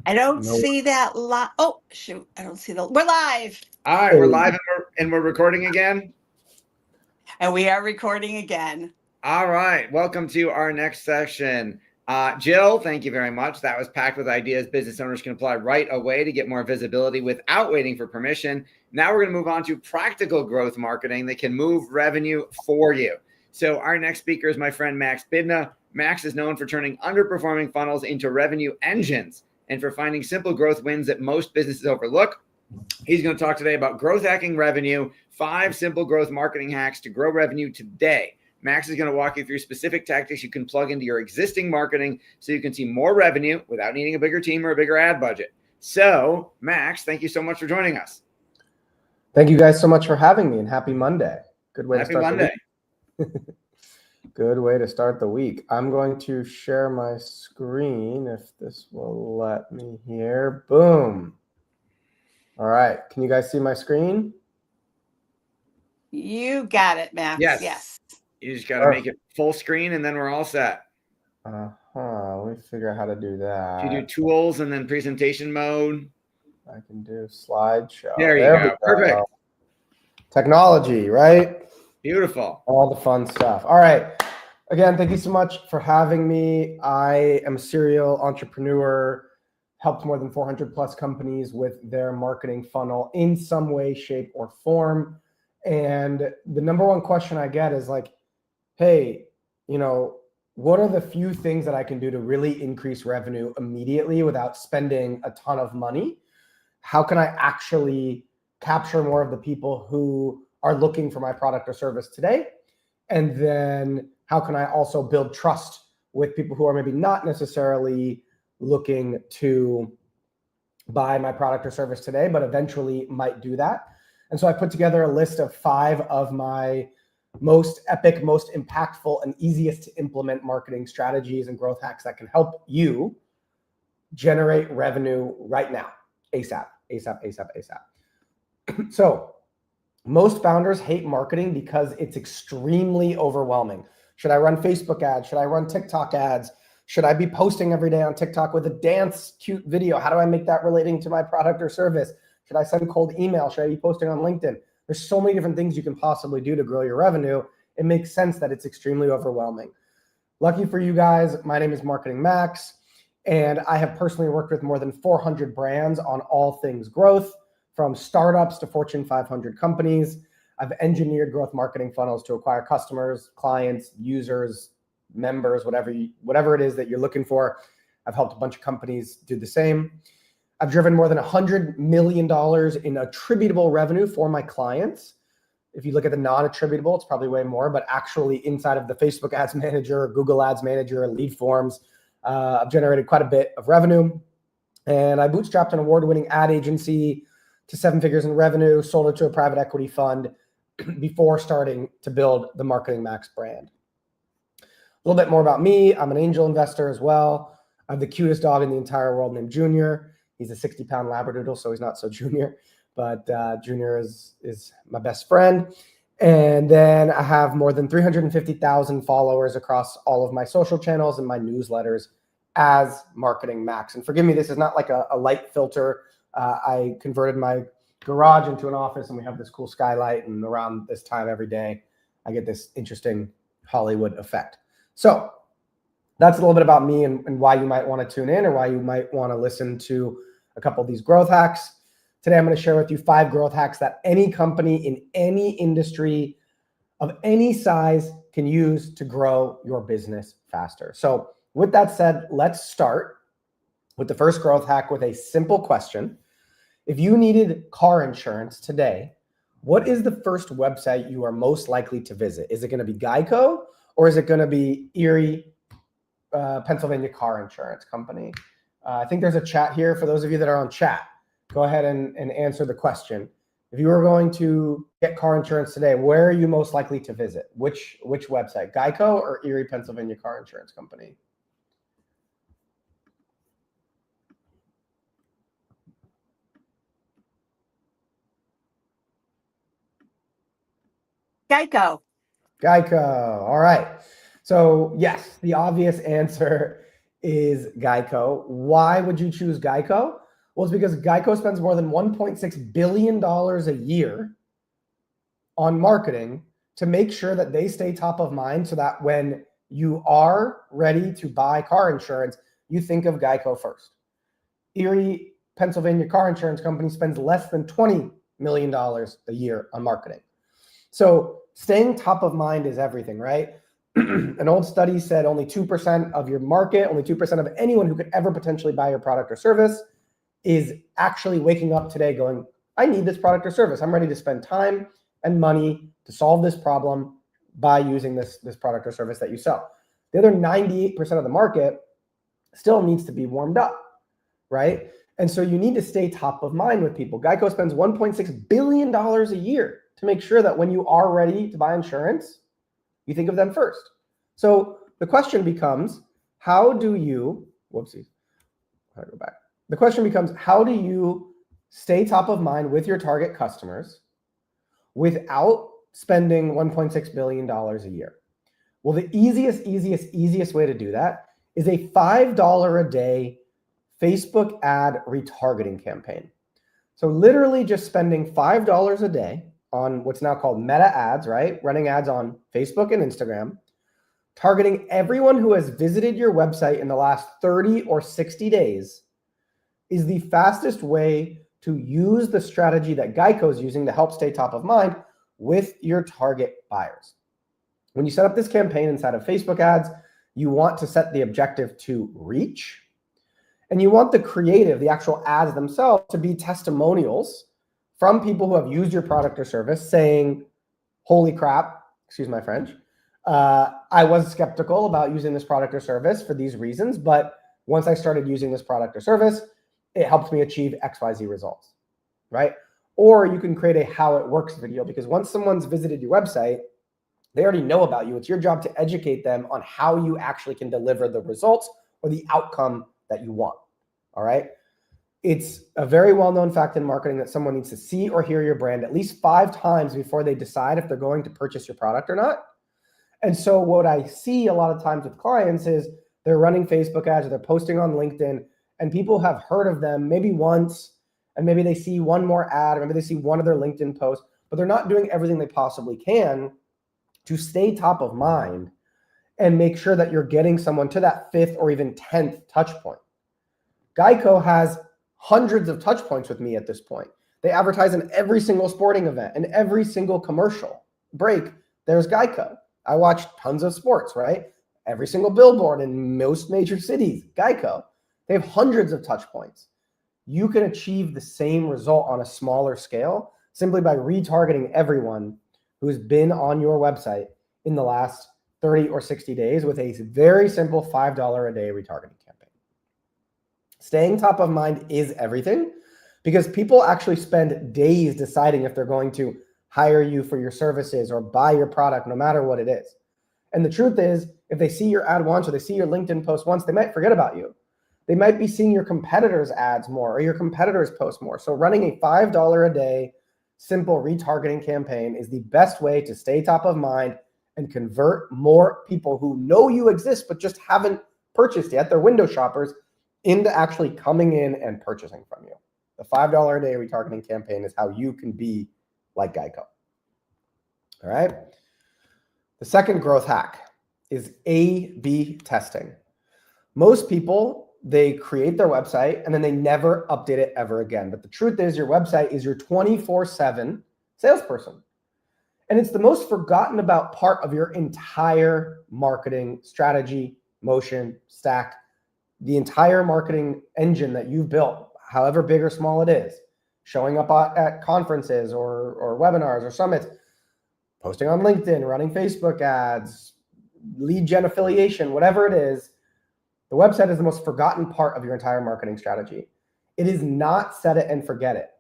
I don't No. see that live. Oh, shoot. I don't see we're live. All right, we're live and we're recording again. And we are recording again. All right. Welcome to our next session. Jill, thank you very much. That was packed with ideas business owners can apply right away to get more visibility without waiting for permission. Now we're going to move on to practical growth marketing that can move revenue for you. So our next speaker is my friend Max Bidna. Max is known for turning underperforming funnels into revenue engines and for finding simple growth wins that most businesses overlook. He's going to talk today about growth hacking revenue, 5 simple growth marketing hacks to grow revenue today. Max is going to walk you through specific tactics you can plug into your existing marketing so you can see more revenue without needing a bigger team or a bigger ad budget. So, Max, thank you so much for joining us. Thank you guys so much for having me, and happy Monday. Good way to start Monday. the week. Good way to start the week. I'm going to share my screen if this will let me here. Boom. All right. Can you guys see my screen? You got it, Max. Yes. You just got to make it full screen and then we're all set. Let me figure out how to do that. You do tools and then presentation mode. I can do slideshow. There you go. Perfect. Technology, right? Beautiful. All the fun stuff. All right. Again, thank you so much for having me. I am a serial entrepreneur, helped more than 400 plus companies with their marketing funnel in some way, shape, or form. And the number one question I get is like, hey, what are the few things that I can do to really increase revenue immediately without spending a ton of money? How can I actually capture more of the people who are looking for my product or service today? And then how can I also build trust with people who are maybe not necessarily looking to buy my product or service today, but eventually might do that? And so I put together a list of 5 of my most epic, most impactful, and easiest to implement marketing strategies and growth hacks that can help you generate revenue right now, ASAP. So most founders hate marketing because it's extremely overwhelming. Should I run Facebook ads? Should I run TikTok ads? Should I be posting every day on TikTok with a dance cute video? How do I make that relating to my product or service? Should I send cold email? Should I be posting on LinkedIn? There's so many different things you can possibly do to grow your revenue. It makes sense that it's extremely overwhelming. Lucky for you guys, my name is Marketing Max, and I have personally worked with more than 400 brands on all things growth, from startups to Fortune 500 companies. I've engineered growth marketing funnels to acquire customers, clients, users, members, whatever it is that you're looking for. I've helped a bunch of companies do the same. I've driven more than $100 million in attributable revenue for my clients. If you look at the non-attributable, it's probably way more, but actually inside of the Facebook Ads Manager, Google Ads Manager, lead forms, I've generated quite a bit of revenue. And I bootstrapped an award-winning ad agency to 7 figures in revenue, sold it to a private equity fund before starting to build the Marketing Max brand. A little bit more about me. I'm an angel investor as well. I have the cutest dog in the entire world named Junior. He's a 60-pound Labradoodle, so he's not so Junior, but Junior is my best friend. And then I have more than 350,000 followers across all of my social channels and my newsletters as Marketing Max. And forgive me, this is not like a light filter. I converted my garage into an office, and we have this cool skylight, and around this time every day, I get this interesting Hollywood effect. So that's a little bit about me and why you might want to tune in, or why you might want to listen to a couple of these growth hacks. Today, I'm going to share with you 5 growth hacks that any company in any industry of any size can use to grow your business faster. So with that said, let's start with the first growth hack with a simple question. If you needed car insurance today, what is the first website you are most likely to visit? Is it going to be Geico, or is it going to be Erie, Pennsylvania Car Insurance Company? I think there's a chat here for those of you that are on chat. Go ahead and answer the question. If you were going to get car insurance today, where are you most likely to visit? Which website, Geico or Erie, Pennsylvania Car Insurance Company? Geico. All right. So yes, the obvious answer is Geico. Why would you choose Geico? Well, it's because Geico spends more than $1.6 billion a year on marketing to make sure that they stay top of mind so that when you are ready to buy car insurance, you think of Geico first. Erie, Pennsylvania car insurance company spends less than $20 million a year on marketing. So staying top of mind is everything, right? An old study said only 2% of your market, only 2% of anyone who could ever potentially buy your product or service is actually waking up today going, I need this product or service. I'm ready to spend time and money to solve this problem by using this product or service that you sell. The other 98% of the market still needs to be warmed up, right? And so you need to stay top of mind with people. Geico spends $1.6 billion a year to make sure that when you are ready to buy insurance, you think of them first. So the question becomes, how do you, whoopsies, I gotta go back. The question becomes, how do you stay top of mind with your target customers without spending $1.6 billion a year? Well, the easiest way to do that is a $5 a day Facebook ad retargeting campaign. So literally just spending $5 a day on what's now called meta ads, right? Running ads on Facebook and Instagram, targeting everyone who has visited your website in the last 30 or 60 days is the fastest way to use the strategy that Geico is using to help stay top of mind with your target buyers. When you set up this campaign inside of Facebook ads, you want to set the objective to reach, and you want the creative, the actual ads themselves, to be testimonials from people who have used your product or service saying, holy crap, excuse my French, I was skeptical about using this product or service for these reasons, but once I started using this product or service, it helped me achieve XYZ results, right? Or you can create a how it works video, because once someone's visited your website, they already know about you. It's your job to educate them on how you actually can deliver the results or the outcome that you want, all right? It's a very well-known fact in marketing that someone needs to see or hear your brand at least 5 times before they decide if they're going to purchase your product or not. And so what I see a lot of times with clients is they're running Facebook ads or they're posting on LinkedIn, and people have heard of them maybe once, and maybe they see one more ad, or maybe they see one of their LinkedIn posts, but they're not doing everything they possibly can to stay top of mind and make sure that you're getting someone to that 5th or even 10th touch point. Geico has hundreds of touch points with me at this point. They advertise in every single sporting event and every single commercial break. There's Geico. I watch tons of sports, right? Every single billboard in most major cities, Geico. They have hundreds of touch points. You can achieve the same result on a smaller scale simply by retargeting everyone who's been on your website in the last 30 or 60 days with a very simple $5 a day retargeting campaign. Staying top of mind is everything, because people actually spend days deciding if they're going to hire you for your services or buy your product, no matter what it is. And the truth is, if they see your ad once or they see your LinkedIn post once, they might forget about you. They might be seeing your competitors' ads more or your competitors' post more. So running a $5 a day simple retargeting campaign is the best way to stay top of mind and convert more people who know you exist but just haven't purchased yet, they're window shoppers, into actually coming in and purchasing from you. The $5 a day retargeting campaign is how you can be like Geico. All right. The second growth hack is A/B testing. Most people, they create their website and then they never update it ever again. But the truth is, your website is your 24/7 salesperson. And it's the most forgotten about part of your entire marketing strategy, motion, stack, the entire marketing engine that you've built, however big or small it is, showing up at conferences or webinars or summits, posting on LinkedIn, running Facebook ads, lead gen affiliation, whatever it is. The website is the most forgotten part of your entire marketing strategy. It is not set it and forget it.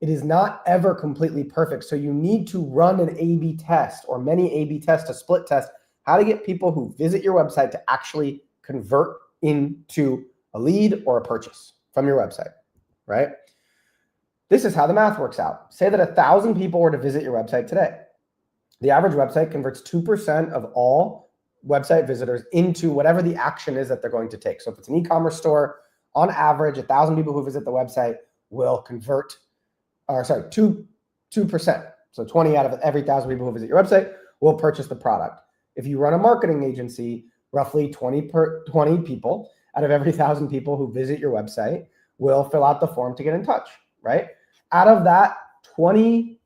It is not ever completely perfect. So you need to run an A/B test or many A/B tests, a split test, how to get people who visit your website to actually convert into a lead or a purchase from your website, right? This is how the math works out. Say that 1,000 people were to visit your website today. The average website converts 2% of all website visitors into whatever the action is that they're going to take. So if it's an e-commerce store, on average, 1,000 people who visit the website will convert, 2%. So 20 out of every 1,000 people who visit your website will purchase the product. If you run a marketing agency, roughly 20 people out of every 1,000 people who visit your website will fill out the form to get in touch, right? Out of that 2%,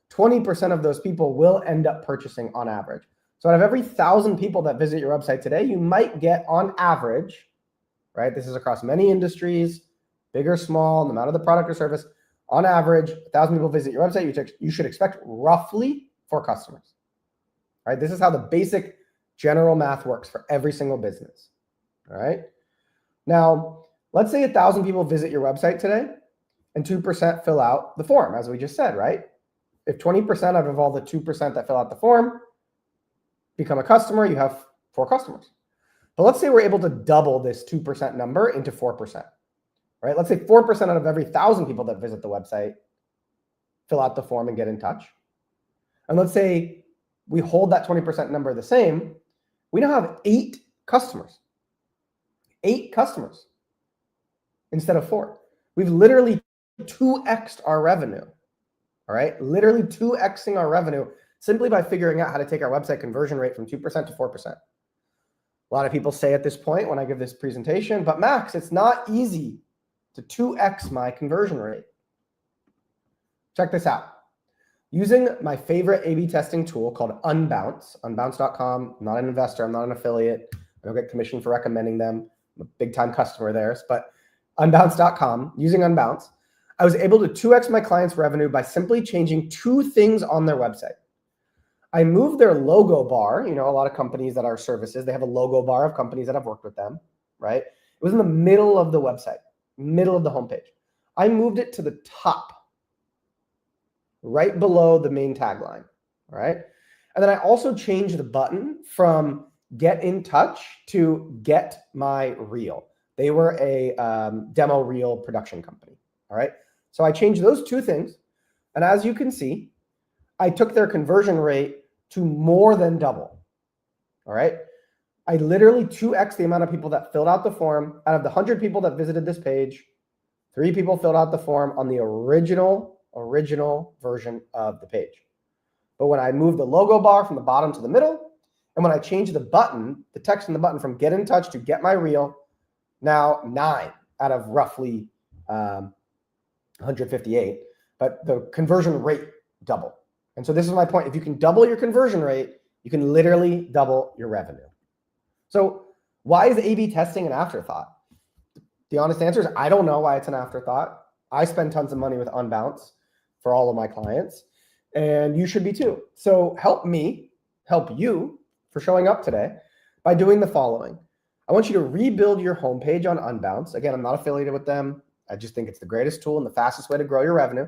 20% of those people will end up purchasing on average. So out of every 1,000 people that visit your website today, you might get on average, right? This is across many industries, big or small, no matter the product or service. On average, 1,000 people visit your website, you should expect roughly 4 customers, right? This is how the basic general math works for every single business, all right? Now, let's say 1,000 people visit your website today and 2% fill out the form, as we just said, right? If 20% out of all the 2% that fill out the form become a customer, you have 4 customers. But let's say we're able to double this 2% number into 4%, right? Let's say 4% out of every 1,000 people that visit the website fill out the form and get in touch. And let's say we hold that 20% number the same, we now have 8 customers. 8 customers instead of 4. We've literally 2x'd our revenue, all right? Literally 2x'ing our revenue simply by figuring out how to take our website conversion rate from 2% to 4%. A lot of people say at this point when I give this presentation, but Max, it's not easy to 2x my conversion rate. Check this out. Using my favorite A/B testing tool called Unbounce, unbounce.com, I'm not an investor, I'm not an affiliate. I don't get commission for recommending them. I'm a big time customer of theirs, but unbounce.com, using Unbounce, I was able to 2x my clients' revenue by simply changing 2 things on their website. I moved their logo bar. You know, a lot of companies that are services, they have a logo bar of companies that have worked with them, right? It was in the middle of the website, middle of the homepage. I moved it to the top, right below the main tagline, all right? And then I also changed the button from get in touch to get my reel. They were a demo reel production company, all right? So I changed those 2 things. And as you can see, I took their conversion rate to more than double, all right? I literally 2x the amount of people that filled out the form. Out of the 100 people that visited this page, 3 people filled out the form on the original version of the page. But when I moved the logo bar from the bottom to the middle, and when I changed the button, the text in the button from get in touch to get my reel, now 9 out of roughly 158, but the conversion rate doubled. And so this is my point. If you can double your conversion rate, you can literally double your revenue. So why is A/B testing an afterthought? The honest answer is I don't know why it's an afterthought. I spend tons of money with Unbounce for all of my clients, and you should be too. So help me help you for showing up today by doing the following. I want you to rebuild your homepage on Unbounce. Again, I'm not affiliated with them. I just think it's the greatest tool and the fastest way to grow your revenue.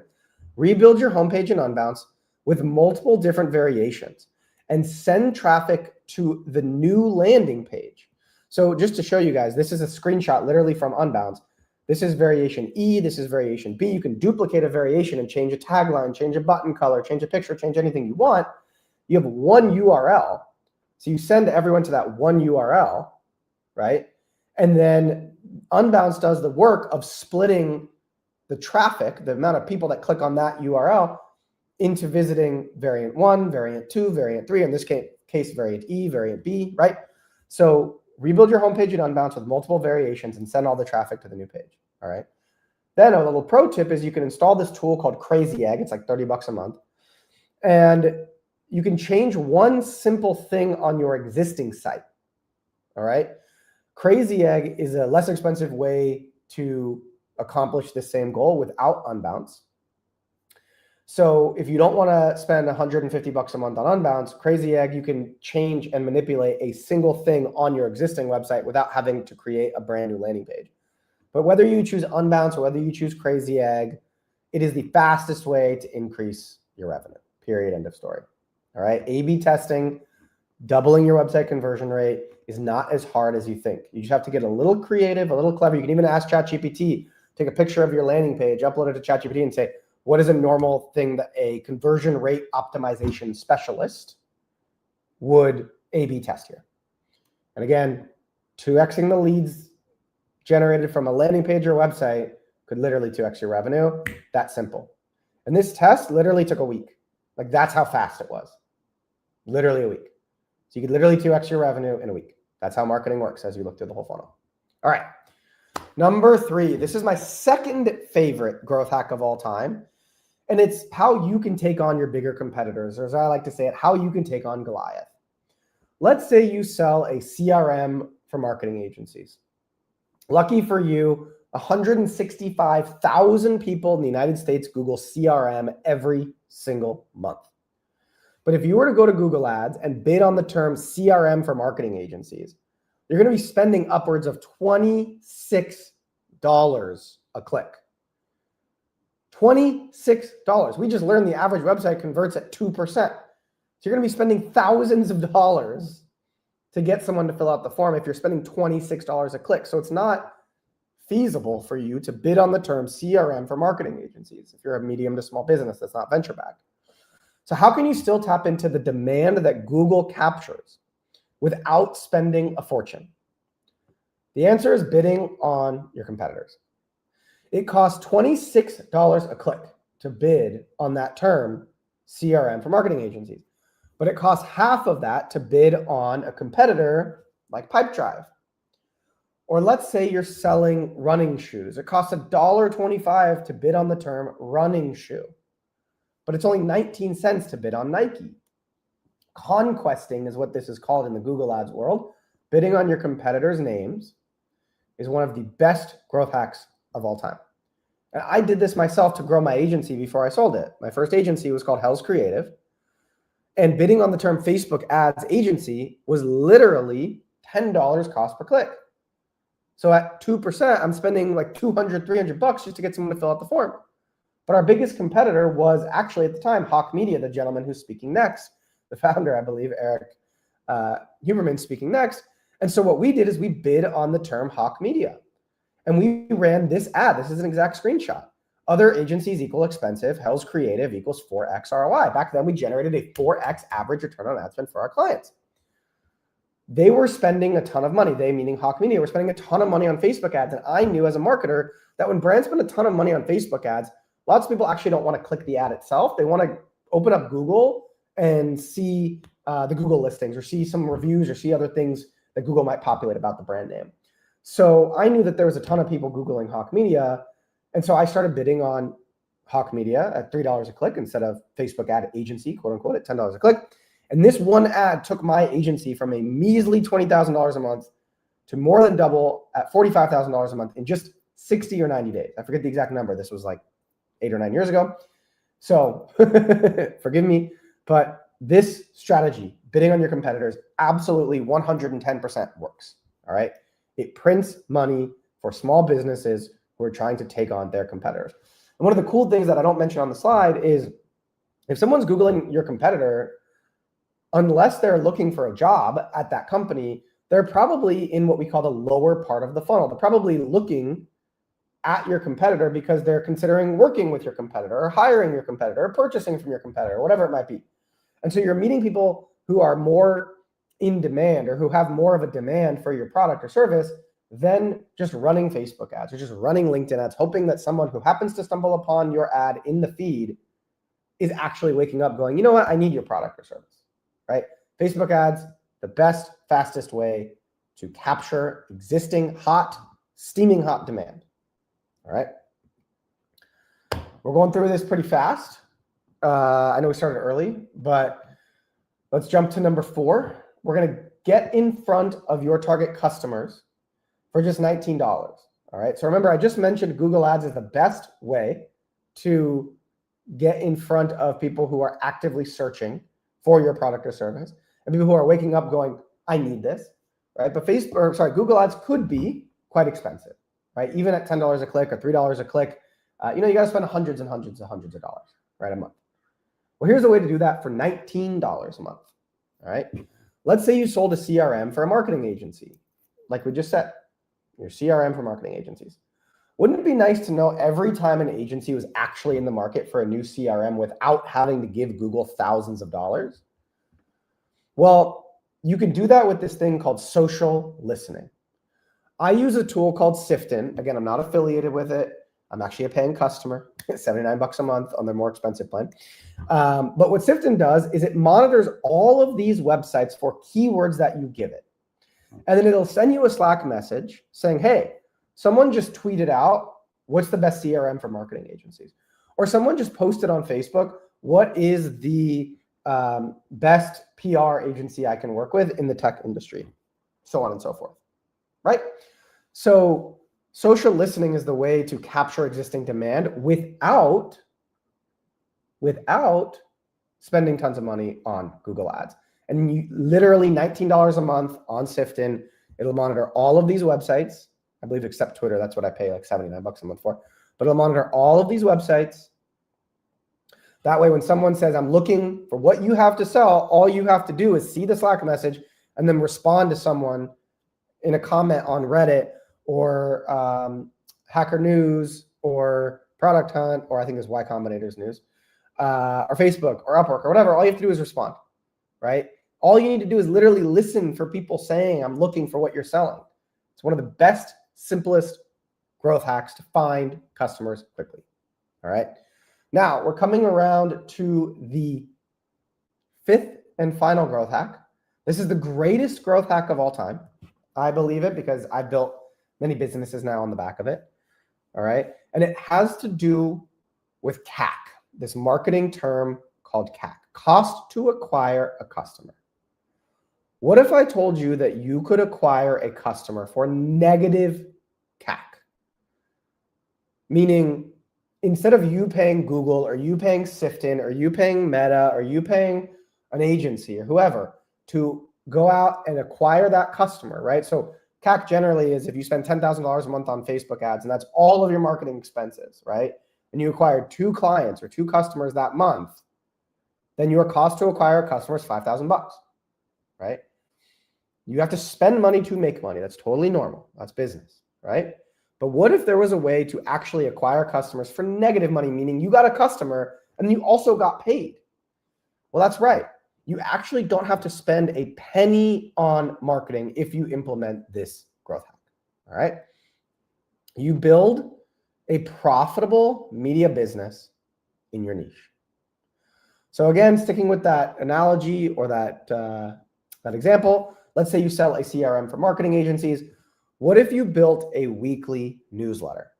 Rebuild your homepage in Unbounce with multiple different variations and send traffic to the new landing page. So just to show you guys, this is a screenshot literally from Unbounce. This is variation E, this is variation B. You can duplicate a variation and change a tagline, change a button color, change a picture, change anything you want. You have one URL. So you send everyone to that one URL, right? And then Unbounce does the work of splitting the traffic, the amount of people that click on that URL, into visiting variant 1, variant 2, variant 3, in this case, variant E, variant B, right? So rebuild your homepage in Unbounce with multiple variations and send all the traffic to the new page, all right? Then a little pro tip is you can install this tool called Crazy Egg. It's like $30 a month. And you can change one simple thing on your existing site, all right? Crazy Egg is a less expensive way to accomplish the same goal without Unbounce. So if you don't want to spend $150 a month on Unbounce, Crazy Egg, you can change and manipulate a single thing on your existing website without having to create a brand new landing page. But whether you choose Unbounce or whether you choose Crazy Egg, it is the fastest way to increase your revenue, period, end of story. All right, A/B testing, doubling your website conversion rate is not as hard as you think. You just have to get a little creative, a little clever. You can even ask ChatGPT, take a picture of your landing page, upload it to ChatGPT and say, what is a normal thing that a conversion rate optimization specialist would A/B test here. And again, 2xing the leads generated from a landing page or website could literally 2x your revenue. That simple. And this test literally took a week. Like, that's how fast it was. Literally a week. So you could literally 2x your revenue in a week. That's how marketing works as you look through the whole funnel. All right. Number 3. This is my second favorite growth hack of all time. And it's how you can take on your bigger competitors, or as I like to say it, how you can take on Goliath. Let's say you sell a CRM for marketing agencies. Lucky for you, 165,000 people in the United States Google CRM every single month. But if you were to go to Google Ads and bid on the term CRM for marketing agencies, you're going to be spending upwards of $26 a click. $26. We just learned the average website converts at 2%. So you're going to be spending thousands of dollars to get someone to fill out the form if you're spending $26 a click. So it's not feasible for you to bid on the term CRM for marketing agencies if you're a medium to small business that's not venture backed. So how can you still tap into the demand that Google captures without spending a fortune? The answer is bidding on your competitors. It costs $26 a click to bid on that term CRM for marketing agencies, but it costs half of that to bid on a competitor like Pipedrive. Or let's say you're selling running shoes. It costs $1.25 to bid on the term running shoe, but it's only 19 cents to bid on Nike. Conquesting is what this is called in the Google Ads world. Bidding on your competitors' names is one of the best growth hacks of all time. And I did this myself to grow my agency before I sold it. My first agency was called Hell's Creative. And bidding on the term Facebook ads agency was literally $10 cost per click. So at 2%, I'm spending like $200, $300 just to get someone to fill out the form. But our biggest competitor was actually at the time Hawk Media, the gentleman who's speaking next, the founder, I believe, Eric Huberman, speaking next. And so what we did is we bid on the term Hawk Media. And we ran this ad. This is an exact screenshot. Other agencies equal expensive. Hell's Creative equals 4x ROI. Back then, we generated a 4x average return on ad spend for our clients. They were spending a ton of money. They, meaning Hawk Media, were spending a ton of money on Facebook ads. And I knew as a marketer that when brands spend a ton of money on Facebook ads, lots of people actually don't want to click the ad itself. They want to open up Google and see the Google listings or see some reviews or see other things that Google might populate about the brand name. So I knew that there was a ton of people Googling Hawk Media. And so I started bidding on Hawk Media at $3 a click instead of Facebook ad agency, quote unquote, at $10 a click. And this one ad took my agency from a measly $20,000 a month to more than double at $45,000 a month in just 60 or 90 days. I forget the exact number. This was like 8 or 9 years ago. So forgive me, but this strategy, bidding on your competitors, absolutely 110% works. All right. It prints money for small businesses who are trying to take on their competitors. And one of the cool things that I don't mention on the slide is if someone's Googling your competitor, unless they're looking for a job at that company, they're probably in what we call the lower part of the funnel. They're probably looking at your competitor because they're considering working with your competitor or hiring your competitor or purchasing from your competitor, whatever it might be. And so you're meeting people who are more in demand or who have more of a demand for your product or service than just running Facebook ads or just running LinkedIn ads, hoping that someone who happens to stumble upon your ad in the feed is actually waking up going, you know what, I need your product or service, right? Facebook ads, the best, fastest way to capture existing hot, steaming hot demand. All right. We're going through this pretty fast. I know we started early, but let's jump to number 4. We're going to get in front of your target customers for just $19. All right. So remember, I just mentioned Google Ads is the best way to get in front of people who are actively searching for your product or service and people who are waking up going, I need this, right? But Google Ads could be quite expensive, right? Even at $10 a click or $3 a click, you got to spend hundreds and hundreds and hundreds of dollars, right, a month. Well, here's a way to do that for $19 a month, all right? Let's say you sold a CRM for a marketing agency, like we just said, your CRM for marketing agencies. Wouldn't it be nice to know every time an agency was actually in the market for a new CRM without having to give Google thousands of dollars? Well, you can do that with this thing called social listening. I use a tool called Sifton. Again, I'm not affiliated with it. I'm actually a paying customer, $79 a month on their more expensive plan. But what Sifton does is it monitors all of these websites for keywords that you give it. And then it'll send you a Slack message saying, hey, someone just tweeted out, what's the best CRM for marketing agencies? Or someone just posted on Facebook, what is the best PR agency I can work with in the tech industry? So on and so forth, right? So social listening is the way to capture existing demand without spending tons of money on Google Ads. And you literally $19 a month on Sifton. It'll monitor all of these websites. I believe except Twitter, that's what I pay like $79 a month for. But it'll monitor all of these websites. That way, when someone says, I'm looking for what you have to sell, all you have to do is see the Slack message and then respond to someone in a comment on Reddit or Hacker News or Product Hunt, or I think it's Y Combinator's News, or Facebook or Upwork or whatever. All you have to do is respond, right? All you need to do is literally listen for people saying, I'm looking for what you're selling. It's one of the best, simplest growth hacks to find customers quickly, all right? Now, we're coming around to the fifth and final growth hack. This is the greatest growth hack of all time. I believe it because I built many businesses now on the back of it, all right? And it has to do with CAC, this marketing term called CAC, cost to acquire a customer. What if I told you that you could acquire a customer for negative CAC? Meaning, instead of you paying Google or you paying Sifton or you paying Meta or you paying an agency or whoever to go out and acquire that customer, right? So CAC generally is if you spend $10,000 a month on Facebook ads and that's all of your marketing expenses, right? And you acquired 2 clients or 2 customers that month, then your cost to acquire a customer is $5,000, right? You have to spend money to make money. That's totally normal. That's business, right? But what if there was a way to actually acquire customers for negative money, meaning you got a customer and you also got paid? Well, that's right. You actually don't have to spend a penny on marketing if you implement this growth hack, all right? You build a profitable media business in your niche. So again, sticking with that analogy or that example, let's say you sell a CRM for marketing agencies. What if you built a weekly newsletter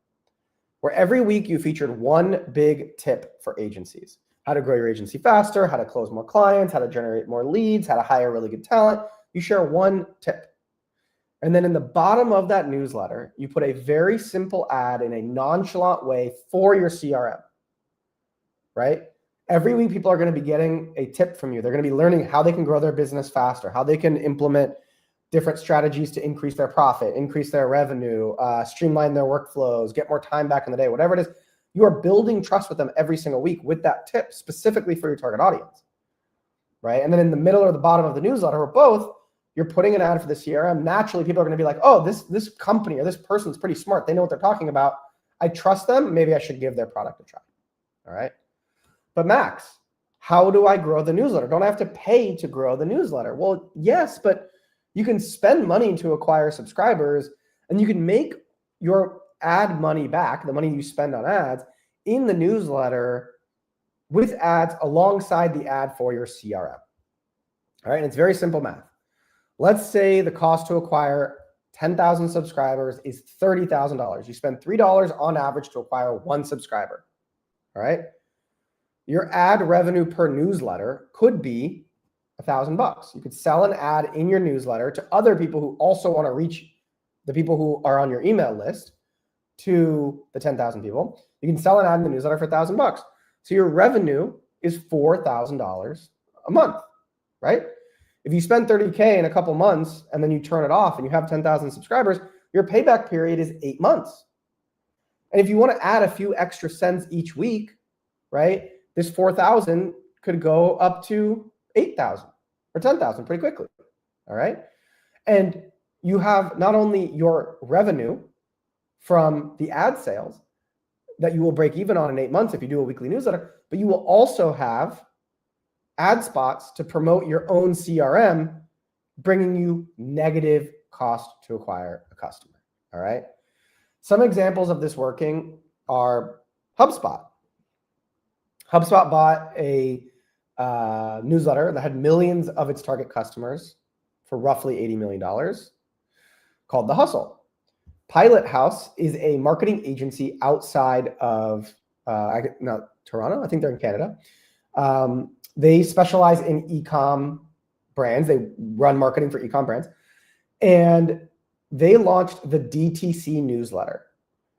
where every week you featured one big tip for agencies? How to grow your agency faster, how to close more clients, how to generate more leads, how to hire really good talent. You share one tip. And then in the bottom of that newsletter, you put a very simple ad in a nonchalant way for your CRM, right? Every week, people are going to be getting a tip from you. They're going to be learning how they can grow their business faster, how they can implement different strategies to increase their profit, increase their revenue, streamline their workflows, get more time back in the day, whatever it is. You are building trust with them every single week with that tip specifically for your target audience, right? And then in the middle or the bottom of the newsletter or both, you're putting an ad for the CRM. Naturally, people are going to be like, oh, this company or this person's pretty smart. They know what they're talking about. I trust them. Maybe I should give their product a try, all right? But Max, how do I grow the newsletter? Don't I have to pay to grow the newsletter? Well, yes, but you can spend money to acquire subscribers and you can make your ad money back, the money you spend on ads, in the newsletter with ads alongside the ad for your CRM. All right, and it's very simple math. Let's say the cost to acquire 10,000 subscribers is $30,000. You spend $3 on average to acquire 1 subscriber. All right. Your ad revenue per newsletter could be $1,000. You could sell an ad in your newsletter to other people who also want to reach the people who are on your email list to the 10,000 people. You can sell an ad in the newsletter for $1,000. So your revenue is $4,000 a month, right? If you spend $30K in a couple months and then you turn it off and you have 10,000 subscribers, your payback period is 8 months. And if you want to add a few extra cents each week, right, this 4,000 could go up to 8,000 or 10,000 pretty quickly, all right? And you have not only your revenue from the ad sales that you will break even on in 8 months if you do a weekly newsletter, but you will also have ad spots to promote your own CRM, bringing you negative cost to acquire a customer. All right. Some examples of this working are HubSpot. HubSpot bought a newsletter that had millions of its target customers for roughly $80 million called The Hustle. Pilot House is a marketing agency outside of Toronto. I think they're in Canada. They specialize in e-com brands. They run marketing for e-com brands. And they launched the DTC newsletter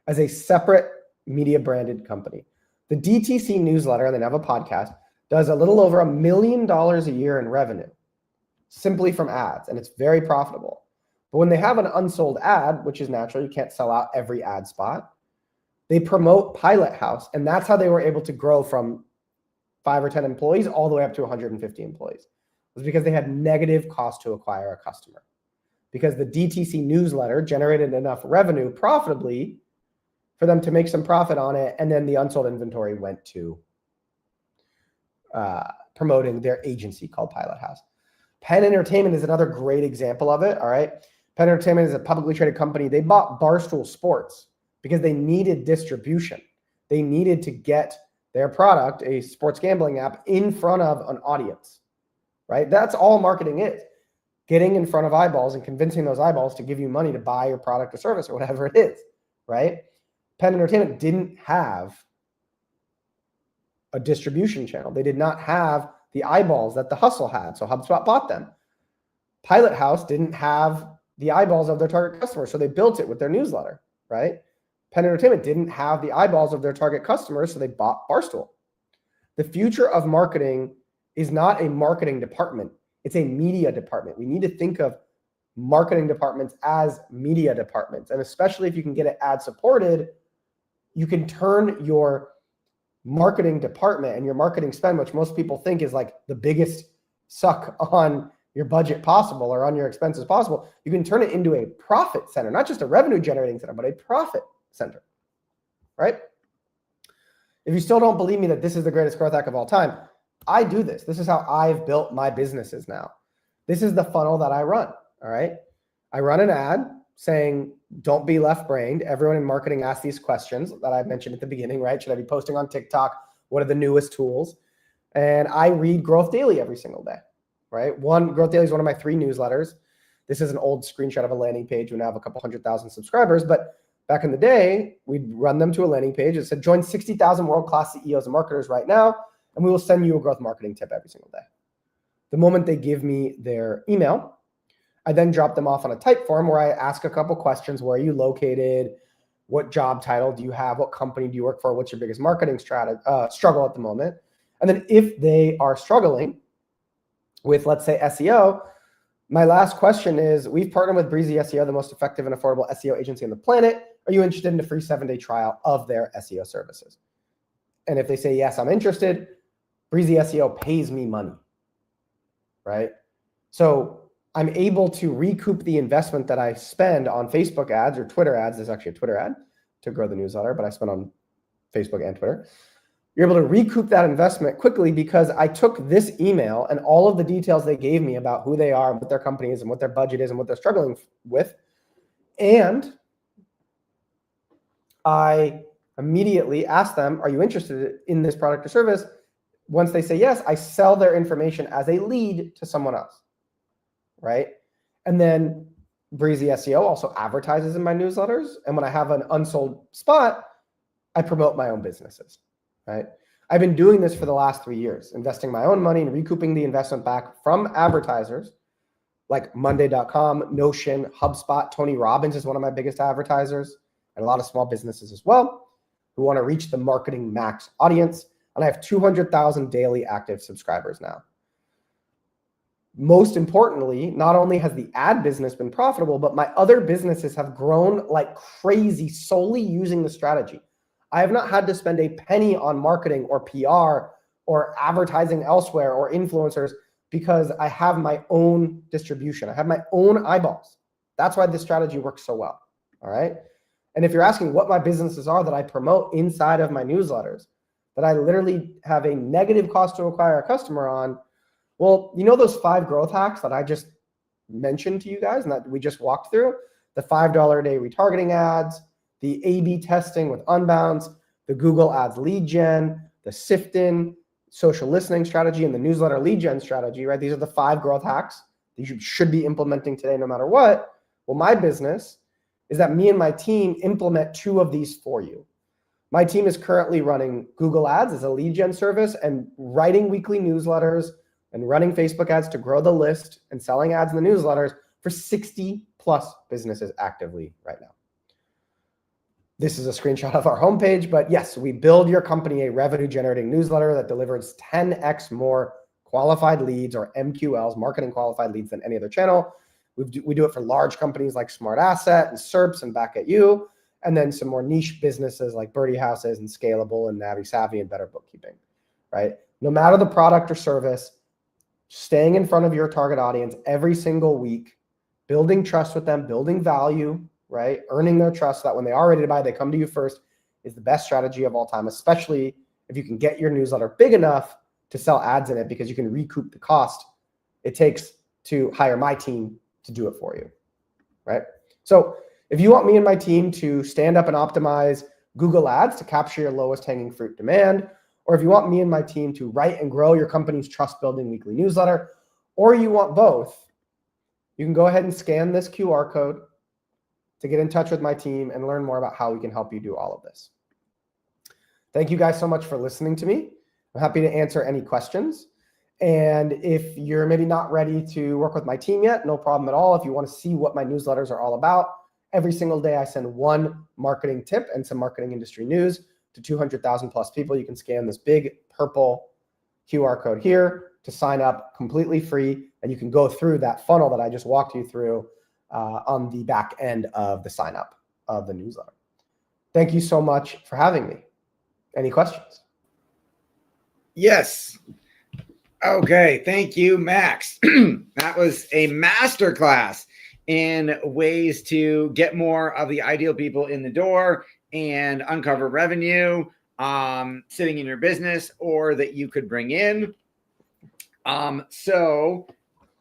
as a separate media branded company. The DTC newsletter, and they have a podcast, does a little over $1 million a year in revenue simply from ads, and it's very profitable. But when they have an unsold ad, which is natural, you can't sell out every ad spot, they promote Pilot House, and that's how they were able to grow from 5 or 10 employees all the way up to 150 employees. It was because they had negative cost to acquire a customer, because the DTC newsletter generated enough revenue profitably for them to make some profit on it, and then the unsold inventory went to promoting their agency called Pilot House. Penn Entertainment is another great example of it. All right. Penn Entertainment is a publicly traded company. They bought Barstool Sports because they needed distribution. They needed to get their product, a sports gambling app, in front of an audience, right? That's all marketing is. Getting in front of eyeballs and convincing those eyeballs to give you money to buy your product or service or whatever it is, right? Penn Entertainment didn't have a distribution channel. They did not have the eyeballs that The Hustle had, so HubSpot bought them. Pilot House didn't have the eyeballs of their target customers, so they built it with their newsletter, right? Penn Entertainment didn't have the eyeballs of their target customers, so they bought Barstool. The future of marketing is not a marketing department. It's a media department. We need to think of marketing departments as media departments. And especially if you can get it ad supported, you can turn your marketing department and your marketing spend, which most people think is like the biggest suck on your budget possible or on your expenses possible. You can turn it into a profit center, not just a revenue generating center, but a profit center, right? If you still don't believe me that this is the greatest growth hack of all time, I do this. This is how I've built my businesses now. This is the funnel that I run, all right? I run an ad saying, don't be left-brained. Everyone in marketing asks these questions that I mentioned at the beginning, right? Should I be posting on TikTok? What are the newest tools? And I read Growth Daily every single day, right? Growth Daily is one of my 3 newsletters. This is an old screenshot of a landing page. We now have a couple 100,000 subscribers, but back in the day, we'd run them to a landing page that said, join 60,000 world-class CEOs and marketers right now, and we will send you a growth marketing tip every single day. The moment they give me their email, I then drop them off on a type form where I ask a couple questions. Where are you located? What job title do you have? What company do you work for? What's your biggest marketing struggle at the moment? And then if they are struggling with, let's say, SEO, my last question is, we've partnered with Breezy SEO, the most effective and affordable SEO agency on the planet. Are you interested in a free 7-day trial of their SEO services? And if they say, yes, I'm interested, Breezy SEO pays me money, right? So I'm able to recoup the investment that I spend on Facebook ads or Twitter ads. There's actually a Twitter ad to grow the newsletter, but I spend on Facebook and Twitter. You're able to recoup that investment quickly because I took this email and all of the details they gave me about who they are, what their company is, and what their budget is, and what they're struggling with. And I immediately ask them, are you interested in this product or service? Once they say yes, I sell their information as a lead to someone else, right? And then Breezy SEO also advertises in my newsletters. And when I have an unsold spot, I promote my own businesses, right? I've been doing this for the last 3 years, investing my own money and recouping the investment back from advertisers like Monday.com, Notion, HubSpot. Tony Robbins is one of my biggest advertisers, and a lot of small businesses as well who want to reach the marketing max audience. And I have 200,000 daily active subscribers now. Most importantly, not only has the ad business been profitable, but my other businesses have grown like crazy solely using the strategy. I have not had to spend a penny on marketing or PR or advertising elsewhere or influencers because I have my own distribution. I have my own eyeballs. That's why this strategy works so well, all right? And if you're asking what my businesses are that I promote inside of my newsletters, that I literally have a negative cost to acquire a customer on, Well, you know those 5 growth hacks that I just mentioned to you guys and that we just walked through? The $5 a day retargeting ads, the A/B testing with unbounds, the Google Ads lead gen, the sift-in social listening strategy, and the newsletter lead gen strategy, right? These are the 5 growth hacks that you should be implementing today no matter what. Well, my business is that me and my team implement 2 of these for you. My team is currently running Google Ads as a lead gen service and writing weekly newsletters and running Facebook ads to grow the list and selling ads in the newsletters for 60 plus businesses actively right now. This is a screenshot of our homepage, but yes, we build your company a revenue generating newsletter that delivers 10x more qualified leads, or MQLs, marketing qualified leads, than any other channel. We do it for large companies like Smart Asset and SERPs and Back at You, and then some more niche businesses like Birdie Houses and Scalable and Navi Savvy and Better Bookkeeping, right? No matter the product or service, staying in front of your target audience every single week, building trust with them, building value, right? Earning their trust so that when they are ready to buy, they come to you first, is the best strategy of all time, especially if you can get your newsletter big enough to sell ads in it, because you can recoup the cost it takes to hire my team to do it for you, right? So if you want me and my team to stand up and optimize Google Ads to capture your lowest hanging fruit demand, or if you want me and my team to write and grow your company's trust building weekly newsletter, or you want both, you can go ahead and scan this QR code to get in touch with my team and learn more about how we can help you do all of this. Thank you guys so much for listening to me. I'm happy to answer any questions. And if you're maybe not ready to work with my team yet, no problem at all. If you want to see what my newsletters are all about, every single day I send 1 marketing tip and some marketing industry news to 200,000 plus people. You can scan this big purple QR code here to sign up completely free. And you can go through that funnel that I just walked you through on the back end of the sign up of the newsletter. Thank you so much for having me. Any questions? Yes. Okay. Thank you, Max. That was a masterclass in ways to get more of the ideal people in the door and uncover revenue sitting in your business or that you could bring in. So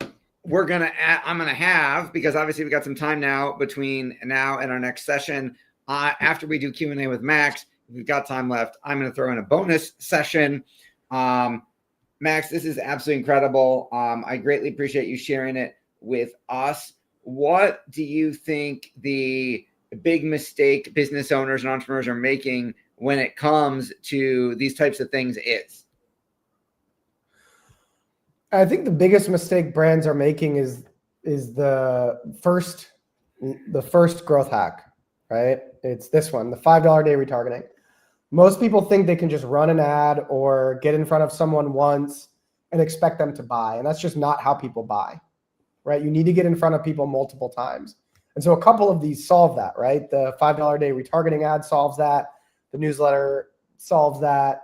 I'm going to have, because obviously we got some time now between now and our next session, after we do Q&A with Max, we've got time left. I'm going to throw in a bonus session. Max, this is absolutely incredible. I greatly appreciate you sharing it with us. What do you think the big mistake business owners and entrepreneurs are making when it comes to these types of things is? I think the biggest mistake brands are making is the first growth hack, right? It's this one, the $5 a day retargeting. Most people think they can just run an ad or get in front of someone once and expect them to buy. And that's just not how people buy, right? You need to get in front of people multiple times. And so a couple of these solve that, right? The $5 a day retargeting ad solves that. The newsletter solves that.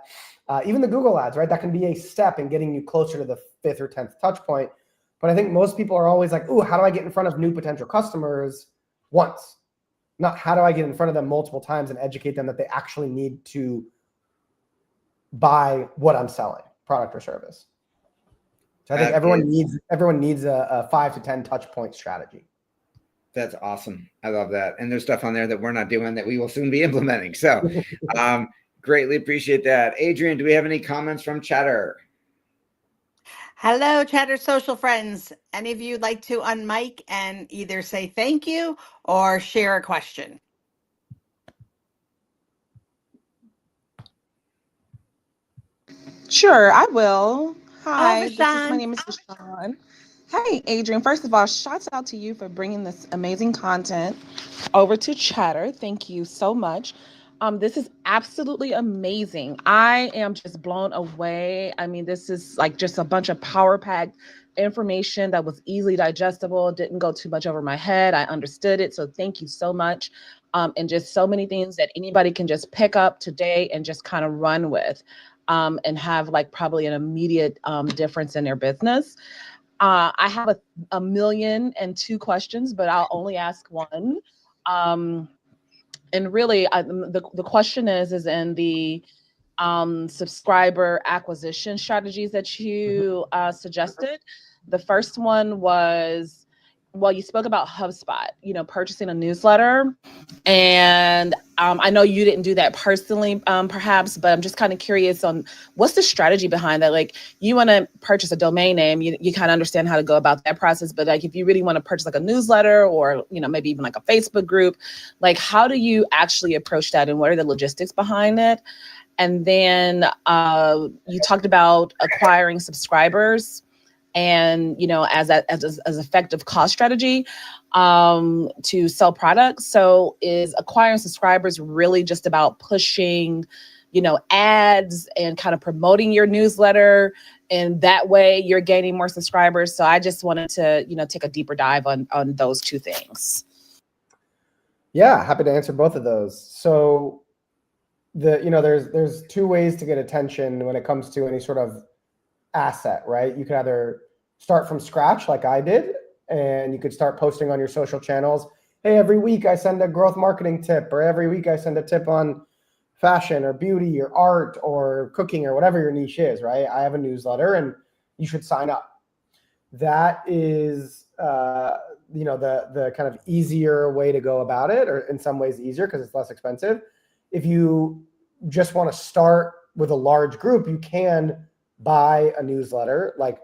Even the Google ads, right? That can be a step in getting you closer to the 5th or 10th touch point. But I think most people are always like, ooh, how do I get in front of new potential customers once? Not how do I get in front of them multiple times and educate them that they actually need to buy what I'm selling, product or service. So I think everyone needs a 5 to 10 touch point strategy. That's awesome. I love that. And there's stuff on there that we're not doing that we will soon be implementing. So greatly appreciate that. Adrian, do we have any comments from Chatter? Hello, Chatter Social friends. Any of you like to unmic and either say thank you or share a question? Sure, I will. Hi, Rashawn. my name is Rashawn. Hey, Adrian. First of all, shouts out to you for bringing this amazing content over to Chatter. Thank you so much. This is absolutely amazing. I am just blown away. I mean, this is like just a bunch of power-packed information that was easily digestible, didn't go too much over my head. I understood it. So thank you so much. And just so many things that anybody can just pick up today and just kind of run with and have like probably an immediate difference in their business. I have a 1,000,002 questions, but I'll only ask one. And really, the question is in the subscriber acquisition strategies that you suggested. The first one was, well, you spoke about HubSpot, purchasing a newsletter. And I know you didn't do that personally, perhaps, but I'm just kind of curious on what's the strategy behind that. Like, you want to purchase a domain name, you kind of understand how to go about that process. But like, if you really want to purchase like a newsletter or, maybe even like a Facebook group, like, how do you actually approach that and what are the logistics behind it? And then you talked about acquiring subscribers and, as effective cost strategy to sell products. So is acquiring subscribers really just about pushing, ads and kind of promoting your newsletter, and that way you're gaining more subscribers? So I just wanted to, take a deeper dive on those two things. Yeah, happy to answer both of those. So there's two ways to get attention when it comes to any sort of asset, right? You can either start from scratch like I did, and you could start posting on your social channels. Hey, every week I send a growth marketing tip, or every week I send a tip on fashion or beauty or art or cooking or whatever your niche is, right? I have a newsletter and you should sign up. That is, the kind of easier way to go about it, or in some ways easier because it's less expensive. If you just want to start with a large group, you can buy a newsletter like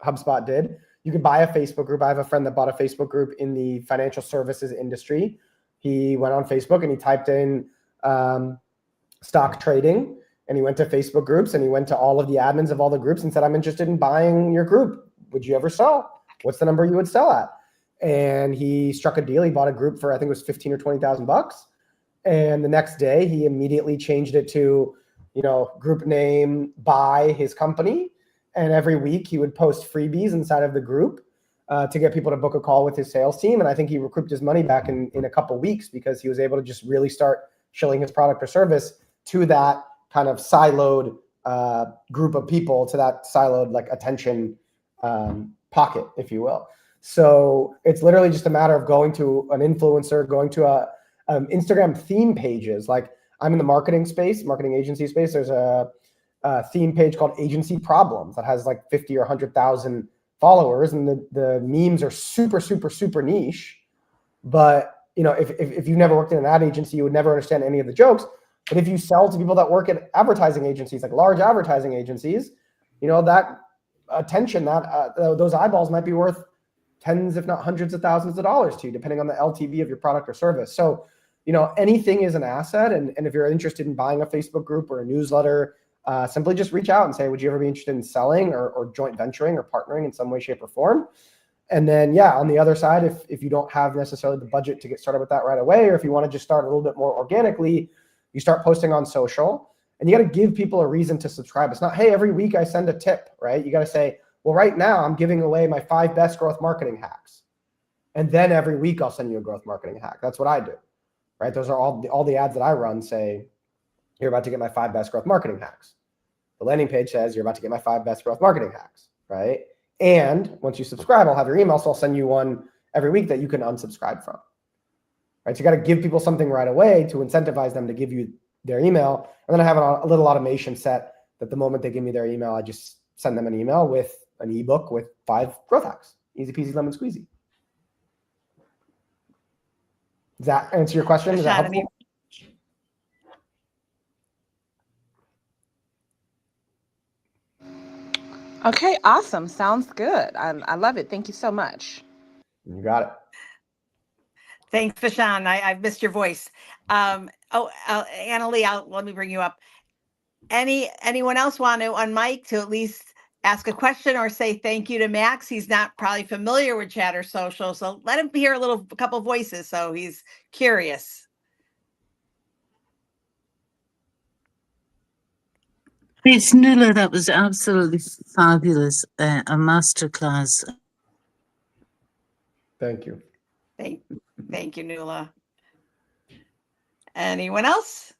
HubSpot did. You can buy a Facebook group. I have a friend that bought a Facebook group in the financial services industry. He went on Facebook and he typed in stock trading, and he went to Facebook groups and he went to all of the admins of all the groups and said, I'm interested in buying your group. Would you ever sell? What's the number you would sell at? And he struck a deal. He bought a group for, I think it was $15,000 or $20,000. And the next day he immediately changed it to, group name by his company. And every week he would post freebies inside of the group to get people to book a call with his sales team. And I think he recouped his money back in a couple of weeks because he was able to just really start shilling his product or service to that kind of siloed group of people, to that siloed like attention pocket, if you will. So it's literally just a matter of going to an influencer, going to Instagram theme pages. Like, I'm in the marketing agency space. There's a theme page called Agency Problems that has like 50 or 100,000 followers, and the memes are super, super, super niche. But if you've never worked in an ad agency, you would never understand any of the jokes. But if you sell to people that work at advertising agencies, like large advertising agencies, that attention, those eyeballs might be worth tens, if not hundreds of thousands of dollars to you, depending on the LTV of your product or service. So, anything is an asset. And if you're interested in buying a Facebook group or a newsletter, simply just reach out and say, would you ever be interested in selling or joint venturing or partnering in some way, shape, or form? And then, on the other side, if you don't have necessarily the budget to get started with that right away, or if you want to just start a little bit more organically, you start posting on social, and you got to give people a reason to subscribe. It's not, hey, every week I send a tip, right? You got to say, well, right now I'm giving away my 5 best growth marketing hacks. And then every week I'll send you a growth marketing hack. That's what I do, right? Those are all the ads that I run say, you're about to get my 5 best growth marketing hacks. The landing page says, you're about to get my 5 best growth marketing hacks, right? And once you subscribe, I'll have your email. So I'll send you one every week that you can unsubscribe from, right? So you got to give people something right away to incentivize them to give you their email. And then I have a little automation set that the moment they give me their email, I just send them an email with an ebook with 5 growth hacks. Easy peasy lemon squeezy. Does that answer your question? Is that helpful? Okay, awesome. Sounds good. I love it. Thank you so much. You got it. Thanks, Fashan. I've missed your voice. Annalie, let me bring you up. Anyone else want to unmic to at least ask a question or say thank you to Max? He's not probably familiar with Chatter Social, so let him hear a couple voices so he's curious. It's Nuala. That was absolutely fabulous. A masterclass. Thank you. Thank you, Nuala. Anyone else?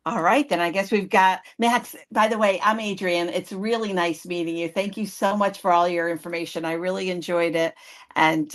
All right, then I guess we've got Max. By the way, I'm Adrienne. It's really nice meeting you. Thank you so much for all your information. I really enjoyed it. And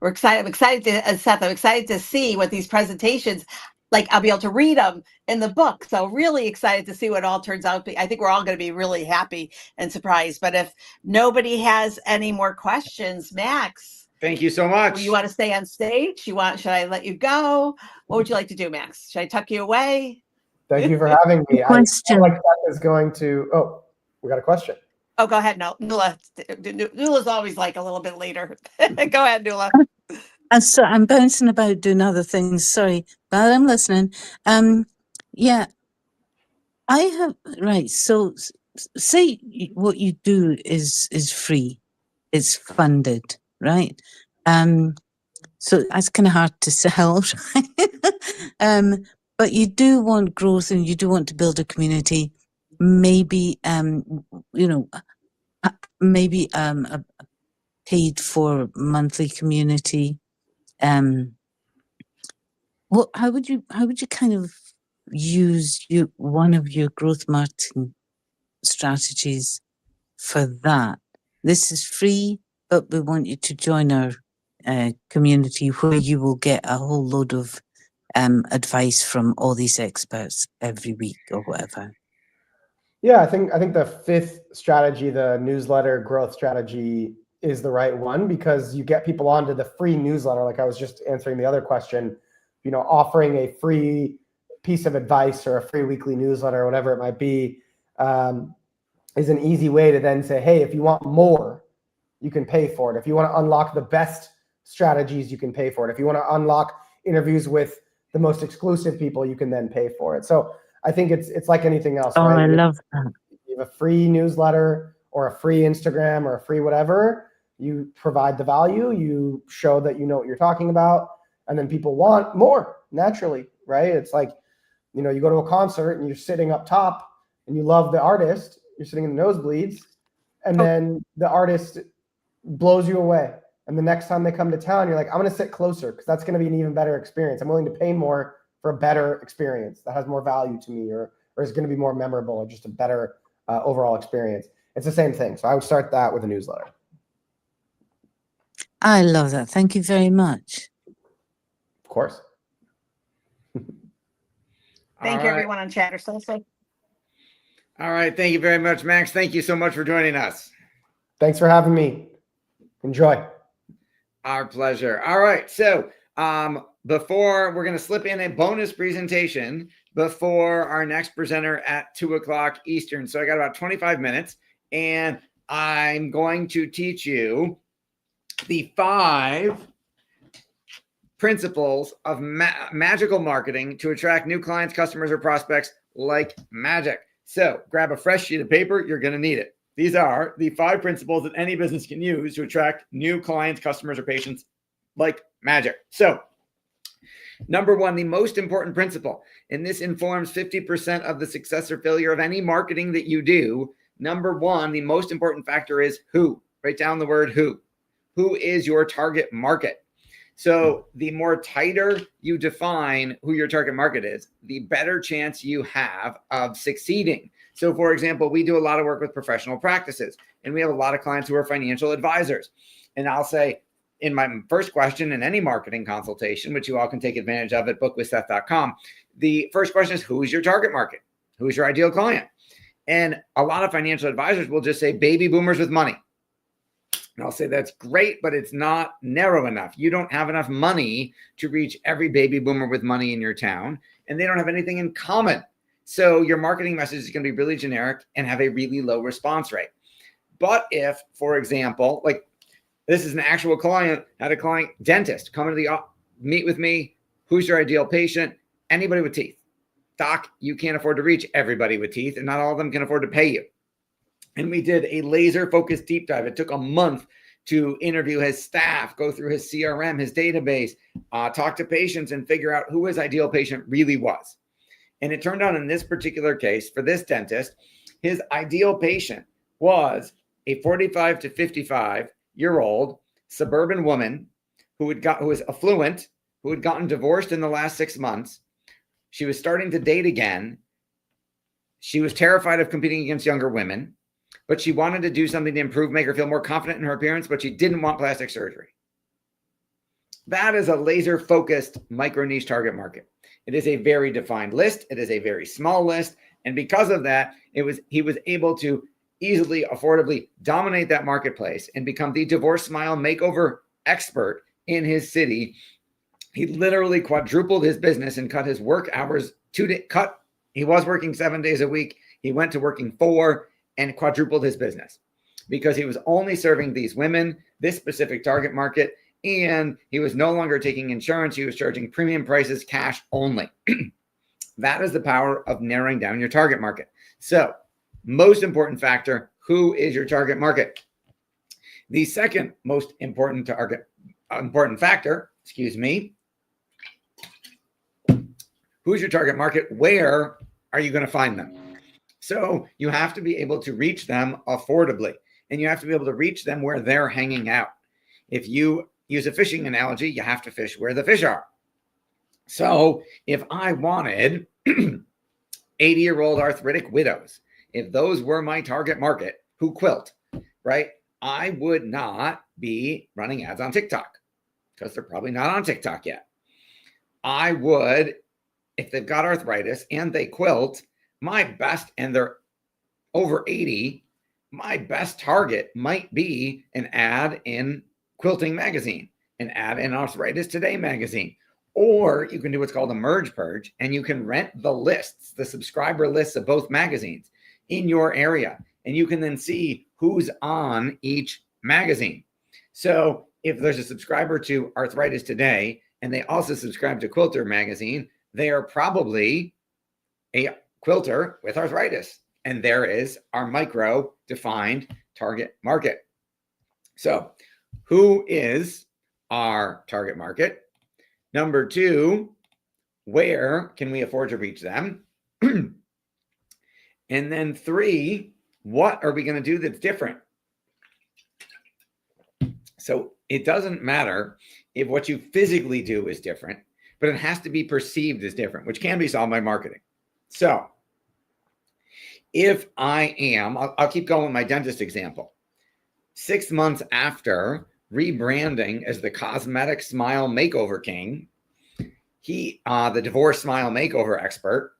we're excited. I'm excited to Seth. I'm excited to see what these presentations. like I'll be able to read them in the book. So really excited to see what all turns out. I think we're all going to be really happy and surprised. But if nobody has any more questions, Max, Thank you so much. you want to stay on stage? Should I let you go? What would you like to do, Max? Should I tuck you away? Thank you for having me. I Question. feel like Seth is going to. Oh, we got a question. Oh, go ahead. No, Nula's always like a little bit later. Go ahead, Nula. And so I'm bouncing about doing other things. Sorry, but I'm listening. Yeah, I have right. So say what you do is free, it's funded, right? So that's kind of hard to sell, right? But you do want growth, and you do want to build a community. Maybe maybe a paid for monthly community. How would you kind of use one of your growth marketing strategies for that? This is free, but we want you to join our community where you will get a whole load of advice from all these experts every week or whatever. Yeah, I think the fifth strategy, the newsletter growth strategy, is the right one, because you get people onto the free newsletter. Like I was just answering the other question, offering a free piece of advice or a free weekly newsletter or whatever it might be, is an easy way to then say, hey, if you want more, you can pay for it. If you want to unlock the best strategies, you can pay for it. If you want to unlock interviews with the most exclusive people, you can then pay for it. So I think it's like anything else. Oh, right? I love that. You have a free newsletter or a free Instagram or a free whatever, you provide the value, you show that you know what you're talking about, and then people want more naturally, right? It's like, you go to a concert and you're sitting up top and you love the artist, you're sitting in the nosebleeds, and then the artist blows you away. And the next time they come to town, you're like, I'm going to sit closer because that's going to be an even better experience. I'm willing to pay more for a better experience that has more value to me, or is going to be more memorable, or just a better overall experience. It's the same thing. So I would start that with a newsletter. I love that. Thank you very much. Of course. Thank you, everyone on Chatter Social. All right. Thank you very much, Max. Thank you so much for joining us. Thanks for having me. Enjoy. Our pleasure. All right. So before we're going to slip in a bonus presentation before our next presenter at 2:00 Eastern. So I got about 25 minutes, and I'm going to teach you the 5 principles of magical marketing to attract new clients, customers, or prospects like magic. So grab a fresh sheet of paper. You're going to need it. These are the 5 principles that any business can use to attract new clients, customers, or patients like magic. So number 1, the most important principle, and this informs 50% of the success or failure of any marketing that you do. Number 1, the most important factor is who. Write down the word who. Who is your target market? So the more tighter you define who your target market is, the better chance you have of succeeding. So for example, we do a lot of work with professional practices, and we have a lot of clients who are financial advisors. And I'll say in my first question in any marketing consultation, which you all can take advantage of at bookwithseth.com, the first question is, who is your target market? Who is your ideal client? And a lot of financial advisors will just say baby boomers with money. And I'll say that's great, but it's not narrow enough. You don't have enough money to reach every baby boomer with money in your town, and they don't have anything in common. So your marketing message is going to be really generic and have a really low response rate. But if, for example, like this is an actual client, had a client dentist come into the meet with me. Who's your ideal patient? Anybody with teeth. Doc, you can't afford to reach everybody with teeth, and not all of them can afford to pay you. And we did a laser focused deep dive. It took a month to interview his staff, go through his CRM, his database, talk to patients, and figure out who his ideal patient really was. And it turned out in this particular case, for this dentist, his ideal patient was a 45 to 55-year-old suburban woman who was affluent, who had gotten divorced in the last 6 months. She was starting to date again. She was terrified of competing against younger women, but she wanted to do something to improve, make her feel more confident in her appearance, but she didn't want plastic surgery. That is a laser focused micro niche target market. It is a very defined list. It is a very small list. And because of that, he was able to easily, affordably dominate that marketplace and become the divorce smile makeover expert in his city. He literally quadrupled his business and cut his work hours he was working 7 days a week. He went to working 4 and quadrupled his business because he was only serving these women, this specific target market, and he was no longer taking insurance. He was charging premium prices, cash only. That is the power of narrowing down your target market. So, most important factor, who is your target market? The second most important factor, who's your target market? Where are you going to find them? So you have to be able to reach them affordably, and you have to be able to reach them where they're hanging out. If you use a fishing analogy, you have to fish where the fish are. So if I wanted 80-year-old arthritic widows, if those were my target market who quilt, right, I would not be running ads on TikTok because they're probably not on TikTok yet. I would, if they've got arthritis and they quilt, my best, and they're over 80, my best target might be an ad in Quilting Magazine, an ad in Arthritis Today magazine, or you can do what's called a merge purge, and you can rent the lists, the subscriber lists of both magazines in your area, and you can then see who's on each magazine. So if there's a subscriber to Arthritis Today and they also subscribe to Quilter Magazine, they are probably a quilter with arthritis. And there is our micro defined target market. So who is our target market? Number 2, where can we afford to reach them? And then 3, what are we going to do that's different? So it doesn't matter if what you physically do is different, but it has to be perceived as different, which can be solved by marketing. So if I am, I'll keep going with my dentist example. 6 months after rebranding as the Cosmetic Smile Makeover King, the divorce smile makeover expert,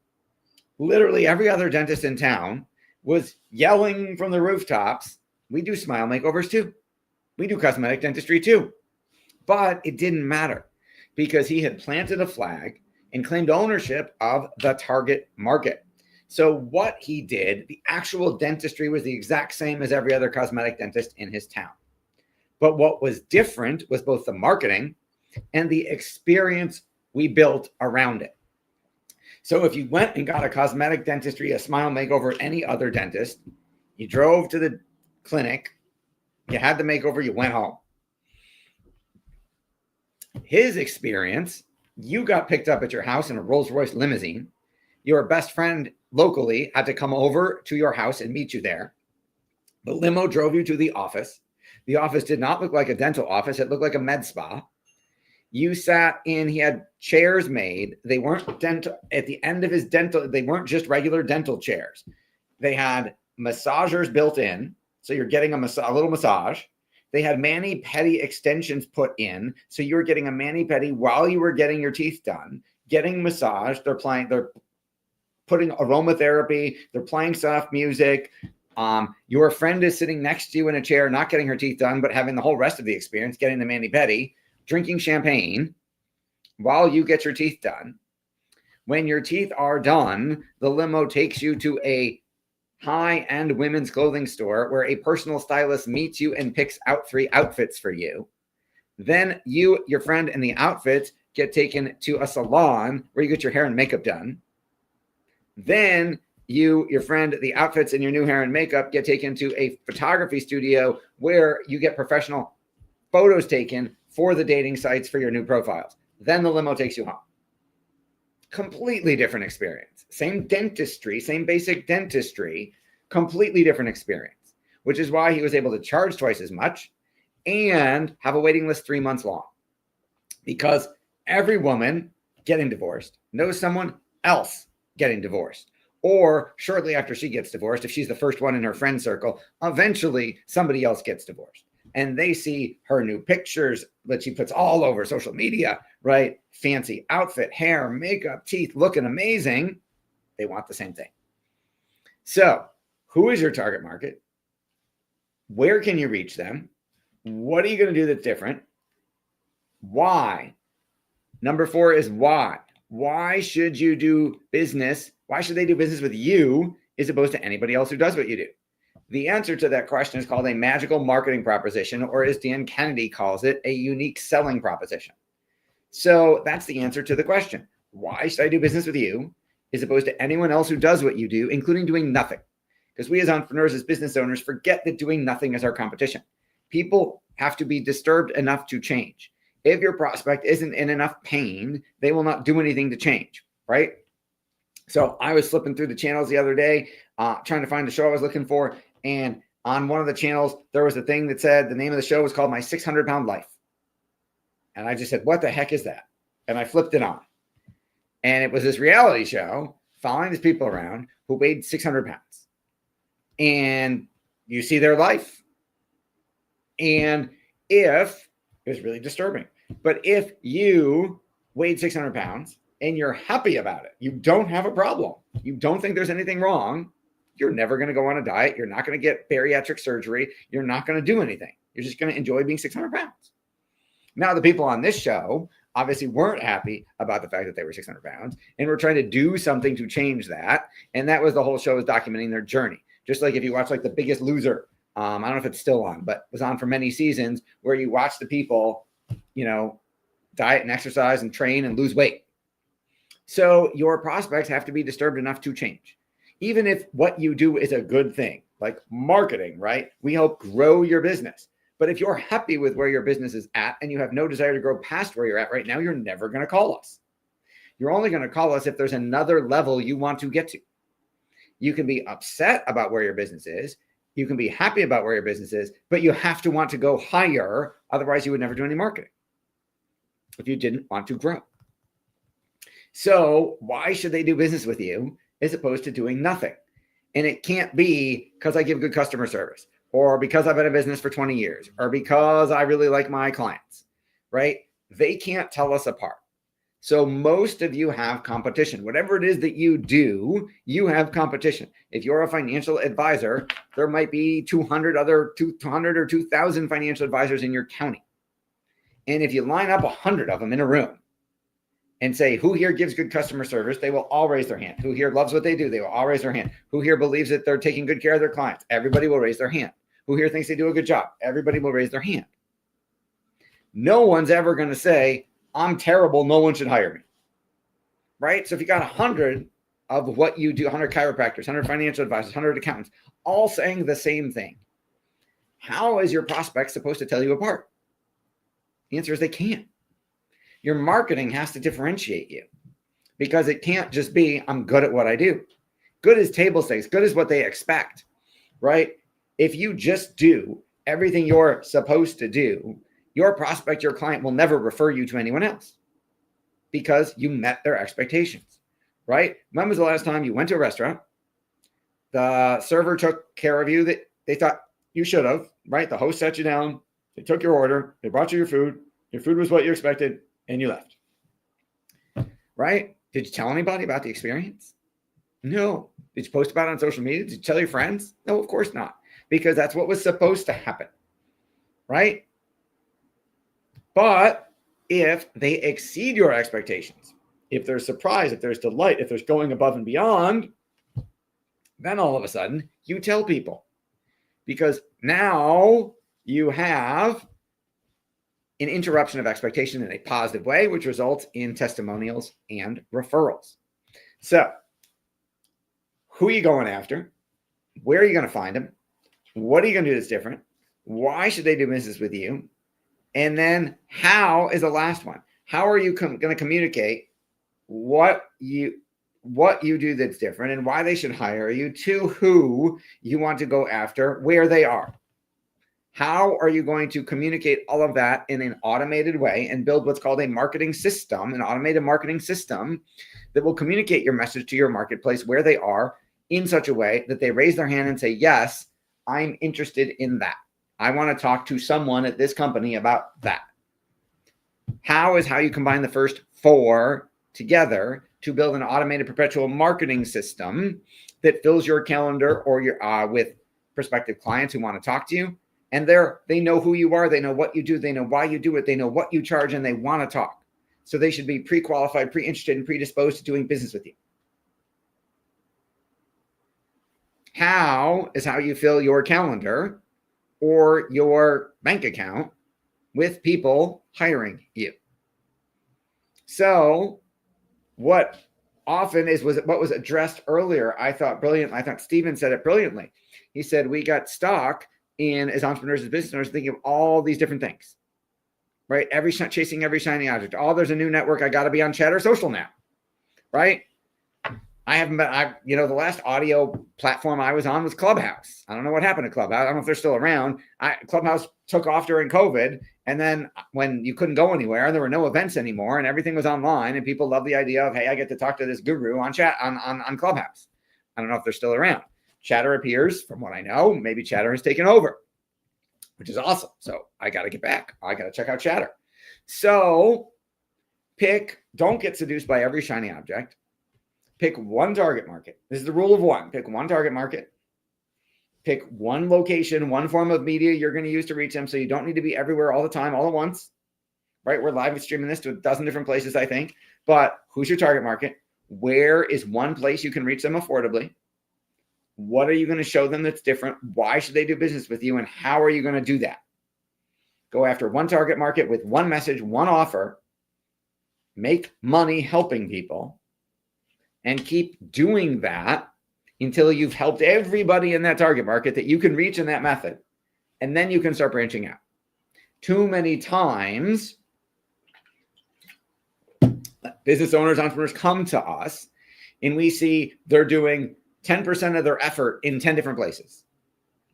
literally every other dentist in town was yelling from the rooftops, we do smile makeovers too. We do cosmetic dentistry too. But it didn't matter because he had planted a flag and claimed ownership of the target market. So what he did, the actual dentistry was the exact same as every other cosmetic dentist in his town. But what was different was both the marketing and the experience we built around it. So if you went and got a cosmetic dentistry, a smile makeover, any other dentist, you drove to the clinic, you had the makeover, you went home. His experience, you got picked up at your house in a Rolls-Royce limousine. Your best friend locally had to come over to your house and meet you there. The limo drove you to the office. The office did not look like a dental office. It looked like a med spa. You sat in, he had chairs made. They weren't dental. At the end of his dental, they weren't just regular dental chairs. They had massagers built in. So you're getting a little massage. They had mani-pedi extensions put in. So you were getting a mani-pedi while you were getting your teeth done, getting massaged. They're putting aromatherapy. They're playing soft music. Your friend is sitting next to you in a chair, not getting her teeth done, but having the whole rest of the experience, getting the mani-pedi, drinking champagne while you get your teeth done. When your teeth are done, the limo takes you to a high-end women's clothing store where a personal stylist meets you and picks out 3 outfits for you. Then you, your friend, and the outfits get taken to a salon where you get your hair and makeup done. Then you, your friend, the outfits, and your new hair and makeup get taken to a photography studio where you get professional photos taken for the dating sites for your new profiles. Then the limo takes you home. Completely different experience. Same dentistry, same basic dentistry, completely different experience, which is why he was able to charge twice as much and have a waiting list 3 months long. Because every woman getting divorced knows someone else getting divorced. Or shortly after she gets divorced, if she's the first one in her friend circle, eventually somebody else gets divorced. and they see her new pictures that she puts all over social media, right? Fancy outfit, hair, makeup, teeth, looking amazing. They want the same thing. So who is your target market? Where can you reach them? What are you going to do that's different? Why? Number 4 is why. Why should you do business? Why should they do business with you as opposed to anybody else who does what you do? The answer to that question is called a magical marketing proposition, or as Dan Kennedy calls it, a unique selling proposition. So that's the answer to the question. Why should I do business with you as opposed to anyone else who does what you do, including doing nothing? Because we as entrepreneurs, as business owners, forget that doing nothing is our competition. People have to be disturbed enough to change. If your prospect isn't in enough pain, they will not do anything to change, right? So I was flipping through the channels the other day, trying to find the show I was looking for. And on one of the channels, there was a thing that said the name of the show was called My 600-Pound Life. And I just said, what the heck is that? And I flipped it on. And it was this reality show following these people around who weighed 600 pounds. And you see their life. And if, it was really disturbing, but if you weighed 600 pounds and you're happy about it, you don't have a problem, you don't think there's anything wrong, you're never going to go on a diet. You're not going to get bariatric surgery. You're not going to do anything. You're just going to enjoy being 600 pounds. Now, the people on this show obviously weren't happy about the fact that they were 600 pounds and were trying to do something to change that. And that was the whole show, was documenting their journey. Just like if you watch like The Biggest Loser, I don't know if it's still on, but was on for many seasons, where you watch the people, diet and exercise and train and lose weight. So your prospects have to be disturbed enough to change. Even if what you do is a good thing, like marketing, right? We help grow your business. But if you're happy with where your business is at and you have no desire to grow past where you're at right now, you're never going to call us. You're only going to call us if there's another level you want to get to. You can be upset about where your business is. You can be happy about where your business is, but you have to want to go higher. Otherwise, you would never do any marketing if you didn't want to grow. So why should they do business with you as opposed to doing nothing? And it can't be because I give good customer service, or because I've been in business for 20 years, or because I really like my clients, right? They can't tell us apart. So most of you have competition. Whatever it is that you do, you have competition. If you're a financial advisor, there might be 200 or 2,000 financial advisors in your county. And if you line up 100 of them in a room and say, who here gives good customer service? They will all raise their hand. Who here loves what they do? They will all raise their hand. Who here believes that they're taking good care of their clients? Everybody will raise their hand. Who here thinks they do a good job? Everybody will raise their hand. No one's ever going to say, I'm terrible, no one should hire me, right? So if you got 100 of what you do, 100 chiropractors, 100 financial advisors, 100 accountants, all saying the same thing, how is your prospect supposed to tell you apart? The answer is they can't. Your marketing has to differentiate you, because it can't just be, I'm good at what I do. Good is table stakes. Good is what they expect, right? If you just do everything you're supposed to do, your prospect, your client will never refer you to anyone else because you met their expectations, right? When was the last time you went to a restaurant? The server took care of you that they thought you should have, right? The host sat you down. They took your order. They brought you your food. Your food was what you expected, and you left, right? Did you tell anybody about the experience? No. Did you post about it on social media? Did you tell your friends? No, of course not, because that's what was supposed to happen, right? But if they exceed your expectations, if there's surprise, if there's delight, if there's going above and beyond, then all of a sudden you tell people, because now you have an interruption of expectation in a positive way, which results in testimonials and referrals. So who are you going after? Where are you going to find them? What are you going to do that's different? Why should they do business with you? And then how is the last one? How are you going to communicate what you do that's different and why they should hire you to who you want to go after, where they are? How are you going to communicate all of that in an automated way and build what's called a marketing system, an automated marketing system that will communicate your message to your marketplace where they are in such a way that they raise their hand and say, yes, I'm interested in that. I want to talk to someone at this company about that. How is how you combine the first 4 together to build an automated perpetual marketing system that fills your calendar or your with prospective clients who want to talk to you. And they know who you are. They know what you do. They know why you do it. They know what you charge, and they want to talk. So they should be pre-qualified, pre-interested, and predisposed to doing business with you. How is how you fill your calendar or your bank account with people hiring you. So what often was what was addressed earlier, I thought brilliant. I thought Stephen said it brilliantly. He said, we got stuck in, as entrepreneurs, as business owners, thinking of all these different things, right? Chasing every shiny object. Oh, there's a new network. I got to be on Chatter Social now, right? I haven't been, the last audio platform I was on was Clubhouse. I don't know what happened to Clubhouse. I don't know if they're still around. Clubhouse took off during COVID. And then when you couldn't go anywhere and there were no events anymore and everything was online and people love the idea of, hey, I get to talk to this guru on chat on Clubhouse. I don't know if they're still around. Chatter appears, from what I know, maybe Chatter has taken over, which is awesome. So I got to get back. I got to check out Chatter. So don't get seduced by every shiny object. Pick one target market. This is the rule of 1. Pick one target market. Pick one location, one form of media you're going to use to reach them. So you don't need to be everywhere all the time, all at once, right? We're live streaming this to a dozen different places, I think. But who's your target market? Where is one place you can reach them affordably? What are you going to show them that's different? Why should they do business with you? And how are you going to do that? Go after one target market with one message, one offer. Make money helping people. And keep doing that until you've helped everybody in that target market that you can reach in that method. And then you can start branching out. Too many times, business owners, entrepreneurs come to us and we see they're doing 10% of their effort in 10 different places,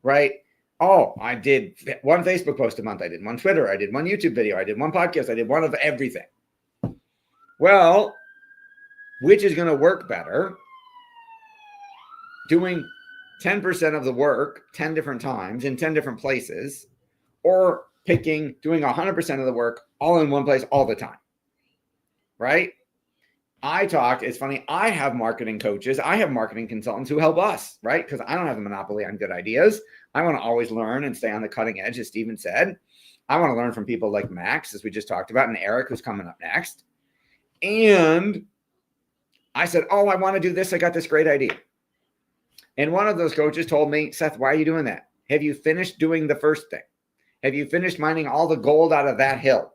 right? Oh, I did one Facebook post a month. I did one Twitter. I did one YouTube video. I did one podcast. I did one of everything. Well, which is going to work better? Doing 10% of the work 10 different times in 10 different places, or doing 100% of the work all in one place all the time, right? It's funny, I have marketing coaches, I have marketing consultants who help us, right? Because I don't have a monopoly on good ideas. I want to always learn and stay on the cutting edge, as Stephen said. I want to learn from people like Max, as we just talked about, and Eric, who's coming up next. And I said, oh, I want to do this. I got this great idea. And one of those coaches told me, Seth, why are you doing that? Have you finished doing the first thing? Have you finished mining all the gold out of that hill?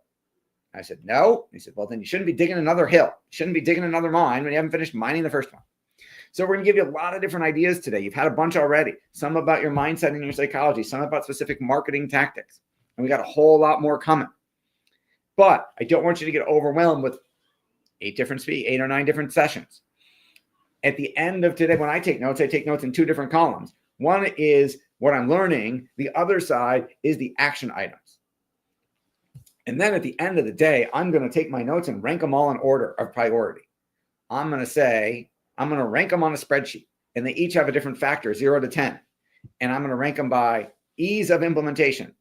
I said, no. He said, well, then you shouldn't be digging another hill. You shouldn't be digging another mine when you haven't finished mining the first one. So we're going to give you a lot of different ideas today. You've had a bunch already. Some about your mindset and your psychology. Some about specific marketing tactics. And we got a whole lot more coming. But I don't want you to get overwhelmed with 8 or 9 different sessions. At the end of today, when I take notes in 2 different columns. One is what I'm learning. The other side is the action items. And then at the end of the day, I'm going to take my notes and rank them all in order of priority. I'm going to rank them on a spreadsheet, and they each have a different factor, 0 to 10. And I'm going to rank them by ease of implementation.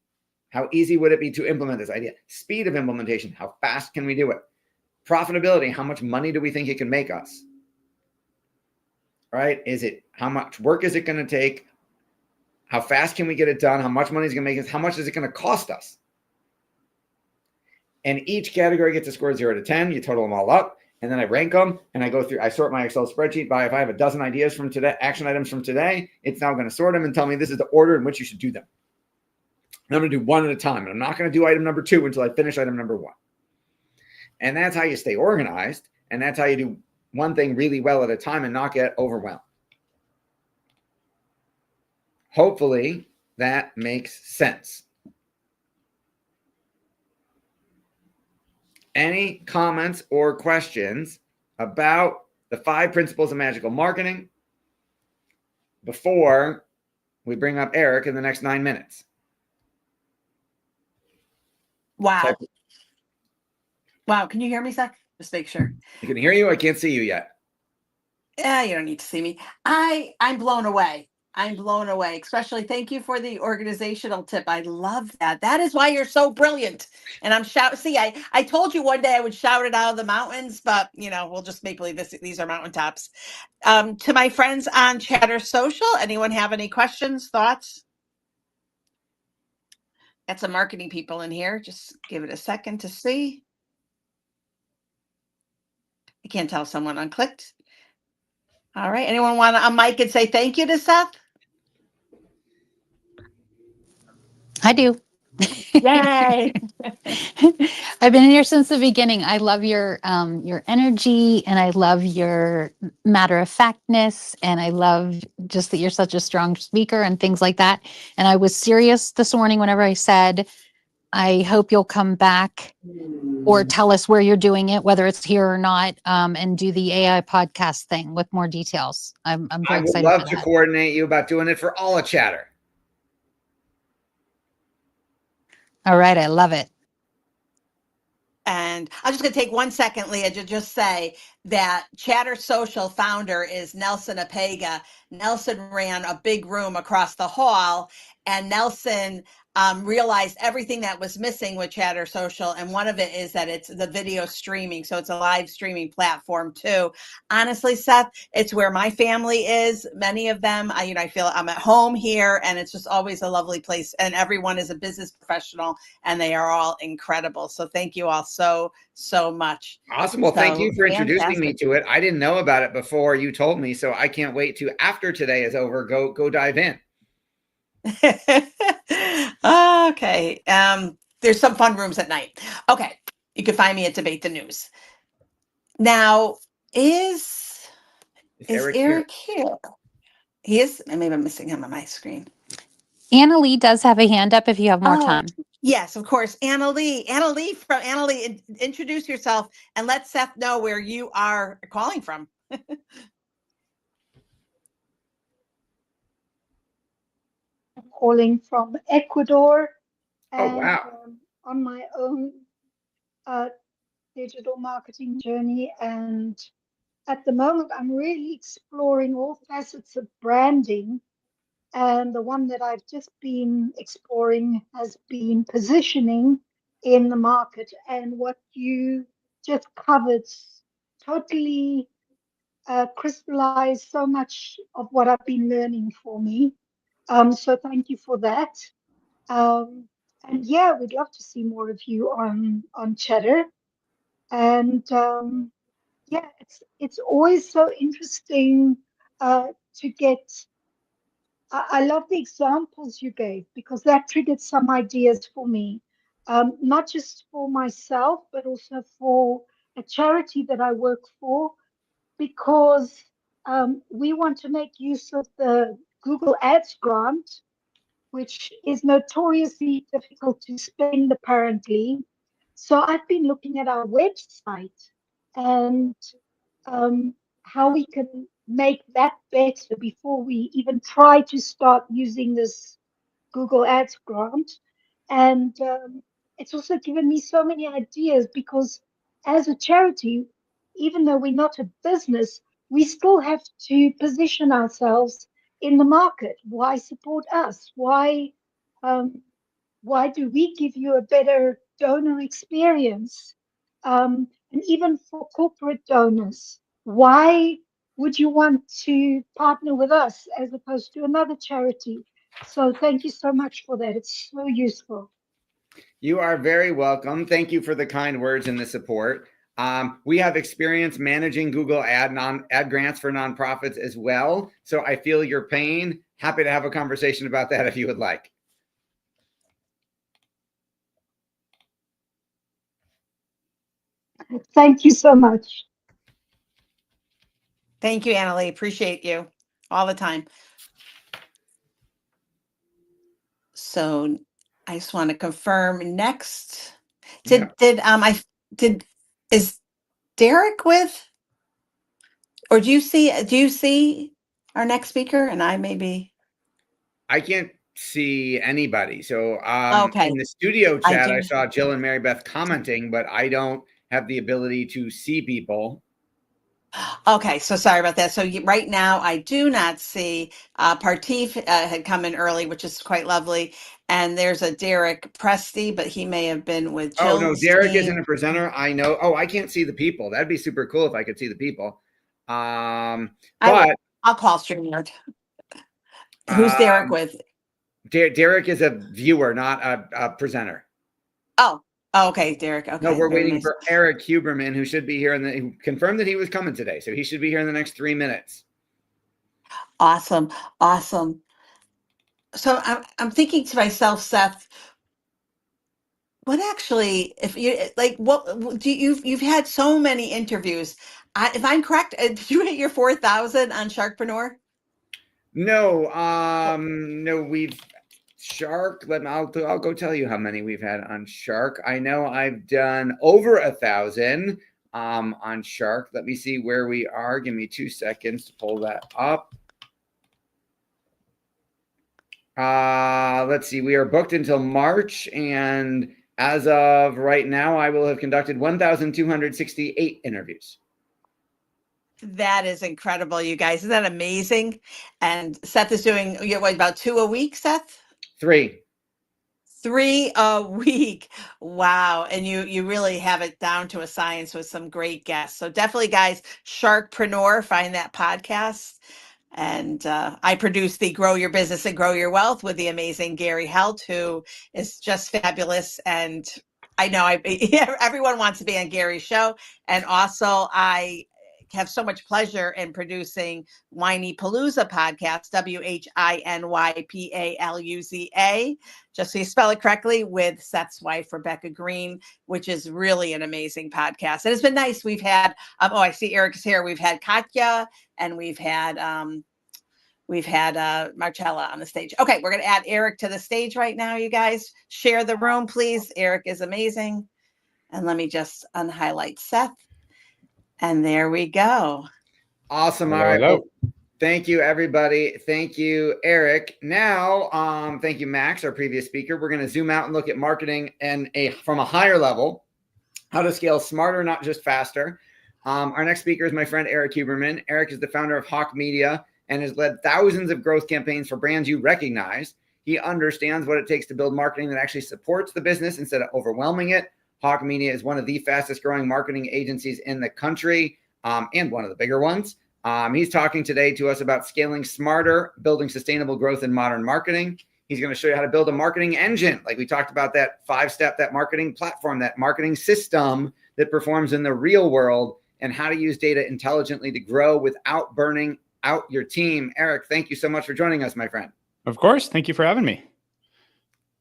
How easy would it be to implement this idea? Speed of implementation. How fast can we do it? Profitability. How much money do we think it can make us? Right? How much work is it going to take? How fast can we get it done? How much money is it going to make us? How much is it going to cost us? And each category gets a score 0 to 10. You total them all up. And then I rank them and I sort my Excel spreadsheet by, if I have a dozen ideas from today, action items from today, it's now going to sort them and tell me this is the order in which you should do them. And I'm going to do one at a time. And I'm not going to do item number 2 until I finish item number 1. And that's how you stay organized. And that's how you do one thing really well at a time and not get overwhelmed. Hopefully that makes sense. Any comments or questions about the 5 principles of magical marketing before we bring up Eric in the next 9 minutes? Wow. Wow. Can you hear me, Seth? Just make sure. I can hear you. I can't see you yet. Yeah, you don't need to see me. I'm blown away. I'm blown away. Especially thank you for the organizational tip. I love that. That is why you're so brilliant. And I'm See, I told you one day I would shout it out of the mountains, but we'll just make believe these are mountaintops. To my friends on Chatter Social, anyone have any questions, thoughts? Got some marketing people in here. Just give it a second to see. I can't tell if someone unclicked. All right. Anyone want to unmic and say thank you to Seth? I do. Yay. I've been here since the beginning. I love your energy, and I love your matter of factness, and I love just that you're such a strong speaker and things like that. And I was serious this morning whenever I said, I hope you'll come back or tell us where you're doing it, whether it's here or not, and do the AI podcast thing with more details. I'm I very would excited love for to that. coordinate you about doing it for all of Chatter. All right, I love it. And I'm just going to take 1 second, Leah, to just say that Chatter Social founder is Nelson Apega. Nelson ran a big room across the hall, and Nelson realized everything that was missing with Chatter Social. And one of it is that it's the video streaming. So it's a live streaming platform too. Honestly, Seth, it's where my family is. Many of them, I feel I'm at home here, and it's just always a lovely place. And everyone is a business professional, and they are all incredible. So thank you all so much. Awesome. Well, thank So, you for introducing me fantastic. to it. I didn't know about it before you told me, so I can't wait to, after today is over, go dive in. Okay. There's some fun rooms at night. Okay. You can find me at Debate the News. Now, is Eric here? He is. Maybe I'm missing him on my screen. Anna Lee does have a hand up if you have more time. Yes, of course. Anna Lee, introduce yourself and let Seth know where you are calling from. Calling from Ecuador, and Oh, wow. on my own digital marketing journey. And at the moment, I'm really exploring all facets of branding. And the one that I've just been exploring has been positioning in the market. And what you just covered totally crystallized so much of what I've been learning for me. So thank you for that. And yeah, we'd love to see more of you on Chatter. And yeah, it's always so interesting to get. I love the examples you gave, because that triggered some ideas for me, not just for myself, but also for a charity that I work for, because we want to make use of the Google Ads grant, which is notoriously difficult to spend apparently. So I've been looking at our website and how we can make that better before we even try to start using this Google Ads grant. And it's also given me so many ideas, because as a charity, even though we're not a business, we still have to position ourselves in the market. Why support us? Why do we give you a better donor experience? And even for corporate donors, why would you want to partner with us as opposed to another charity? So thank you so much for that. It's so useful. You are very welcome. Thank you for the kind words and the support. We have experience managing Google ad grants for nonprofits as well. So I feel your pain. Happy to have a conversation about that if you would like. Thank you so much. Thank you, Anna Lee. Appreciate you all the time. So I just want to confirm next. Is Derek with, or do you see our next speaker? And I I can't see anybody. So okay. in the studio chat, I do. saw Jill and Mary Beth commenting, but I don't have the ability to see people. Okay, so sorry about that. So right now, I do not see Partif had come in early, which is quite lovely. And there's a Derek Presti, but he may have been with Oh, no, Jill's Derek isn't a team. presenter. I know. Oh, I can't see the people. That'd be super cool if I could see the people. I will. But I'll call StreamYard. Who's Derek um, with? Derek is a viewer, not a presenter. Oh, okay, Derek. No, Okay, we're very waiting nice. for Eric Huberman, who should be here who confirmed that he was coming today. So he should be here in the next 3 minutes. Awesome, awesome. So I'm thinking to myself, Seth, what actually, if you like, what do you've had so many interviews? If I'm correct, did you hit your 4,000 on Sharkpreneur? No, no, we've Shark. I'll go tell you how many we've had on Shark. I know I've done over 1,000 on Shark. Let me see where we are. Give me 2 seconds to pull that up. Let's see. We are booked until March, and as of right now, I will have conducted 1,268 interviews. That is incredible, you guys. Isn't that amazing? And Seth is doing, what, about 2 a week, Seth? 3. 3 a week. Wow. And you really have it down to a science with some great guests. So definitely, guys, Sharkpreneur, find that podcast. And I produce the Grow Your Business and Grow Your Wealth with the amazing Gary Helt, who is just fabulous. And I know everyone wants to be on Gary's show. And also, I have so much pleasure in producing Whiny Palooza podcast, WHINYPALUZA, just so you spell it correctly, with Seth's wife, Rebecca Green, which is really an amazing podcast. And it's been nice. We've had, I see Eric is here. We've had Katya and we've had Marcella on the stage. Okay, we're going to add Eric to the stage right now, you guys. Share the room, please. Eric is amazing. And let me just unhighlight Seth. And there we go. Awesome. Hello, All right. hello. Well, thank you, everybody. Thank you, Eric. Now, thank you, Max, our previous speaker. We're going to zoom out and look at marketing and from a higher level, how to scale smarter, not just faster. Our next speaker is my friend Eric Huberman. Eric is the founder of Hawk Media and has led thousands of growth campaigns for brands you recognize. He understands what it takes to build marketing that actually supports the business instead of overwhelming it. Hawk Media is one of the fastest growing marketing agencies in the country, and one of the bigger ones. He's talking today to us about scaling smarter, building sustainable growth in modern marketing. He's going to show you how to build a marketing engine. Like we talked about, that 5-step, that marketing platform, that marketing system that performs in the real world, and how to use data intelligently to grow without burning out your team. Eric, thank you so much for joining us, my friend. Of course. Thank you for having me.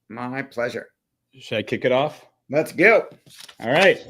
My pleasure. Should I kick it off? Let's go. All right.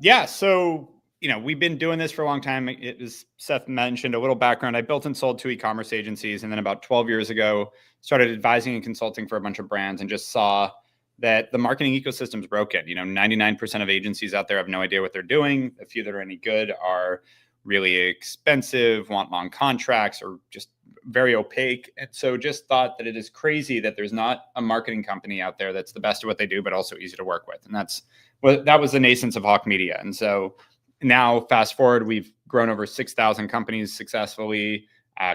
Yeah. So, we've been doing this for a long time. It was, Seth mentioned a little background. I built and sold 2 e-commerce agencies. And then about 12 years ago, started advising and consulting for a bunch of brands, and just saw that the marketing ecosystem is broken. 99% of agencies out there have no idea what they're doing. A few that are any good are really expensive, want long contracts, or just very opaque. And so just thought that it is crazy that there's not a marketing company out there that's the best at what they do, but also easy to work with. And that was the nascence of Hawk Media. And so now fast forward, we've grown over 6,000 companies successfully.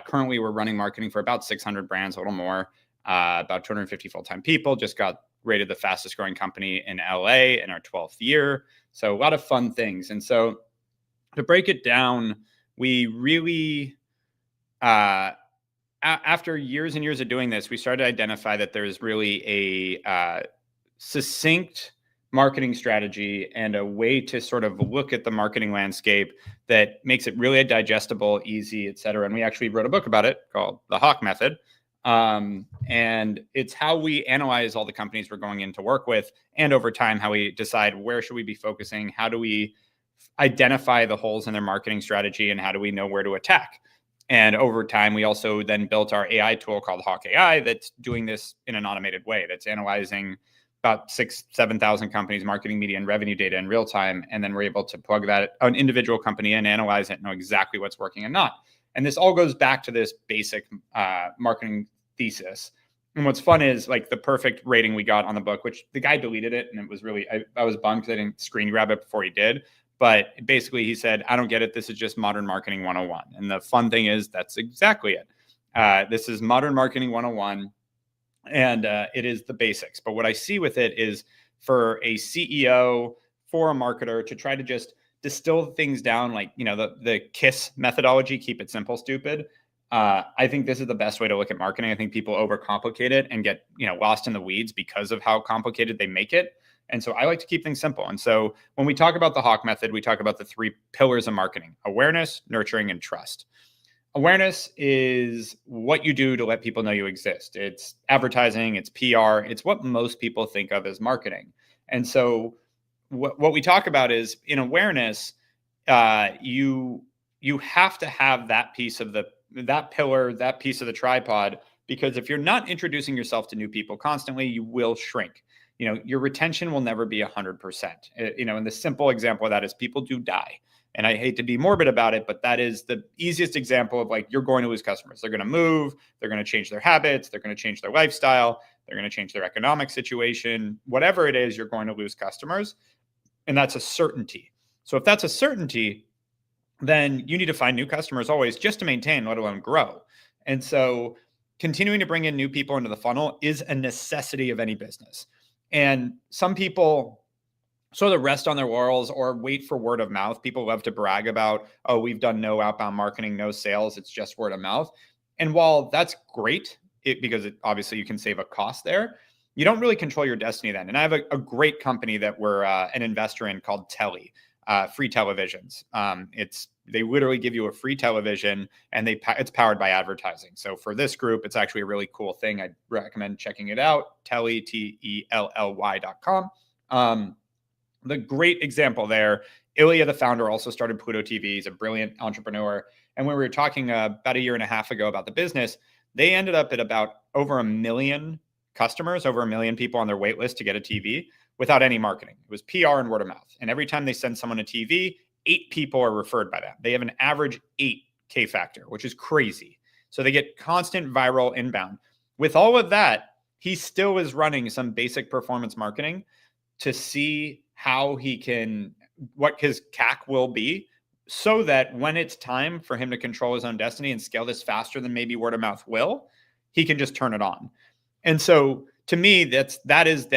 Currently, we're running marketing for about 600 brands, a little more, about 250 full-time people. Just got rated the fastest growing company in LA in our 12th year. So a lot of fun things. And so to break it down, we really, after years and years of doing this, we started to identify that there's really a succinct marketing strategy and a way to sort of look at the marketing landscape that makes it really digestible, easy, et cetera. And we actually wrote a book about it called The Hawk Method. And it's how we analyze all the companies we're going in to work with, and over time, how we decide where should we be focusing, how do we identify the holes in their marketing strategy, and how do we know where to attack. And over time, we also then built our AI tool called Hawk AI that's doing this in an automated way, that's analyzing about 7,000 companies' marketing, media, and revenue data in real time. And then we're able to plug that an individual company in, analyze it, know exactly what's working and not. And this all goes back to this basic marketing thesis. And what's fun is, like, the perfect rating we got on the book, which the guy deleted it, and it was really, I was bummed because I didn't screen grab it before he did. But basically he said, I don't get it. This is just modern marketing 101. And the fun thing is that's exactly it. This is modern marketing 101. And it is the basics. But what I see with it is for a CEO, for a marketer to try to just distill things down, like, the KISS methodology, keep it simple, stupid. I think this is the best way to look at marketing. I think people overcomplicate it and get, lost in the weeds because of how complicated they make it. And so I like to keep things simple. And so when we talk about the Hawk method, we talk about the 3 pillars of marketing: awareness, nurturing, and trust. Awareness is what you do to let people know you exist. It's advertising, it's PR, it's what most people think of as marketing. And so what we talk about is, in awareness, you have to have that piece of that pillar, that piece of the tripod, because if you're not introducing yourself to new people constantly, you will shrink. Your retention will never be 100%. And the simple example of that is people do die. And I hate to be morbid about it, but that is the easiest example of, like, you're going to lose customers. They're going to move, they're going to change their habits, they're going to change their lifestyle, they're going to change their economic situation, whatever it is, you're going to lose customers. And that's a certainty. So if that's a certainty, then you need to find new customers always, just to maintain, let alone grow. And so continuing to bring in new people into the funnel is a necessity of any business. And some people sort of rest on their laurels or wait for word of mouth. People love to brag about, oh, we've done no outbound marketing, no sales, it's just word of mouth. And while that's great, because obviously you can save a cost there, you don't really control your destiny then. And I have a great company that we're an investor in called Telly, free televisions. They literally give you a free television, and it's powered by advertising. So for this group, it's actually a really cool thing. I'd recommend checking it out. Telly, TELLY.com. The great example there, Ilya, the founder, also started Pluto TV. He's a brilliant entrepreneur. And when we were talking about a year and a half ago about the business, they ended up at about over 1 million customers, over 1 million people on their wait list to get a TV without any marketing. It was PR and word of mouth. And every time they send someone a TV, 8 people are referred by that. They have an average 8 K factor, which is crazy. So they get constant viral inbound. With all of that, he still is running some basic performance marketing to see what his CAC will be, so that when it's time for him to control his own destiny and scale this faster than maybe word of mouth will, he can just turn it on. And so to me, that is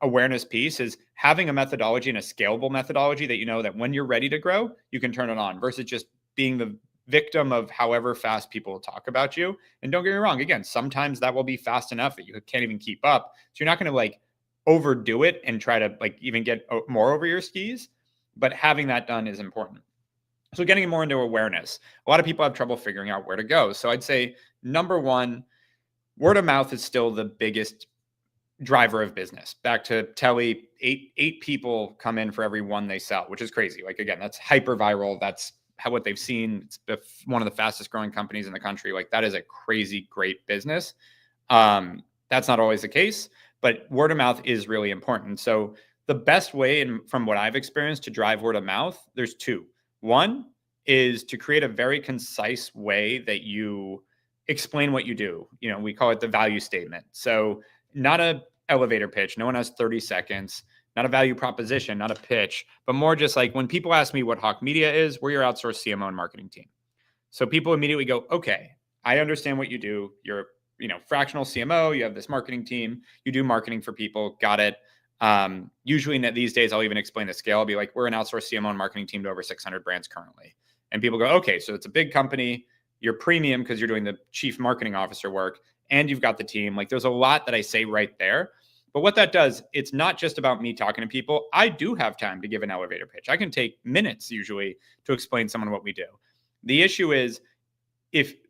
awareness piece, is having a methodology and a scalable methodology that that when you're ready to grow, you can turn it on, versus just being the victim of however fast people will talk about you. And don't get me wrong, again, sometimes that will be fast enough that you can't even keep up. So you're not going to overdo it and try to even get more over your skis, but having that done is important. So getting more into awareness, a lot of people have trouble figuring out where to go. So I'd say number 1, word of mouth is still the biggest driver of business. Back to Telly, 8 people come in for every 1 they sell, which is crazy. Again, that's hyper viral. That's what they've seen. It's one of the fastest growing companies in the country. That is a crazy great business. That's not always the case, but word of mouth is really important. So the best way, and from what I've experienced, to drive word of mouth, there's 2. One is to create a very concise way that you explain what you do. We call it the value statement. So not a elevator pitch. No one has 30 seconds, not a value proposition, not a pitch, but more just when people ask me what Hawk Media is, we're your outsourced CMO and marketing team. So people immediately go, okay, I understand what you do. You're fractional CMO, you have this marketing team, you do marketing for people. Got it. Usually these days, I'll even explain the scale. I'll be like, we're an outsourced CMO and marketing team to over 600 brands currently. And people go, okay, so it's a big company. You're premium because you're doing the chief marketing officer work, and you've got the team. There's a lot that I say right there. But what that does, it's not just about me talking to people. I do have time to give an elevator pitch. I can take minutes usually to explain someone what we do. The issue is,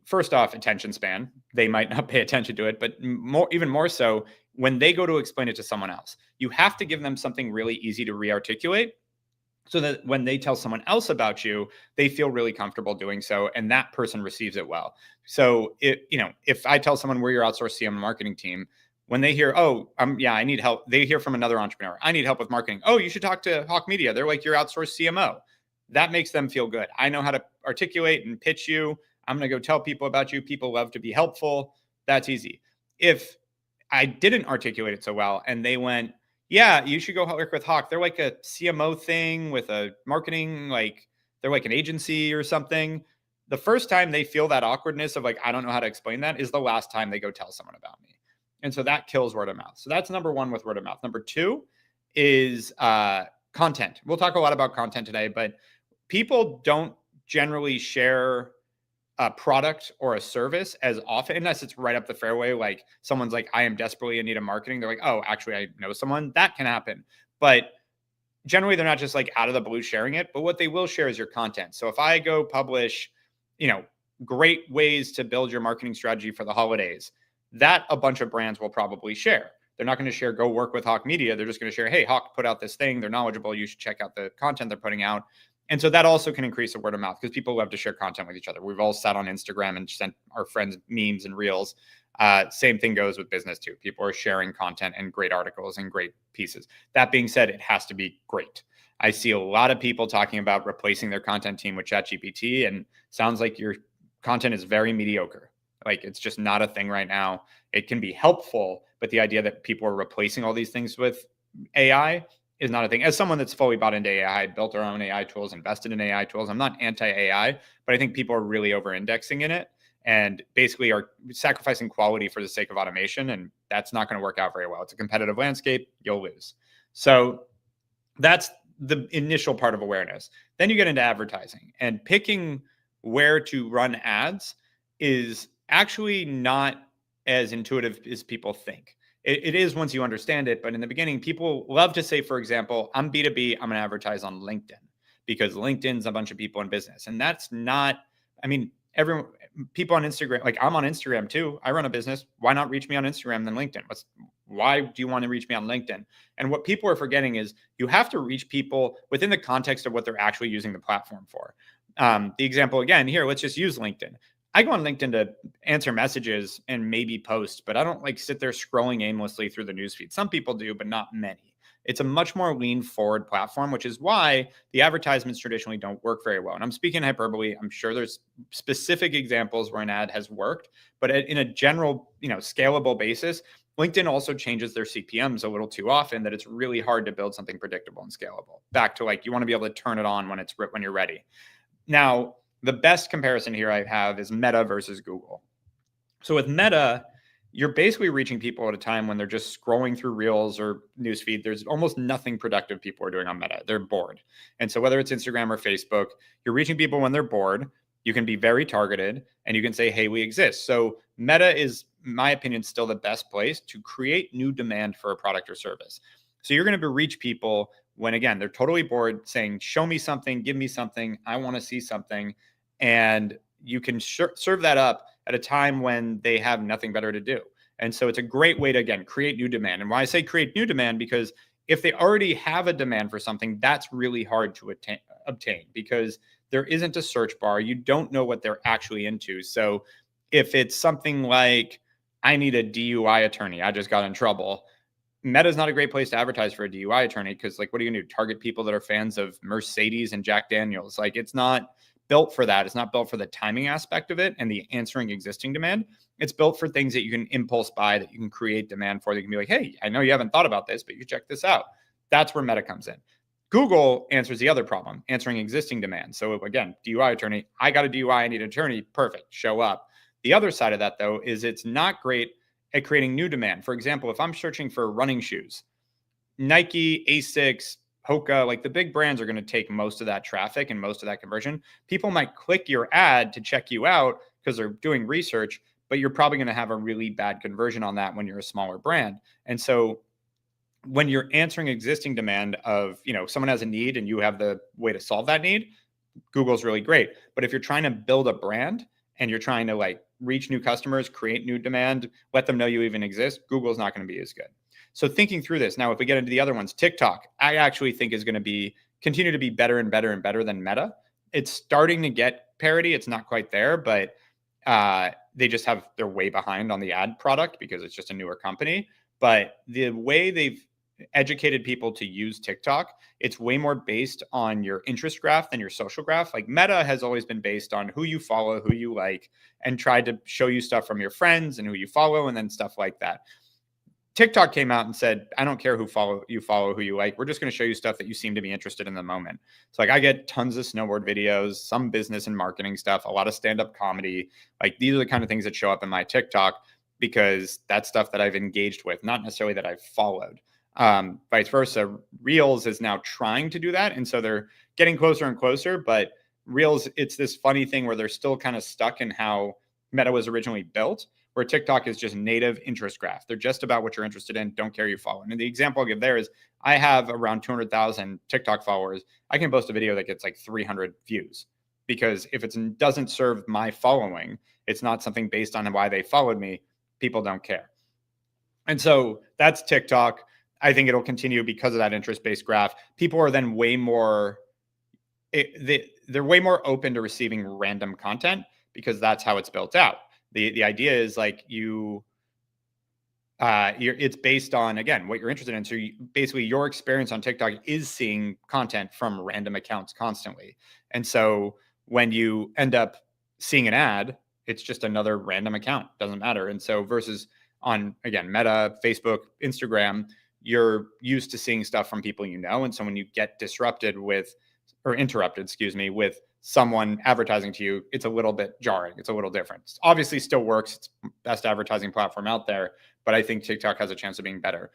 first off, attention span, they might not pay attention to it, but even more so, when they go to explain it to someone else, you have to give them something really easy to re-articulate, so that when they tell someone else about you, they feel really comfortable doing so, and that person receives it well. So if I tell someone we're your outsourced CM marketing team, when they hear, I need help, they hear from another entrepreneur, I need help with marketing. Oh, you should talk to Hawk Media. They're your outsourced CMO. That makes them feel good. I know how to articulate and pitch you. I'm going to go tell people about you. People love to be helpful. That's easy. If I didn't articulate it so well and they went, yeah, you should go work with Hawk. They're like a CMO thing with a marketing, like they're like an agency or something. The first time they feel that awkwardness of like, I don't know how to explain that, is the last time they go tell someone about me. And so that kills word of mouth. So that's number one with word of mouth. Number two is content. We'll talk a lot about content today, but people don't generally share a product or a service as often, unless it's right up the fairway. Like someone's like, I am desperately in need of marketing. They're like, oh, actually, I know someone. That can happen. But generally, they're not just like out of the blue sharing it. But what they will share is your content. So if I go publish, great ways to build your marketing strategy for the holidays, that a bunch of brands will probably share. They're not going to share, go work with Hawk Media. They're just going to share, hey, Hawk put out this thing. They're knowledgeable. You should check out the content they're putting out. And so that also can increase the word of mouth because people love to share content with each other. We've all sat on Instagram and sent our friends memes and reels. Same thing goes with business too. People are sharing content and great articles and great pieces. That being said, it has to be great. I see a lot of people talking about replacing their content team with ChatGPT, and sounds like your content is very mediocre. Like it's just not a thing right now. It can be helpful, but the idea that people are replacing all these things with AI is not a thing. As someone that's fully bought into AI, built our own AI tools, invested in AI tools, I'm not anti-AI, but I think people are really over-indexing in it and basically are sacrificing quality for the sake of automation. And that's not going to work out very well. It's a competitive landscape. You'll lose. So that's the initial part of awareness. Then you get into advertising, and picking where to run ads is actually not as intuitive as people think. It is once you understand it, but in the beginning, people love to say, for example, I'm B2B, I'm going to advertise on LinkedIn because LinkedIn's a bunch of people in business. And that's not, everyone, people on Instagram, like I'm on Instagram too. I run a business. Why not reach me on Instagram than LinkedIn? Why do you want to reach me on LinkedIn? And what people are forgetting is you have to reach people within the context of what they're actually using the platform for. The example again here, let's just use LinkedIn. I go on LinkedIn to answer messages and maybe post, but I don't like sit there scrolling aimlessly through the newsfeed. Some people do, but not many. It's a much more lean forward platform, which is why the advertisements traditionally don't work very well. And I'm speaking hyperbole. I'm sure there's specific examples where an ad has worked, but in a general, scalable basis, LinkedIn also changes their CPMs a little too often that it's really hard to build something predictable and scalable. Back to like, you want to be able to turn it on when you're ready. Now, the best comparison here I have is Meta versus Google. So with Meta, you're basically reaching people at a time when they're just scrolling through Reels or newsfeed. There's almost nothing productive people are doing on Meta. They're bored. And so whether it's Instagram or Facebook, you're reaching people when they're bored. You can be very targeted and you can say, hey, we exist. So Meta is, in my opinion, still the best place to create new demand for a product or service. So you're going to reach people when, again, they're totally bored, saying, show me something, give me something, I want to see something. And you can serve that up at a time when they have nothing better to do. And so it's a great way to, again, create new demand. And why I say create new demand, because if they already have a demand for something, that's really hard to obtain because there isn't a search bar. You don't know what they're actually into. So if it's something like, I need a DUI attorney, I just got in trouble, Meta is not a great place to advertise for a DUI attorney because, like, what are you going to do? Target people that are fans of Mercedes and Jack Daniels? Like, it's not built for that. It's not built for the timing aspect of it and the answering existing demand. It's built for things that you can impulse buy, that you can create demand for. That you can be like, hey, I know you haven't thought about this, but you check this out. That's where Meta comes in. Google answers the other problem, answering existing demand. So again, DUI attorney, I got a DUI, I need an attorney. Perfect, show up. The other side of that, though, is it's not great at creating new demand. For example, if I'm searching for running shoes, Nike, Asics, Hoka, like the big brands are going to take most of that traffic and most of that conversion. People might click your ad to check you out because they're doing research, but you're probably going to have a really bad conversion on that when you're a smaller brand. And so when you're answering existing demand of, someone has a need and you have the way to solve that need, Google's really great. But if you're trying to build a brand and you're trying to reach new customers, create new demand, let them know you even exist, Google's not going to be as good. So thinking through this, now if we get into the other ones, TikTok, I actually think is going to continue to be better and better and better than Meta. It's starting to get parity. It's not quite there, but they're way behind on the ad product because it's just a newer company. But the way they've educated people to use TikTok, it's way more based on your interest graph than your social graph. Like Meta has always been based on who you follow, who you like, and tried to show you stuff from your friends and who you follow and then stuff like that. TikTok came out and said, I don't care who you follow who you like. We're just going to show you stuff that you seem to be interested in the moment. So like I get tons of snowboard videos, some business and marketing stuff, a lot of stand-up comedy. Like these are the kind of things that show up in my TikTok because that's stuff that I've engaged with, not necessarily that I've followed. Vice versa. Reels is now trying to do that. And so they're getting closer and closer, but Reels, it's this funny thing where they're still kind of stuck in how Meta was originally built, where TikTok is just native interest graph. They're just about what you're interested in. Don't care you follow. And the example I'll give there is I have around 200,000 TikTok followers. I can post a video that gets like 300 views because if it doesn't serve my following, it's not something based on why they followed me, people don't care. And so that's TikTok. I think it'll continue because of that interest-based graph. People are then way more, they're way more open to receiving random content because that's how it's built out. The idea is like it's based on, again, what you're interested in. So basically your experience on TikTok is seeing content from random accounts constantly. And so when you end up seeing an ad, it's just another random account, doesn't matter. And so versus on, again, Meta, Facebook, Instagram, you're used to seeing stuff from people you know. And so when you get interrupted, with someone advertising to you, it's a little bit jarring. It's a little different. It obviously still works. It's the best advertising platform out there, but I think TikTok has a chance of being better.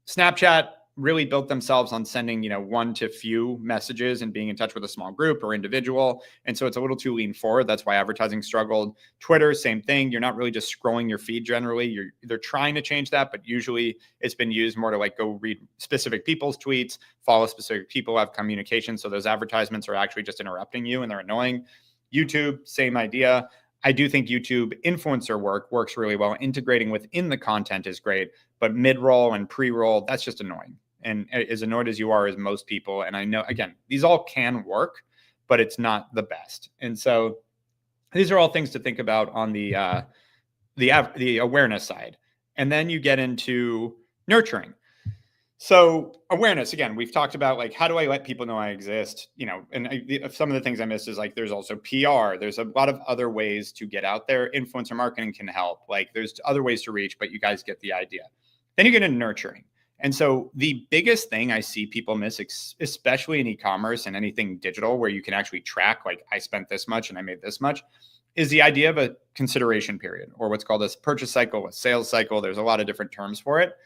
Snapchat really built themselves on sending, one to few messages and being in touch with a small group or individual. And so it's a little too lean forward. That's why advertising struggled. Twitter, same thing. You're not really just scrolling your feed generally. They're trying to change that, but usually it's been used more to like go read specific people's tweets, follow specific people, have communication. So those advertisements are actually just interrupting you and they're annoying. YouTube, same idea. I do think YouTube influencer work works really well. Integrating within the content is great, but mid-roll and pre-roll, that's just annoying. And as annoyed as you are as most people, and I know, again, these all can work, but it's not the best. And so these are all things to think about on the awareness side. And then you get into nurturing. So awareness, again, we've talked about like, how do I let people know I exist? And some of the things I missed is like, there's also PR. There's a lot of other ways to get out there. Influencer marketing can help. Like there's other ways to reach, but you guys get the idea. Then you get into nurturing. And so the biggest thing I see people miss, especially in e-commerce and anything digital where you can actually track, like I spent this much and I made this much, is the idea of a consideration period, or what's called a purchase cycle, a sales cycle. There's a lot of different terms for it.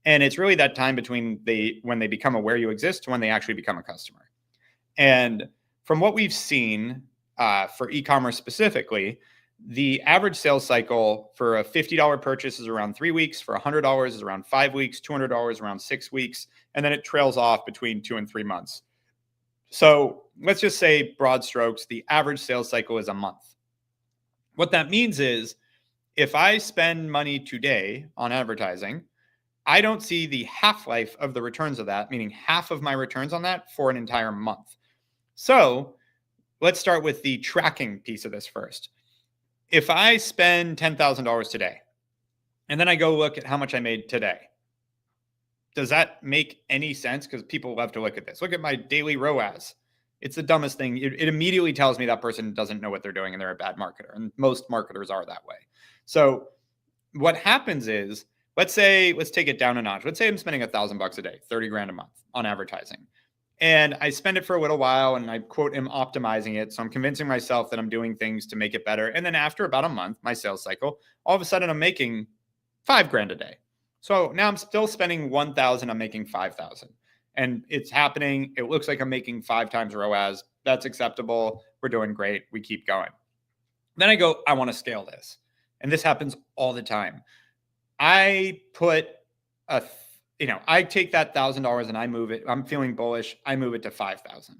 And it's really that time between when they become aware you exist to when they actually become a customer. And from what we've seen for e-commerce specifically, the average sales cycle for a $50 purchase is around 3 weeks. For $100 is around 5 weeks, $200 around 6 weeks, and then it trails off between 2 and 3 months. So let's just say broad strokes, the average sales cycle is a month. What that means is if I spend money today on advertising, I don't see the half-life of the returns of that, meaning half of my returns on that for an entire month. So let's start with the tracking piece of this first. If I spend $10,000 today, and then I go look at how much I made today, does that make any sense? Because people love to look at this. Look at my daily ROAS. It's the dumbest thing. It immediately tells me that person doesn't know what they're doing and they're a bad marketer. And most marketers are that way. So what happens is, let's take it down a notch. Let's say I'm spending $1,000 a day, 30 grand a month on advertising. And I spend it for a little while and I quote am optimizing it. So I'm convincing myself that I'm doing things to make it better. And then after about a month, my sales cycle, all of a sudden I'm making 5 grand a day. So now I'm still spending 1,000. I'm making 5,000 and it's happening. It looks like I'm making 5 times ROAS. That's acceptable. We're doing great. We keep going. Then I go, I want to scale this. And this happens all the time. I put I take that $1,000 and I move it. I'm feeling bullish. I move it to 5,000.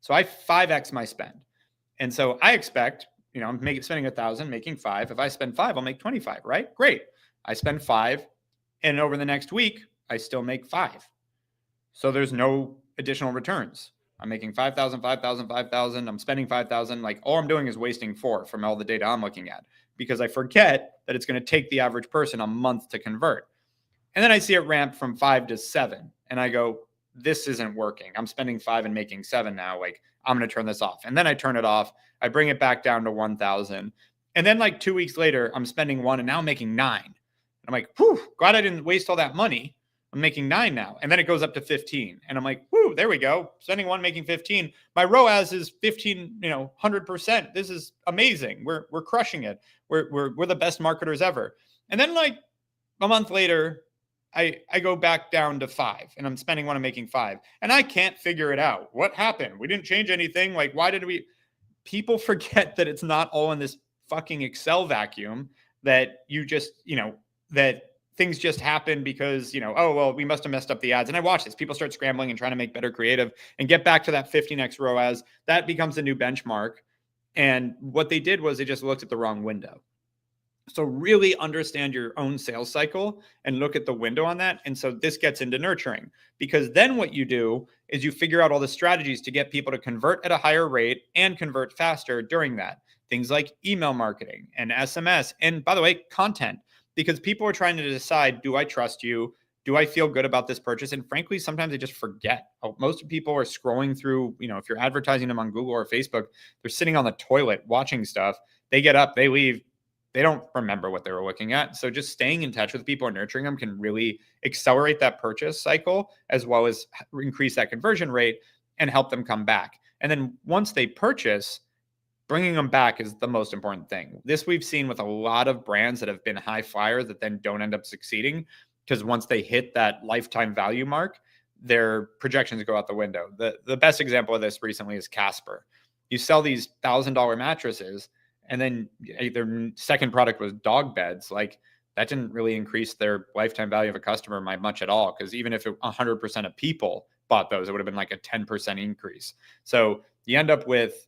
So I 5x my spend. And so I expect, I'm spending 1,000, making 5. If I spend 5, I'll make 25, right? Great. I spend 5 and over the next week, I still make 5. So there's no additional returns. I'm making 5,000, 5,000, 5,000. I'm spending 5,000. Like all I'm doing is wasting 4 from all the data I'm looking at because I forget that it's going to take the average person a month to convert. And then I see it ramp from 5 to 7. And I go, this isn't working. I'm spending 5 and making 7 now. Like I'm going to turn this off. And then I turn it off. I bring it back down to 1,000. And then like 2 weeks later, I'm spending 1 and now I'm making 9. And I'm like, whew, glad I didn't waste all that money. I'm making 9 now. And then it goes up to 15. And I'm like, whoo, there we go. Spending 1, making 15. My ROAS is 15, 100%. This is amazing. We're crushing it. We're the best marketers ever. And then like a month later, I go back down to 5 and I'm spending 1 and making 5. And I can't figure it out. What happened? We didn't change anything. Like, why did we? People forget that it's not all in this fucking Excel vacuum, that you just, that things just happen because, oh, well, we must have messed up the ads. And I watch this. People start scrambling and trying to make better creative and get back to that 15x ROAS. That becomes a new benchmark. And what they did was they just looked at the wrong window. So really understand your own sales cycle and look at the window on that. And so this gets into nurturing, because then what you do is you figure out all the strategies to get people to convert at a higher rate and convert faster during that. Things like email marketing and SMS. And by the way, content, because people are trying to decide, do I trust you? Do I feel good about this purchase? And frankly, sometimes they just forget. Most people are scrolling through, if you're advertising them on Google or Facebook, they're sitting on the toilet watching stuff. They get up, they leave. They don't remember what they were looking at. So just staying in touch with people and nurturing them can really accelerate that purchase cycle, as well as increase that conversion rate and help them come back. And then once they purchase, bringing them back is the most important thing. This we've seen with a lot of brands that have been high flyers that then don't end up succeeding, because once they hit that lifetime value mark, their projections go out the window. The best example of this recently is Casper. You sell these $1,000 mattresses, and then their second product was dog beds. Like, that didn't really increase their lifetime value of a customer by much at all, because even if 100% of people bought those, it would have been like a 10% increase. So you end up with,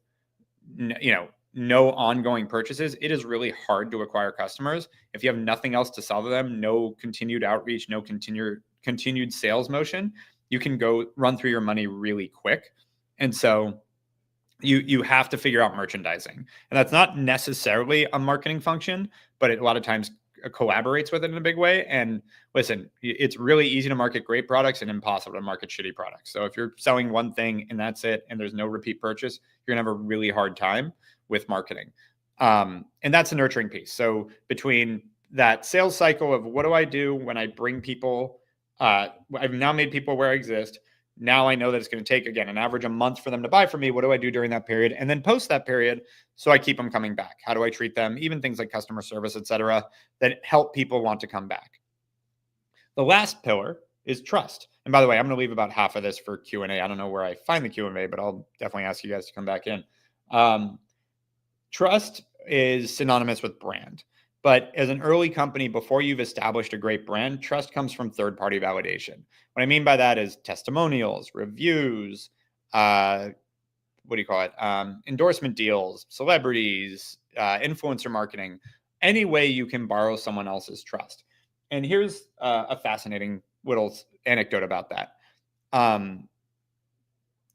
no ongoing purchases. It is really hard to acquire customers if you have nothing else to sell to them, no continued outreach, no continued sales motion. You can go run through your money really quick. And so you have to figure out merchandising. And that's not necessarily a marketing function, but it a lot of times collaborates with it in a big way. And listen, it's really easy to market great products and impossible to market shitty products. So if you're selling one thing and that's it, and there's no repeat purchase, you're gonna have a really hard time with marketing. And that's a nurturing piece. So between that sales cycle of what do I do when I bring people, I've now made people aware I exist. Now I know that it's going to take, again, an average a month for them to buy from me. What do I do during that period? And then post that period, so I keep them coming back. How do I treat them? Even things like customer service, et cetera, that help people want to come back. The last pillar is trust. And by the way, I'm going to leave about half of this for Q&A. I don't know where I find the Q&A, but I'll definitely ask you guys to come back in. Trust is synonymous with brand. But as an early company, before you've established a great brand, trust comes from third-party validation. What I mean by that is testimonials, reviews, endorsement deals, celebrities, influencer marketing, any way you can borrow someone else's trust. And here's a fascinating little anecdote about that.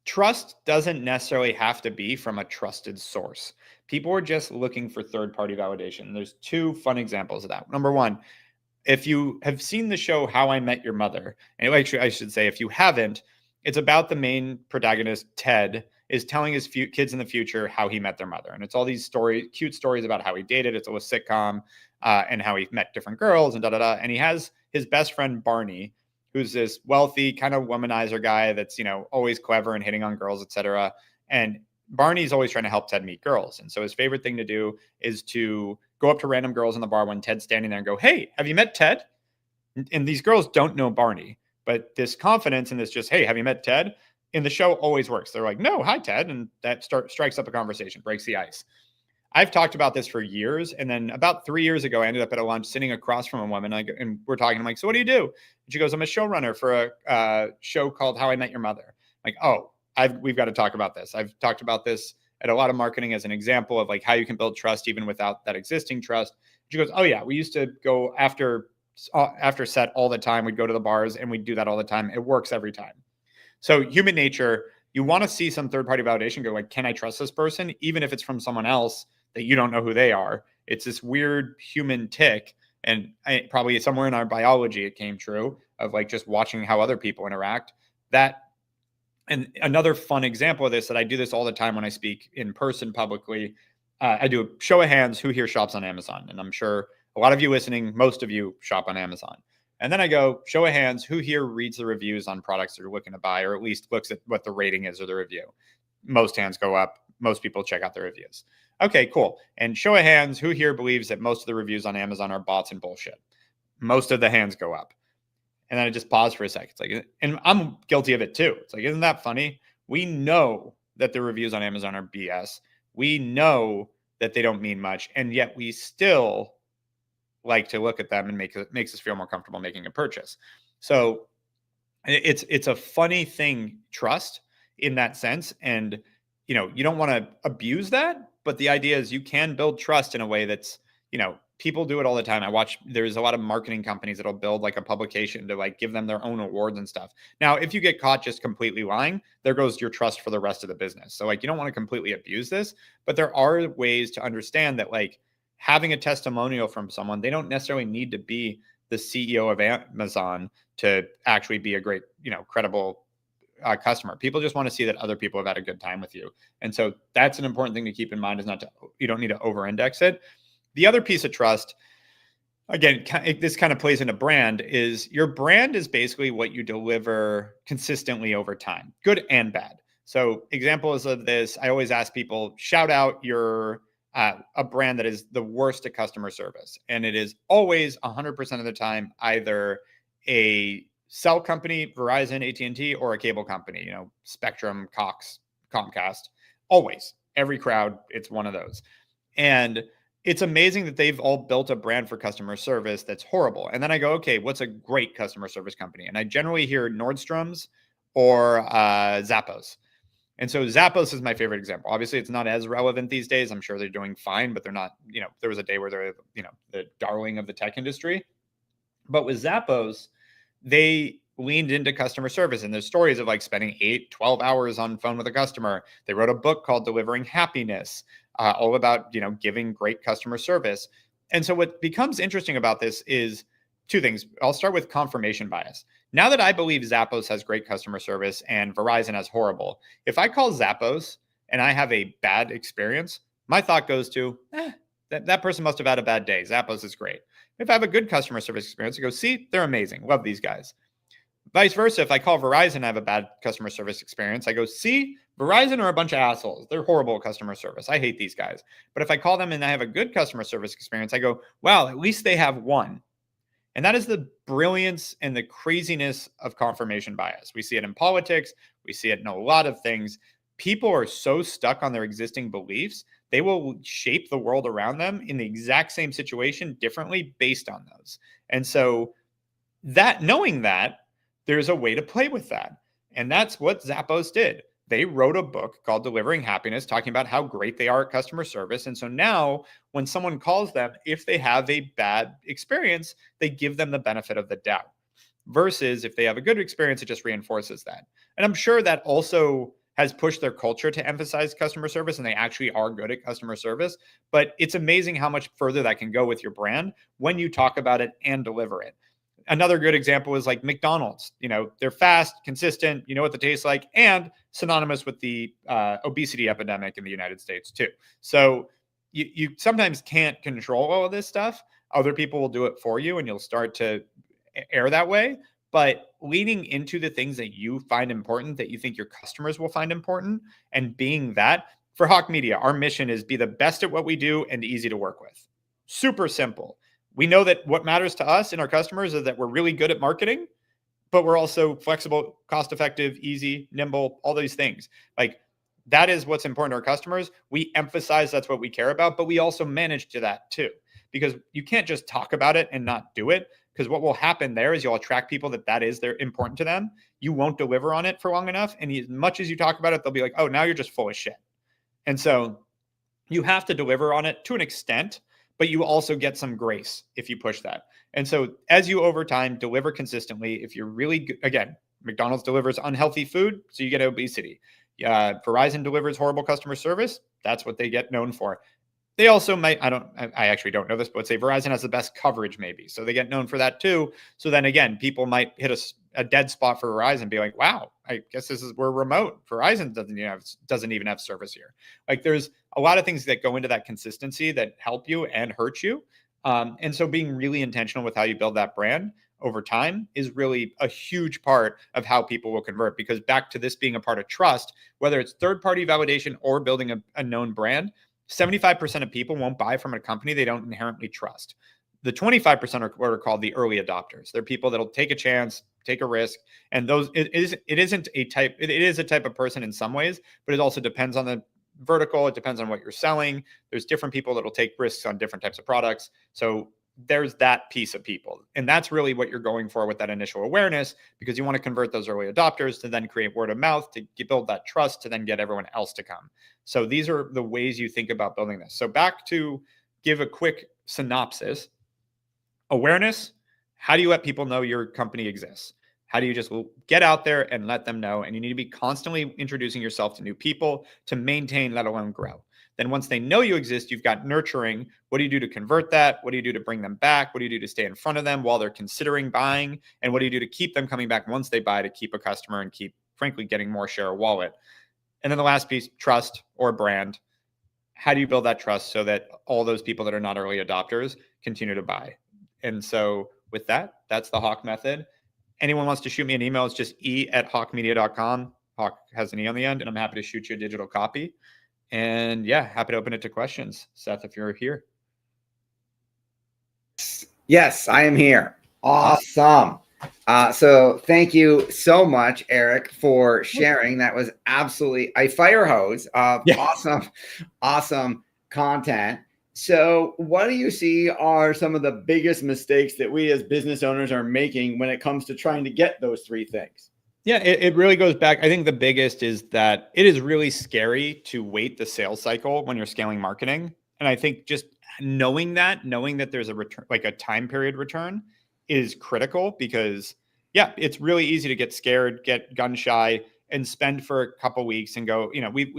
Trust doesn't necessarily have to be from a trusted source. People are just looking for third-party validation. There's 2 fun examples of that. Number 1, if you have seen the show How I Met Your Mother, and actually I should say if you haven't, it's about the main protagonist, Ted, is telling his kids in the future how he met their mother. And it's all these cute stories about how he dated. It's a sitcom, and how he met different girls and da-da-da. And he has his best friend, Barney, who's this wealthy kind of womanizer guy that's, always clever and hitting on girls, et cetera. And Barney's always trying to help Ted meet girls. And so his favorite thing to do is to go up to random girls in the bar when Ted's standing there and go, "Hey, have you met Ted?" And these girls don't know Barney, but this confidence and this just, "Hey, have you met Ted?" in the show always works. They're like, "No, hi, Ted." And that strikes up a conversation, breaks the ice. I've talked about this for years. And then about 3 years ago, I ended up at a lunch sitting across from a woman, and we're talking. I'm like, "So what do you do?" And she goes, "I'm a showrunner for a show called How I Met Your Mother." I'm like, "Oh, we've got to talk about this." I've talked about this at a lot of marketing as an example of like how you can build trust even without that existing trust. She goes, "Oh yeah, we used to go after set all the time. We'd go to the bars and we'd do that all the time. It works every time." So human nature, you want to see some third-party validation, go like, can I trust this person? Even if it's from someone else that you don't know who they are. It's this weird human tick. And probably somewhere in our biology, it came true of like just watching how other people interact. And another fun example of this, that I do this all the time when I speak in person publicly, I do a show of hands who here shops on Amazon. And I'm sure a lot of you listening, most of you shop on Amazon. And then I go, show of hands, who here reads the reviews on products they're looking to buy, or at least looks at what the rating is or the review? Most hands go up. Most people check out the reviews. Okay, cool. And show of hands, who here believes that most of the reviews on Amazon are bots and bullshit? Most of the hands go up. And then I just pause for a second. It's like, and I'm guilty of it too. It's like, isn't that funny? We know that the reviews on Amazon are BS. We know that they don't mean much. And yet we still like to look at them and makes us feel more comfortable making a purchase. So it's a funny thing, trust, in that sense. And you know, you don't want to abuse that, but the idea is you can build trust in a way that's, you know, people do it all the time. There's a lot of marketing companies that'll build like a publication to like give them their own awards and stuff. Now, if you get caught just completely lying, there goes your trust for the rest of the business. So like, you don't want to completely abuse this, but there are ways to understand that like having a testimonial from someone, they don't necessarily need to be the CEO of Amazon to actually be a great, you know, credible customer. People just want to see that other people have had a good time with you. And so that's an important thing to keep in mind, is you don't need to over-index it. The other piece of trust, again, this kind of plays into brand, is your brand is basically what you deliver consistently over time, good and bad. So examples of this, I always ask people, shout out your a brand that is the worst at customer service. And it is always 100% of the time either a cell company, Verizon, AT&T, or a cable company, you know, Spectrum, Cox, Comcast. Always, every crowd, it's one of those. And it's amazing that they've all built a brand for customer service that's horrible. And then I go, okay, what's a great customer service company? And I generally hear Nordstrom's or Zappos. And so Zappos is my favorite example. Obviously, it's not as relevant these days. I'm sure they're doing fine, but they're not, you know, there was a day where they're, you know, the darling of the tech industry. But with Zappos, they leaned into customer service. And there's stories of like spending 8-12 hours on phone with a customer. They wrote a book called Delivering Happiness, all about, you know, giving great customer service. And so what becomes interesting about this is two things. I'll start with confirmation bias. Now that I believe Zappos has great customer service and Verizon has horrible, if I call Zappos and I have a bad experience, my thought goes to, that person must have had a bad day. Zappos is great. If I have a good customer service experience, I go, see, they're amazing. Love these guys. Vice versa, if I call Verizon and I have a bad customer service experience, I go, see, Verizon are a bunch of assholes. They're horrible at customer service. I hate these guys. But if I call them and I have a good customer service experience, I go, wow, at least they have one. And that is the brilliance and the craziness of confirmation bias. We see it in politics. We see it in a lot of things. People are so stuck on their existing beliefs, they will shape the world around them in the exact same situation differently based on those. And so knowing that, there's a way to play with that. And that's what Zappos did. They wrote a book called Delivering Happiness, talking about how great they are at customer service. And so now when someone calls them, if they have a bad experience, they give them the benefit of the doubt. Versus if they have a good experience, it just reinforces that. And I'm sure that also has pushed their culture to emphasize customer service, and they actually are good at customer service. But it's amazing how much further that can go with your brand when you talk about it and deliver it. Another good example is like McDonald's. You know, they're fast, consistent, you know what they taste like, and synonymous with the obesity epidemic in the United States too. So you sometimes can't control all of this stuff. Other people will do it for you, and you'll start to err that way. But leaning into the things that you find important, that you think your customers will find important, and being that, for Hawk Media, our mission is be the best at what we do and easy to work with. Super simple. We know that what matters to us and our customers is that we're really good at marketing, but we're also flexible, cost-effective, easy, nimble, all these things. Like that is what's important to our customers. We emphasize that's what we care about, but we also manage to that too, because you can't just talk about it and not do it. Because what will happen there is you'll attract people they're important to them. You won't deliver on it for long enough. And as much as you talk about it, they'll be like, oh, now you're just full of shit. And so you have to deliver on it to an extent, but you also get some grace if you push that. And so as you over time deliver consistently, if you're really good, again, McDonald's delivers unhealthy food, so you get obesity. Verizon delivers horrible customer service. That's what they get known for. They also might, I actually don't know this, but let's say Verizon has the best coverage maybe. So they get known for that too. So then again, people might hit a dead spot for Verizon and be like, wow, I guess we're remote. Verizon doesn't even have service here. Like there's a lot of things that go into that consistency that help you and hurt you. And so being really intentional with how you build that brand over time is really a huge part of how people will convert, because back to this being a part of trust, whether it's third-party validation or building a known brand, 75% of people won't buy from a company they don't inherently trust. The 25% are what are called the early adopters. They're people that'll take a chance, take a risk, and those it is a type of person in some ways, but it also depends on the vertical. It depends on what you're selling. There's different people that'll take risks on different types of products. So there's that piece of people, and that's really what you're going for with that initial awareness, because you want to convert those early adopters to then create word of mouth to build that trust to then get everyone else to come. So these are the ways you think about building this. So back to give a quick synopsis. Awareness, how do you let people know your company exists? How do you just get out there and let them know? And you need to be constantly introducing yourself to new people to maintain, let alone grow. Then once they know you exist, you've got nurturing. What do you do to convert that? What do you do to bring them back? What do you do to stay in front of them while they're considering buying? And what do you do to keep them coming back once they buy, to keep a customer and keep, frankly, getting more share of wallet? And then the last piece, trust or brand. How do you build that trust so that all those people that are not early adopters continue to buy? And so with that, that's the Hawk method. Anyone wants to shoot me an email, it's just e@hawkmedia.com. Hawk has an E on the end, and I'm happy to shoot you a digital copy. And yeah, happy to open it to questions. Seth, if you're here. Yes, I am here. Awesome. So thank you so much, Eric, for sharing. That was absolutely a fire hose of awesome content. So what do you see are some of the biggest mistakes that we as business owners are making when it comes to trying to get those three things? Yeah, it really goes back. I think the biggest is that it is really scary to wait the sales cycle when you're scaling marketing. And I think just knowing that there's a return, like a time period return, is critical, because yeah, it's really easy to get scared, get gun shy, and spend for a couple weeks and go,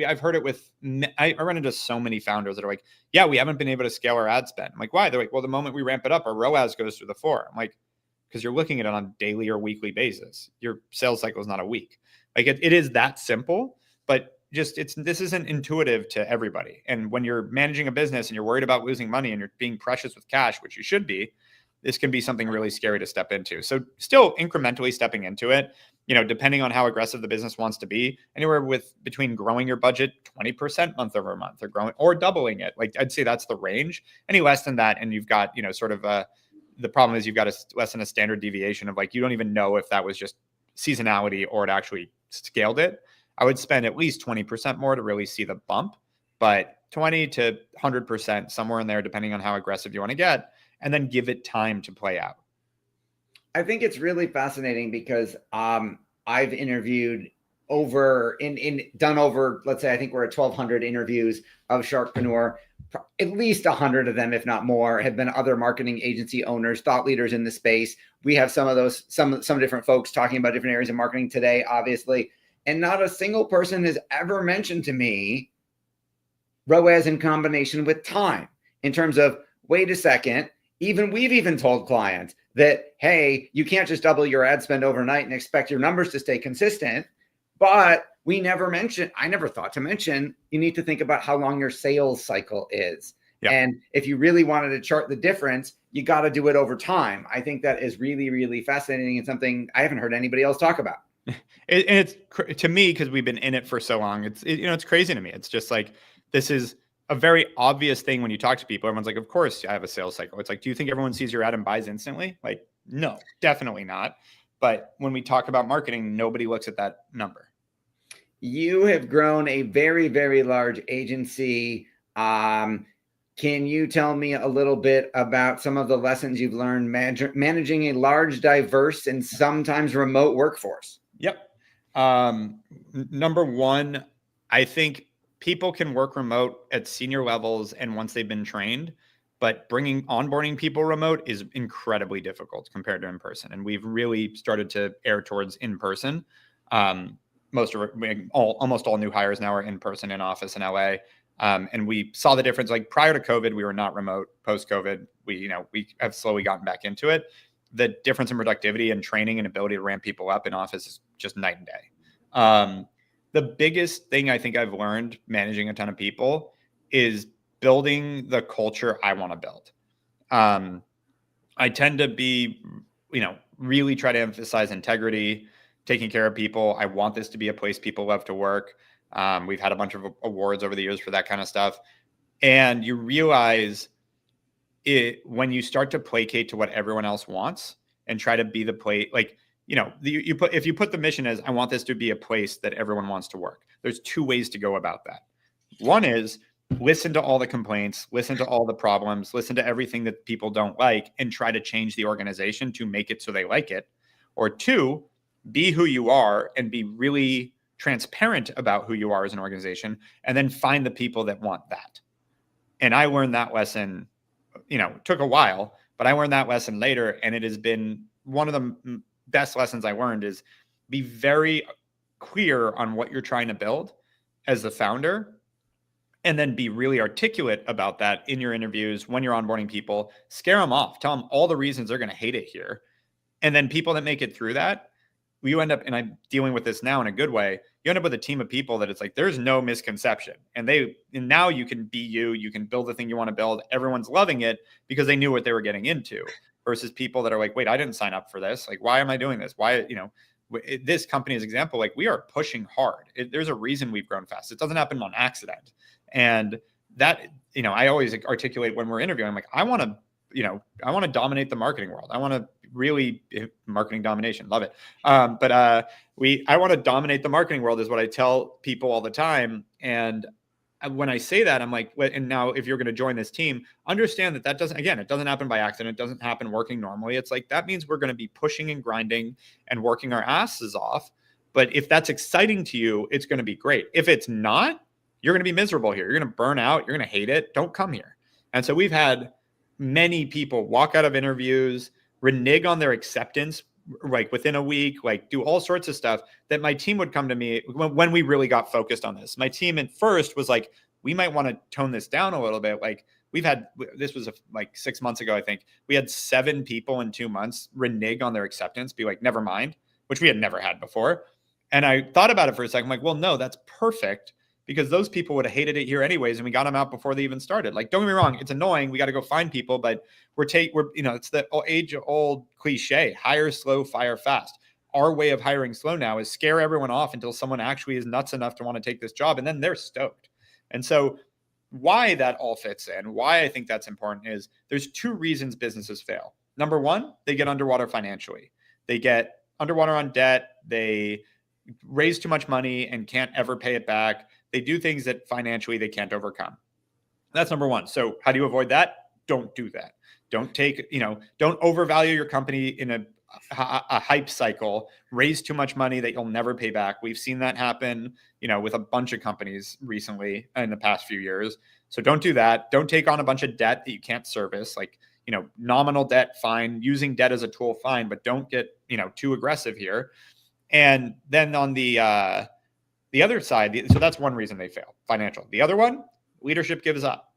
I've heard it with, I run into so many founders that are like, yeah, we haven't been able to scale our ad spend. I'm like, why? They're like, well, the moment we ramp it up, our ROAS goes through the floor. I'm like, because you're looking at it on a daily or weekly basis. Your sales cycle is not a week. Like it is that simple, but just this isn't intuitive to everybody. And when you're managing a business and you're worried about losing money and you're being precious with cash, which you should be, this can be something really scary to step into. So still incrementally stepping into it, depending on how aggressive the business wants to be, anywhere between growing your budget 20% month over month or growing or doubling it. Like I'd say that's the range. Any less than that, and you've got, sort of the problem is you've got less than a standard deviation of like, you don't even know if that was just seasonality or it actually scaled it. I would spend at least 20% more to really see the bump, but 20 to 100%, somewhere in there, depending on how aggressive you want to get, and then give it time to play out. I think it's really fascinating because I've interviewed done over, let's say, I think we're at 1,200 interviews of Sharkpreneur. At least 100 of them, if not more, have been other marketing agency owners, thought leaders in the space. We have some of those, some different folks talking about different areas of marketing today, obviously. And not a single person has ever mentioned to me ROAS in combination with time, in terms of, wait a second, we've even told clients that, hey, you can't just double your ad spend overnight and expect your numbers to stay consistent. But I never thought to mention, you need to think about how long your sales cycle is. Yep. And if you really wanted to chart the difference, you got to do it over time. I think that is really, really fascinating and something I haven't heard anybody else talk about. And it's, to me, because we've been in it for so long, it's crazy to me. It's just like, this is a very obvious thing when you talk to people. Everyone's like, of course I have a sales cycle. It's like, do you think everyone sees your ad and buys instantly? Like, no, definitely not. But when we talk about marketing, nobody looks at that number. You have grown a very, very large agency. Can you tell me a little bit about some of the lessons you've learned managing a large, diverse, and sometimes remote workforce? Yep. Number one, I think people can work remote at senior levels and once they've been trained, but onboarding people remote is incredibly difficult compared to in person. And we've really started to err towards in person. Almost all new hires now are in person in office in LA. And we saw the difference. Like prior to COVID, we were not remote. Post COVID, we have slowly gotten back into it. The difference in productivity and training and ability to ramp people up in office is just night and day. The biggest thing I think I've learned managing a ton of people is building the culture I want to build. I tend to be, really try to emphasize integrity, taking care of people. I want this to be a place people love to work. We've had a bunch of awards over the years for that kind of stuff. And you realize it when you start to placate to what everyone else wants and try to be the place, like, if you put the mission as, I want this to be a place that everyone wants to work. There's two ways to go about that. One is listen to all the complaints, listen to all the problems, listen to everything that people don't like, and try to change the organization to make it so they like it. Or two, be who you are and be really transparent about who you are as an organization, and then find the people that want that. And I learned that lesson, took a while, but I learned that lesson later. And it has been one of the best lessons I learned is be very clear on what you're trying to build as the founder, and then be really articulate about that in your interviews when you're onboarding people. Scare them off, tell them all the reasons they're going to hate it here. And then people that make it through that, you end up, and I'm dealing with this now in a good way, you end up with a team of people that it's like, there's no misconception. And now you can be you can build the thing you want to build. Everyone's loving it because they knew what they were getting into, versus people that are like, wait, I didn't sign up for this. Like, why am I doing this? Why, this company's example, like, we are pushing hard. There's a reason we've grown fast. It doesn't happen on accident. And that, I always articulate when we're interviewing, I'm like, I want to dominate the marketing world. I want to really marketing domination. Love it. I want to dominate the marketing world is what I tell people all the time. And when I say that, I'm like, and now if you're going to join this team, understand that doesn't, again, it doesn't happen by accident. It doesn't happen working normally. It's like, that means we're going to be pushing and grinding and working our asses off. But if that's exciting to you, it's going to be great. If it's not, you're going to be miserable here. You're going to burn out. You're going to hate it. Don't come here. And so we've had many people walk out of interviews, renege on their acceptance, like within a week, like do all sorts of stuff that my team would come to me when we really got focused on this. My team at first was like, we might want to tone this down a little bit. Like, this was like 6 months ago, I think. We had 7 people in 2 months renege on their acceptance, be like, never mind, which we had never had before. And I thought about it for a second. I'm like, well, no, that's perfect, because those people would have hated it here anyways, and we got them out before they even started. Like, don't get me wrong, it's annoying. We got to go find people, but it's the age-old cliche: hire slow, fire fast. Our way of hiring slow now is scare everyone off until someone actually is nuts enough to want to take this job, and then they're stoked. And so why that all fits in, why I think that's important, is there's 2 reasons businesses fail. Number one, they get underwater financially. They get underwater on debt. They raise too much money and can't ever pay it back. They do things that financially they can't overcome. That's number one. So how do you avoid that? Don't do that. Don't overvalue your company in a hype cycle, raise too much money that you'll never pay back. We've seen that happen, with a bunch of companies recently in the past few years. So don't do that. Don't take on a bunch of debt that you can't service. Like, nominal debt, fine. Using debt as a tool, fine, but don't get, too aggressive here. And then on the other side, so that's one reason they fail, financial. The other one, leadership gives up.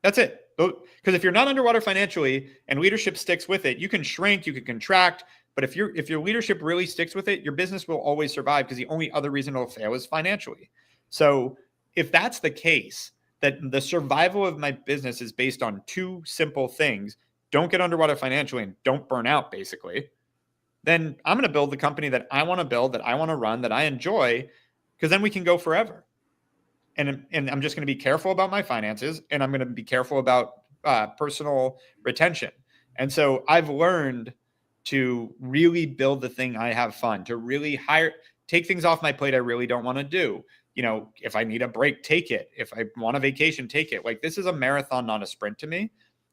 That's it. Because if you're not underwater financially and leadership sticks with it, you can shrink, you can contract. But if your leadership really sticks with it, your business will always survive, because the only other reason it'll fail is financially. So if that's the case, that the survival of my business is based on 2 simple things: don't get underwater financially and don't burn out, basically, then I'm going to build the company that I want to build, that I want to run, that I enjoy, because then we can go forever. And I'm just going to be careful about my finances, and I'm going to be careful about personal retention. And so I've learned to really build the thing I have fun, to really take things off my plate I really don't want to do. If I need a break, take it. If I want a vacation, take it. Like, this is a marathon, not a sprint to me.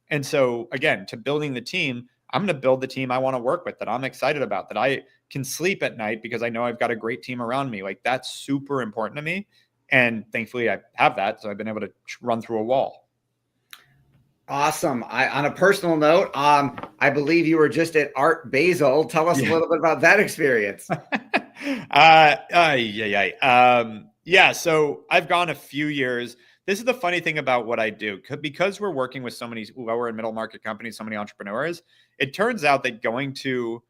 And so again, to building the team, I'm going to build the team I want to work with, that I'm excited about, that I can sleep at night because I know I've got a great team around me. Like, that's super important to me. And thankfully I have that. So I've been able to run through a wall. Awesome. On a personal note, I believe you were just at Art Basel. Tell us a little bit about that experience. So I've gone a few years. This is the funny thing about what I do, because we're working with so many lower and middle market companies, so many entrepreneurs. It turns out that going to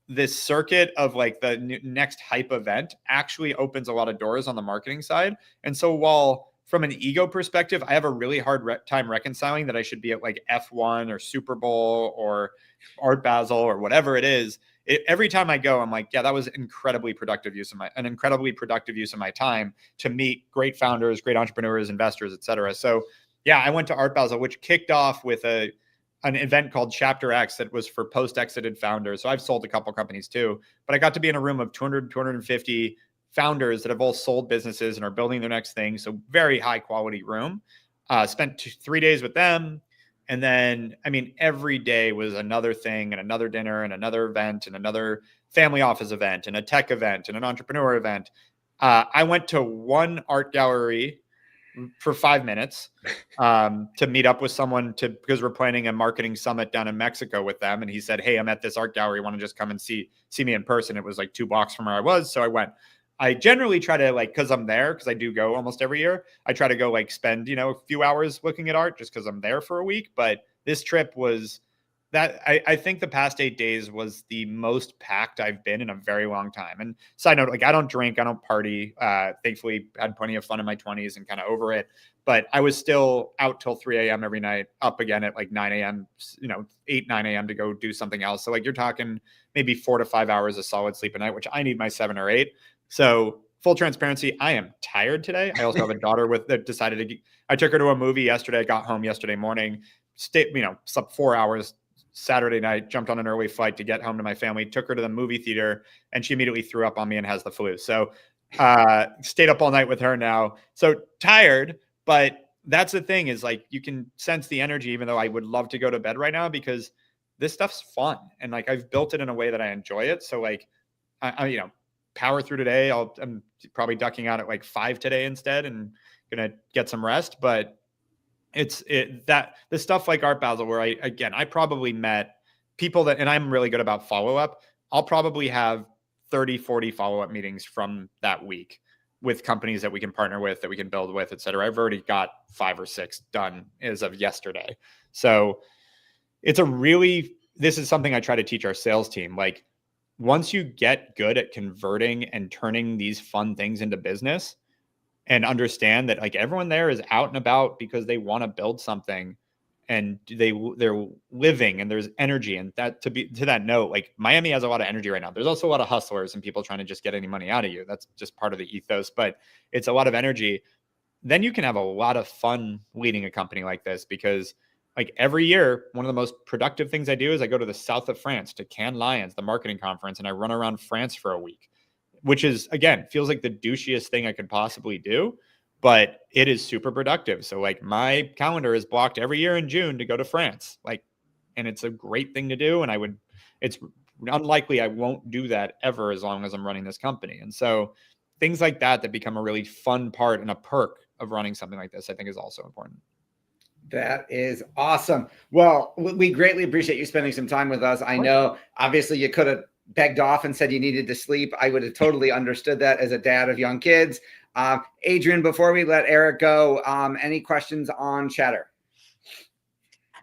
this circuit of like the next hype event actually opens a lot of doors on the marketing side. And so while from an ego perspective, I have a really hard time reconciling that I should be at like F1 or Super Bowl or Art Basel or whatever it is. Every time I go, I'm like, yeah, that was an incredibly productive use of my time to meet great founders, great entrepreneurs, investors, et cetera. So yeah, I went to Art Basel, which kicked off with an event called Chapter X that was for post-exited founders. So I've sold a couple companies too, but I got to be in a room of 200, 250 founders that have all sold businesses and are building their next thing. So very high quality room. Spent 3 days with them. And then, I mean, every day was another thing and another dinner and another event and another family office event and a tech event and an entrepreneur event. I went to one art gallery for 5 minutes to meet up with someone because we're planning a marketing summit down in Mexico with them. And he said, hey, I'm at this art gallery. Want to just come and see me in person? It was like 2 blocks from where I was. So I went. I generally try to because I'm there, because I do go almost every year. I try to go spend, a few hours looking at art just because I'm there for a week. But this trip was that I think the past 8 days was the most packed I've been in a very long time. And side note, I don't drink, I don't party. Thankfully, had plenty of fun in my 20s and kind of over it. But I was still out till 3 a.m. every night, up again at 9 a.m., 8, 9 a.m. to go do something else. So you're talking maybe 4 to 5 hours of solid sleep a night, which I need my 7 or 8. So full transparency, I am tired today. I also have a daughter that decided I took her to a movie yesterday. I got home yesterday morning, slept 4 hours Saturday night, jumped on an early flight to get home to my family, took her to the movie theater, and she immediately threw up on me and has the flu. So stayed up all night with her now. So tired, but that's the thing is you can sense the energy, even though I would love to go to bed right now because this stuff's fun. And I've built it in a way that I enjoy it. So I power through today. I'm probably ducking out at 5 today instead and gonna get some rest. But that the stuff like Art Basel where I probably met people and I'm really good about follow-up. I'll probably have 30, 40 follow-up meetings from that week with companies that we can partner with, that we can build with, et cetera. I've already got 5 or 6 done as of yesterday. So this is something I try to teach our sales team. Once you get good at converting and turning these fun things into business and understand that everyone there is out and about because they want to build something and they're living and there's energy. And that to that note, Miami has a lot of energy right now. There's also a lot of hustlers and people trying to just get any money out of you. That's just part of the ethos, but it's a lot of energy. Then you can have a lot of fun leading a company like this because every year, one of the most productive things I do is I go to the south of France to Cannes Lions, the marketing conference, and I run around France for a week, which is, again, feels like the douchiest thing I could possibly do, but it is super productive. So my calendar is blocked every year in June to go to France, and it's a great thing to do. And it's unlikely I won't do that ever as long as I'm running this company. And so things like that become a really fun part and a perk of running something like this, I think is also important. That is awesome. Well, we greatly appreciate you spending some time with us. I know, obviously, you could have begged off and said you needed to sleep. I would have totally understood that as a dad of young kids. Adrian, before we let Eric go, any questions on Chatter?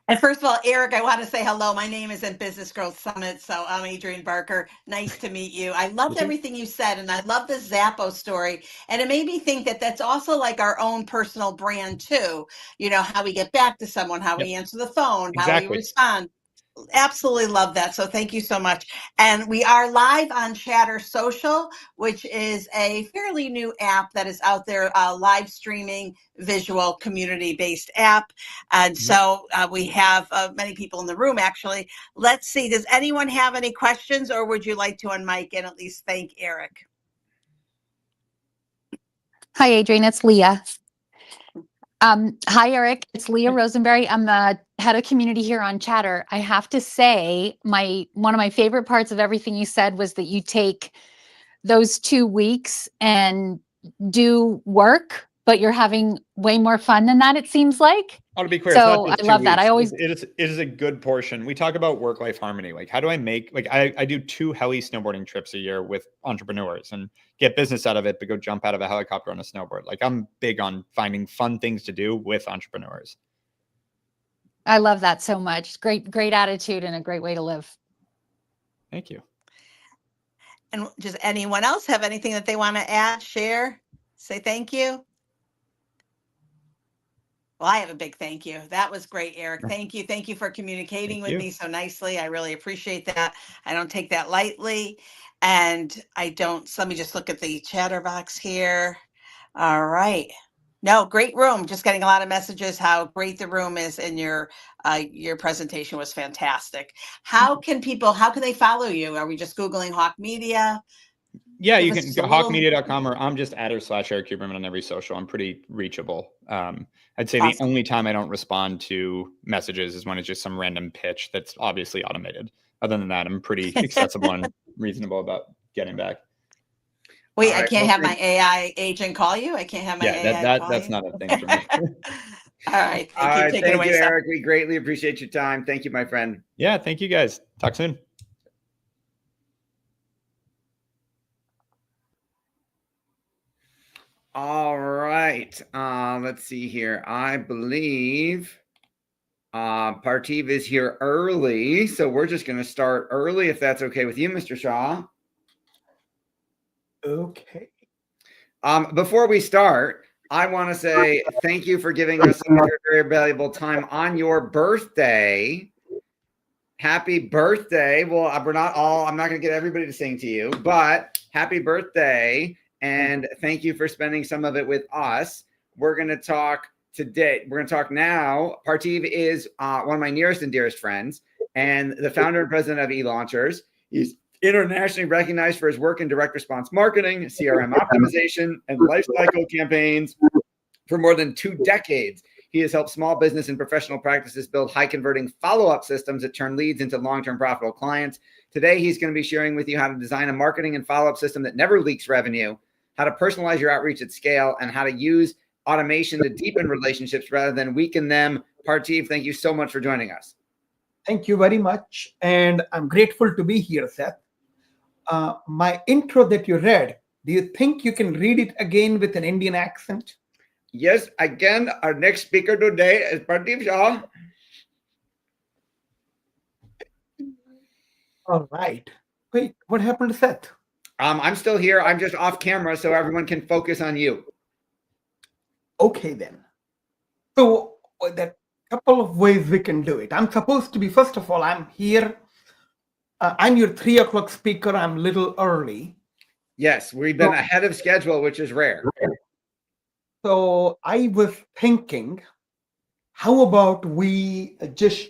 And first of all, Eric, I want to say hello. My name is at Business Growth Summit. So I'm Adrian Barker. Nice to meet you. I loved everything you said. And I love the Zappos story. And it made me think that that's also our own personal brand too. How we get back to someone, how we answer the phone, how we respond. Absolutely love that. So thank you so much. And we are live on Chatter Social, which is a fairly new app that is out there, live streaming, visual, community-based app. And so we have many people in the room, actually. Let's see. Does anyone have any questions, or would you like to unmic and at least thank Eric? Hi, Adrian. It's Leah. Hi, Eric. It's Leah Rosenberry. I'm the head of community here on Chatter. I have to say, one of my favorite parts of everything you said was that you take those 2 weeks and do work, but you're having way more fun than that, it seems like. To be clear, so it's not just I love 2 that. weeks. It is a good portion. We talk about work-life harmony. How do I make I do 2 heli snowboarding trips a year with entrepreneurs and get business out of it, but go jump out of a helicopter on a snowboard. I'm big on finding fun things to do with entrepreneurs. I love that so much. Great attitude and a great way to live. Thank you. And does anyone else have anything that they want to add, share, say thank you? Well, I have a big thank you. That was great, Eric. Thank you. Thank you for communicating Thank with you. me so nicely. I really appreciate that. I don't take that lightly. And I don't, so let me just look at the chatter box here. All right. No, great room. Just getting a lot of messages how great the room is, and your presentation was fantastic. How can they follow you? Are we just Googling Hawk Media? Yeah, Give you us can just go a little- hawkmedia.com, or I'm just @Eric Huberman on every social. I'm pretty reachable. I'd say Awesome. the only time I don't respond to messages is when it's just some random pitch that's obviously automated. Other than that, I'm pretty accessible and reasonable about getting back. Wait, All I right, can't well, have my AI agent call you? I can't have my Yeah, AI call that's you? not a thing for me. All right. All Thank you. right, Take it thank away, you, Seth. Eric. We greatly appreciate your time. Thank you, my friend. Yeah, thank you guys. Talk soon. All right. Let's see here. I believe Partiv is here early, so we're just going to start early if that's okay with you, Mr. Shaw. Okay. Before we start, I want to say thank you for giving us some very, very valuable time on your birthday. Happy birthday. Well, I'm not going to get everybody to sing to you, but happy birthday. And thank you for spending some of it with us. We're going to talk today. We're going to talk now. Partiv is one of my nearest and dearest friends and the founder and president of eLaunchers. He's internationally recognized for his work in direct response marketing, CRM optimization, and lifecycle campaigns for more than 2 decades. He has helped small business and professional practices build high converting follow-up systems that turn leads into long-term profitable clients. Today, he's going to be sharing with you how to design a marketing and follow-up system that never leaks revenue, how to personalize your outreach at scale, and how to use automation to deepen relationships rather than weaken them. Partiv, thank you so much for joining us. Thank you very much. And I'm grateful to be here, Seth. My intro that you read, do you think you can read it again with an Indian accent? Yes, again, our next speaker today is Partiv Shah. All right. Wait, what happened to Seth? I'm still here. I'm just off camera so everyone can focus on you. Okay, then. So there are a couple of ways we can do it. I'm supposed to be, first of all, I'm here. I'm your 3 o'clock speaker. I'm a little early. Yes, we've been ahead of schedule, which is rare. So I was thinking, how about we just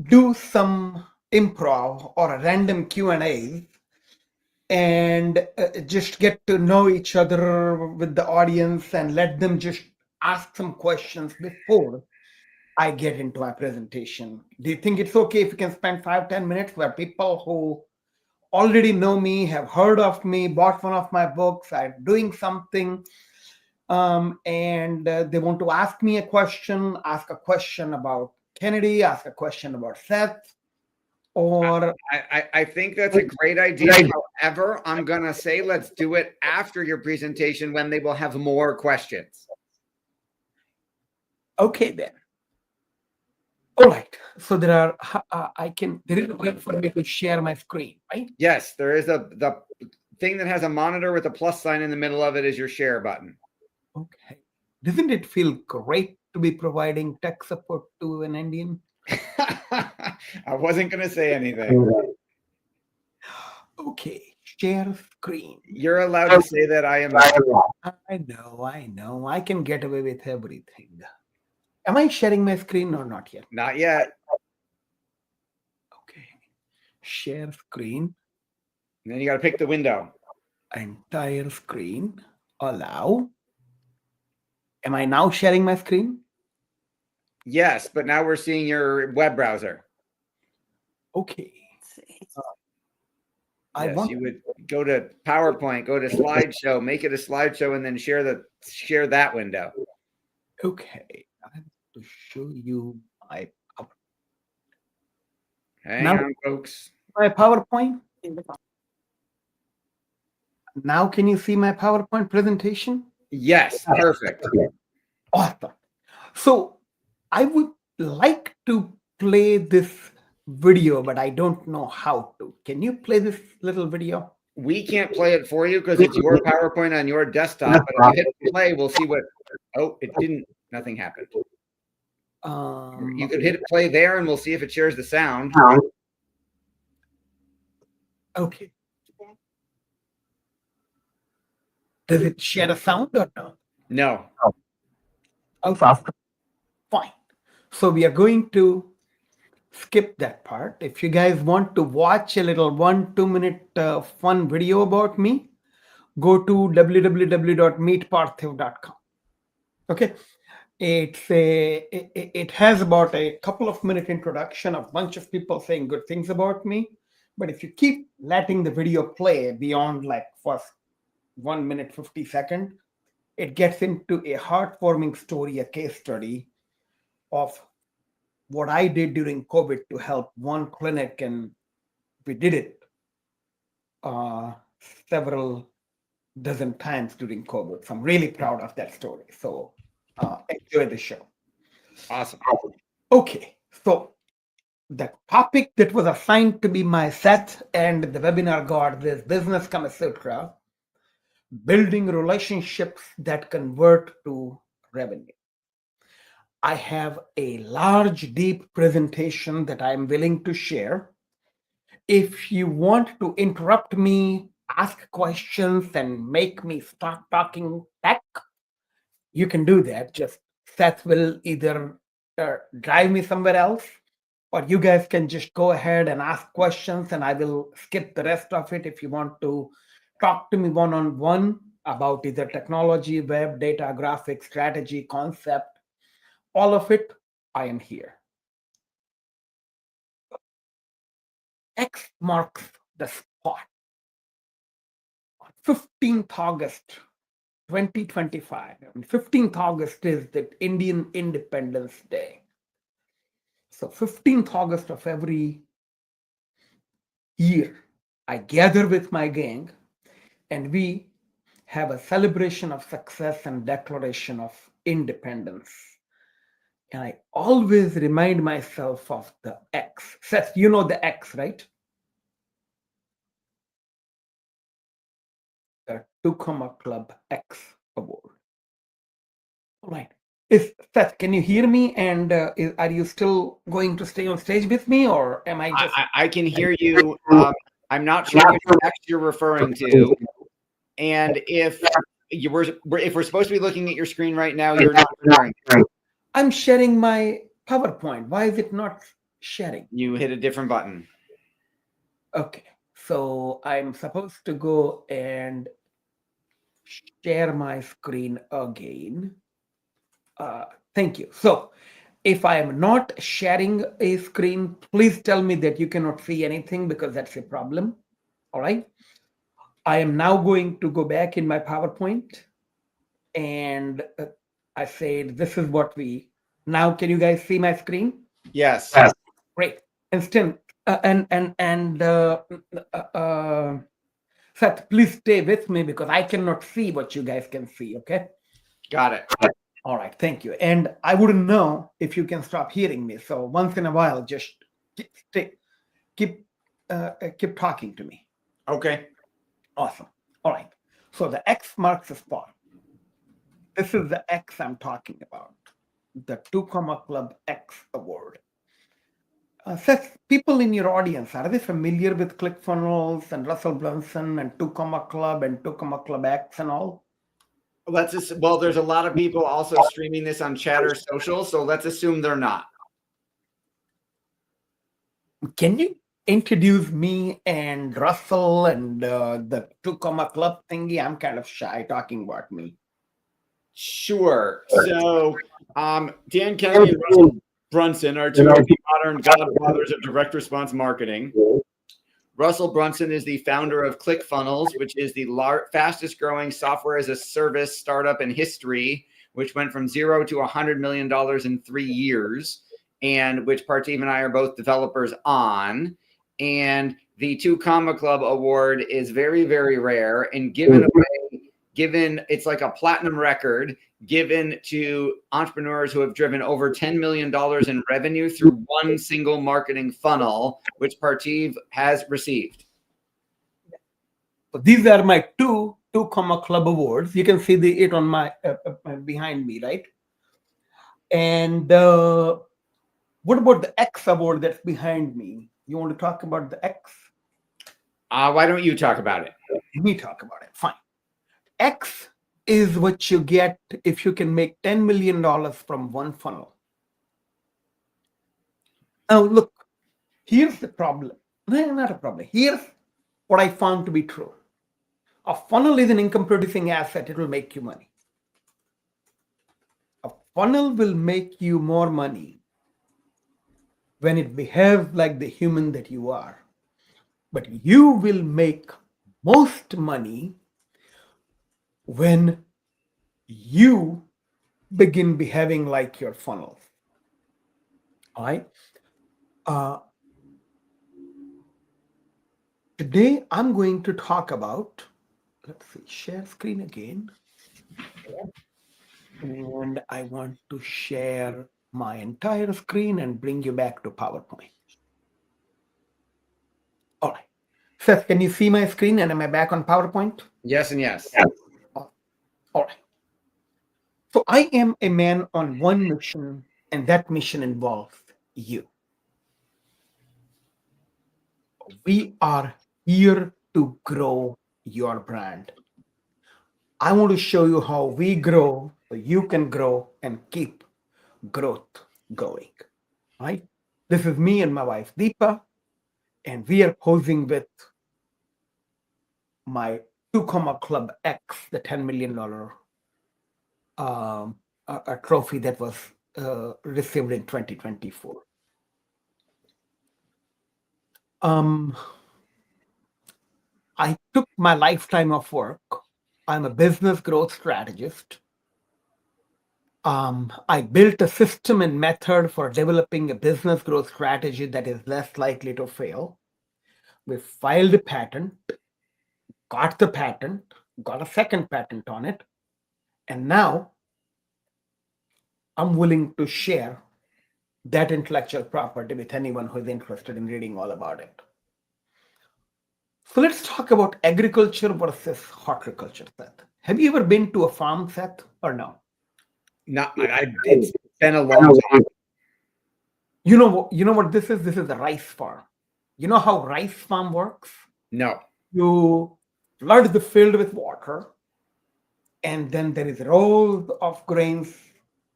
do some improv or a random Q&A and just get to know each other with the audience and let them just ask some questions before I get into my presentation. Do you think it's okay if we can spend 5-10 minutes where people who already know me, have heard of me, bought one of my books, are doing something, and they want to ask me a question about Kennedy, ask a question about Seth, or I think that's a great idea. However, I'm going to say let's do it after your presentation when they will have more questions. okay then. All right. So there are there is a way for me to share my screen, right? Yes, there is the thing that has a monitor with a plus sign in the middle of it is your share button. Okay. Doesn't it feel great to be providing tech support to an Indian? I wasn't going to say anything. Okay. Share screen. You're allowed to say that. I am. I know. I can get away with everything. Am I sharing my screen or not yet? Not yet. Okay. Share screen. And then you got to pick the window. Entire screen. Allow. Am I now sharing my screen? Yes, but now we're seeing your web browser. Okay. Yes, you would go to PowerPoint, go to slideshow, make it a slideshow, and then share that window. Okay. I have to show you my Hang on, folks. My PowerPoint. Now can you see my PowerPoint presentation? Yes, perfect. Awesome. So I would like to play this video, but I don't know how to. Can you play this little video? We can't play it for you because it's your PowerPoint on your desktop. But if you hit play, we'll see what. Oh, it didn't. Nothing happened. You could hit play there and we'll see if it shares the sound. Okay. Does it share a sound or no? No. Okay. Fine. So we are going to skip that part. If you guys want to watch a little 1-2 minute fun video about me, go to www.meetparthiv.com. Okay. It has about a couple of minute introduction, a bunch of people saying good things about me. But if you keep letting the video play beyond like first 1 minute 50 seconds, it gets into a heartwarming story, a case study of what I did during COVID to help one clinic, and we did it several dozen times during COVID. So I'm really proud of that story. So enjoy the show. Awesome. Okay, so the topic that was assigned to be my set and the webinar got this Business Kama Sutra, building relationships that convert to revenue. I have a large, deep presentation that I'm willing to share. If you want to interrupt me, ask questions, and make me start talking tech, you can do that. Just Seth will either drive me somewhere else, or you guys can just go ahead and ask questions, and I will skip the rest of it. If you want to talk to me one-on-one about either technology, web, data, graphics, strategy, concept, all of it, I am here. X marks the spot. On 15th August 2025. 15th August is the Indian Independence Day. So 15th August of every year, I gather with my gang and we have a celebration of success and declaration of independence. And I always remind myself of the X. Seth, you know the X, right? The Tucumã Club X Award. All right. Seth, can you hear me? And are you still going to stay on stage with me, or am I just? I can hear you. I'm not sure which X you're referring to. And if we're supposed to be looking at your screen right now, you're not sharing. I'm sharing my PowerPoint. Why is it not sharing? You hit a different button. Okay, so I'm supposed to go and share my screen again. Thank you. So if I am not sharing a screen, please tell me that you cannot see anything, because that's a problem. All right. I am now going to go back in my PowerPoint, and I said, this is what we, now can you guys see my screen? Yes. Great. Instant. Seth, please stay with me because I cannot see what you guys can see. Okay. Got it. All right. Thank you. And I wouldn't know if you can stop hearing me. So once in a while, just keep talking to me. Okay. Awesome. All right. So the X marks the spot. This is the X I'm talking about, the Tucumã Club X Award. Seth, people in your audience, are they familiar with ClickFunnels and Russell Brunson and Tucumã Club and Tucumã Club X and all? Well, there's a lot of people also streaming this on Chatter Social, so let's assume they're not. Can you introduce me and Russell and the Tucumã Club thingy? I'm kind of shy talking about me. Sure. So Dan Kennedy and Russell Brunson are two of the modern godfathers of direct response marketing. Russell Brunson is the founder of ClickFunnels, which is the fastest growing software as a service startup in history, which went from 0 to $100 million in 3 years, and which Parthiv and I are both developers on. And the Tucumã Club Award is very, very rare and given away, it's like a platinum record, given to entrepreneurs who have driven over $10 million in revenue through one single marketing funnel, which Parthiv has received. So these are my two Tucumã Club Awards. You can see it on my behind me, right? And what about the X award that's behind me? You want to talk about the X? Why don't you talk about it? Let me talk about it. Fine. X is what you get if you can make $10 million from one funnel. Now, look, here's the problem. No, not a problem. Here's what I found to be true. A funnel is an income producing asset. It will make you money. A funnel will make you more money when it behaves like the human that you are. But you will make most money when you begin behaving like your funnel. All right. Today, I'm going to talk about, let's see, share screen again. And I want to share my entire screen and bring you back to PowerPoint. All right. Seth, can you see my screen and am I back on PowerPoint? Yes and yes. All right. So I am a man on one mission, and that mission involves you. We are here to grow your brand. I want to show you how we grow so you can grow and keep growth going. Right? This is me and my wife Deepa, and we are posing with my 2 Club X, the $10 million a trophy that was received in 2024. I took my lifetime of work. I'm a business growth strategist. I built a system and method for developing a business growth strategy that is less likely to fail. We filed a patent, got the patent, got a second patent on it, and now I'm willing to share that intellectual property with anyone who is interested in reading all about it. So let's talk about agriculture versus horticulture, Seth. Have you ever been to a farm, Seth, or no? No, it's been a long time. You know what this is? This is a rice farm. You know how rice farm works? No. You flood the field with water, and then there is rows of grains,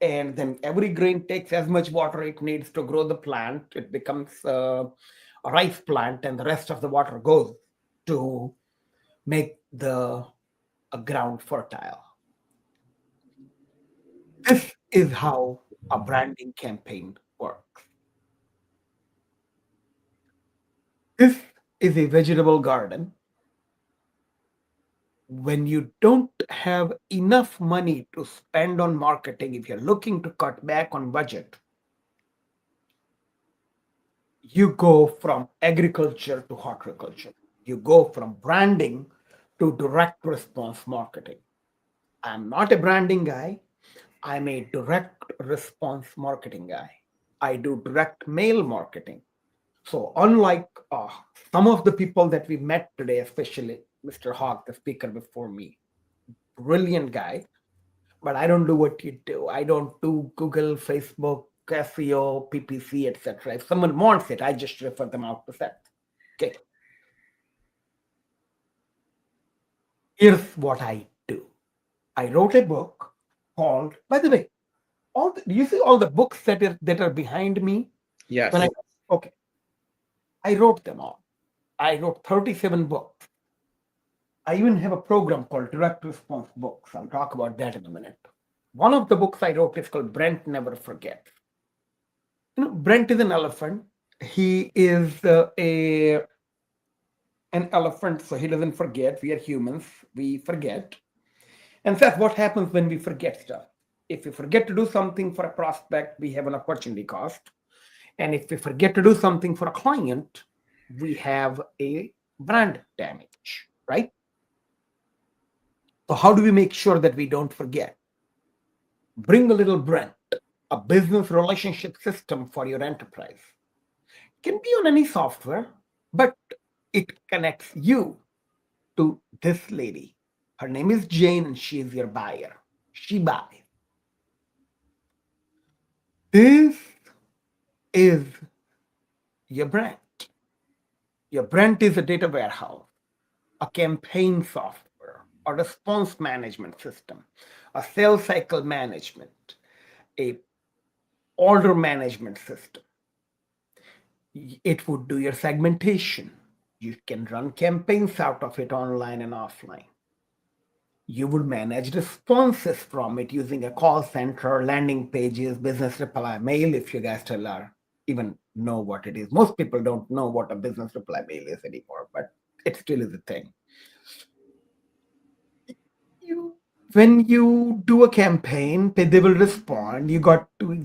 and then every grain takes as much water it needs to grow the plant. It becomes a rice plant, and the rest of the water goes to make the ground fertile. This is how a branding campaign works. This is a vegetable garden. When you don't have enough money to spend on marketing, if you're looking to cut back on budget, you go from agriculture to horticulture. You go from branding to direct response marketing. I'm not a branding guy. I'm a direct response marketing guy. I do direct mail marketing. So unlike some of the people that we met today, especially Mr. Hawk, the speaker before me, brilliant guy, but I don't do what you do. I don't do Google, Facebook, SEO, PPC, etc. If someone wants it, I just refer them out to Seth. Okay. Here's what I do. I wrote a book called, by the way, do you see all the books that are behind me? Yes. Okay. I wrote them all. I wrote 37 books. I even have a program called Direct Response Books. I'll talk about that in a minute. One of the books I wrote is called Brent Never Forgets. You know, Brent is an elephant. He is an elephant, so he doesn't forget. We are humans. We forget. And that's what happens when we forget stuff. If we forget to do something for a prospect, we have an opportunity cost. And if we forget to do something for a client, we have a brand damage, right? So how do we make sure that we don't forget? Bring a little Brent, a business relationship system for your enterprise. It can be on any software, but it connects you to this lady. Her name is Jane, and she is your buyer. She buys. This is your brand. Your brand is a data warehouse, a campaign software, a response management system, a sales cycle management, a order management system. It would do your segmentation. You can run campaigns out of it online and offline. You would manage responses from it using a call center, landing pages, business reply mail, if you guys still are even know what it is. Most people don't know what a business reply mail is anymore, but it still is a thing. When you do a campaign, they will respond.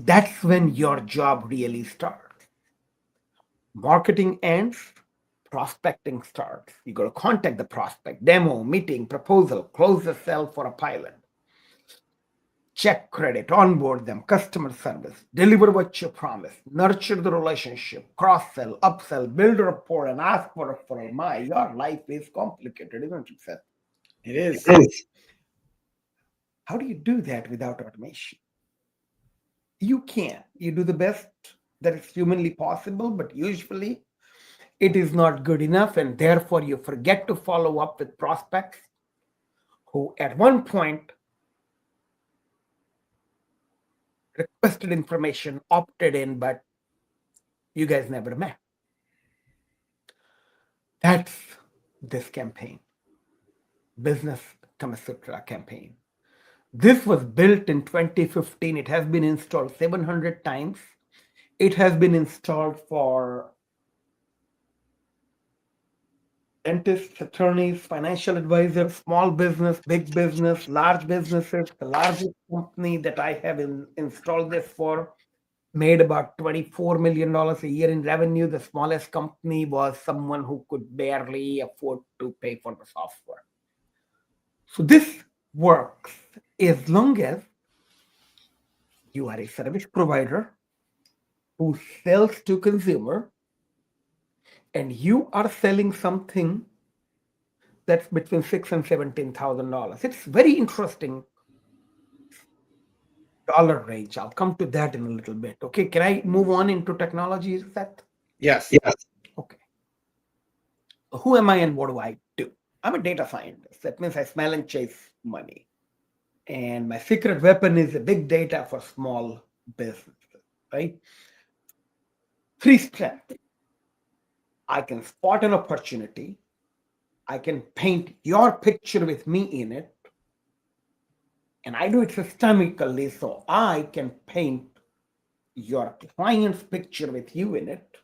That's when your job really starts. Marketing ends, prospecting starts. You got to contact the prospect, demo, meeting, proposal, close the sale for a pilot, check credit, onboard them, customer service, deliver what you promise, nurture the relationship, cross-sell, upsell, build a rapport, and ask for a referral. Your life is complicated, isn't it, Seth? It is. How do you do that without automation? You can. You do the best that is humanly possible, but usually it is not good enough, and therefore you forget to follow up with prospects who at one point requested information, opted in, but you guys never met. That's this campaign, Business Kama Sutra campaign. This was built in 2015. It has been installed 700 times. It has been installed for dentists, attorneys, financial advisors, small business, big business, large businesses. The largest company that I have installed this for made about $24 million a year in revenue. The smallest company was someone who could barely afford to pay for the software. So this works as long as you are a service provider who sells to consumer and you are selling something that's between $6,000 and $17,000. It's very interesting dollar range. I'll come to that in a little bit. Okay, can I move on into technology, Seth? Yes. Okay. Who am I and what do I do? I'm a data scientist. That means I smell and chase money. And my secret weapon is a big data for small businesses, right? 3 strengths. I can spot an opportunity. I can paint your picture with me in it. And I do it systemically, so I can paint your client's picture with you in it.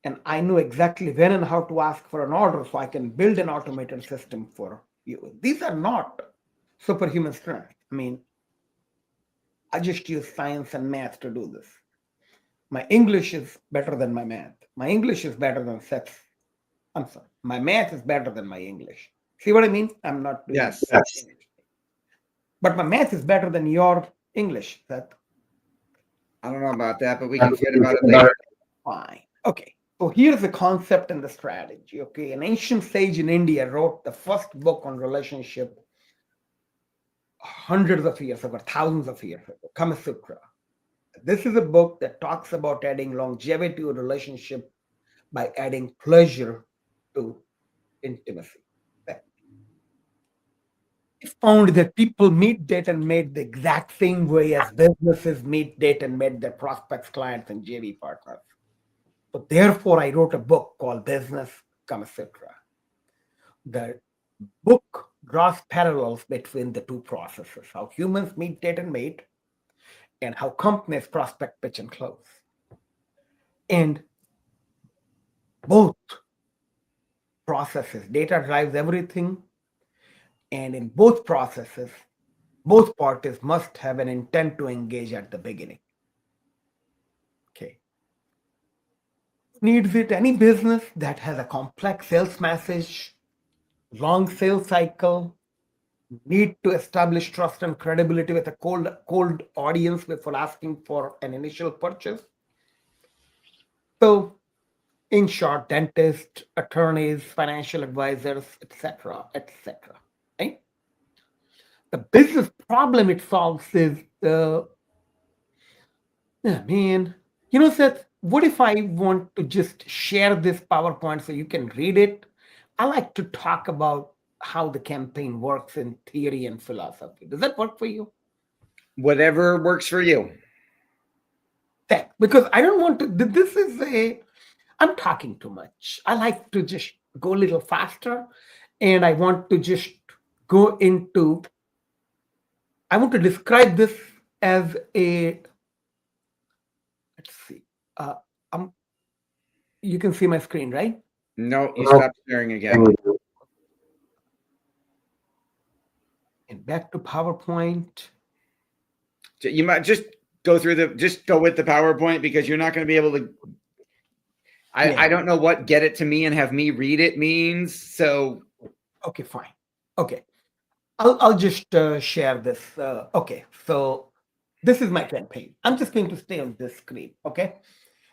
And I know exactly when and how to ask for an order, so I can build an automated system for you. These are not superhuman strength. I mean, I just use science and math to do this. My English is better than my math. My English is better than Seth's. I'm sorry. My math is better than my English. See what I mean? I'm not doing Yes. But my math is better than your English, Seth. I don't know about that, but we can forget about it later. Fine. Okay. So here's the concept and the strategy. Okay. An ancient sage in India wrote the first book on relationship hundreds of years ago, thousands of years ago, Kama Sutra. This is a book that talks about adding longevity to a relationship by adding pleasure to intimacy. I found that people meet, date, and mate the exact same way as businesses meet, date, and mate their prospects, clients, and JV partners. So therefore, I wrote a book called Business Kama Sutra. The book draws parallels between the two processes, how humans meet, date, and mate, and how companies prospect, pitch, and close. And both processes, data drives everything. And in both processes, both parties must have an intent to engage at the beginning. Okay. Needs it any business that has a complex sales message, long sales cycle, need to establish trust and credibility with a cold audience before asking for an initial purchase. So, in short, dentists, attorneys, financial advisors, etc., etc. Right? The business problem it solves is the Yeah, man. You know, Seth, what if I want to just share this PowerPoint so you can read it? I like to talk about how the campaign works in theory and philosophy. Does that work for you? Whatever works for you. Thanks. Because I don't want to, this is I'm talking too much. I like to just go a little faster and I want to just go into, I want to describe this as a, let's see, um, you can see my screen, right? No, you stopped sharing again. And back to PowerPoint. You might just go with the PowerPoint because you're not going to be able to. I don't know what get it to me and have me read it means. So okay, fine. Okay, I'll just share this. Okay, so this is my campaign. I'm just going to stay on this screen. Okay,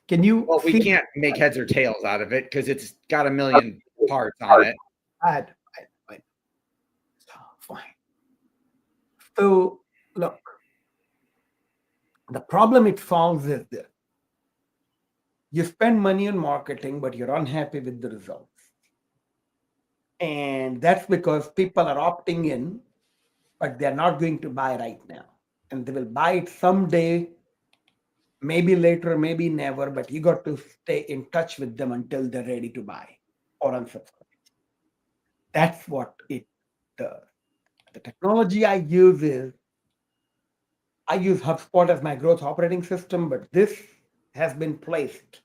can you? Well, we can't make heads or tails out of it because it's got a million parts on it. Fine. So look, the problem it solves is this. You spend money on marketing, but you're unhappy with the results. And that's because people are opting in, but they're not going to buy right now. And they will buy it someday, maybe later, maybe never, but you got to stay in touch with them until they're ready to buy or unsubscribe. That's what it does. The technology I use is, I use HubSpot as my growth operating system, but this has been placed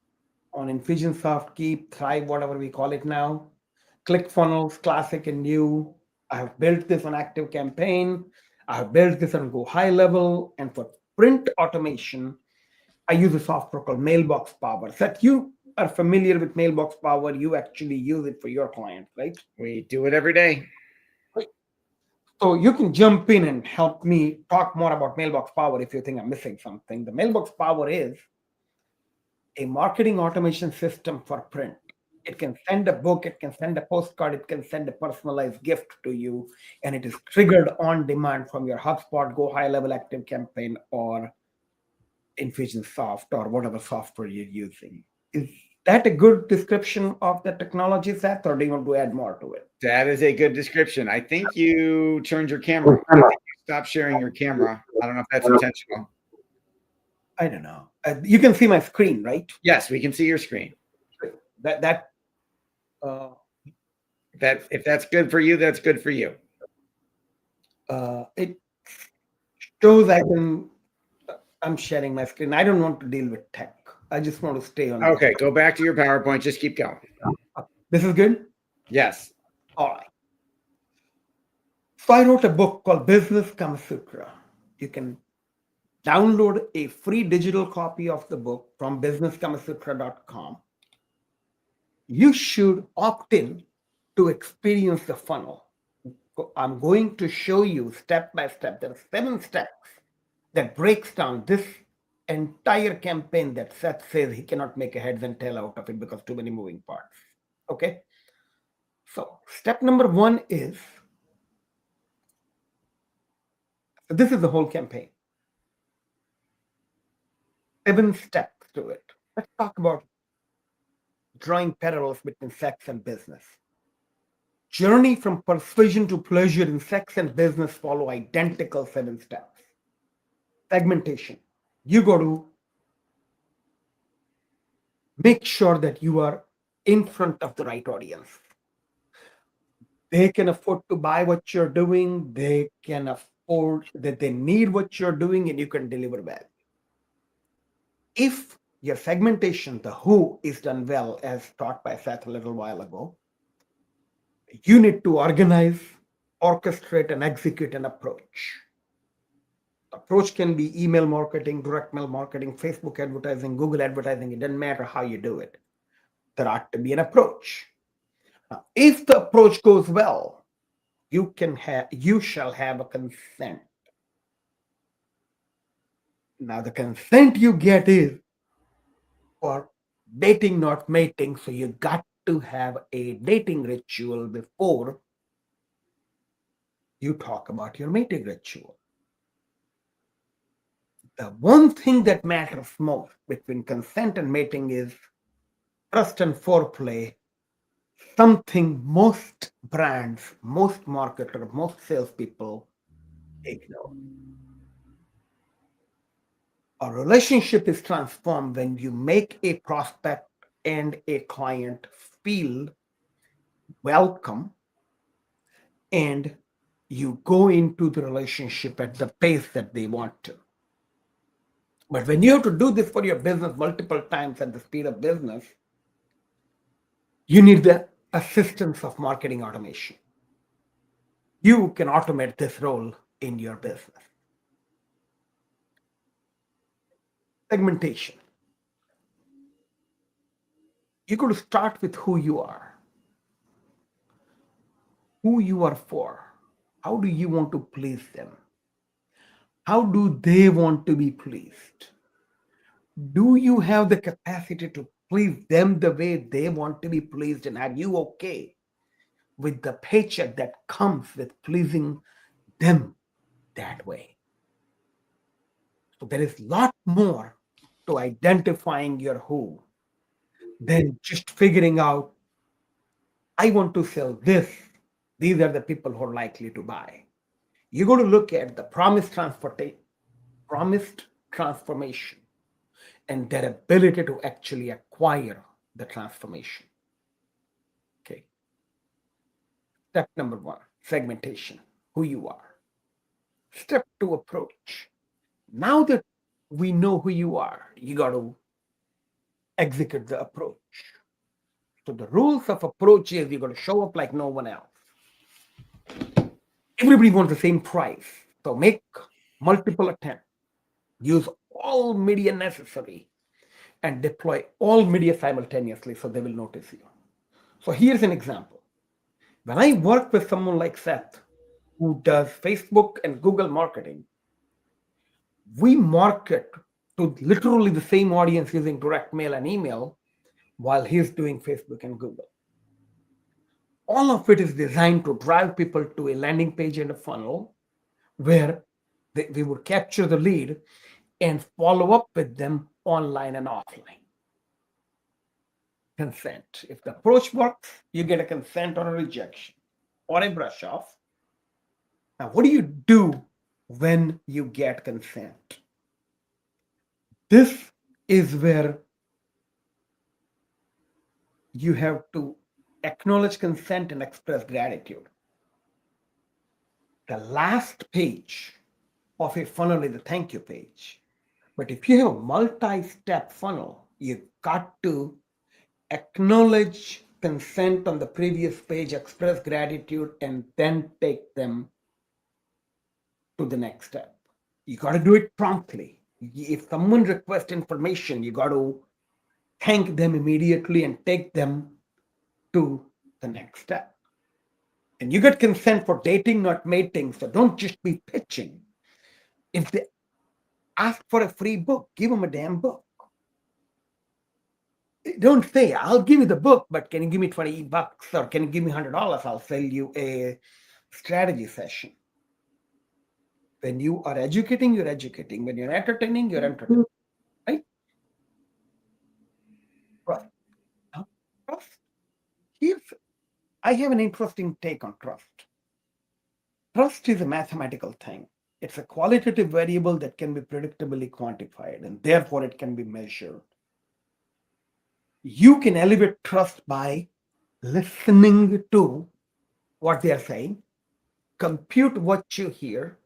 on Infusionsoft, Keep, Thrive, whatever we call it now, ClickFunnels, Classic and New. I have built this on ActiveCampaign. I have built this on Go High Level. And for print automation, I use a software called Mailbox Power. Seth, you are familiar with Mailbox Power. You actually use it for your clients, right? We do it every day. So you can jump in and help me talk more about Mailbox Power if you think I'm missing something. The Mailbox Power is a marketing automation system for print. It can send a book, it can send a postcard, it can send a personalized gift to you, and it is triggered on demand from your HubSpot, Go High Level, ActiveCampaign, or Infusionsoft, or whatever software you're using. Is that a good description of the technology, Seth, or do you want to add more to it? That is a good description. I think you turned your camera. I think you stopped sharing your camera. I don't know if that's intentional. I don't know. You can see my screen, right? Yes, we can see your screen. If that's good for you, that's good for you. It shows I'm sharing my screen. I don't want to deal with tech. I just want to stay on. Okay, go back to your PowerPoint. Just keep going. This is good? Yes. All right. So I wrote a book called Business Kama Sutra. You can download a free digital copy of the book from businesskamasutra.com. You should opt in to experience the funnel. I'm going to show you step by step. There are 7 steps that breaks down this entire campaign that Seth says he cannot make a heads and tail out of it because too many moving parts. Okay. So step number 1 is, this is the whole campaign. 7 steps to it. Let's talk about drawing parallels between sex and business. Journey from persuasion to pleasure in sex and business follow identical 7 steps. Segmentation. You got to make sure that you are in front of the right audience. They can afford to buy what you're doing. They can afford that they need what you're doing, and you can deliver value. If your segmentation, the who, is done well, as taught by Seth a little while ago, you need to organize, orchestrate, and execute an approach. Approach can be email marketing, direct mail marketing, Facebook advertising, Google advertising. It doesn't matter how you do it. There ought to be an approach. Now, if the approach goes well, you shall have a consent. Now, the consent you get is for dating, not mating. So you got to have a dating ritual before you talk about your mating ritual. The one thing that matters most between consent and mating is trust and foreplay, something most brands, most marketers, most salespeople ignore. A relationship is transformed when you make a prospect and a client feel welcome and you go into the relationship at the pace that they want to. But when you have to do this for your business multiple times at the speed of business, you need the assistance of marketing automation. You can automate this role in your business. Segmentation. You got to start with who you are, who you are for. How do you want to please them? How do they want to be pleased? Do you have the capacity to please them the way they want to be pleased? And are you okay with the paycheck that comes with pleasing them that way? So there is a lot more to identifying your who than just figuring out, I want to sell this. These are the people who are likely to buy. You got to look at the promised transformation and their ability to actually acquire the transformation. Okay. Step number 1, segmentation, who you are. Step 2, approach. Now that we know who you are, you got to execute the approach. So the rules of approach is you got to show up like no one else. Everybody wants the same price. So make multiple attempts. Use all media necessary and deploy all media simultaneously so they will notice you. So here's an example. When I work with someone like Seth, who does Facebook and Google marketing, we market to literally the same audience using direct mail and email while he's doing Facebook and Google. All of it is designed to drive people to a landing page and a funnel where we would capture the lead and follow up with them online and offline. Consent. If the approach works, you get a consent or a rejection or a brush off. Now, what do you do when you get consent? This is where you have to acknowledge consent and express gratitude. The last page of a funnel is a thank you page. But if you have a multi-step funnel, you've got to acknowledge consent on the previous page, express gratitude, and then take them to the next step. You got to do it promptly. If someone requests information, you got to thank them immediately and take them to the next step. And you get consent for dating, not mating. So don't just be pitching. If they ask for a free book, give them a damn book. Don't say, I'll give you the book, but can you give me $20 or can you give me $100? I'll sell you a strategy session. When you are educating, you're educating. When you're entertaining, you're entertaining. Right? Right. Now, trust. I have an interesting take on trust. Trust is a mathematical thing. It's a qualitative variable that can be predictably quantified, and therefore it can be measured. You can elevate trust by listening to what they are saying, compute what you hear,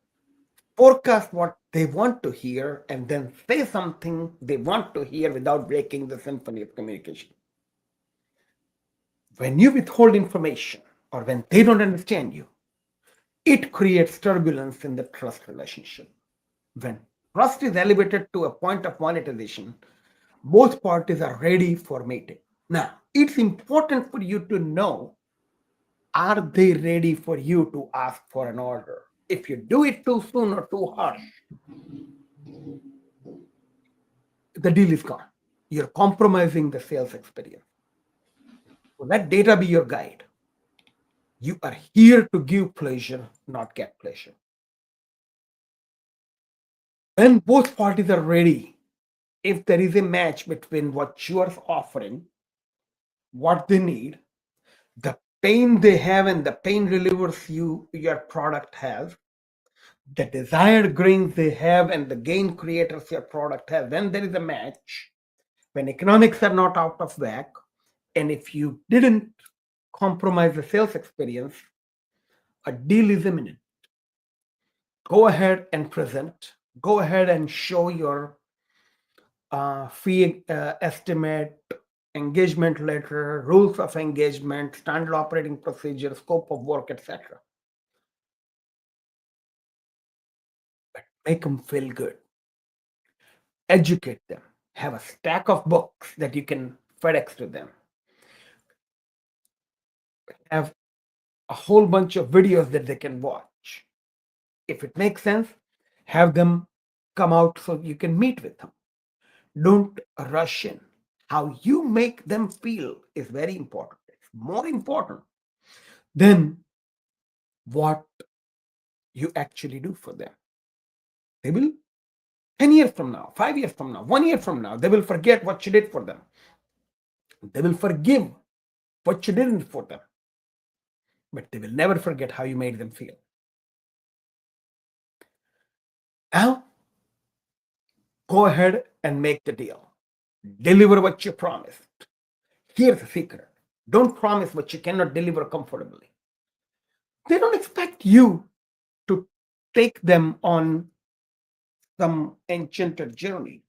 forecast what they want to hear, and then say something they want to hear without breaking the symphony of communication. When you withhold information or when they don't understand you, it creates turbulence in the trust relationship. When trust is elevated to a point of monetization, both parties are ready for mating. Now, it's important for you to know, are they ready for you to ask for an order? If you do it too soon or too harsh, the deal is gone. You're compromising the sales experience. So let data be your guide. You are here to give pleasure, not get pleasure. When both parties are ready, if there is a match between what you are offering, what they need, the pain they have and the pain relievers your product has, the desired gains they have and the gain creators your product has, when there is a match, when economics are not out of whack, and if you didn't compromise the sales experience, a deal is imminent. Go ahead and present. Go ahead and show your fee estimate, engagement letter, rules of engagement, standard operating procedure, scope of work, etc. But make them feel good. Educate them. Have a stack of books that you can FedEx to them. Have a whole bunch of videos that they can watch. If it makes sense, have them come out so you can meet with them. Don't rush in. How you make them feel is very important. It's more important than what you actually do for them. They will, 10 years from now, 5 years from now, 1 year from now, they will forget what you did for them. They will forgive what you didn't for them. But they will never forget how you made them feel. Now, go ahead and make the deal. Deliver what you promised. Here's the secret. Don't promise what you cannot deliver comfortably. They don't expect you to take them on some enchanted journey.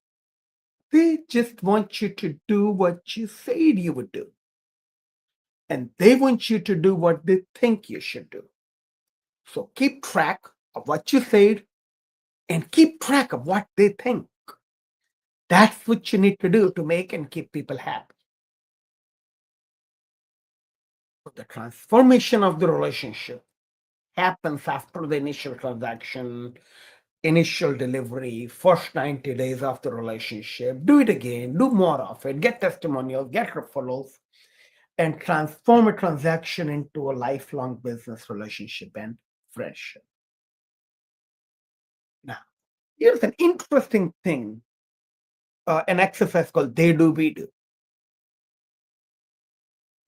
They just want you to do what you said you would do. And they want you to do what they think you should do. So keep track of what you said and keep track of what they think. That's what you need to do to make and keep people happy. So the transformation of the relationship happens after the initial transaction, initial delivery, first 90 days of the relationship. Do it again, do more of it, get testimonials, get referrals, and transform a transaction into a lifelong business relationship and friendship. Now, here's an interesting thing, an exercise called They Do, We Do.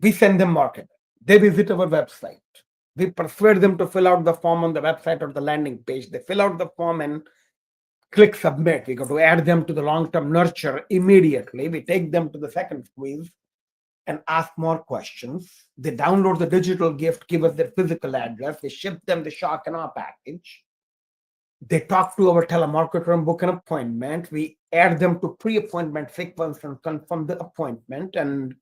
We send them market. They visit our website. We persuade them to fill out the form on the website or the landing page. They fill out the form and click submit. We go to add them to the long-term nurture immediately. We take them to the second squeeze and ask more questions. They download the digital gift, give us their physical address. We ship them the shock and awe package. They talk to our telemarketer and book an appointment. We add them to pre-appointment sequence and confirm the appointment. And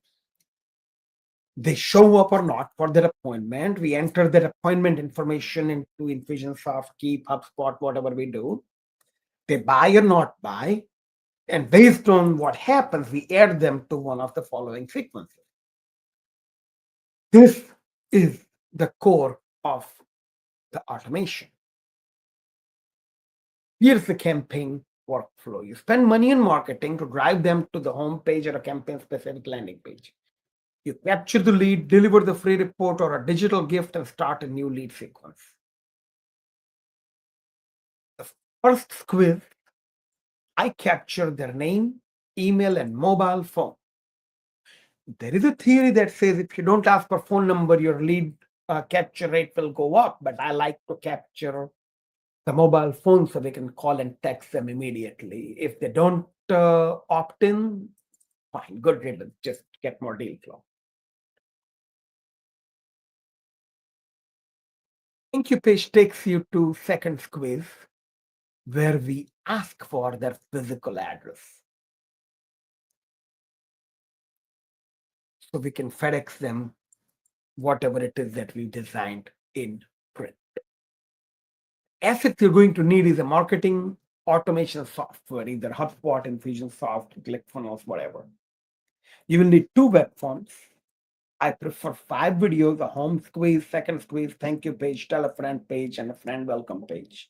they show up or not for their appointment. We enter their appointment information into Infusionsoft, Keep, HubSpot, whatever we do. They buy or not buy. And based on what happens, we add them to one of the following sequences. This is the core of the automation. Here's the campaign workflow. You spend money in marketing to drive them to the home page or a campaign-specific landing page. You capture the lead, deliver the free report or a digital gift, and start a new lead sequence. The first squeeze, I capture their name, email, and mobile phone. There is a theory that says if you don't ask for phone number, your lead capture rate will go up, but I like to capture the mobile phone so they can call and text them immediately. If they don't opt in, fine, good riddance, just get more deal flow. Thank you page takes you to second squeeze, where we ask for their physical address. So we can FedEx them whatever it is that we designed in print. Assets you're going to need is a marketing automation software, either HubSpot, Infusionsoft, ClickFunnels, whatever. You will need 2 web forms. I prefer 5 videos, a home squeeze, second squeeze, thank you page, tell a friend page, and a friend welcome page.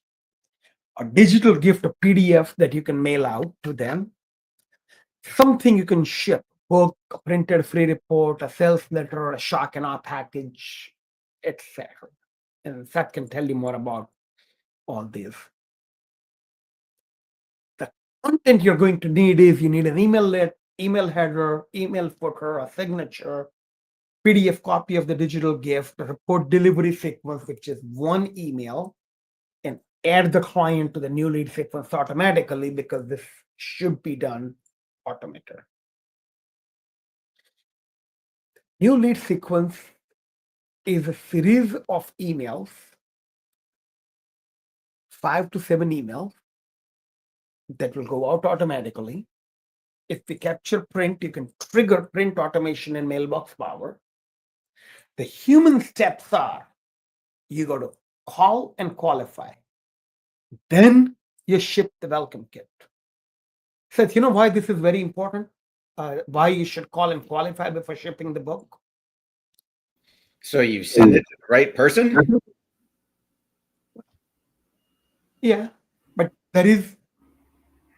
A digital gift, a PDF that you can mail out to them. Something you can ship, book, a printed free report, a sales letter, a shock and awe package, etc. And Seth can tell you more about all these. Content you're going to need is you need an email header, email footer, a signature, PDF copy of the digital gift, a report delivery sequence, which is one email, and add the client to the new lead sequence automatically because this should be done automated. New lead sequence is a series of emails, 5 to 7 emails that will go out automatically. If we capture print, you can trigger print automation in Mailbox Power. The human steps are you got to call and qualify. Then you ship the welcome kit. So you know why this is very important? Why you should call and qualify before shipping the book? So you send it to the right person? Yeah, but there is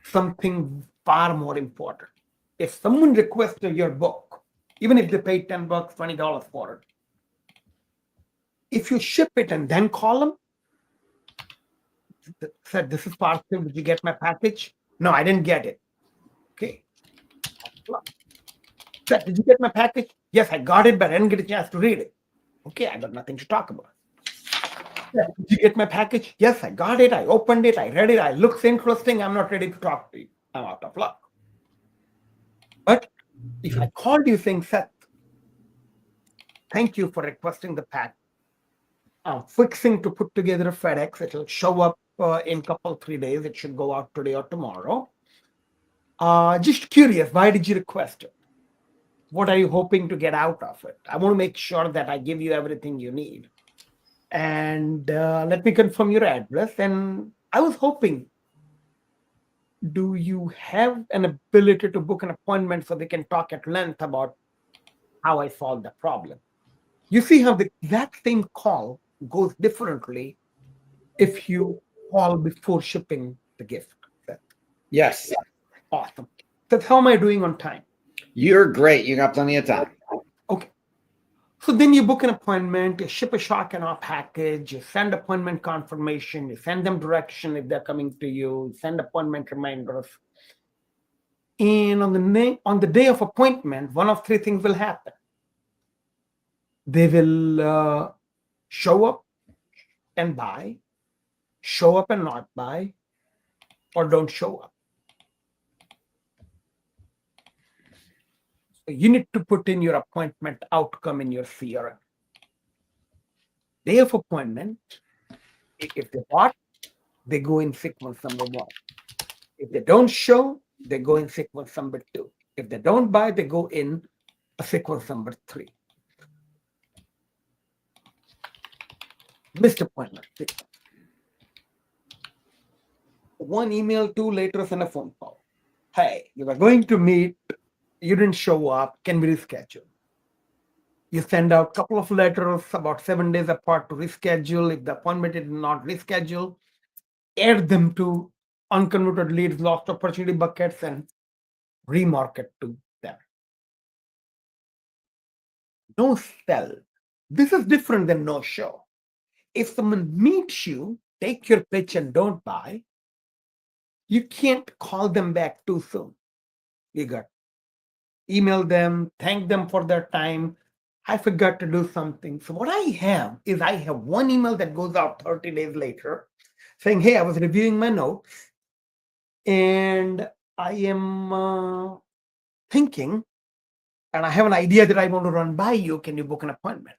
something far more important. If someone requests your book, even if they pay $10, $20 for it, if you ship it and then call them, said, this is parcel, did you get my package? No, I didn't get it. Okay. Said, did you get my package? Yes, I got it, but I didn't get a chance to read it. Okay, I got nothing to talk about. Said, did you get my package? Yes, I got it. I opened it. I read it. I looks interesting. I'm not ready to talk to you. I'm out of luck. But if I called you saying, Seth, thank you for requesting the pack. I'm fixing to put together a FedEx. It'll show up in a couple, 3 days. It should go out today or tomorrow. Just curious, why did you request it? What are you hoping to get out of it? I want to make sure that I give you everything you need. And let me confirm your address. And I was hoping, do you have an ability to book an appointment so we can talk at length about how I solved the problem? You see how the exact same call goes differently if you call before shipping the gift. Yes. Awesome. That's how am I doing on time? You're great. You got plenty of time. Okay. So then you book an appointment, you ship a shock and awe package, you send appointment confirmation, you send them direction if they're coming to you, send appointment reminders. And on the day of appointment, one of 3 things will happen. They will show up and buy, show up and not buy, or don't show up. So you need to put in your appointment outcome in your CRM. Day of appointment, if they bought, they go in sequence number 1. If they don't show, they go in sequence number 2. If they don't buy, they go in a sequence number 3. Missed appointment. 1 email, 2 letters, and a phone call. Hey, you were going to meet, you didn't show up, can we reschedule? You send out a couple of letters about 7 days apart to reschedule. If the appointment is not rescheduled, add them to unconverted leads, lost opportunity buckets, and remarket to them. No sell. This is different than no show. If someone meets you, take your pitch and don't buy, you can't call them back too soon. You got email them, thank them for their time. I forgot to do something. So what I have is I have 1 email that goes out 30 days later saying, hey, I was reviewing my notes and I am thinking, and I have an idea that I want to run by you. Can you book an appointment?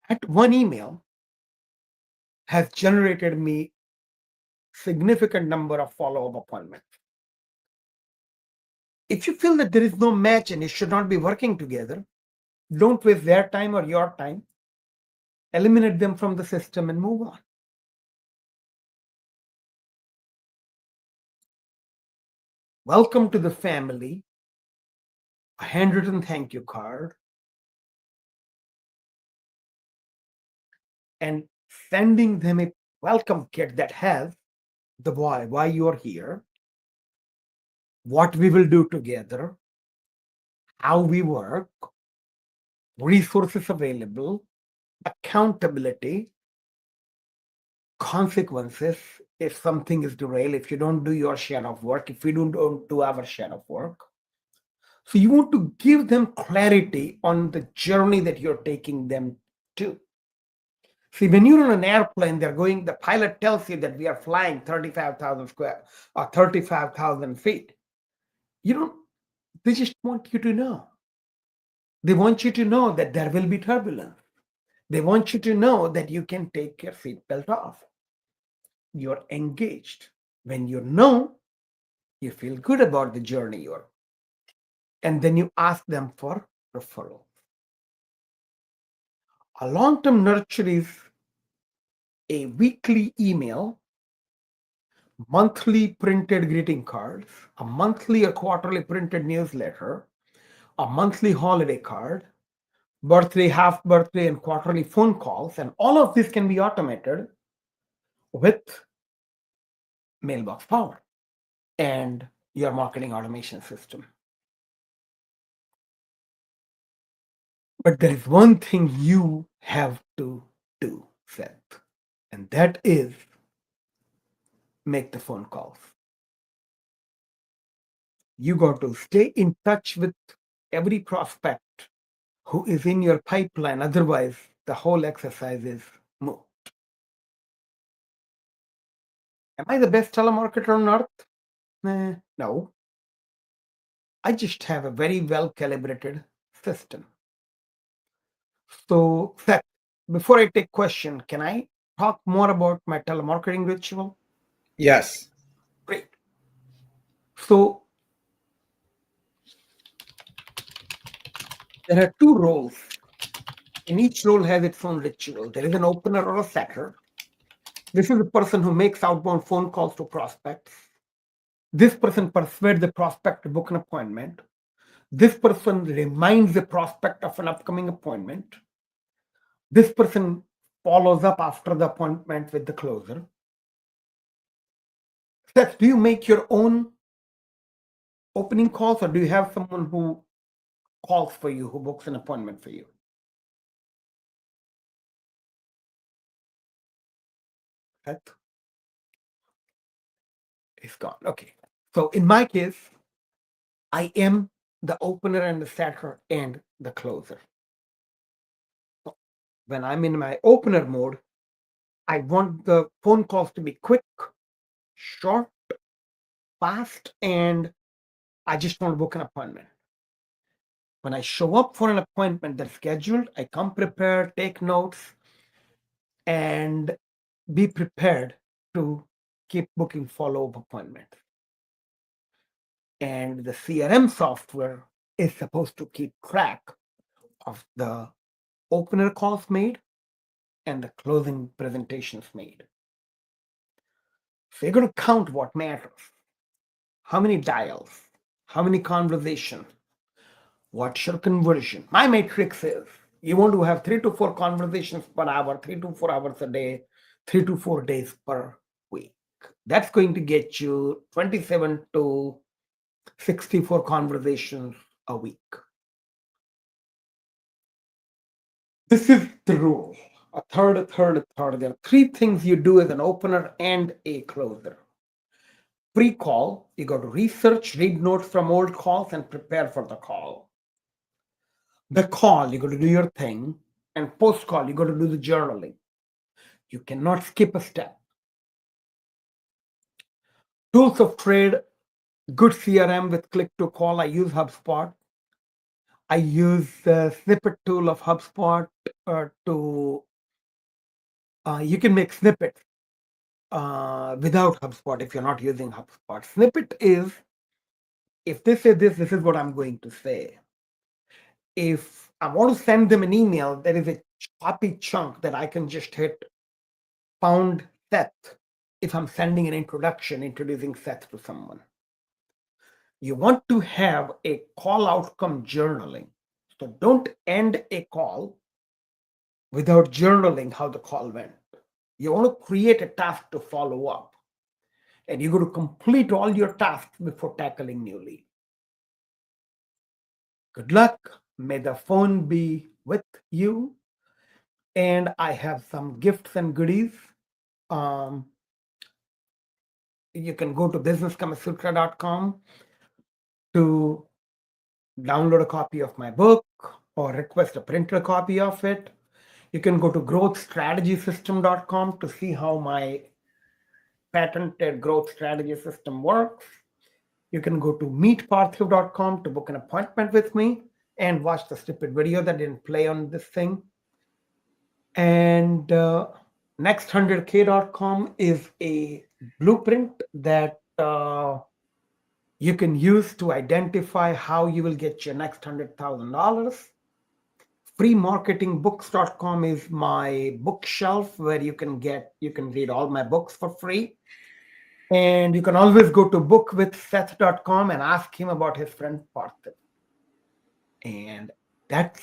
That 1 email has generated me significant number of follow-up appointments. If you feel that there is no match and you should not be working together, don't waste their time or your time. Eliminate them from the system and move on. Welcome to the family. A handwritten thank you card. And sending them a welcome kit that has the why you are here, what we will do together, how we work, resources available, accountability, consequences, if something is derailed, if you don't do your share of work, if we don't do our share of work. So you want to give them clarity on the journey that you're taking them to. See, when you're on an airplane, the pilot tells you that we are flying 35,000 square or 35,000 feet. They just want you to know. They want you to know that there will be turbulence. They want you to know that you can take your seatbelt off. You're engaged. When you know, you feel good about the journey you're. And then you ask them for referral. A long-term nurture is a weekly email, monthly printed greeting cards, a monthly or quarterly printed newsletter, a monthly holiday card, birthday, half birthday, and quarterly phone calls. And all of this can be automated with Mailbox Power and your marketing automation system. But there is one thing you have to do, Seth, and that is make the phone calls. You got to stay in touch with every prospect who is in your pipeline. Otherwise, the whole exercise is moot. Am I the best telemarketer on earth? No. I just have a very well calibrated system. So, Seth, before I take question, can I talk more about my telemarketing ritual? Yes. Great. So, there are two roles, and each role has its own ritual. There is an opener or a setter. This is the person who makes outbound phone calls to prospects. This person persuades the prospect to book an appointment. This person reminds the prospect of an upcoming appointment. This person follows up after the appointment with the closer. Seth, do you make your own opening calls, or do you have someone who calls for you, who books an appointment for you? Seth? It's gone. Okay. So in my case, I am the opener and the setter and the closer. When I'm in my opener mode, I want the phone calls to be quick, short, fast, and I just want to book an appointment. When I show up for an appointment that's scheduled, I come prepared, take notes, and be prepared to keep booking follow-up appointments. And the CRM software is supposed to keep track of the opener calls made and the closing presentations made. So you're going to count what matters. How many dials? How many conversations? What's your conversion? My matrix is you want to have 3 to 4 conversations per hour, 3 to 4 hours a day, 3 to 4 days per week. That's going to get you 27 to 64 conversations a week. This is the rule. A third. There are 3 things you do as an opener and a closer. Pre-call, you got to research, read notes from old calls, and prepare for the call. The call, you got to do your thing. And post-call, you got to do the journaling. You cannot skip a step. Tools of trade, good CRM with click to call. I use HubSpot. I use the snippet tool of HubSpot you can make snippets without HubSpot if you're not using HubSpot. Snippet is, if they say this is what I'm going to say. If I want to send them an email, there is a copy chunk that I can just hit pound Seth if I'm sending an introduction, introducing Seth to someone. You want to have a call outcome journaling. So don't end a call without journaling how the call went. You want to create a task to follow up. And you got to complete all your tasks before tackling new lead. Good luck. May the phone be with you. And I have some gifts and goodies. you can go to businesskamasutra.com to download a copy of my book or request a printed copy of it. You can go to growthstrategysystem.com to see how my patented growth strategy system works. You can go to meetparthiv.com to book an appointment with me and watch the stupid video that didn't play on this thing. And next100k.com is a blueprint that you can use to identify how you will get your next $100,000. freemarketingbooks.com is my bookshelf where you can read all my books for free. And you can always go to bookwithseth.com and ask him about his friend Parthiv. And that's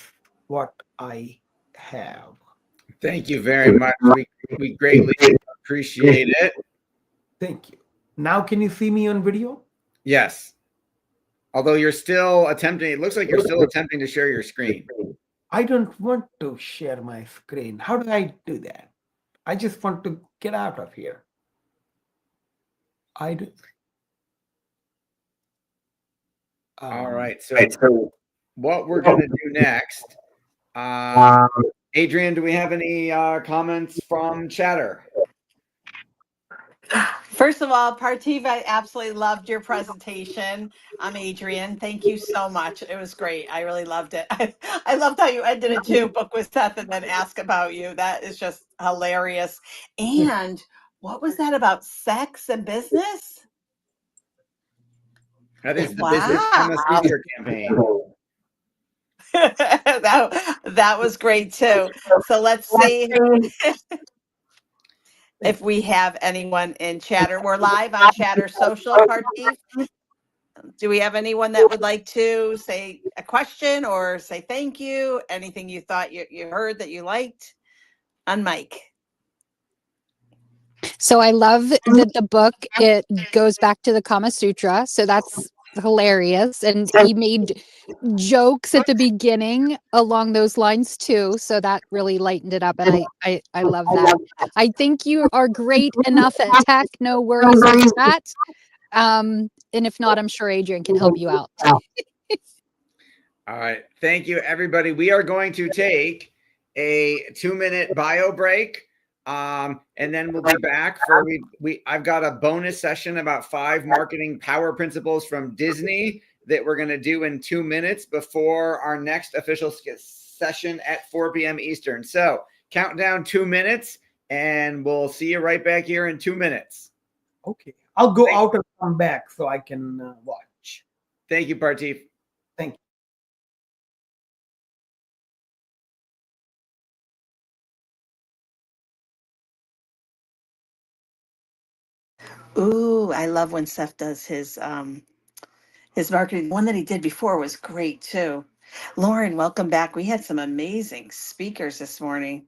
what I have. Thank you very much. We greatly appreciate it. Thank you. Now can you see me on video? Yes. Although you're still attempting, it looks like you're still attempting to share your screen. I don't want to share my screen. How do I do that? I just want to get out of here. I do. All right. So what we're going to do next, Adrian, do we have any comments from chatter? First of all, Parthiv, I absolutely loved your presentation. I'm Adrian. Thank you so much. It was great. I really loved it. I loved how you ended it too, book with Seth and then ask about you. That is just hilarious. And what was that about sex and business? That is the Business Kama Sutra campaign. that was great too. So let's see if we have anyone in Chatter. We're live on Chatter Social, Parthiv. Do we have anyone that would like to say a question or say thank you? Anything you thought you heard that you liked? On mic. So I love that the book, it goes back to the Kama Sutra. So that's hilarious. And he made jokes at the beginning along those lines too. So that really lightened it up. And I love that. I think you are great enough at tech. No worries with that. And if not, I'm sure Adrian can help you out. All right. Thank you, everybody. We are going to take a 2-minute bio break. And then we'll be back for I've got a bonus session about 5 marketing power principles from Disney that we're going to do in 2 minutes before our next official session at 4 p.m. Eastern. So count down 2 minutes and we'll see you right back here in 2 minutes. Okay. I'll go out and come back so I can watch. Thank you, Parthiv. Thank you. Ooh, I love when Seth does his marketing. One that he did before was great too. Lauren, welcome back. We had some amazing speakers this morning.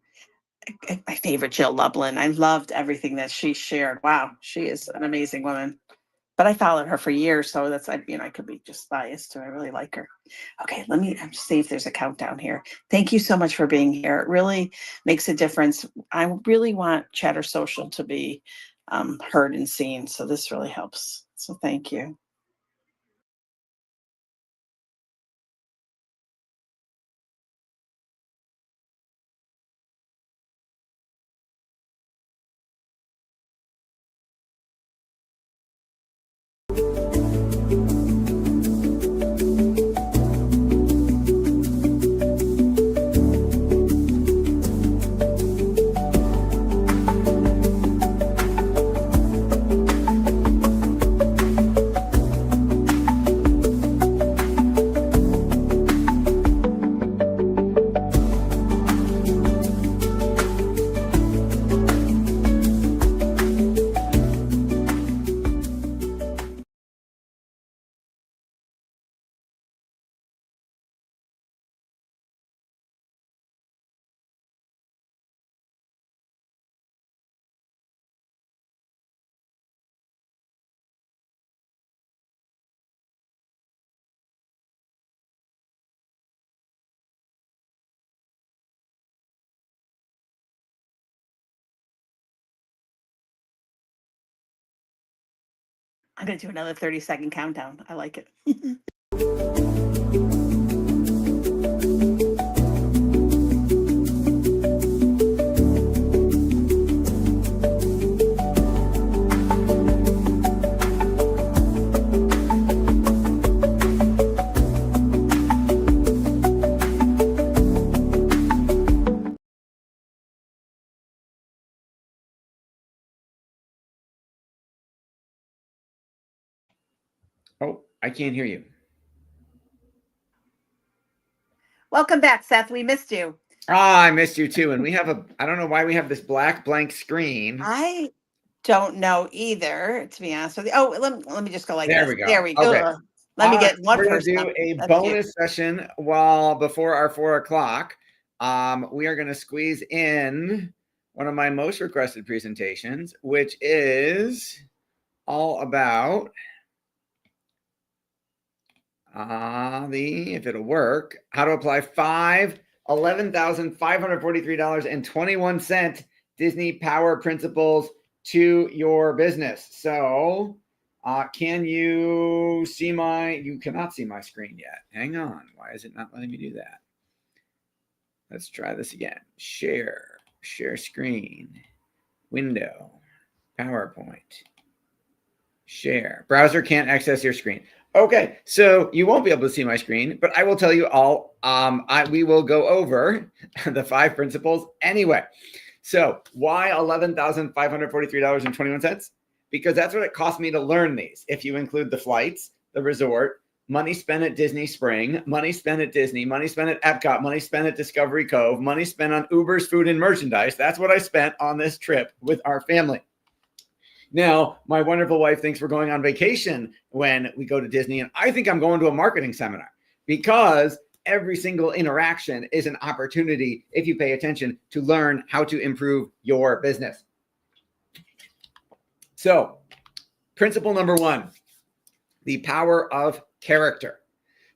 My favorite, Jill Lublin. I loved everything that she shared. Wow, she is an amazing woman. But I followed her for years, so that's I could be just biased too. I really like her. Okay, let me see if there's a countdown here. Thank you so much for being here. It really makes a difference. I really want Chatter Social to be heard and seen, so this really helps. So thank you. I'm going to do another 30-second countdown. I like it. Oh, I can't hear you. Welcome back, Seth. We missed you. Ah, I missed you too. And we have I don't know why we have this black blank screen. I don't know either, to be honest with you. Oh, let me just go like There this. we go. There we go. Okay. Let me get one We're going person. to do up. a That's bonus session before our 4 o'clock. We are going to squeeze in one of my most requested presentations, which is all about if it'll work, how to apply $11,543.21 Disney Power Principles to your business. So can you see you cannot see my screen yet. Hang on. Why is it not letting me do that? Let's try this again. Share screen, window, PowerPoint, share. Browser can't access your screen. Okay, so you won't be able to see my screen, but I will tell you all, we will go over the 5 principles anyway. So why $11,543.21? Because that's what it cost me to learn these. If you include the flights, the resort, money spent at Disney Spring, money spent at Disney, money spent at Epcot, money spent at Discovery Cove, money spent on Uber's food and merchandise. That's what I spent on this trip with our family. Now, my wonderful wife thinks we're going on vacation when we go to Disney, and I think I'm going to a marketing seminar, because every single interaction is an opportunity, if you pay attention, to learn how to improve your business. So, principle number 1, the power of character.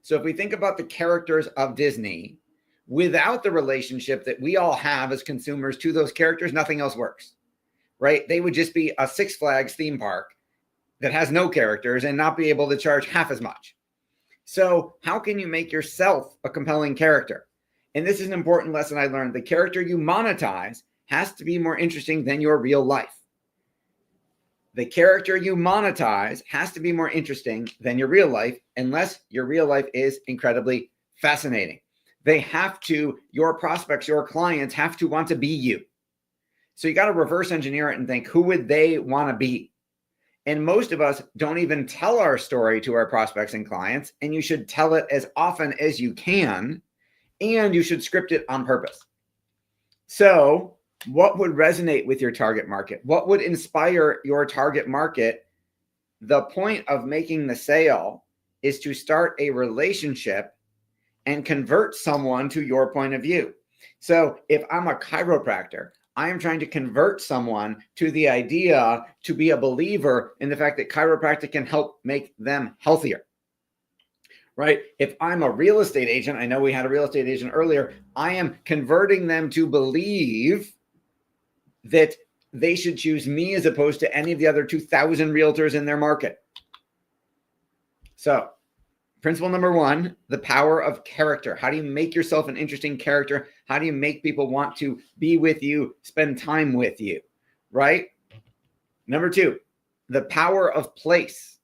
So if we think about the characters of Disney, without the relationship that we all have as consumers to those characters, nothing else works. Right? They would just be a Six Flags theme park that has no characters and not be able to charge half as much. So how can you make yourself a compelling character? And this is an important lesson I learned. The character you monetize has to be more interesting than your real life. The character you monetize has to be more interesting than your real life, unless your real life is incredibly fascinating. Your prospects, your clients have to want to be you. So you got to reverse engineer it and think, who would they want to be? And most of us don't even tell our story to our prospects and clients, and you should tell it as often as you can, and you should script it on purpose. So what would resonate with your target market? What would inspire your target market? The point of making the sale is to start a relationship and convert someone to your point of view. So if I'm a chiropractor, I am trying to convert someone to the idea to be a believer in the fact that chiropractic can help make them healthier, right? If I'm a real estate agent, I know we had a real estate agent earlier, I am converting them to believe that they should choose me as opposed to any of the other 2,000 realtors in their market. So principle number 1, the power of character. How do you make yourself an interesting character? How do you make people want to be with you, spend time with you, right? Number 2, the power of place.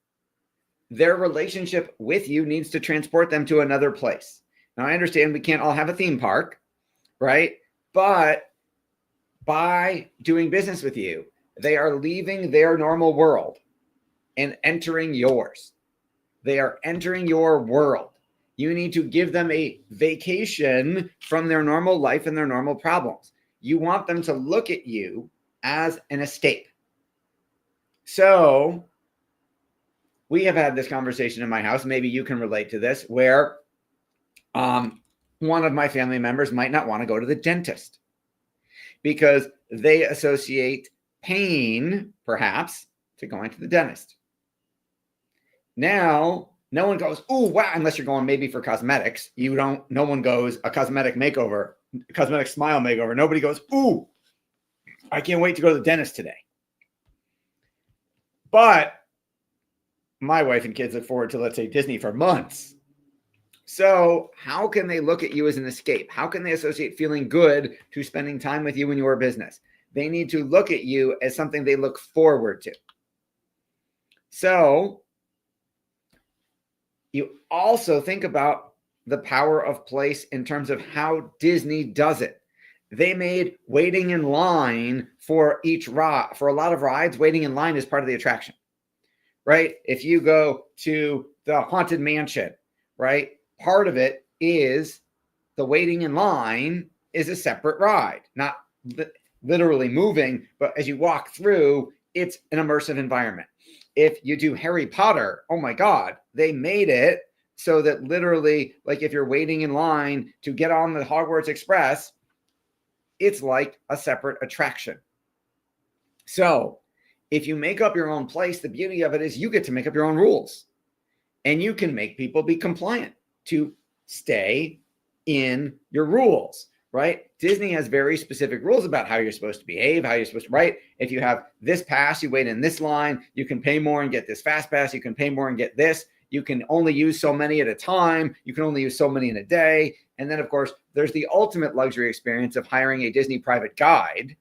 Their relationship with you needs to transport them to another place. Now, I understand we can't all have a theme park, right? But by doing business with you, they are leaving their normal world and entering yours. They are entering your world. You need to give them a vacation from their normal life and their normal problems. You want them to look at you as an escape. So we have had this conversation in my house. Maybe you can relate to this, where one of my family members might not want to go to the dentist because they associate pain, perhaps, to going to the dentist. Now, no one goes, oh, wow, unless you're going maybe for cosmetics. No one goes a cosmetic makeover, cosmetic smile makeover. Nobody goes, ooh, I can't wait to go to the dentist today. But my wife and kids look forward to, let's say, Disney for months. So how can they look at you as an escape? How can they associate feeling good to spending time with you in your business? They need to look at you as something they look forward to. So you also think about the power of place in terms of how Disney does it. They made waiting in line for each ride. For a lot of rides, waiting in line is part of the attraction, right? If you go to the Haunted Mansion, right? Part of it is the waiting in line is a separate ride, not literally moving, but as you walk through, it's an immersive environment. If you do Harry Potter, oh my God, they made it so that literally, like if you're waiting in line to get on the Hogwarts Express, it's like a separate attraction. So if you make up your own place, the beauty of it is you get to make up your own rules and you can make people be compliant to stay in your rules, right? Disney has very specific rules about how you're supposed to behave, how you're supposed to, right? If you have this pass, you wait in this line, you can pay more and get this fast pass, you can pay more and get this, you can only use so many at a time, you can only use so many in a day. And then of course, there's the ultimate luxury experience of hiring a Disney private guide,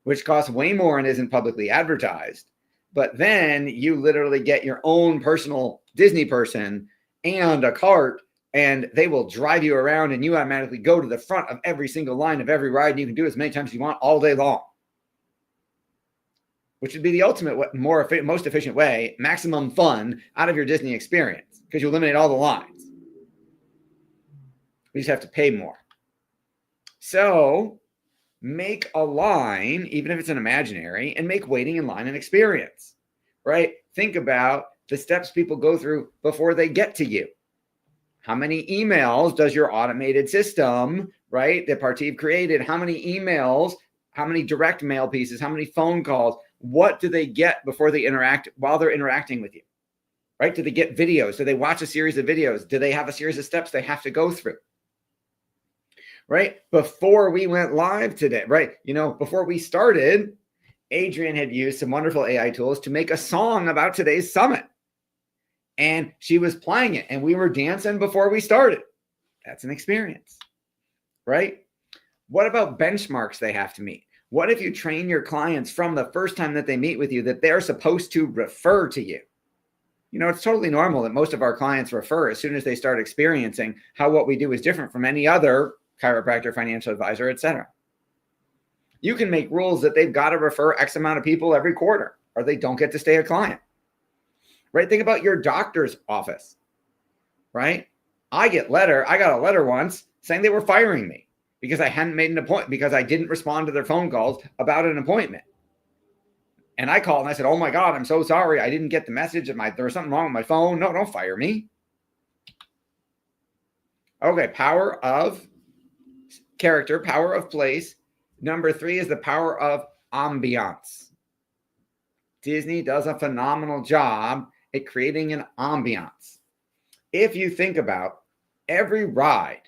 which costs way more and isn't publicly advertised. But then you literally get your own personal Disney person and a cart, and they will drive you around and you automatically go to the front of every single line of every ride. And you can do as many times as you want all day long, which would be the ultimate, most efficient way, maximum fun out of your Disney experience, because you eliminate all the lines. We just have to pay more. So make a line, even if it's an imaginary, and make waiting in line an experience, right? Think about the steps people go through before they get to you. How many emails does your automated system, right, that Partiv created, how many emails, how many direct mail pieces, how many phone calls, what do they get before they interact, while they're interacting with you, right? Do they get videos? Do they watch a series of videos? Do they have a series of steps they have to go through? Right? Before we went live today, right? You know, before we started, Adrienne had used some wonderful AI tools to make a song about today's summit. And she was playing it and we were dancing before we started. That's an experience, right? What about benchmarks they have to meet? What if you train your clients from the first time that they meet with you that they're supposed to refer to you? You know, it's totally normal that most of our clients refer as soon as they start experiencing how what we do is different from any other chiropractor, financial advisor, etc. You can make rules that they've got to refer X amount of people every quarter or they don't get to stay a client, right? Think about your doctor's office, right? I got a letter once saying they were firing me because I hadn't made an appointment, because I didn't respond to their phone calls about an appointment. And I called and I said, oh my God, I'm so sorry. I didn't get the message. There was something wrong with my phone. No, don't fire me. Okay, power of character, power of place. Number 3 is the power of ambiance. Disney does a phenomenal job at creating an ambiance. If you think about every ride,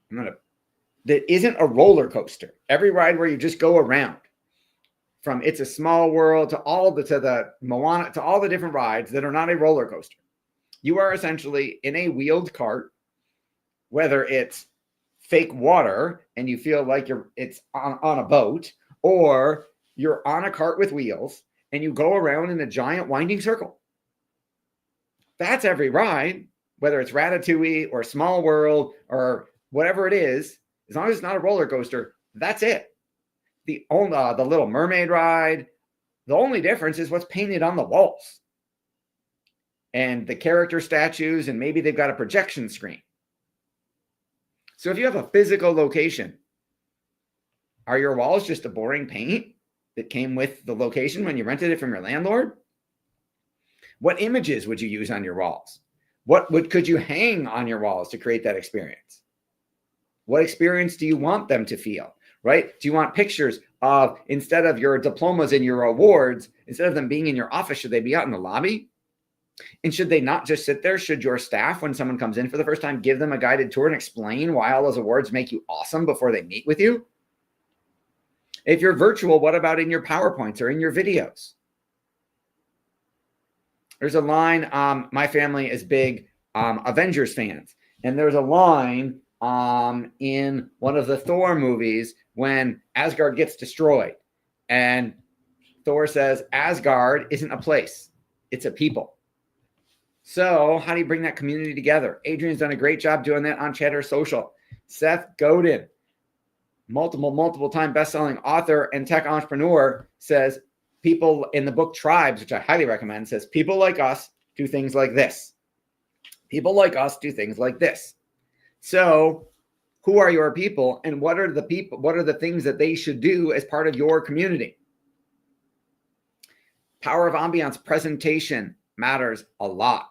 that isn't a roller coaster, every ride where you just go around, from It's a Small World to the Moana, to all the different rides that are not a roller coaster, you are essentially in a wheeled cart, whether it's fake water and you feel like it's on a boat, or you're on a cart with wheels and you go around in a giant winding circle. That's every ride, whether it's Ratatouille or Small World or whatever it is. As long as it's not a roller coaster, that's it. The Little Mermaid ride, the only difference is what's painted on the walls and the character statues, and maybe they've got a projection screen. So if you have a physical location, are your walls just a boring paint that came with the location when you rented it from your landlord? What images would you use on your walls? Could you hang on your walls to create that experience? What experience do you want them to feel, right? Do you want pictures of, instead of your diplomas and your awards, instead of them being in your office, should they be out in the lobby? And should they not just sit there? Should your staff, when someone comes in for the first time, give them a guided tour and explain why all those awards make you awesome before they meet with you? If you're virtual, what about in your PowerPoints or in your videos? There's a line, my family is big Avengers fans. And there's a line in one of the Thor movies when Asgard gets destroyed. And Thor says, Asgard isn't a place, it's a people. So how do you bring that community together? Adrian's done a great job doing that on Chatter Social. Seth Godin, multiple time best-selling author and tech entrepreneur, says people in the book Tribes, which I highly recommend, says people like us do things like this. People like us do things like this. So who are your people, and what are the people? What are the things that they should do as part of your community? Power of ambiance, presentation matters a lot.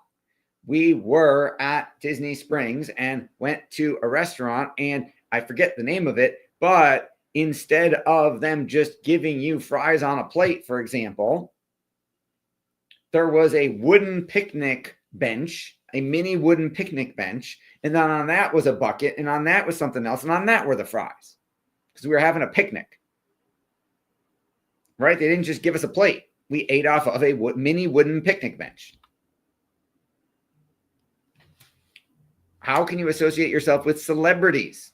We were at Disney Springs and went to a restaurant, and I forget the name of it, but instead of them just giving you fries on a plate, for example, there was a wooden picnic bench, a mini wooden picnic bench, and then on that was a bucket, and on that was something else, and on that were the fries, because we were having a picnic, right? They didn't just give us a plate. We ate off of a mini wooden picnic bench. How can you associate yourself with celebrities?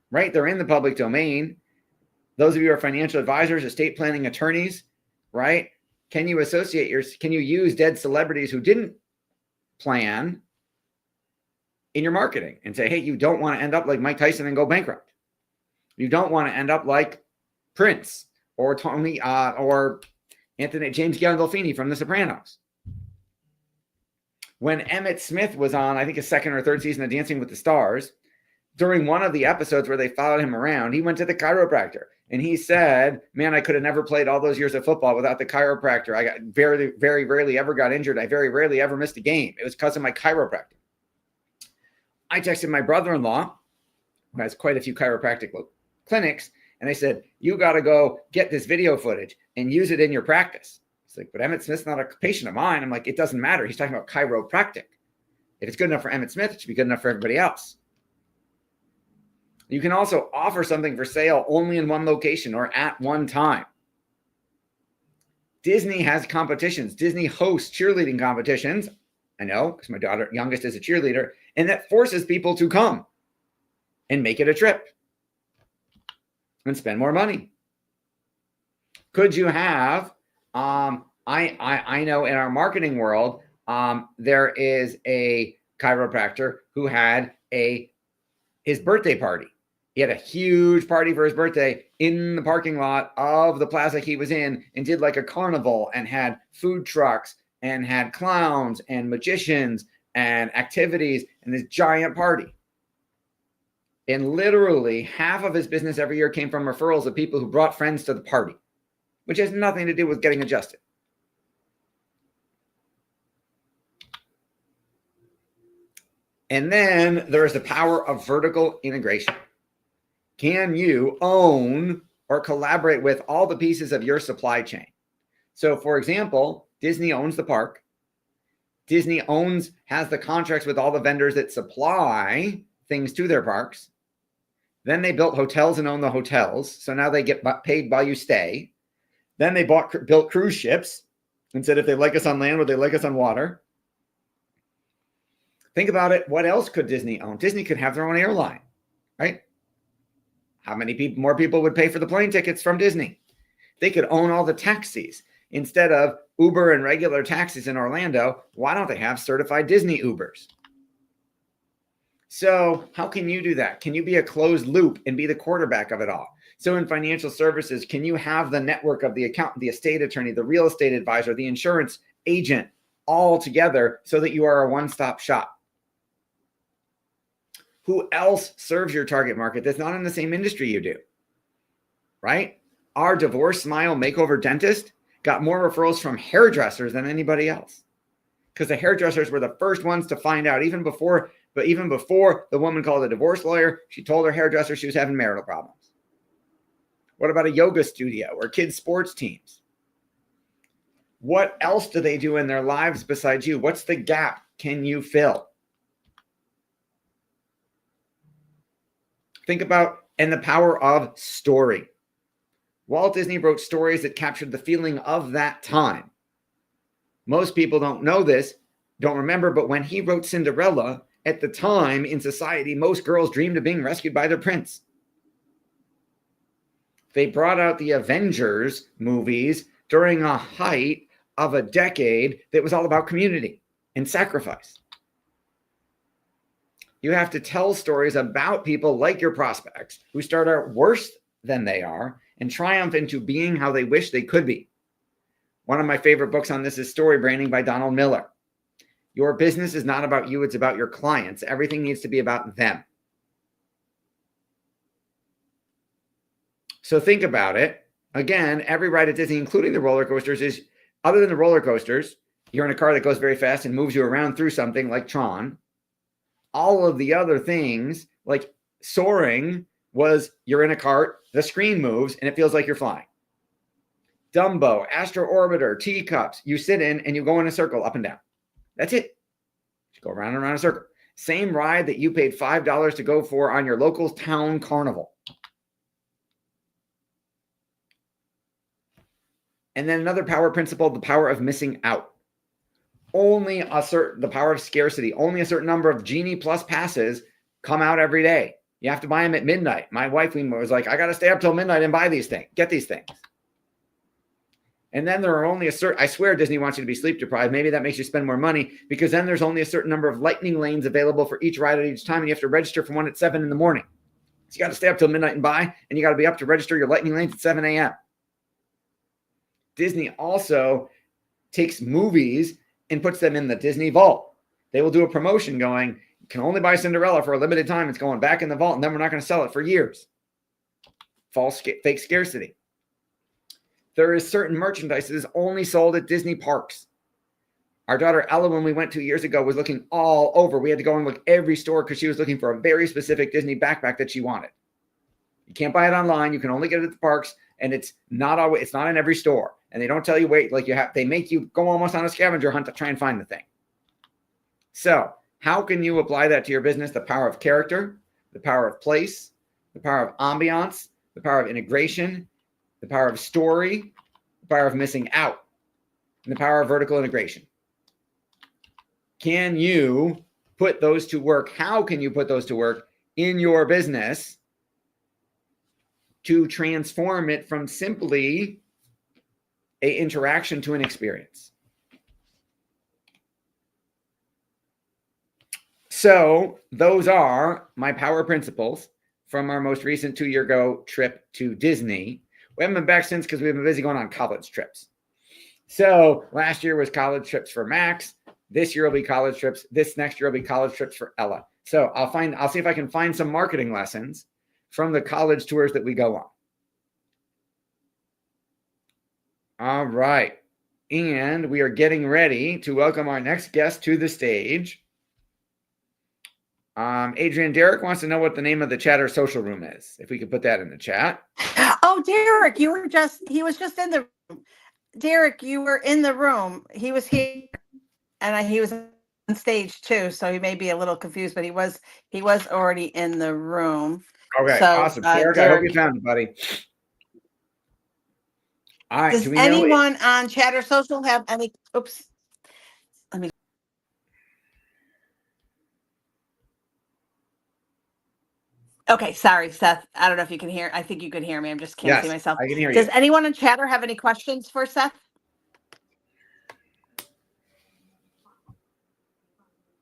Right? They're in the public domain. Those of you who are financial advisors, estate planning attorneys, right? Can you can you use dead celebrities who didn't plan in your marketing and say, hey, you don't want to end up like Mike Tyson and go bankrupt. You don't want to end up like Prince or Tony or James Gandolfini from The Sopranos. When Emmett Smith was on, I think, a second or third season of Dancing with the Stars, during one of the episodes where they followed him around, he went to the chiropractor and he said, man, I could have never played all those years of football without the chiropractor. I got very, very rarely ever got injured. I very rarely ever missed a game. It was because of my chiropractor. I texted my brother-in-law, who has quite a few chiropractic clinics, and I said, you got to go get this video footage and use it in your practice. It's like, but Emmett Smith's not a patient of mine. I'm like, it doesn't matter. He's talking about chiropractic. If it's good enough for Emmett Smith, it should be good enough for everybody else. You can also offer something for sale only in one location or at one time. Disney has competitions. Disney hosts cheerleading competitions. I know, because my youngest is a cheerleader, and that forces people to come and make it a trip and spend more money. Could you have, I know in our marketing world, there is a chiropractor who had his birthday party. He had a huge party for his birthday in the parking lot of the plaza he was in, and did like a carnival and had food trucks and had clowns and magicians and activities and this giant party. And literally half of his business every year came from referrals of people who brought friends to the party, which has nothing to do with getting adjusted. And then there's the power of vertical integration. Can you own or collaborate with all the pieces of your supply chain? So for example, Disney owns the park. Disney has the contracts with all the vendors that supply things to their parks. Then they built hotels and own the hotels. So now they get paid while you stay. Then they built cruise ships and said, if they like us on land, would they like us on water? Think about it. What else could Disney own? Disney could have their own airline, right? How many more people would pay for the plane tickets from Disney? They could own all the taxis. Instead of Uber and regular taxis in Orlando, why don't they have certified Disney Ubers? So how can you do that? Can you be a closed loop and be the quarterback of it all? So in financial services, can you have the network of the accountant, the estate attorney, the real estate advisor, the insurance agent all together so that you are a one-stop shop? Who else serves your target market that's not in the same industry you do, right? Our Divorce Smile Makeover dentist got more referrals from hairdressers than anybody else, because the hairdressers were the first ones to find out. Even before the woman called a divorce lawyer, she told her hairdresser she was having marital problems. What about a yoga studio or kids' sports teams? What else do they do in their lives besides you? What's the gap can you fill? Think about, and the power of story. Walt Disney wrote stories that captured the feeling of that time. Most people don't know this, don't remember, but when he wrote Cinderella, at the time in society, most girls dreamed of being rescued by their prince. They brought out the Avengers movies during a height of a decade that was all about community and sacrifice. You have to tell stories about people like your prospects who start out worse than they are and triumph into being how they wish they could be. One of my favorite books on this is Story Branding by Donald Miller. Your business is not about you, it's about your clients. Everything needs to be about them. So think about it. Again, every ride at Disney, including the roller coasters, is, other than the roller coasters, you're in a car that goes very fast and moves you around through something like Tron. All of the other things, like soaring, was you're in a cart, the screen moves, and it feels like you're flying. Dumbo, Astro Orbiter, teacups, you sit in and you go in a circle up and down. That's it. You go around and around a circle. Same ride that you paid $5 to go for on your local town carnival. And then another power principle, the power of missing out. The power of scarcity. Only a certain number of Genie Plus passes come out every day. You have to buy them at midnight. My wife was like, I got to stay up till midnight and buy these things, get these things. And then there are only I swear Disney wants you to be sleep deprived. Maybe that makes you spend more money, because then there's only a certain number of lightning lanes available for each ride at each time. And you have to register for one at 7 in the morning. So you got to stay up till midnight and buy, and you got to be up to register your lightning lanes at 7 a.m. Disney also takes movies and puts them in the Disney vault. They will do a promotion going, you can only buy Cinderella for a limited time. It's going back in the vault, and then we're not going to sell it for years. Fake scarcity. There is certain merchandise that is only sold at Disney parks. Our daughter Ella, when we went 2 years ago, was looking all over. We had to go and look every store because she was looking for a very specific Disney backpack that she wanted. You can't buy it online. You can only get it at the parks, and it's not in every store. And they don't tell you wait, they make you go almost on a scavenger hunt to try and find the thing. So how can you apply that to your business? The power of character, the power of place, the power of ambiance, the power of integration, the power of story, the power of missing out, and the power of vertical integration. Can you put those to work? How can you put those to work in your business to transform it from simply an interaction to an experience? So those are my power principles from our most recent 2-year ago trip to Disney. We haven't been back since because we've been busy going on college trips. So last year was college trips for Max. This year will be college trips. This next year will be college trips for Ella. So I'll see if I can find some marketing lessons from the college tours that we go on. All right. And we are getting ready to welcome our next guest to the stage. Adrian, Derek wants to know what the name of the Chatter social room is. If we could put that in the chat. Oh, Derek, he was just in the room. Derek, you were in the room. He was here, and he was on stage too, so he may be a little confused, but he was already in the room. Okay, so, awesome. Derek, I hope you found it, buddy. All right. Does anyone on Chatter Social have any? Oops. Let me. Okay, sorry, Seth. I don't know if you can hear. I think you can hear me. I just can't see myself. I can hear you. Does anyone on Chatter have any questions for Seth?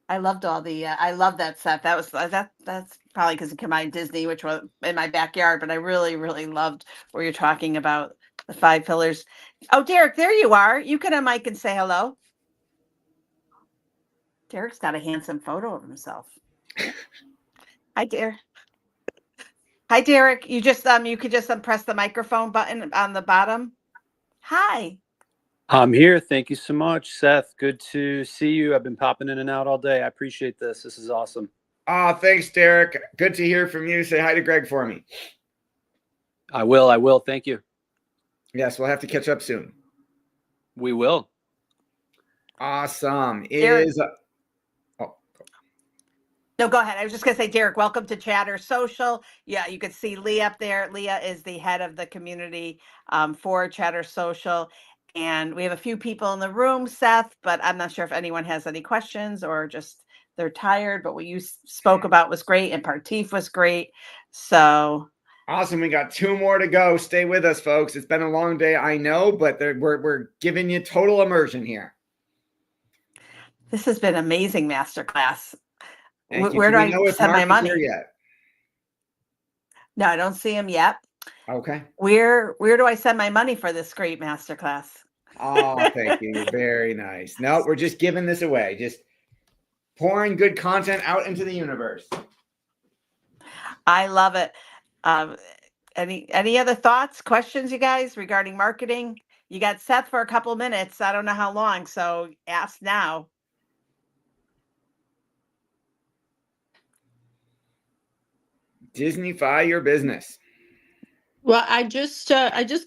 I loved all the. I love that, Seth. That was that's probably because it came out of Disney, which was in my backyard. But I really, really loved where you're talking about the 5 pillars. Oh, Derek, there you are. You can unmic and say hello. Derek's got a handsome photo of himself. Hi, Derek. Hi, Derek. You just you could just press the microphone button on the bottom. Hi. I'm here. Thank you so much, Seth. Good to see you. I've been popping in and out all day. I appreciate this. This is awesome. Oh, thanks, Derek. Good to hear from you. Say hi to Greg for me. I will. Thank you. Yes, we'll have to catch up soon. We will. Awesome. Derek. No, go ahead. I was just going to say, Derek, welcome to Chatter Social. Yeah, you could see Leah up there. Leah is the head of the community for Chatter Social. And we have a few people in the room, Seth, but I'm not sure if anyone has any questions or just they're tired. But what you spoke about was great, and Partif was great. So awesome. We got 2 more to go. Stay with us, folks. It's been a long day, I know, but we're giving you total immersion here. this has been amazing masterclass. Thank you. Where Do do we know I if send my Mark is here money? yet? No, I don't see him yet. Okay. Where do I send my money for this great masterclass? Oh, thank you. You're very nice. No, we're just giving this away. Just pouring good content out into the universe. I love it. Any other thoughts, questions, you guys, regarding marketing? You got Seth for a couple minutes. I don't know how long, so ask now. Disneyfy your business. Well, I just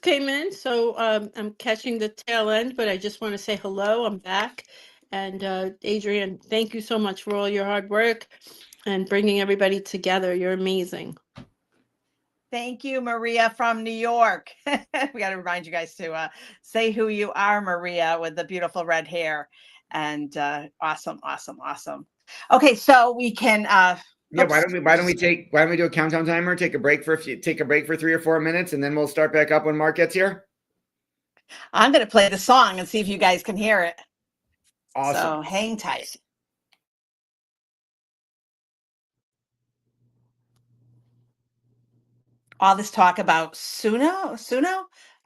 came in, so I'm catching the tail end, but I just want to say hello. I'm back. And Adrian, thank you so much for all your hard work and bringing everybody together. You're amazing. Thank you, Maria from New York. We got to remind you guys to say who you are, Maria, with the beautiful red hair. And awesome. Okay, so we can. Yeah, why don't we do a countdown timer? Take a break for 3 or 4 minutes, and then we'll start back up when Mark gets here. I'm going to play the song and see if you guys can hear it. Awesome. So hang tight. All this talk about Suno.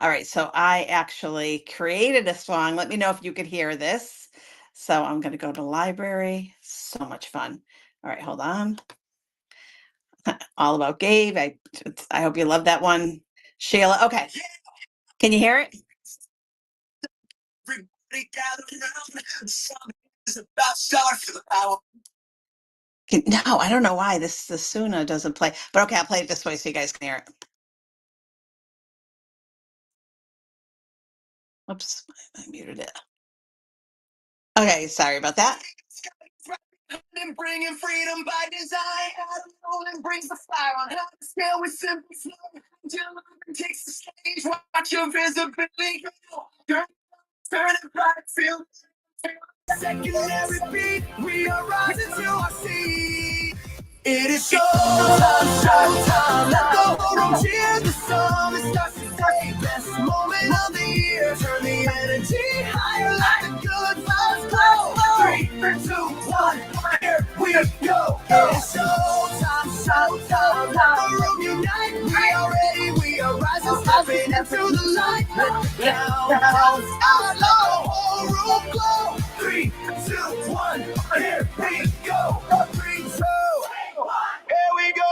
All right, so I actually created a song. Let me know if you could hear this. So I'm going to go to library. So much fun. All right, hold on. All About Gabe. I hope you love that one. Sheila. Okay. Can you hear it? No, I don't know why the Suno doesn't play, but okay, I'll play it this way so you guys can hear it. Oops, I muted it. Okay, sorry about that. Bringing freedom by design, brings the fire on how to scale with simple flow. Takes the stage, watch your visibility go. Turn it bright, feel secondary beat. We are rising to our seat. It is showtime. Let the whole room cheer. The song that starts today. Best moment of the year. Turn the energy higher like the good vibes glow. 3, 2, 1, here we go. It is showtime. Let the room unite. We are ready. We are rising, stepping into the light. Let the countdown start. Let the whole room glow. 3, 2, 1, here we go. 3, 2, 1, here we go.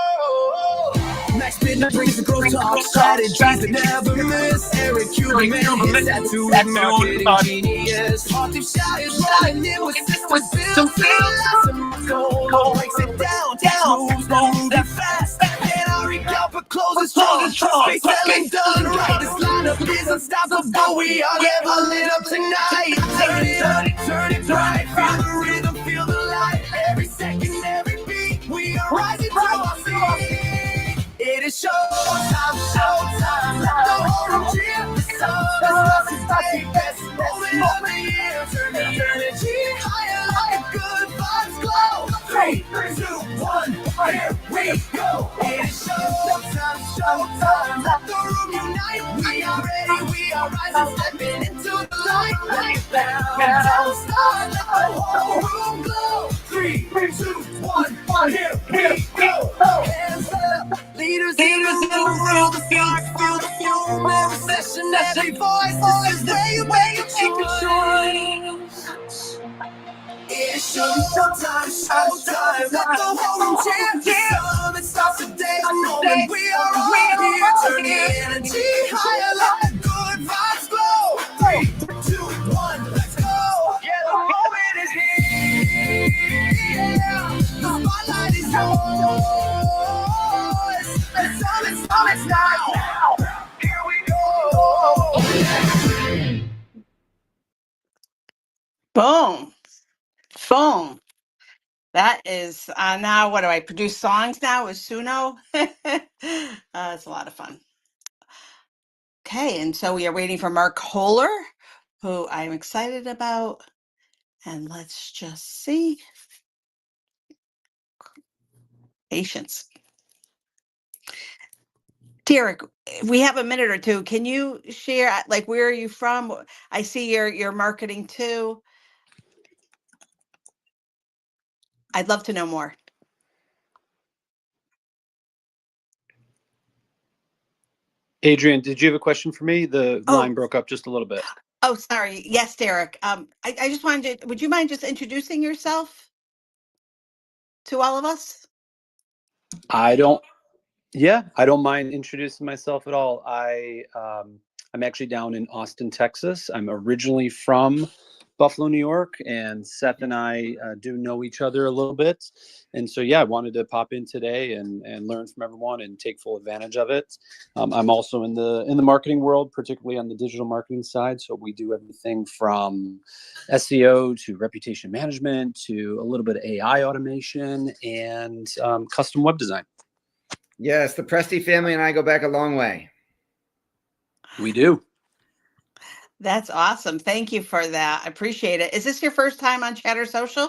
Max Midnight brings the growth talk strategies that never miss. Eric Cuban hits that to the marketing genius. Partif Shot is rolling in with systems built to last. Cole breaks it down. Moves don't move fast. And Ari Galper closes strong. Space selling done right. This lineup is unstoppable. We are never lit up tonight. Turn it right. Feel the rhythm, feel the light. Every second, every beat. We are rising to our feet. It is showtime. Let the whole room cheer. The sun is today. Best moment of the year. Turn the energy higher like the good vibes glow. 3, 2, 1, here we go. It is showtime. Let the room unite. We are ready. We are rising, stepping into the light. Let it down. Start. Let the whole room glow. 3, 2, 1, here we go. Hands up. Leaders in the room, feel the fuel, every session, every voice, this is where you make a choice. It's showtime, let the whole room chant. The summit starts today, the moment we are all here. Turn the energy higher, let the good vibes glow. 3, 2, 1, let's go. Yeah, the moment is here. The spotlight is yours. It's now. Here we go. Boom. That is now. What do I produce songs now with Suno? It's a lot of fun. Okay, and so we are waiting for Mark Holler. who I'm excited about. And let's just see. Patience. Derek, we have a minute or two. Can you share, like, where are you from? I see your marketing too. I'd love to know more. Adrian, did you have a question for me? The Oh. line broke up just a little bit. Oh, sorry. Yes, Derek. I just wanted to, would you mind just introducing yourself to all of us? I don't mind introducing myself at all. I'm actually down in Austin, Texas. I'm originally from Buffalo, New York, and Seth and I do know each other a little bit. And so, yeah, I wanted to pop in today and learn from everyone and take full advantage of it. I'm also in the marketing world, particularly on the digital marketing side. So we do everything from SEO to reputation management to a little bit of AI automation and custom web design. Yes, the Presti family and I go back a long way. We do. That's awesome. Thank you for that. I appreciate it. Is this your first time on Chatter Social?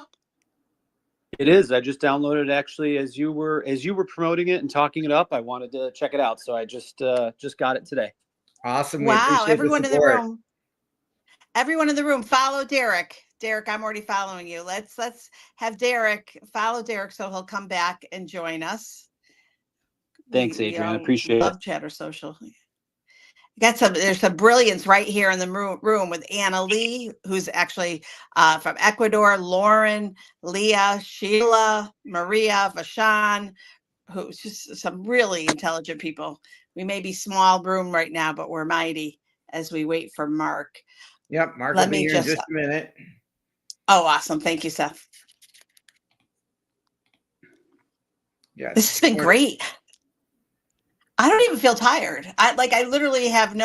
It is. I just downloaded it actually as you were promoting it and talking it up. I wanted to check it out, so I just got it today. Awesome. Wow, everyone in the room. Everyone in the room, follow Derek. Derek, I'm already following you. Let's have Derek follow Derek so he'll come back and join us. Thanks, Adrian. I appreciate love Chatter Social. There's some brilliance right here in the room with Anna Lee, who's actually from Ecuador, Lauren, Leah, Sheila, Maria, Vashan, who's just some really intelligent people. We may be small room right now, but we're mighty as we wait for Mark. Yep, Mark will be here in just a minute. Oh, awesome. Thank you, Seth. Yeah, this has been great. I don't even feel tired. I literally have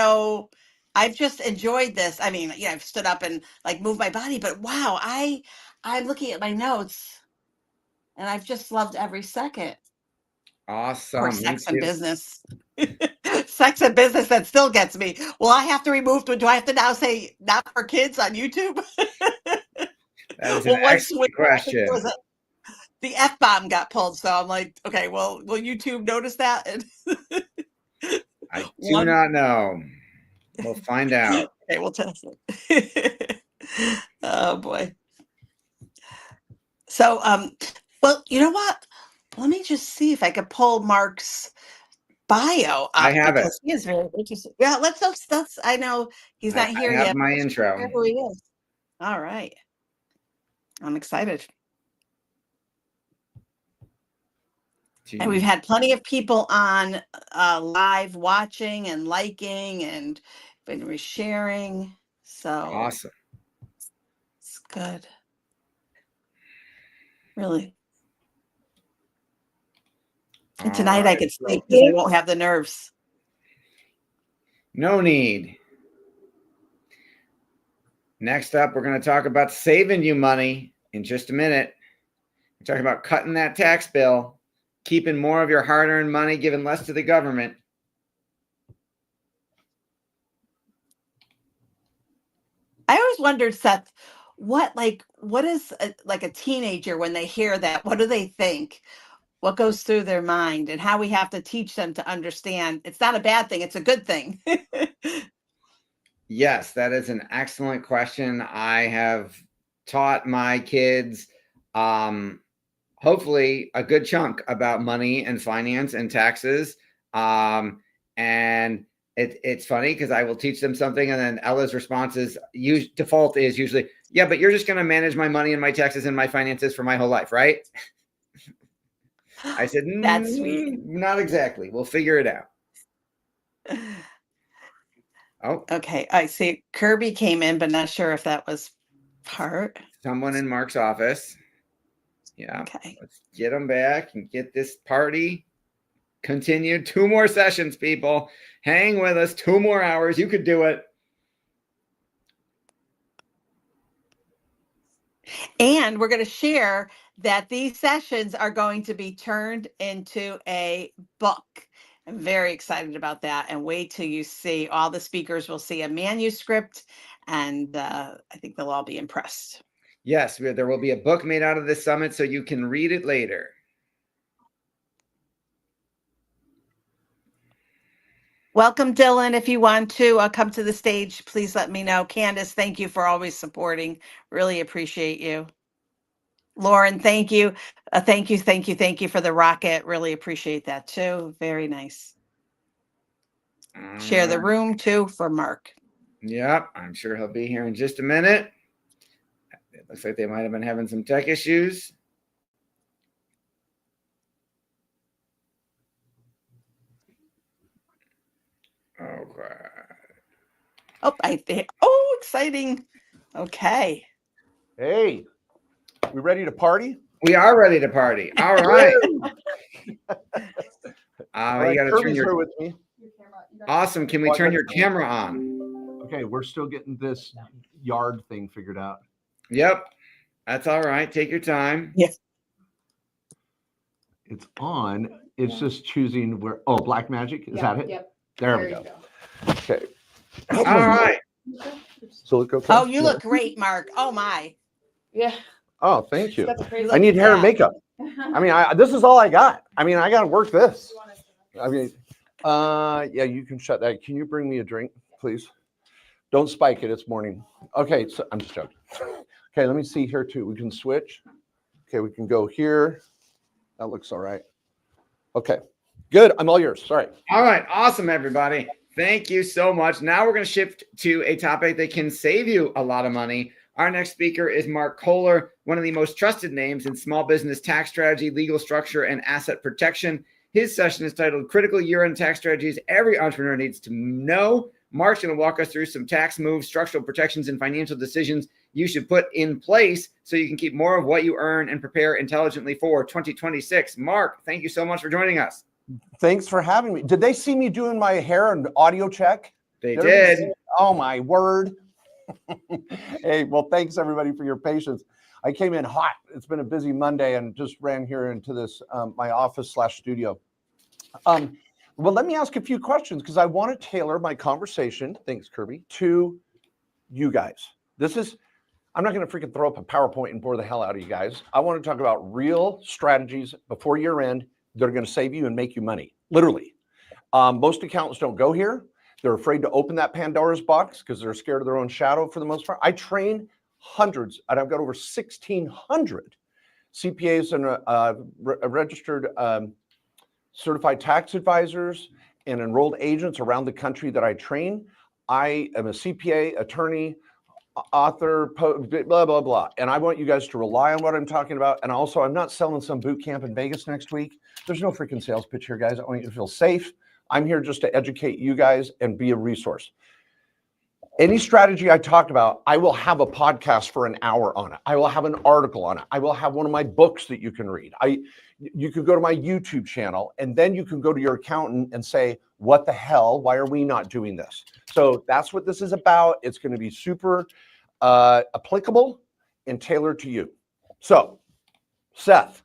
I've just enjoyed this. I mean, I've stood up and like moved my body, but wow, I'm looking at my notes and I've just loved every second. Awesome. Or sex and business. Sex and business, that still gets me. Well, I have to remove, do I have to now say not for kids on YouTube? That is an excellent question. The F-bomb got pulled, so I'm like, okay, well, will YouTube notice that? I do not know. We'll find out. Okay, we'll test it. Oh boy. So, well, you know what? Let me just see if I could pull Mark's bio up. I have it. He is very interesting. Yeah, let's. I know he's not here yet. yet. My intro. Who he is. All right. I'm excited. And we've had plenty of people on live watching and liking and been resharing. So awesome. It's good. Really. And tonight I could sleep because I won't have the nerves. No need. Next up, we're going to talk about saving you money in just a minute. We're talking about cutting that tax bill, keeping more of your hard-earned money, giving less to the government. I always wondered, Seth, what is like a teenager when they hear that? What do they think? What goes through their mind, and how we have to teach them to understand it's not a bad thing, it's a good thing. Yes, that is an excellent question. I have taught my kids hopefully a good chunk about money and finance and taxes. And it's funny because I will teach them something and then Ella's response is default is usually, yeah, but you're just going to manage my money and my taxes and my finances for my whole life, right? I said, that's sweet. Not exactly. We'll figure it out. Oh, okay. I see Kirby came in, but not sure if that was part. Someone in Mark's office. Yeah. Okay. Let's get them back and get this party continued. 2 more sessions, people. Hang with us. 2 more hours. You could do it. And we're going to share that these sessions are going to be turned into a book. I'm very excited about that, and wait till you see all the speakers will see a manuscript, and I think they'll all be impressed. Yes, there will be a book made out of this summit so you can read it later. Welcome, Dylan. If you want to come to the stage, please let me know. Candace, thank you for always supporting. Really appreciate you. Lauren, thank you. Thank you for the rocket. Really appreciate that too. Very nice. Share the room too for Mark. Yep, I'm sure he'll be here in just a minute. It looks like they might have been having some tech issues. Okay. Oh, oh, exciting. Okay. Hey, we ready to party? We are ready to party. All right. All right, You got to turn Kirby's your here with me. Awesome. Can we turn your camera on? Okay, we're still getting this yard thing figured out. Yep. That's all right. Take your time. Yes. It's on. It's just choosing where. Oh, Black Magic. Is that it? Yep. There we go. Okay. All right. So look okay. Oh, you look great, Mark. Oh my. Yeah. Oh, thank you. That's a crazy. I need hair and Yeah. makeup. I mean, this is all I got. I mean, I got to work this. I mean, yeah, you can shut that. Can you bring me a drink, please? Don't spike it. It's morning. Okay, so I'm just joking. Okay, let me see here too. We can switch. Okay, we can go here. That looks all right. Okay, good. I'm all yours. Sorry. All right. Awesome, everybody. Thank you so much. Now we're going to shift to a topic that can save you a lot of money. Our next speaker is Mark Kohler, one of the most trusted names in small business tax strategy, legal structure, and asset protection. His session is titled Critical Year-End Tax Strategies Every Entrepreneur Needs to Know. Mark's going to walk us through some tax moves, structural protections, and financial decisions you should put in place so you can keep more of what you earn and prepare intelligently for 2026. Mark, thank you so much for joining us. Thanks for having me. Did they see me doing my hair and audio check? They Did everybody did. see it? Oh my word. Hey, well, thanks everybody for your patience. I came in hot. It's been a busy Monday and just ran here into this, my office / studio. Well, let me ask a few questions because I want to tailor my conversation, thanks Kirby, to you guys. I'm not going to freaking throw up a PowerPoint and bore the hell out of you guys. I want to talk about real strategies before year end that are going to save you and make you money, literally. Most accountants don't go here. They're afraid to open that Pandora's box because they're scared of their own shadow for the most part. I train hundreds, and I've got over 1,600 CPAs and registered certified tax advisors and enrolled agents around the country that I train. I am a CPA, attorney, author, blah, blah, blah. And I want you guys to rely on what I'm talking about. And also, I'm not selling some boot camp in Vegas next week. There's no freaking sales pitch here, guys. I want you to feel safe. I'm here just to educate you guys and be a resource. Any strategy I talk about, I will have a podcast for an hour on it. I will have an article on it. I will have one of my books that you can read. You can go to my YouTube channel, and then you can go to your accountant and say, what the hell? Why are we not doing this? So that's what this is about. It's going to be super applicable and tailored to you. So, Seth,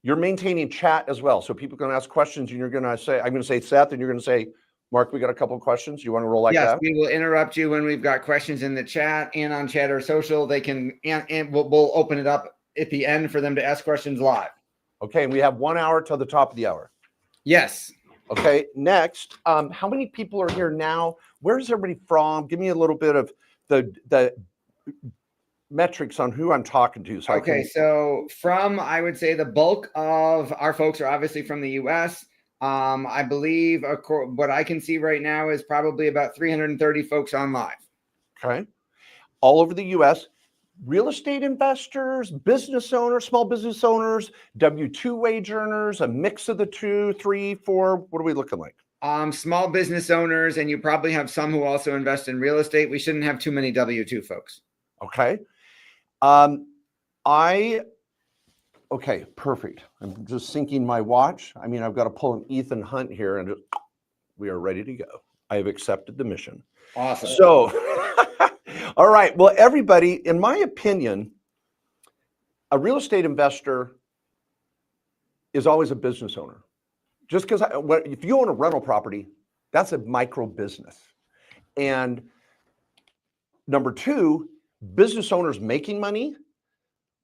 you're maintaining chat as well. So people can ask questions, and you're going to say, I'm going to say Seth, and you're going to say, Mark, we got a couple of questions. You want to roll like that? Yes, we will interrupt you when we've got questions in the chat and on Chatter Social. They can, and we'll open it up at the end for them to ask questions live. Okay, and we have 1 hour till the top of the hour. Yes. Okay, next, how many people are here now? Where's everybody from? Give me a little bit of the metrics on who I'm talking to. So So I would say the bulk of our folks are obviously from the U.S. I believe what I can see right now is probably about 330 folks on live. Okay, all over the U.S. Real estate investors, business owners, small business owners, W-2 wage earners, a mix of the 2, 3, 4. What are we looking like? Small business owners, and you probably have some who also invest in real estate. We shouldn't have too many W-2 folks. Okay. Okay, perfect. I'm just syncing my watch. I mean, I've got to pull an Ethan Hunt here, and we are ready to go. I have accepted the mission. Awesome. So, all right. Well, everybody, in my opinion, a real estate investor is always a business owner. just because if you own a rental property, that's a micro business. And number two, business owners making money,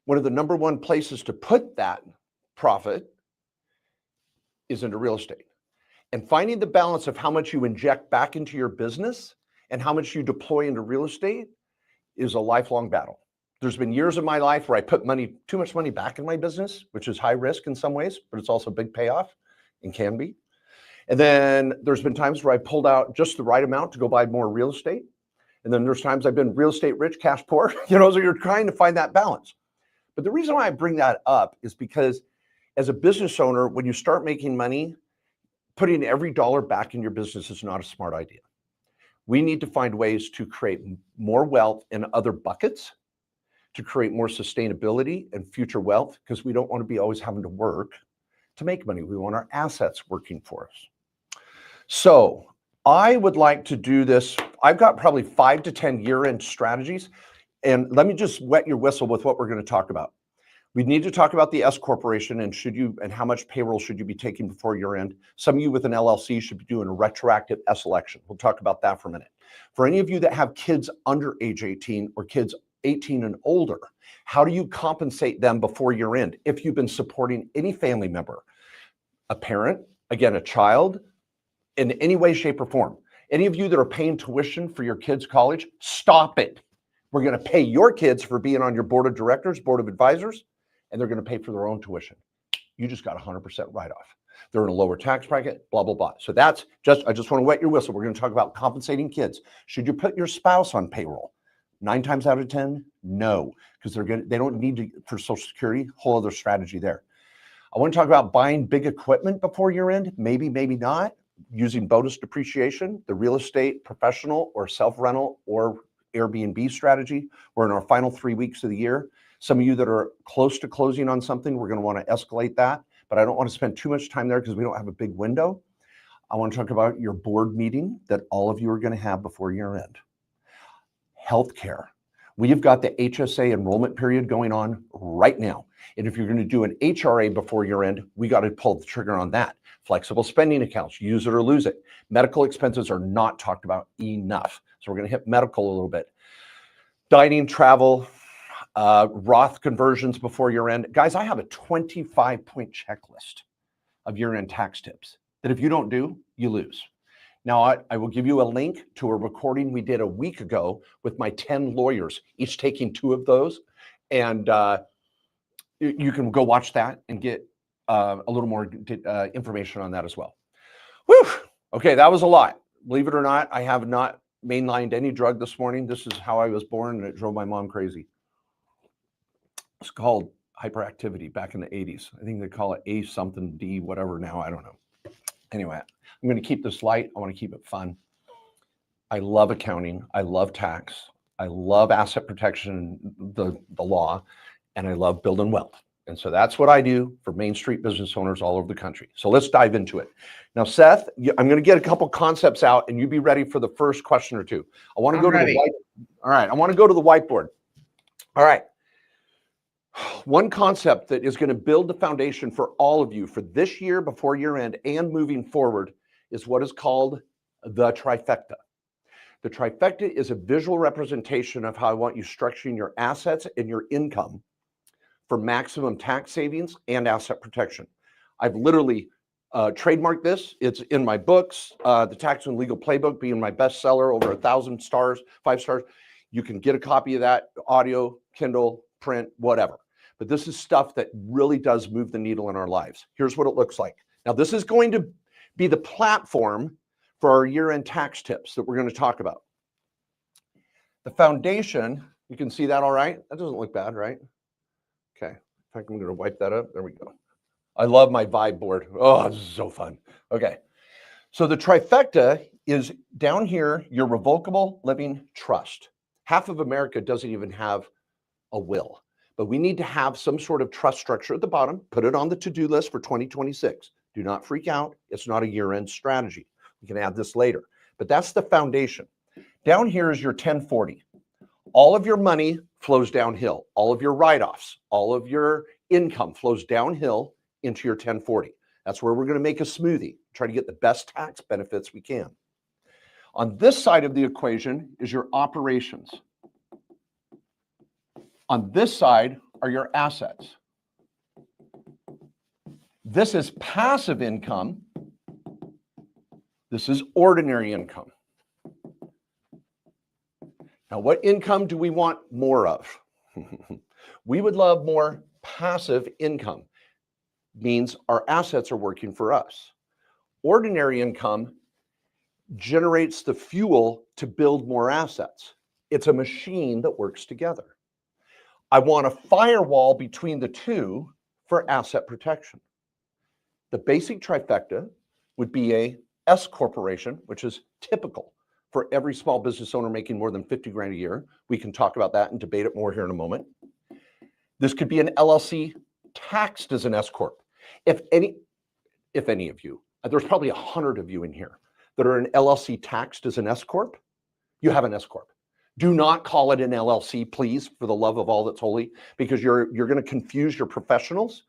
one of the number one places to put that profit is into real estate. And finding the balance of how much you inject back into your business and how much you deploy into real estate is a lifelong battle. There's been years of my life where I put too much money back in my business, which is high risk in some ways, but it's also big payoff and can be. And then there's been times where I pulled out just the right amount to go buy more real estate. And then there's times I've been real estate rich, cash poor, so you're trying to find that balance. But the reason why I bring that up is because as a business owner, when you start making money, putting every dollar back in your business is not a smart idea. We need to find ways to create more wealth in other buckets, to create more sustainability and future wealth, because we don't want to be always having to work to make money. We want our assets working for us. So I would like to do this. I've got probably 5 to 10 year-end strategies. And let me just wet your whistle with what we're going to talk about. We need to talk about the S corporation and how much payroll should you be taking before year end. Some of you with an LLC should be doing a retroactive S election. We'll talk about that for a minute. For any of you that have kids under age 18 or kids 18 and older, how do you compensate them before year end? If you've been supporting any family member, a parent, again, a child, in any way, shape, or form. Any of you that are paying tuition for your kids' college, stop it. We're going to pay your kids for being on your board of directors, board of advisors, and they're going to pay for their own tuition. You just got 100% write-off. They're in a lower tax bracket, blah, blah, blah. So I just want to wet your whistle. We're going to talk about compensating kids. Should you put your spouse on payroll? 9 times out of 10, no, because they don't need to for Social Security, whole other strategy there. I want to talk about buying big equipment before year end, maybe, maybe not, using bonus depreciation, the real estate professional or self-rental or Airbnb strategy. We're in our final 3 weeks of the year. Some of you that are close to closing on something, we're going to want to escalate that, but I don't want to spend too much time there because we don't have a big window. I want to talk about your board meeting that all of you are going to have before year end. Healthcare. We have got the HSA enrollment period going on right now. And if you're going to do an HRA before year end, we got to pull the trigger on that. Flexible spending accounts, use it or lose it. Medical expenses are not talked about enough. So we're going to hit medical a little bit. Dining, travel, Roth conversions before year end. Guys, I have a 25-point checklist of year-end tax tips that if you don't do, you lose. Now, I will give you a link to a recording we did a week ago with my 10 lawyers, each taking 2 of those. And you can go watch that and get a little more information on that as well. Whew. Okay, that was a lot. Believe it or not, I have not mainlined any drug this morning. This is how I was born, and it drove my mom crazy. It's called hyperactivity back in the 80s. I think they call it A something D, whatever now. I don't know. Anyway, I'm going to keep this light. I want to keep it fun. I love accounting. I love tax. I love asset protection, the law, and I love building wealth. And so that's what I do for Main Street business owners all over the country. So let's dive into it. Now, Seth, I'm going to get a couple concepts out, and you be ready for the first question or two. I want to go to the whiteboard. All right. I want to go to the whiteboard. All right. One concept that is going to build the foundation for all of you for this year before year end and moving forward is what is called the trifecta. The trifecta is a visual representation of how I want you structuring your assets and your income for maximum tax savings and asset protection. I've literally trademarked this. It's in my books, the Tax and Legal Playbook being my bestseller, over 1,000 stars, 5 stars. You can get a copy of that, audio, Kindle, print, whatever. But this is stuff that really does move the needle in our lives. Here's what it looks like. Now, this is going to be the platform for our year-end tax tips that we're going to talk about. The foundation, you can see that all right? That doesn't look bad, right? Okay. In fact, I'm going to wipe that up. There we go. I love my Vibe board. Oh, this is so fun. Okay. So the trifecta is down here, your revocable living trust. Half of America doesn't even have a will. But we need to have some sort of trust structure at the bottom. Put it on the to-do list for 2026. Do not freak out. It's not a year-end strategy. We can add this later. But that's the foundation. Down here is your 1040. All of your money flows downhill. All of your write-offs, all of your income flows downhill into your 1040. That's where we're going to make a smoothie, try to get the best tax benefits we can. On this side of the equation is your operations. On this side are your assets. This is passive income. This is ordinary income. Now, what income do we want more of? We would love more passive income. Means our assets are working for us. Ordinary income generates the fuel to build more assets. It's a machine that works together. I want a firewall between the two for asset protection. The basic trifecta would be a S corporation, which is typical for every small business owner making more than 50 grand a year. We can talk about that and debate it more here in a moment. This could be an LLC taxed as an S corp. If any of you, there's probably 100 of you in here that are an LLC taxed as an S corp, you have an S corp. Do not call it an LLC, please, for the love of all that's holy, because you're going to confuse your professionals.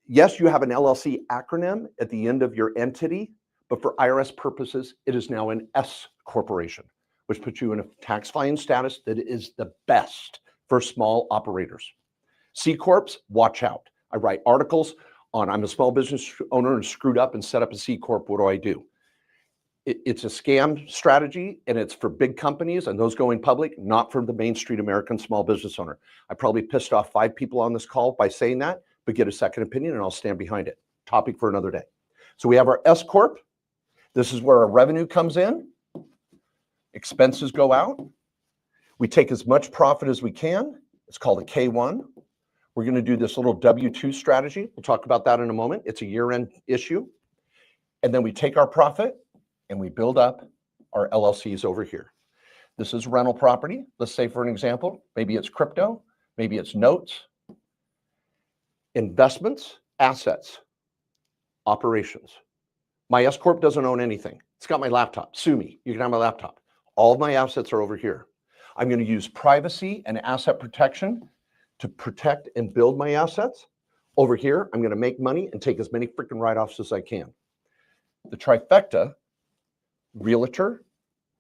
Yes, you have an LLC acronym at the end of your entity, but for IRS purposes, it is now an S corporation, which puts you in a tax filing status that is the best for small operators. C corps, watch out. I write articles on I'm a small business owner and screwed up and set up a C corp. What do I do? It's a scam strategy, and it's for big companies and those going public, not for the Main Street American small business owner. I probably pissed off 5 people on this call by saying that, but get a second opinion and I'll stand behind it. Topic for another day. So we have our S corp. This is where our revenue comes in. Expenses go out. We take as much profit as we can. It's called a K1. We're going to do this little W-2 strategy. We'll talk about that in a moment. It's a year-end issue. And then we take our profit and we build up our LLCs over here. This is rental property. Let's say, for an example, maybe it's crypto, maybe it's notes, investments, assets, operations. My S corp doesn't own anything. It's got my laptop. Sue me. You can have my laptop. All of my assets are over here. I'm going to use privacy and asset protection to protect and build my assets. Over here, I'm going to make money and take as many freaking write-offs as I can. The trifecta: realtor,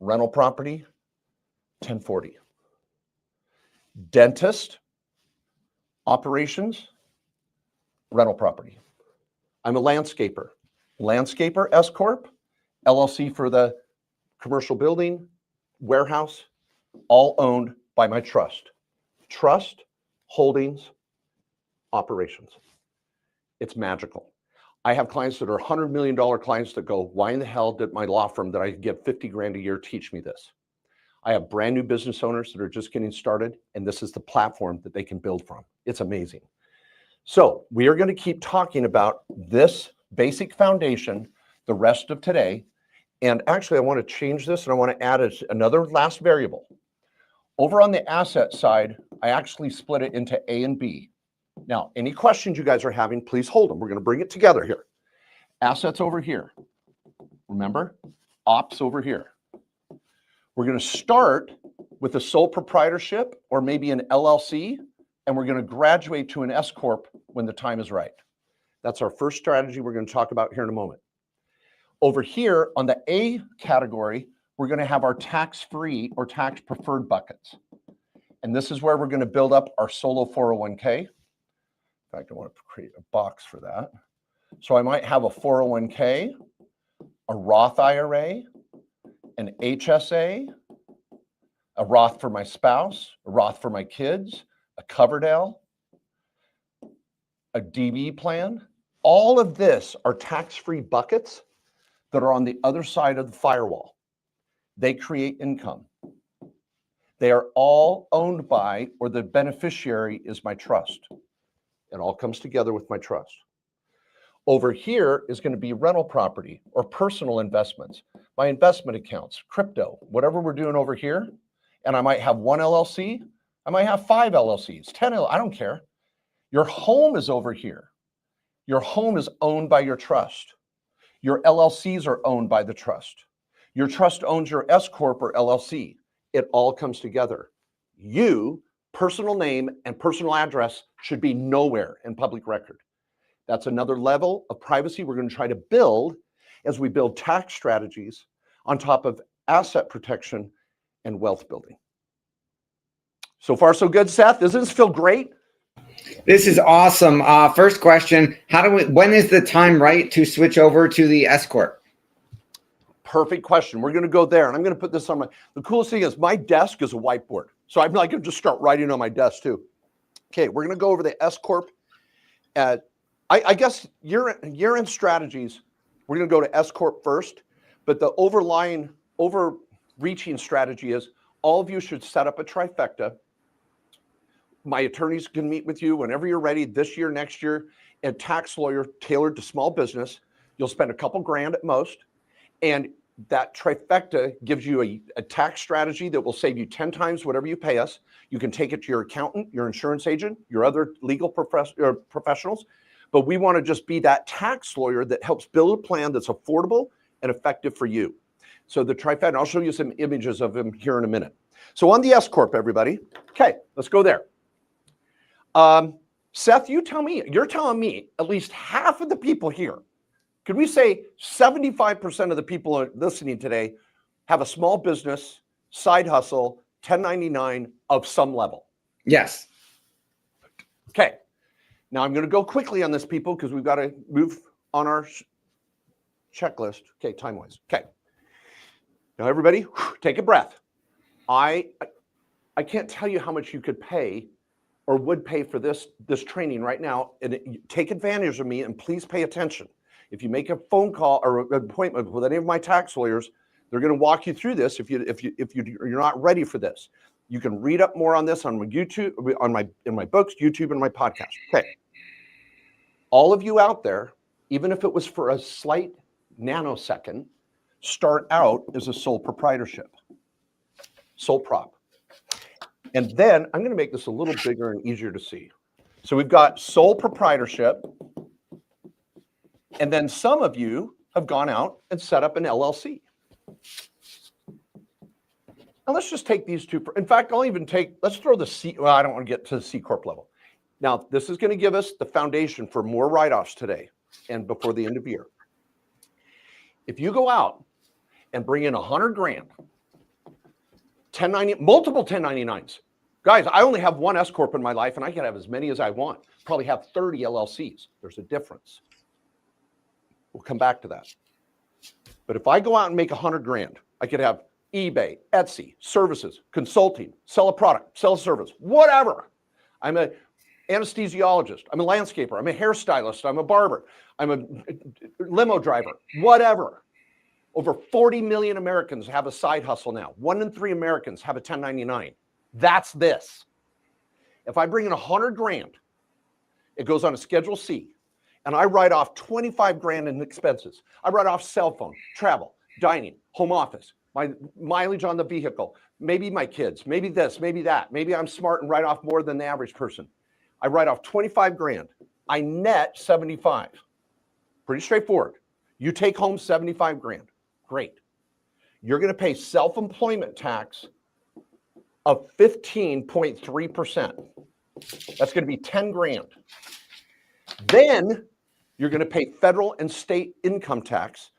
rental property, 1040. Dentist, operations, rental property. I'm a landscaper. Landscaper, S corp, LLC for the commercial building, warehouse, all owned by my trust. Trust, holdings, operations. It's magical. I have clients that are $100 million clients that go, why in the hell did my law firm that I get 50 grand a year teach me this? I have brand new business owners that are just getting started, and this is the platform that they can build from. It's amazing. So we are going to keep talking about this basic foundation the rest of today. And actually, I want to change this, and I want to add another last variable. Over on the asset side, I actually split it into A and B. Now, any questions you guys are having, please hold them. We're going to bring it together here. Assets over here. Remember, ops over here. We're going to start with a sole proprietorship or maybe an LLC, and we're going to graduate to an S corp when the time is right. That's our first strategy we're going to talk about here in a moment. Over here on the A category, we're going to have our tax-free or tax-preferred buckets. And this is where we're going to build up our solo 401k. In fact, I want to create a box for that. So I might have a 401k, a Roth IRA, an HSA, a Roth for my spouse, a Roth for my kids, a Coverdell, a DB plan. All of this are tax-free buckets that are on the other side of the firewall. They create income. They are all owned by, or the beneficiary is my trust. It all comes together with my trust. Over here is going to be rental property or personal investments, my investment accounts, crypto, whatever we're doing over here. And I might have one LLC. I might have 5 LLCs, 10 LLCs, I don't care. Your home is over here. Your home is owned by your trust. Your LLCs are owned by the trust. Your trust owns your S corp or LLC. It all comes together. You, personal name and personal address should be nowhere in public record. That's another level of privacy we're going to try to build as we build tax strategies on top of asset protection and wealth building. So far, so good, Seth. Doesn't this feel great? This is awesome. First question, when is the time right to switch over to the S Corp? Perfect question. We're going to go there. And I'm going to put this on the coolest thing is my desk is a whiteboard. So I'm like, I can just start writing on my desk too. Okay, we're going to go over the S Corp. I guess year-end strategies, we're going to go to S Corp first. But the overreaching strategy is all of you should set up a trifecta. My attorneys can meet with you whenever you're ready this year, next year, a tax lawyer tailored to small business. You'll spend a couple grand at most. And that trifecta gives you a tax strategy that will save you 10 times whatever you pay us. You can take it to your accountant, your insurance agent, your other legal professionals. But we want to just be that tax lawyer that helps build a plan that's affordable and effective for you. So the trifecta, and I'll show you some images of them here in a minute. So on the S Corp, everybody. Okay, let's go there. Seth, you're telling me at least half of the people here, could we say 75% of the people listening today have a small business, side hustle, 1099 of some level? Yes. Okay. Now I'm going to go quickly on this, people, because we've got to move on our checklist. Okay, time-wise. Okay. Now, everybody, take a breath. I can't tell you how much you could pay or would pay for this training right now. And take advantage of me, and please pay attention. If you make a phone call or an appointment with any of my tax lawyers, they're going to walk you through this. If you're not ready for this, you can read up more on this on my YouTube, in my books, YouTube, and my podcast. Okay. All of you out there, even if it was for a slight nanosecond, start out as a sole proprietorship, sole prop. And then I'm going to make this a little bigger and easier to see. So we've got sole proprietorship. And then some of you have gone out and set up an LLC. Now let's just take these two. In fact, let's throw the C. Well, I don't want to get to the C Corp level. Now, this is going to give us the foundation for more write-offs today and before the end of the year. If you go out and bring in 100 grand, multiple 1099s. Guys, I only have one S Corp in my life, and I can have as many as I want. Probably have 30 LLCs. There's a difference. We'll come back to that. But if I go out and make 100 grand, I could have eBay, Etsy, services, consulting, sell a product, sell a service, whatever. I'm an anesthesiologist. I'm a landscaper. I'm a hairstylist. I'm a barber. I'm a limo driver, whatever. Over 40 million Americans have a side hustle now. 1 in 3 Americans have a 1099. That's this. If I bring in 100 grand, it goes on a Schedule C, and I write off 25 grand in expenses. I write off cell phone, travel, dining, home office, my mileage on the vehicle, maybe my kids, maybe this, maybe that. Maybe I'm smart and write off more than the average person. I write off 25 grand. I net 75. Pretty straightforward. You take home 75 grand. Great. You're going to pay self-employment tax of 15.3%. That's going to be 10 grand. Then you're going to pay federal and state income tax,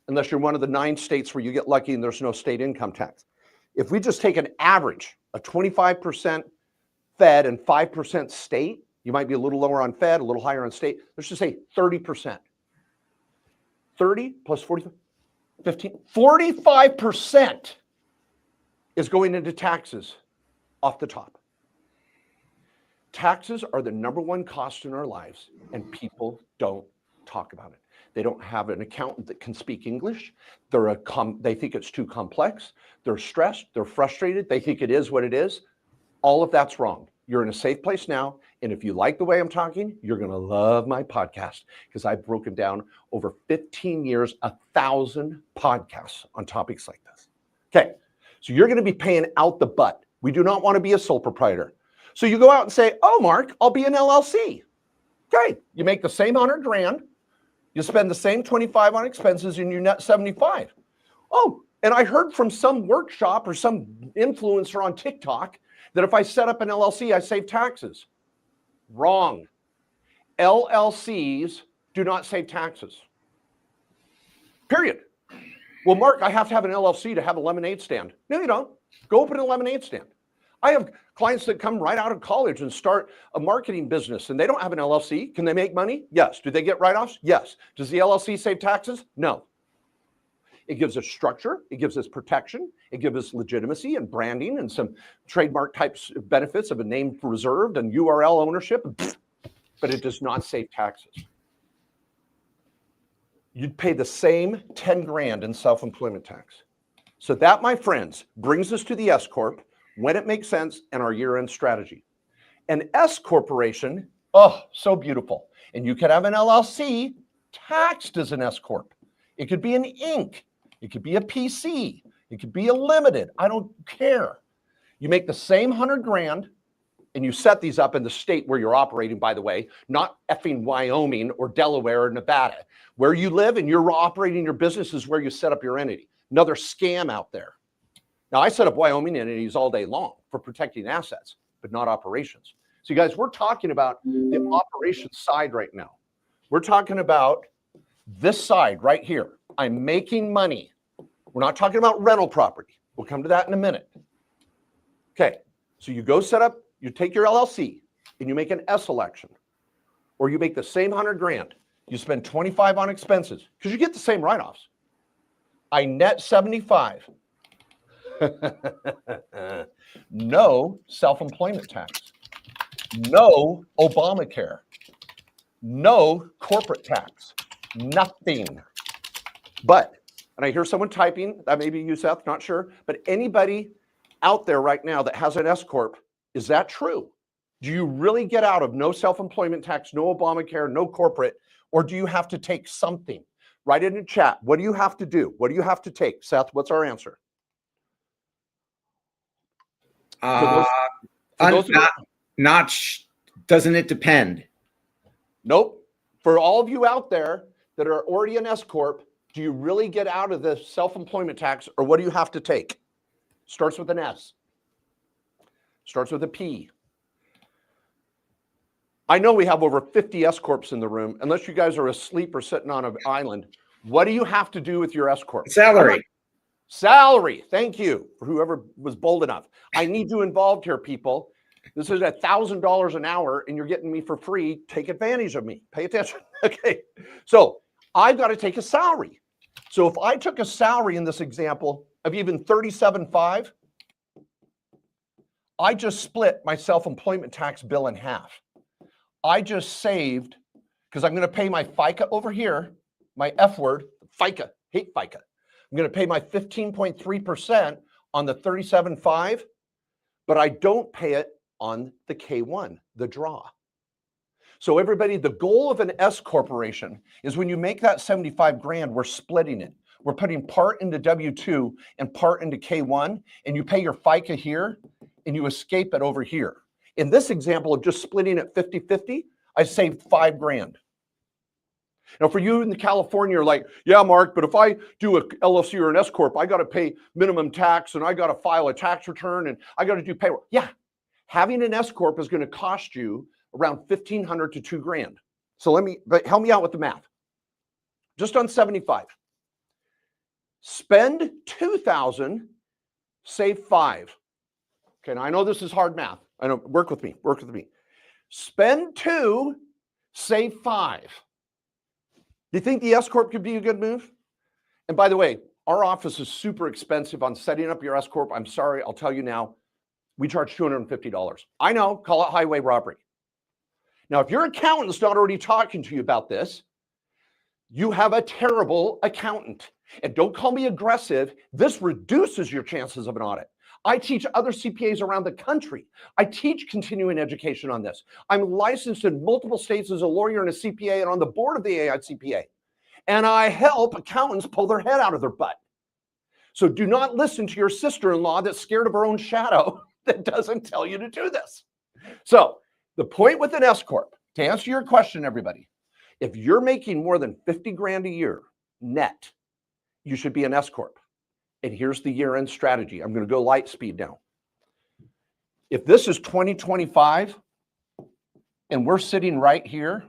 unless you're one of the 9 states where you get lucky and there's no state income tax. If we just take an average of 25% Fed and 5% state, you might be a little lower on Fed, a little higher on state. Let's just say 30%. 30 plus 40, 15, 45% is going into taxes off the top. Taxes are the #1 cost in our lives, and people don't talk about it. They don't have an accountant that can speak English. They think it's too complex. They're stressed. They're frustrated. They think it is what it is. All of that's wrong. You're in a safe place now. And if you like the way I'm talking, you're going to love my podcast, because I've broken down over 15 years, 1,000 podcasts on topics like this. Okay. So you're going to be paying out the butt. We do not want to be a sole proprietor. So you go out and say, oh, Mark, I'll be an LLC. Okay. You make the same 100 grand. You spend the same 25 on expenses, and you net 75. Oh, and I heard from some workshop or some influencer on TikTok that if I set up an LLC, I save taxes. Wrong. LLCs do not save taxes. Period. Well, Mark, I have to have an LLC to have a lemonade stand. No, you don't. Go open a lemonade stand. I have clients that come right out of college and start a marketing business and they don't have an LLC. Can they make money? Yes. Do they get write-offs? Yes. Does the LLC save taxes? No. It gives us structure. It gives us protection. It gives us legitimacy and branding and some trademark types of benefits of a name reserved and URL ownership, but it does not save taxes. You'd pay the same 10 grand in self-employment tax. So that, my friends, brings us to the S Corp when it makes sense and our year-end strategy. An S corporation, oh, so beautiful. And you could have an LLC taxed as an S Corp. It could be an Inc. It could be a PC. It could be a limited. I don't care. You make the same 100 grand and you set these up in the state where you're operating, by the way, not effing Wyoming or Delaware or Nevada. Where you live and you're operating your business is where you set up your entity. Another scam out there. Now, I set up Wyoming entities all day long for protecting assets, but not operations. So, you guys, we're talking about the operations side right now. We're talking about this side right here. I'm making money. We're not talking about rental property. We'll come to that in a minute. Okay, so you go set up, you take your LLC and you make an S election, or you make the same 100 grand. You spend 25 on expenses because you get the same write-offs. I net 75. No self-employment tax, no Obamacare, no corporate tax, nothing. But, and I hear someone typing, that may be you, Seth, not sure, but anybody out there right now that has an S Corp, is that true? Do you really get out of no self-employment tax, no Obamacare, no corporate, or do you have to take something? Write it in chat. What do you have to do? What do you have to take? Seth, what's our answer? Doesn't it depend? Nope. For all of you out there that are already an S Corp, do you really get out of the self-employment tax, or what do you have to take? Starts with an S. Starts with a P. I know we have over 50 S Corps in the room. Unless you guys are asleep or sitting on an island, what do you have to do with your S Corp? Salary. Salary. Thank you for whoever was bold enough. I need you involved here, people. This is $1,000 an hour and you're getting me for free. Take advantage of me. Pay attention. Okay. So I've got to take a salary. So if I took a salary in this example of even $37,500, I just split my self-employment tax bill in half. I just saved, because I'm going to pay my FICA over here, my F word, FICA, hate FICA. I'm going to pay my 15.3% on the 37.5, but I don't pay it on the K1, the draw. So everybody, the goal of an S corporation is when you make that 75 grand, we're splitting it. We're putting part into W2 and part into K1, and you pay your FICA here and you escape it over here. In this example of just splitting it 50-50, I saved 5 grand. Now, for you in California, you're like, yeah, Mark, but if I do a LLC or an S Corp, I got to pay minimum tax and I got to file a tax return and I got to do payroll. Yeah, having an S Corp is going to cost you around $1,500 to $2 grand. So help me out with the math. Just on 75. Spend 2,000, save 5. Okay, now I know this is hard math. I know, work with me. Spend 2, save 5. Do you think the S Corp could be a good move? And by the way, our office is super expensive on setting up your S Corp. I'm sorry, I'll tell you now. We charge $250. I know, call it highway robbery. Now, if your accountant's not already talking to you about this, you have a terrible accountant. And don't call me aggressive. This reduces your chances of an audit. I teach other CPAs around the country. I teach continuing education on this. I'm licensed in multiple states as a lawyer and a CPA and on the board of the AICPA. And I help accountants pull their head out of their butt. So do not listen to your sister-in-law that's scared of her own shadow that doesn't tell you to do this. So the point with an S Corp, to answer your question, everybody, if you're making more than 50 grand a year net, you should be an S Corp. And here's the year-end strategy. I'm going to go light speed now. If this is 2025 and we're sitting right here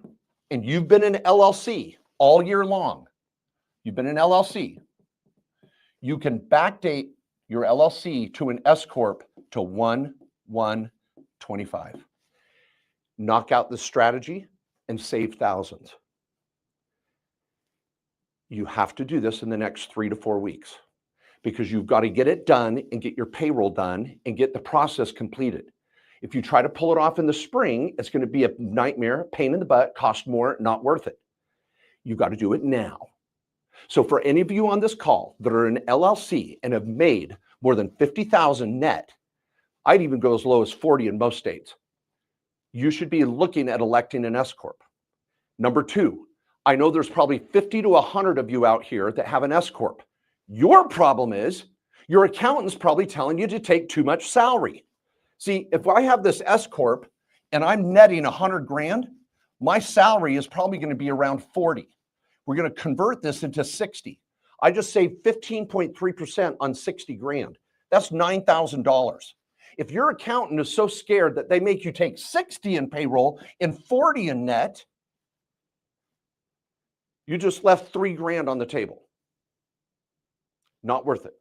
and you've been an LLC all year long, you've been an LLC, you can backdate your LLC to an S Corp to 1/1/25. Knock out the strategy and save thousands. You have to do this in the next 3 to 4 weeks because you've got to get it done and get your payroll done and get the process completed. If you try to pull it off in the spring, it's going to be a nightmare, pain in the butt, cost more, not worth it. You've got to do it now. So for any of you on this call that are an LLC and have made more than 50,000 net, I'd even go as low as 40 in most states. You should be looking at electing an S Corp. Number 2, I know there's probably 50 to 100 of you out here that have an S Corp. Your problem is your accountant's probably telling you to take too much salary. See, if I have this S Corp and I'm netting 100 grand, my salary is probably going to be around 40. We're going to convert this into 60. I just saved 15.3% on 60 grand. That's $9,000. If your accountant is so scared that they make you take 60 in payroll and 40 in net, you just left 3 grand on the table. Not worth it.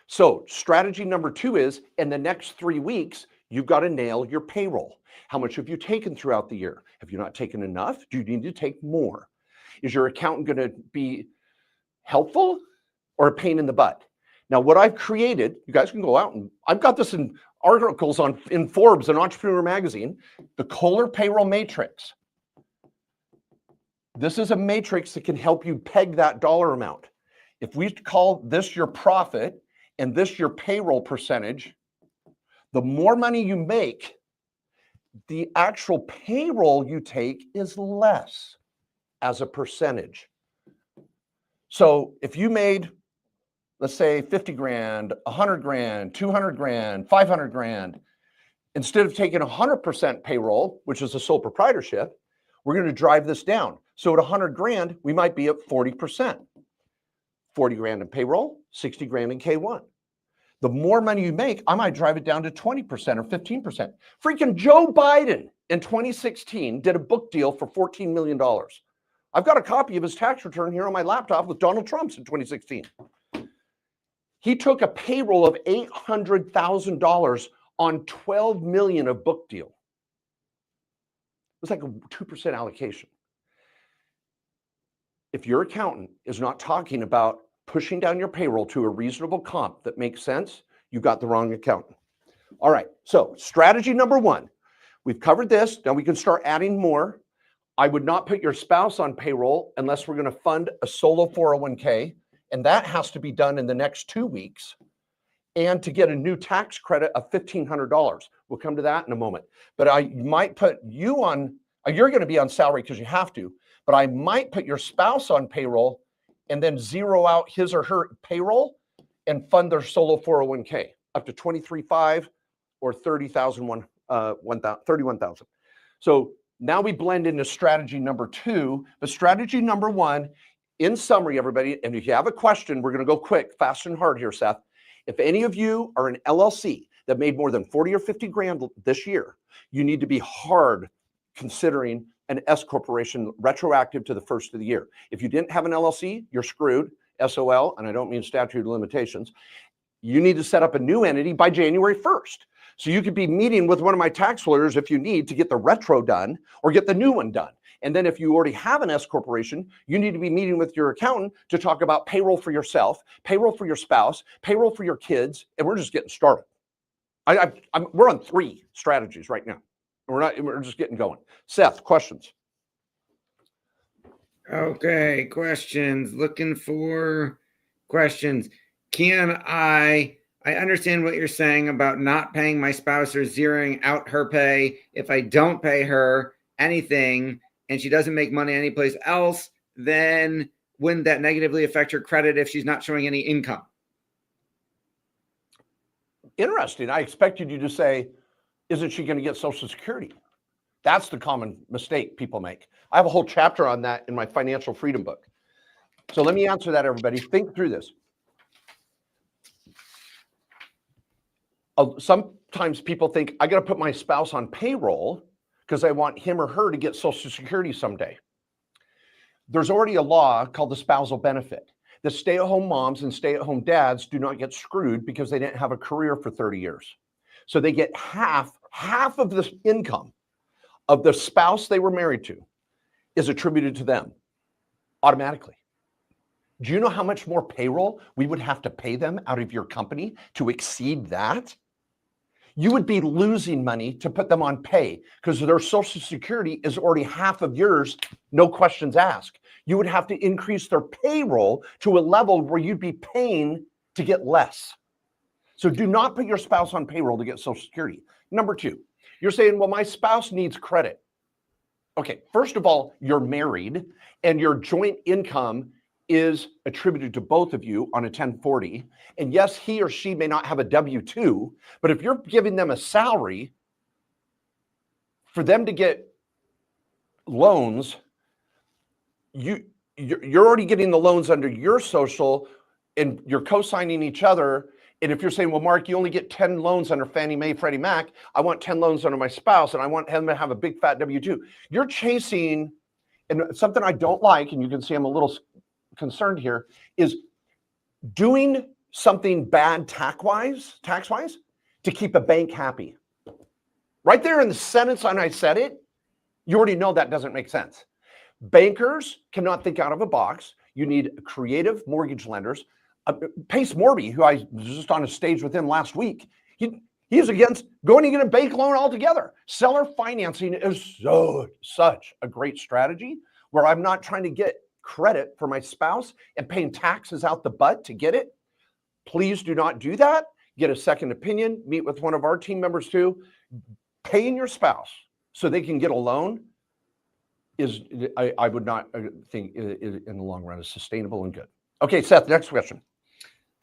So strategy number 2 is in the next 3 weeks, you've got to nail your payroll. How much have you taken throughout the year? Have you not taken enough? Do you need to take more? Is your accountant going to be helpful or a pain in the butt? Now, what I've created, you guys can go out and I've got this in articles in Forbes and Entrepreneur Magazine, the Kohler Payroll Matrix. This is a matrix that can help you peg that dollar amount. If we call this your profit and this your payroll percentage, the more money you make, the actual payroll you take is less as a percentage. So if you made, let's say 50 grand, 100 grand, 200 grand, 500 grand, instead of taking 100% payroll, which is a sole proprietorship, we're going to drive this down. So at 100 grand, we might be at 40%. 40 grand in payroll, 60 grand in K1. The more money you make, I might drive it down to 20% or 15%. Freaking Joe Biden in 2016 did a book deal for $14 million. I've got a copy of his tax return here on my laptop with Donald Trump's in 2016. He took a payroll of $800,000 on 12 million of book deal. It was like a 2% allocation. If your accountant is not talking about pushing down your payroll to a reasonable comp that makes sense, you got the wrong accountant. All right, so strategy number 1, we've covered this. Now we can start adding more. I would not put your spouse on payroll unless we're going to fund a solo 401k, and that has to be done in the next 2 weeks. And to get a new tax credit of $1,500. We'll come to that in a moment. But I might put you on, you're going to be on salary because you have to, but I might put your spouse on payroll and then zero out his or her payroll and fund their solo 401k up to $23,500 or $31,000. So now we blend into strategy number 2, but strategy number 1, in summary, everybody, and if you have a question, we're going to go quick, fast and hard here, Seth. If any of you are an LLC that made more than 40 or 50 grand this year, you need to be hard considering an S corporation retroactive to the first of the year. If you didn't have an LLC, you're screwed, SOL, and I don't mean statute of limitations. You need to set up a new entity by January 1st. So you could be meeting with one of my tax lawyers if you need to get the retro done or get the new one done. And then if you already have an S corporation, you need to be meeting with your accountant to talk about payroll for yourself, payroll for your spouse, payroll for your kids, and we're just getting started. We're on 3 strategies right now. We're just getting going. Seth, questions? Okay, questions. Looking for questions. I understand what you're saying about not paying my spouse or zeroing out her pay. If I don't pay her anything and she doesn't make money anyplace else, then wouldn't that negatively affect her credit if she's not showing any income? Interesting. I expected you to say, isn't she going to get Social Security? That's the common mistake people make. I have a whole chapter on that in my financial freedom book. So let me answer that, everybody. Think through this. Sometimes people think, I got to put my spouse on payroll because I want him or her to get Social Security someday. There's already a law called the spousal benefit. The stay-at-home moms and stay-at-home dads do not get screwed because they didn't have a career for 30 years. So they get half of the income of the spouse they were married to is attributed to them automatically. Do you know how much more payroll we would have to pay them out of your company to exceed that? You would be losing money to put them on pay because their Social Security is already half of yours, no questions asked. You would have to increase their payroll to a level where you'd be paying to get less. So do not put your spouse on payroll to get Social Security. Number two, you're saying, well, my spouse needs credit. Okay, first of all, you're married and your joint income is attributed to both of you on a 1040. And yes, he or she may not have a W-2, but if you're giving them a salary for them to get loans, you're already getting the loans under your social and you're co-signing each other. And if you're saying, well, Mark, you only get 10 loans under Fannie Mae, Freddie Mac, I want 10 loans under my spouse and I want him to have a big fat W-2. You're chasing, and something I don't like, and you can see I'm a little concerned here, is doing something bad tax-wise to keep a bank happy. Right there in the sentence when I said it, you already know that doesn't make sense. Bankers cannot think out of a box. You need creative mortgage lenders. Pace Morby, who I was just on a stage with him last week, he's against going to get a bank loan altogether. Seller financing is such a great strategy where I'm not trying to get credit for my spouse and paying taxes out the butt to get it. Please do not do that. Get a second opinion. Meet with one of our team members too. Paying your spouse so they can get a loan is, I would not think in the long run is sustainable and good. Okay, Seth, next question.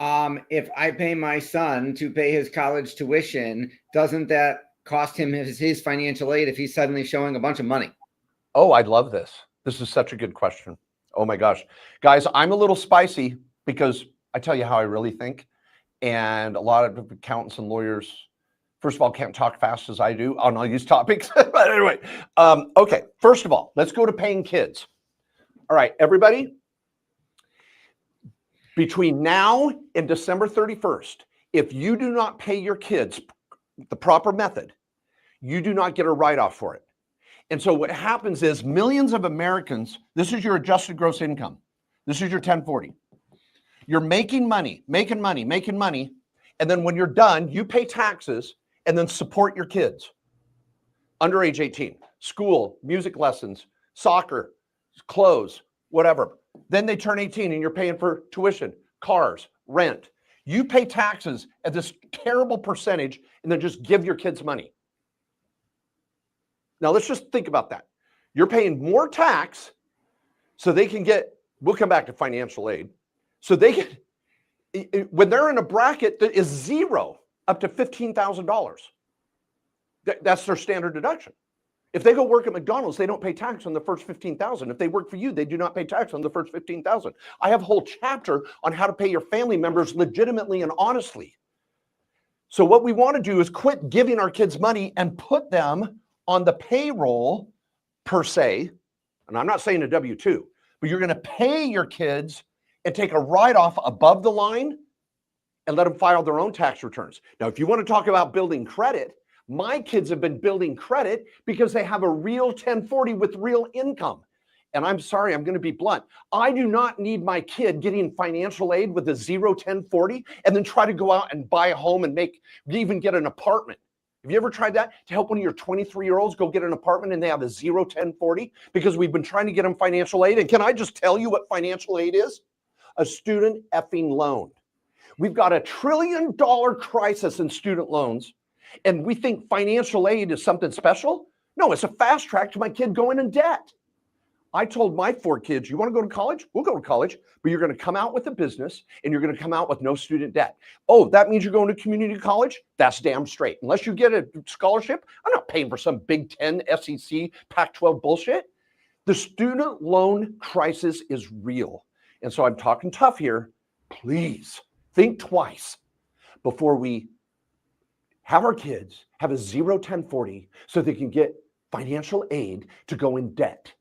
If I pay my son to pay his college tuition, doesn't that cost him his financial aid if he's suddenly showing a bunch of money? Oh, I love this. This is such a good question. Oh my gosh. Guys, I'm a little spicy because I tell you how I really think. And a lot of accountants and lawyers, first of all, can't talk fast as I do on all these topics. But anyway, okay. First of all, let's go to paying kids. All right, everybody. Between now and December 31st, if you do not pay your kids the proper method, you do not get a write-off for it. And so what happens is millions of Americans, this is your adjusted gross income. This is your 1040. You're making money. And then when you're done, you pay taxes and then support your kids under age 18, school, music lessons, soccer, clothes, whatever. Then they turn 18 and you're paying for tuition, cars, rent. You pay taxes at this terrible percentage and then just give your kids money. Now let's just think about that. You're paying more tax so they can get, we'll come back to financial aid. So they can, when they're in a bracket that is zero up to $15,000, that's their standard deduction. If they go work at McDonald's, they don't pay tax on the first $15,000. If they work for you, they do not pay tax on the first $15,000. I have a whole chapter on how to pay your family members legitimately and honestly. So what we want to do is quit giving our kids money and put them on the payroll per se. And I'm not saying a W-2, but you're going to pay your kids and take a write-off above the line and let them file their own tax returns. Now, if you want to talk about building credit, my kids have been building credit because they have a real 1040 with real income. And I'm sorry, I'm going to be blunt. I do not need my kid getting financial aid with a 1040 and then try to go out and buy a home and even get an apartment. Have you ever tried that? To help one of your 23-year-olds go get an apartment and they have a 1040 because we've been trying to get them financial aid. And can I just tell you what financial aid is? A student effing loan. We've got $1 trillion crisis in student loans. And we think financial aid is something special? No, it's a fast track to my kid going in debt. I told my 4 kids, you want to go to college? We'll go to college, but you're going to come out with a business and you're going to come out with no student debt. Oh, that means you're going to community college? That's damn straight. Unless you get a scholarship, I'm not paying for some Big Ten, SEC, Pac-12 bullshit. The student loan crisis is real. And so I'm talking tough here. Please think twice before we have our kids have a 1040 so they can get financial aid to go in debt.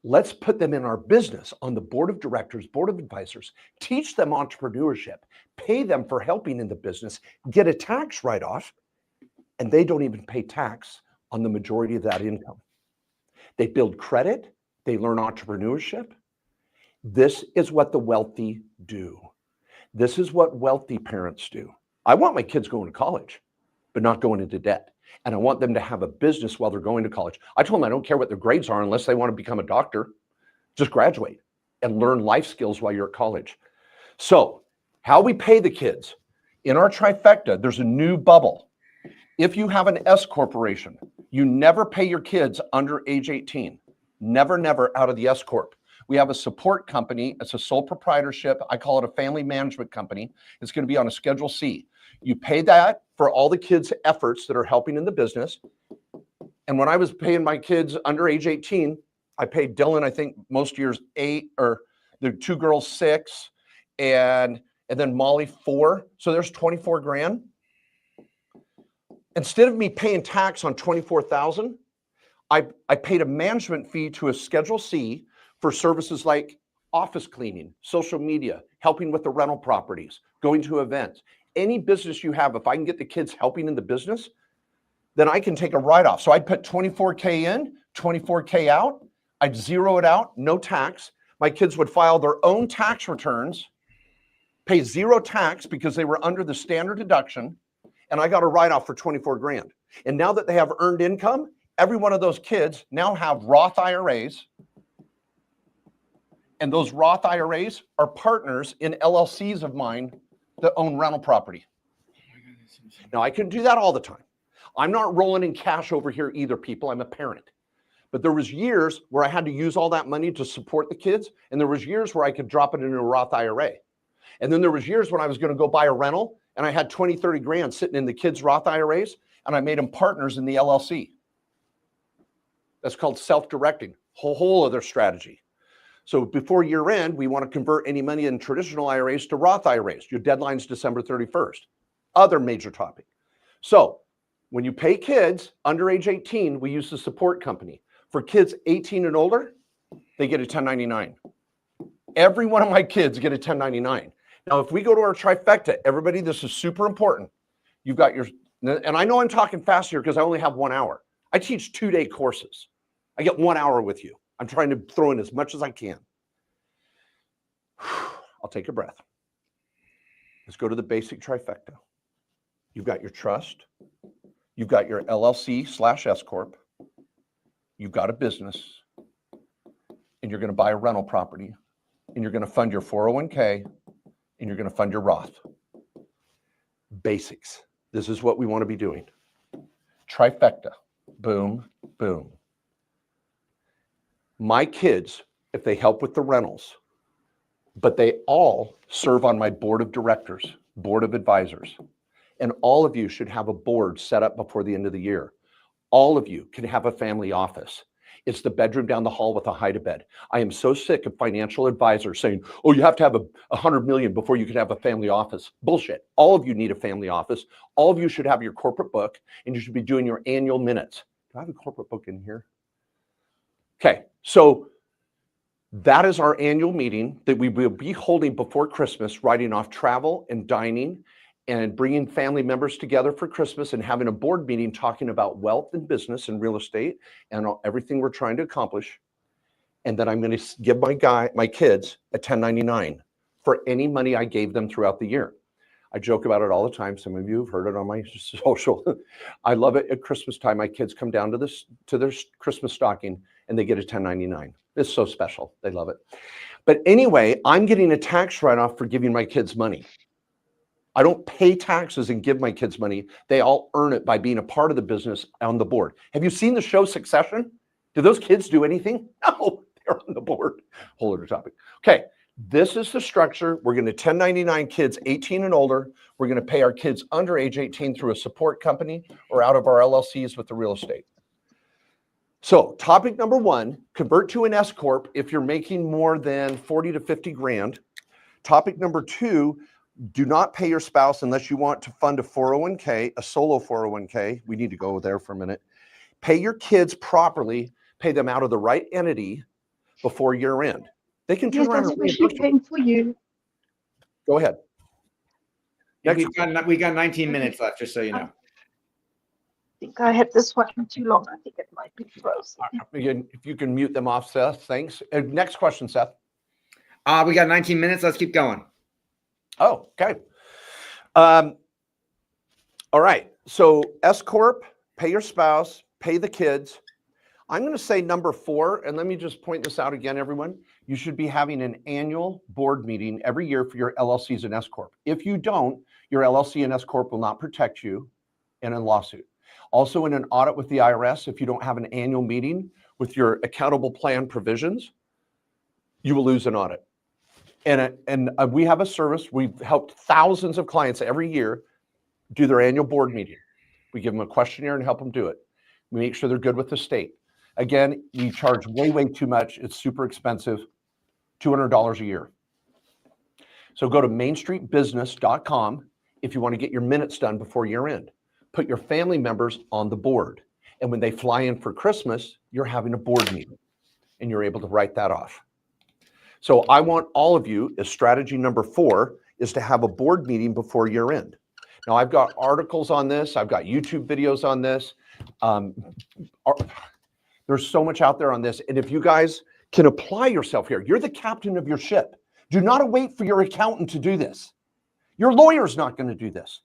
Let's put them in our business on the board of directors, board of advisors, teach them entrepreneurship, pay them for helping in the business, get a tax write-off, and they don't even pay tax on the majority of that income. They build credit, they learn entrepreneurship. This is what the wealthy do. This is what wealthy parents do. I want my kids going to college, but not going into debt. And I want them to have a business while they're going to college. I told them I don't care what their grades are unless they want to become a doctor. Just graduate and learn life skills while you're at college. So how we pay the kids. In our trifecta, there's a new bubble. If you have an S corporation, you never pay your kids under age 18. Never, never out of the S corp. We have a support company. It's a sole proprietorship. I call it a family management company. It's going to be on a Schedule C. You pay that for all the kids' efforts that are helping in the business. And when I was paying my kids under age 18, I paid Dylan, I think most years 8, or the 2 girls 6, and then Molly 4. So there's 24 grand. Instead of me paying tax on 24,000, I paid a management fee to a Schedule C for services like office cleaning, social media, helping with the rental properties, going to events. Any business you have, if I can get the kids helping in the business, then I can take a write-off. So I'd put 24K in, 24K out. I'd zero it out, no tax. My kids would file their own tax returns, pay 0 tax because they were under the standard deduction, and I got a write-off for 24 grand. And now that they have earned income, every one of those kids now have Roth IRAs. And those Roth IRAs are partners in LLCs of mine that own rental property. Now, I can do that all the time. I'm not rolling in cash over here either, people. I'm a parent. But there was years where I had to use all that money to support the kids, and there was years where I could drop it into a Roth IRA. And then there was years when I was going to go buy a rental, and I had 20, 30 grand sitting in the kids' Roth IRAs, and I made them partners in the LLC. That's called self-directing, whole other strategy. So before year end, we want to convert any money in traditional IRAs to Roth IRAs. Your deadline's December 31st. Other major topic. So when you pay kids under age 18, we use the support company. For kids 18 and older, they get a 1099. Every one of my kids get a 1099. Now, if we go to our trifecta, everybody, this is super important. You've got your, and I know I'm talking fast here because I only have 1 hour. I teach 2-day courses. I get 1 hour with you. I'm trying to throw in as much as I can. I'll take a breath. Let's go to the basic trifecta. You've got your trust. You've got your LLC/S Corp. You've got a business. And you're going to buy a rental property. And you're going to fund your 401k. And you're going to fund your Roth. Basics. This is what we want to be doing. Trifecta. Boom, boom. My kids, if they help with the rentals, but they all serve on my board of directors, board of advisors, and all of you should have a board set up before the end of the year. All of you can have a family office. It's the bedroom down the hall with a hide-a-bed. I am so sick of financial advisors saying, oh, you have to have 100 million before you can have a family office. Bullshit. All of you need a family office. All of you should have your corporate book, and you should be doing your annual minutes. Do I have a corporate book in here? Okay, so that is our annual meeting that we will be holding before Christmas, writing off travel and dining and bringing family members together for Christmas and having a board meeting talking about wealth and business and real estate and everything we're trying to accomplish. And then I'm going to give my kids a 1099 for any money I gave them throughout the year. I joke about it all the time. Some of you have heard it on my social. I love it at Christmas time. My kids come down to their Christmas stocking and they get a 1099. It's so special. They love it. But anyway, I'm getting a tax write-off for giving my kids money. I don't pay taxes and give my kids money. They all earn it by being a part of the business on the board. Have you seen the show Succession? Do those kids do anything? No, they're on the board. Whole other topic. Okay, this is the structure. We're going to 1099 kids 18 and older. We're going to pay our kids under age 18 through a support company or out of our LLCs with the real estate. So topic number 1, convert to an S Corp if you're making more than 40 to 50 grand. Topic number 2, do not pay your spouse unless you want to fund a 401k, a solo 401k. We need to go there for a minute. Pay your kids properly, pay them out of the right entity before year end. They can turn Yes, around that's and especially reimburse you. paying for you. Go ahead. Next. We got 19 minutes left, just so you know. I think I had this one too long. I think it might be frozen. Again, if you can mute them off, Seth, thanks. Next question, Seth. We got 19 minutes. Let's keep going. Oh, okay. All right. So S Corp, pay your spouse, pay the kids. I'm going to say number 4, and let me just point this out again, everyone. You should be having an annual board meeting every year for your LLCs and S Corp. If you don't, your LLC and S Corp will not protect you in a lawsuit. Also, in an audit with the IRS, if you don't have an annual meeting with your accountable plan provisions, you will lose an audit. And we have a service. We've helped thousands of clients every year do their annual board meeting. We give them a questionnaire and help them do it. We make sure they're good with the state. Again, we charge way, way too much. It's super expensive, $200 a year. So go to mainstreetbusiness.com if you want to get your minutes done before year end. Put your family members on the board. And when they fly in for Christmas, you're having a board meeting and you're able to write that off. So I want all of you, as strategy number 4, is to have a board meeting before year end. Now, I've got articles on this. I've got YouTube videos on this. There's so much out there on this. And if you guys can apply yourself here, you're the captain of your ship. Do not wait for your accountant to do this. Your lawyer's not going to do this.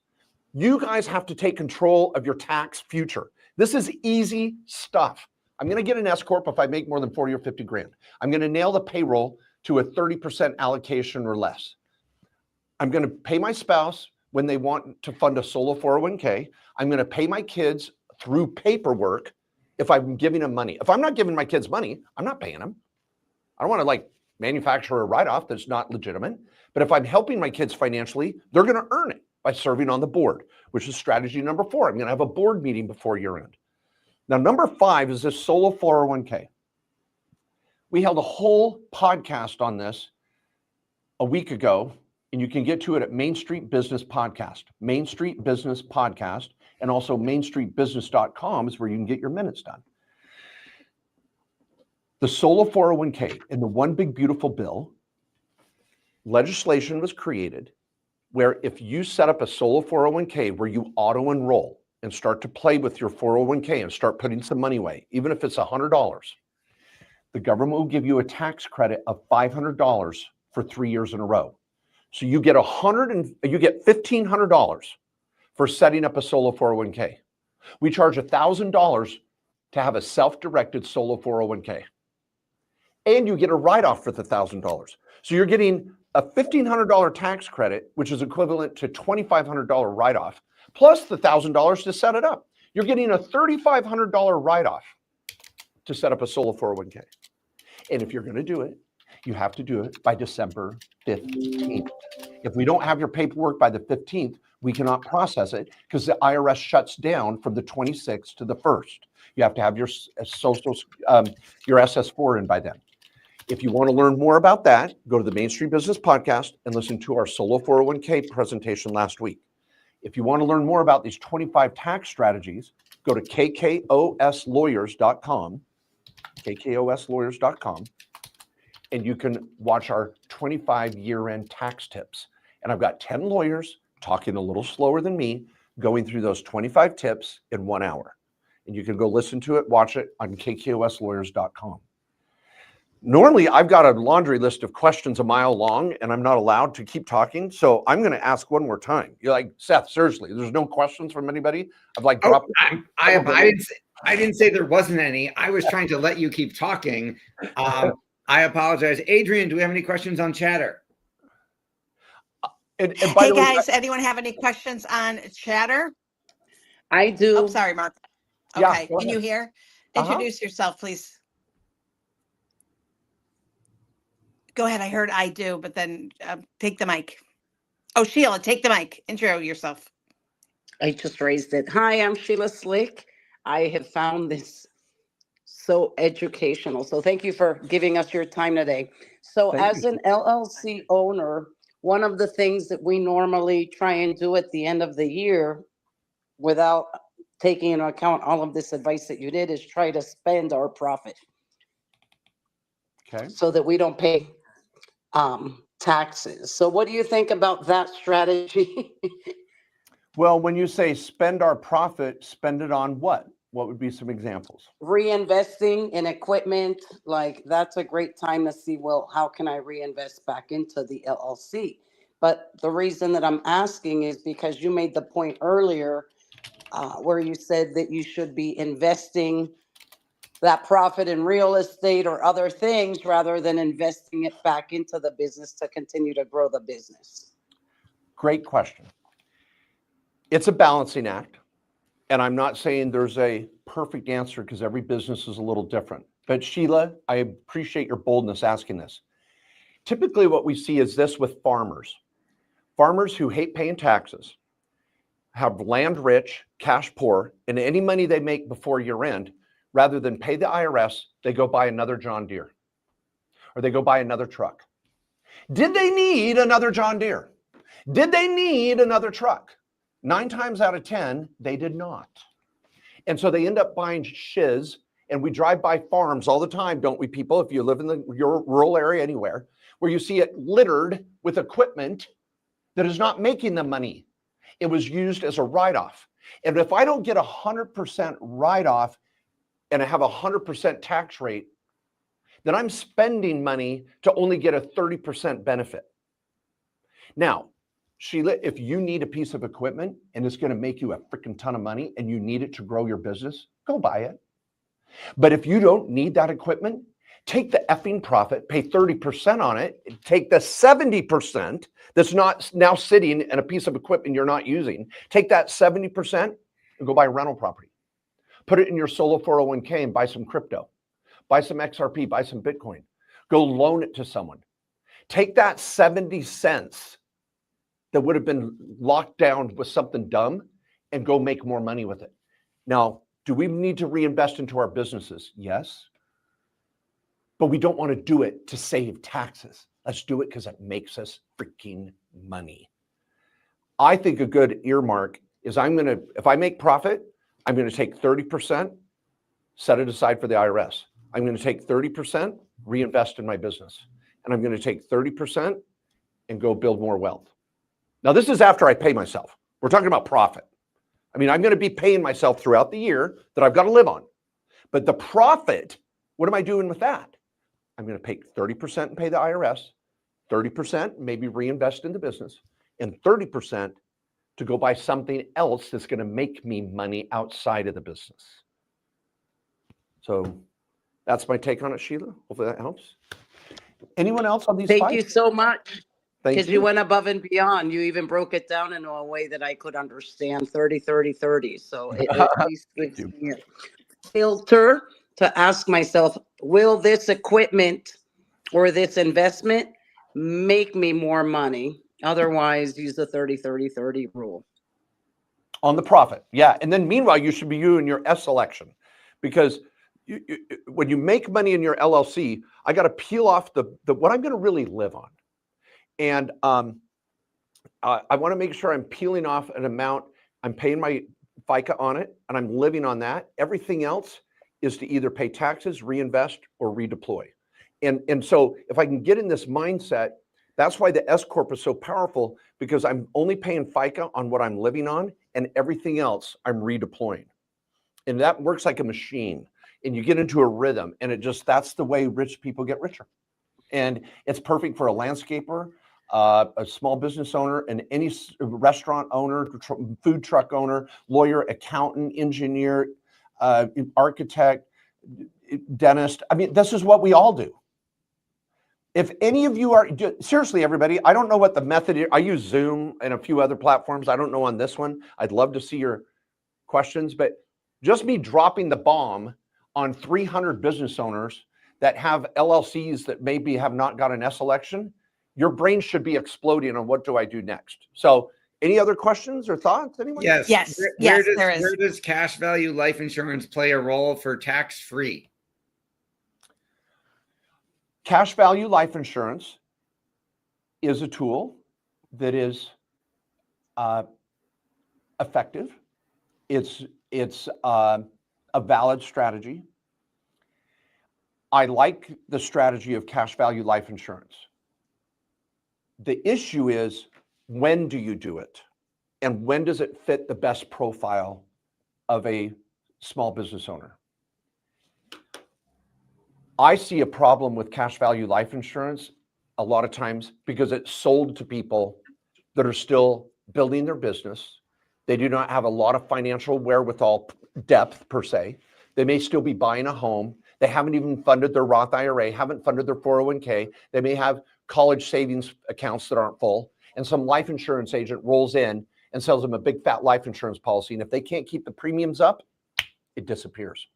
You guys have to take control of your tax future. This is easy stuff. I'm going to get an S Corp if I make more than 40 or 50 grand. I'm going to nail the payroll to a 30% allocation or less. I'm going to pay my spouse when they want to fund a solo 401k. I'm going to pay my kids through paperwork if I'm giving them money. If I'm not giving my kids money, I'm not paying them. I don't want to like manufacture a write-off that's not legitimate. But if I'm helping my kids financially, they're going to earn it by serving on the board, which is strategy number 4. I'm going to have a board meeting before year end. Now, number 5 is this solo 401k. We held a whole podcast on this a week ago, and you can get to it at Main Street Business Podcast, Main Street Business Podcast, and also mainstreetbusiness.com is where you can get your minutes done. The solo 401k in the One Big Beautiful Bill, legislation was created where if you set up a solo 401k where you auto enroll and start to play with your 401k and start putting some money away, even if it's $100, the government will give you a tax credit of $500 for 3 years in a row. So you get $1,500 for setting up a solo 401k. We charge $1,000 to have a self-directed solo 401k. And you get a write-off for the $1,000. So you're getting a $1,500 tax credit, which is equivalent to $2,500 write-off, plus the $1,000 to set it up. You're getting a $3,500 write-off to set up a solo 401k. And if you're going to do it, you have to do it by December 15th. If we don't have your paperwork by the 15th, we cannot process it because the IRS shuts down from the 26th to the 1st. You have to have your your SS4 in by then. If you want to learn more about that, go to the Main Street Business Podcast and listen to our solo 401k presentation last week. If you want to learn more about these 25 tax strategies, go to KKOSlawyers.com, KKOSlawyers.com, and you can watch our 25 year-end tax tips. And I've got 10 lawyers talking a little slower than me, going through those 25 tips in 1 hour. And you can go listen to it, watch it on KKOSlawyers.com. Normally, I've got a laundry list of questions a mile long, and I'm not allowed to keep talking. So I'm going to ask one more time. You're like, Seth, seriously, there's no questions from anybody? I've like dropped. I didn't say there wasn't any. I was trying to let you keep talking. I apologize. Adrian, do we have any questions on Chatter? Hey guys, anyone have any questions on Chatter? I do. Oh, sorry, Mark. Yeah, Okay, can you hear? Introduce yourself, please. Go ahead. I heard I do, but then take the mic. Oh, Sheila, take the mic. Intro yourself. I just raised it. Hi, I'm Sheila Slick. I have found this so educational. So thank you for giving us your time today. So as an LLC owner, one of the things that we normally try and do at the end of the year without taking into account all of this advice that you did, is try to spend our profit. Okay. So that we don't pay taxes. So what do you think about that strategy? Well, when you say spend our profit, spend it on what? What would be some examples? Reinvesting in equipment, like that's a great time to see, well, how can I reinvest back into the LLC? But the reason that I'm asking is because you made the point earlier where you said that you should be investing that profit in real estate or other things rather than investing it back into the business to continue to grow the business. Great question. It's a balancing act. And I'm not saying there's a perfect answer because every business is a little different. But Sheila, I appreciate your boldness asking this. Typically what we see is this with farmers. Farmers who hate paying taxes, have land rich, cash poor, and any money they make before year end, rather than pay the IRS, they go buy another John Deere or they go buy another truck. Did they need another John Deere? Did they need another truck? 9 times out of 10, they did not. And so they end up buying shiz, and we drive by farms all the time, don't we, people? If you live in your rural area anywhere, where you see it littered with equipment that is not making them money. It was used as a write-off. And if I don't get 100% write-off and I have a 100% tax rate, then I'm spending money to only get a 30% benefit. Now, Sheila, if you need a piece of equipment and it's going to make you a freaking ton of money and you need it to grow your business, go buy it. But if you don't need that equipment, take the effing profit, pay 30% on it, take the 70% that's not now sitting in a piece of equipment you're not using, take that 70% and go buy a rental property. Put it in your solo 401k and buy some crypto, buy some XRP, buy some Bitcoin, go loan it to someone. Take that 70 cents that would have been locked down with something dumb and go make more money with it. Now, do we need to reinvest into our businesses? Yes. But we don't want to do it to save taxes. Let's do it because it makes us freaking money. I think a good earmark is if I make profit, I'm going to take 30%, set it aside for the IRS. I'm going to take 30%, reinvest in my business. And I'm going to take 30% and go build more wealth. Now, this is after I pay myself. We're talking about profit. I mean, I'm going to be paying myself throughout the year that I've got to live on. But the profit, what am I doing with that? I'm going to take 30% and pay the IRS, 30% maybe reinvest in the business, and 30% to go buy something else that's going to make me money outside of the business. So that's my take on it, Sheila. Hopefully that helps. Anyone else on these Thank five? you so much. Thank Because you went above and beyond. You even broke it down in a way that I could understand 30, 30, 30. So it at least gives me a filter to ask myself, will this equipment or this investment make me more money? Otherwise, use the 30, 30, 30 rule. On the profit, yeah. And then meanwhile, you should be doing your S election, because when you make money in your LLC, I got to peel off the what I'm going to really live on. And I want to make sure I'm peeling off an amount. I'm paying my FICA on it, and I'm living on that. Everything else is to either pay taxes, reinvest, or redeploy. And so if I can get in this mindset, that's why the S Corp is so powerful, because I'm only paying FICA on what I'm living on, and everything else I'm redeploying. And that works like a machine. And you get into a rhythm, and that's the way rich people get richer. And it's perfect for a landscaper, a small business owner, and any restaurant owner, food truck owner, lawyer, accountant, engineer, architect, dentist. I mean, this is what we all do. If any of you are, seriously, everybody, I don't know what the method is. I use Zoom and a few other platforms. I don't know on this one. I'd love to see your questions, but just me dropping the bomb on 300 business owners that have LLCs that maybe have not got an S election, your brain should be exploding on what do I do next. So any other questions or thoughts? Anyone? Yes. Yes, there is. Where does cash value life insurance play a role for tax-free? Cash value life insurance is a tool that is effective. It's It's a valid strategy. I like the strategy of cash value life insurance. The issue is, when do you do it? And when does it fit the best profile of a small business owner? I see a problem with cash value life insurance a lot of times because it's sold to people that are still building their business. They do not have a lot of financial wherewithal depth per se. They may still be buying a home. They haven't even funded their Roth IRA, haven't funded their 401k. They may have college savings accounts that aren't full. And some life insurance agent rolls in and sells them a big fat life insurance policy. And if they can't keep the premiums up, it disappears.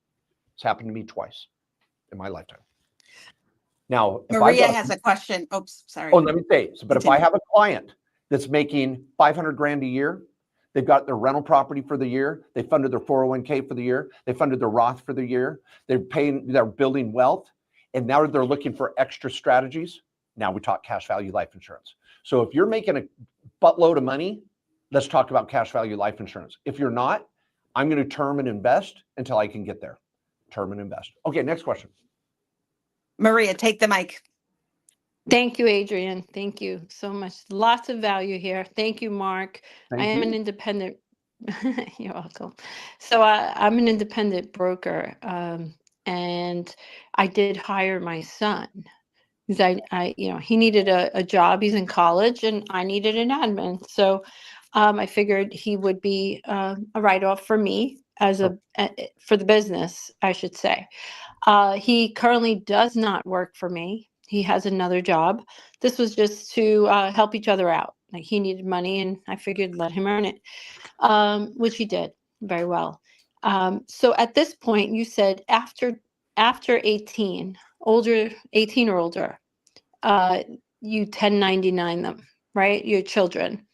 It's happened to me twice in my lifetime. Now, if Maria I've got has a question. Oops, sorry. Oh, let me say, but if I Continue. have a client that's making 500 grand a year, they've got their rental property for the year, they funded their 401k for the year, they funded their Roth for the year, they're building wealth, and now they're looking for extra strategies. Now we talk cash value life insurance. So if you're making a buttload of money, let's talk about cash value life insurance. If you're not, I'm going to term and invest until I can get there. Term and invest. Okay, next question. Maria, take the mic. Thank you, Adrian. Thank you so much. Lots of value here. Thank you, Mark. Thank I am you. an independent. You're welcome. So I'm an independent broker, and I did hire my son because he needed a job. He's in college, and I needed an admin. So I figured he would be a write-off for me as for the business, I should say. He currently does not work for me. He has another job. This was just to help each other out. Like, he needed money, and I figured let him earn it, which he did very well. So at this point, you said after 18 or older, you 1099 them, right? Your children.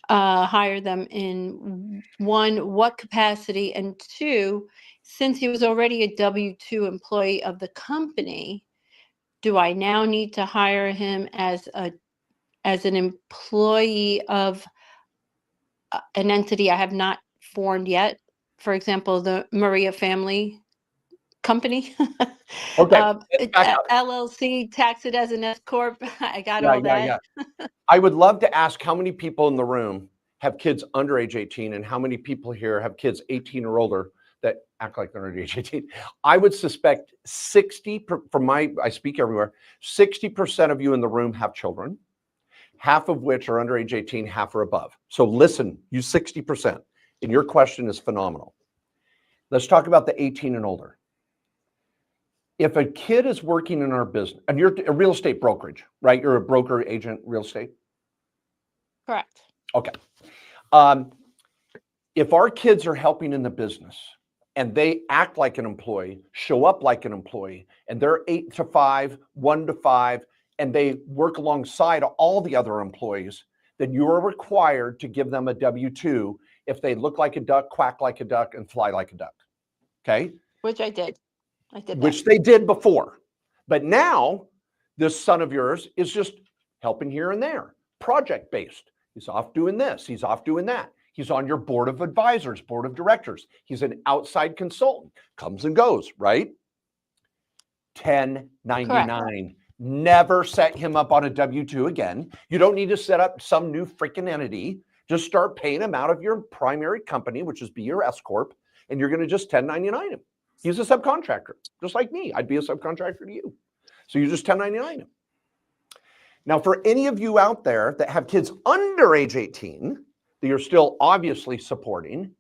Hire them in one, what capacity, and two, since he was already a W-2 employee of the company, do I now need to hire him as an employee of an entity I have not formed yet? For example, the Maria Family Company, Okay, let's back up. LLC, tax it as an S corp. I got Yeah, all that. I would love to ask how many people in the room have kids under age 18 and how many people here have kids 18 or older that act like they're under age 18. I would suspect 60, I speak everywhere, 60% of you in the room have children, half of which are under age 18, half are above. So listen, you 60%, and your question is phenomenal. Let's talk about the 18 and older. If a kid is working in our business, and you're a real estate brokerage, right? You're a broker, agent, real estate? Correct. Okay. If our kids are helping in the business and they act like an employee, show up like an employee, and they're 8 to 5, 1 to 5, and they work alongside all the other employees, then you are required to give them a W-2 if they look like a duck, quack like a duck, and fly like a duck. Okay? Which I did. Which they did before. But now, this son of yours is just helping here and there, project-based. He's off doing this. He's off doing that. He's on your board of advisors, board of directors. He's an outside consultant. Comes and goes, right? 1099. Correct. Never set him up on a W-2 again. You don't need to set up some new freaking entity. Just start paying him out of your primary company, which is be your S Corp, and you're going to just 1099 him. He's a subcontractor, just like me. I'd be a subcontractor to you. So you just 1099 him. Now, for any of you out there that have kids under age 18 that you're still obviously supporting,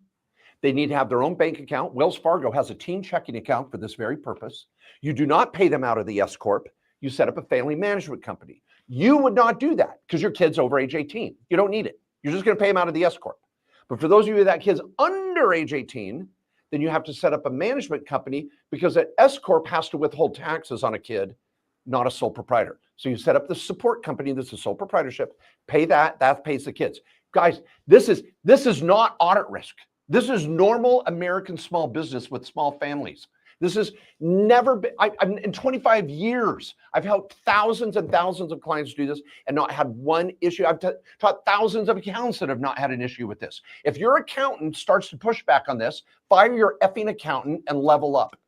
they need to have their own bank account. Wells Fargo has a teen checking account for this very purpose. You do not pay them out of the S Corp. You set up a family management company. You would not do that because your kid's over age 18. You don't need it. You're just going to pay them out of the S Corp. But for those of you that kids under age 18, then you have to set up a management company because an S Corp has to withhold taxes on a kid, not a sole proprietor. So you set up the support company that's a sole proprietorship, pay that pays the kids. Guys, this is not audit risk. This is normal American small business with small families. This has never been, in 25 years, I've helped thousands and thousands of clients do this and not had one issue. I've taught thousands of accountants that have not had an issue with this. If your accountant starts to push back on this, fire your effing accountant and level up.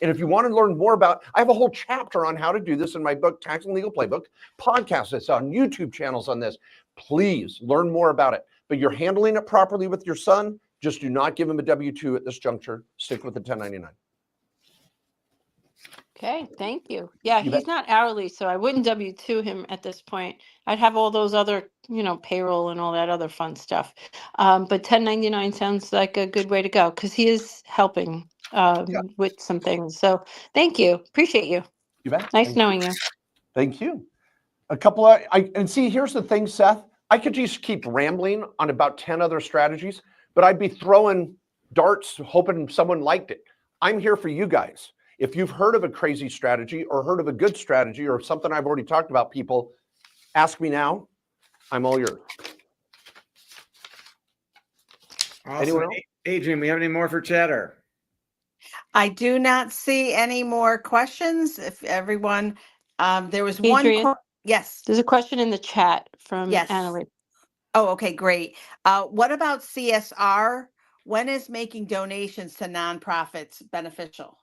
And if you want to learn more about, I have a whole chapter on how to do this in my book, Tax and Legal Playbook, podcast that's on YouTube channels on this. Please learn more about it. But you're handling it properly with your son. Just do not give him a W-2 at this juncture. Stick with the 1099. Okay, thank you. Yeah, You he's bet. not hourly, so I wouldn't W-2 him at this point. I'd have all those other, payroll and all that other fun stuff. But 1099 sounds like a good way to go because he is helping with some things. So thank you. Appreciate you. You bet. Nice Thank knowing you. Thank you. A couple of, and see, here's the thing, Seth. I could just keep rambling on about 10 other strategies, but I'd be throwing darts hoping someone liked it. I'm here for you guys. If you've heard of a crazy strategy or heard of a good strategy or something I've already talked about, people, ask me now. I'm all yours. Awesome. Anyone else? Adrian, we have any more for chatter? I do not see any more questions. If everyone, there was Adrian? one. Yes. There's a question in the chat from Yes. Annalie. Oh, okay, great. What about CSR? When is making donations to nonprofits beneficial?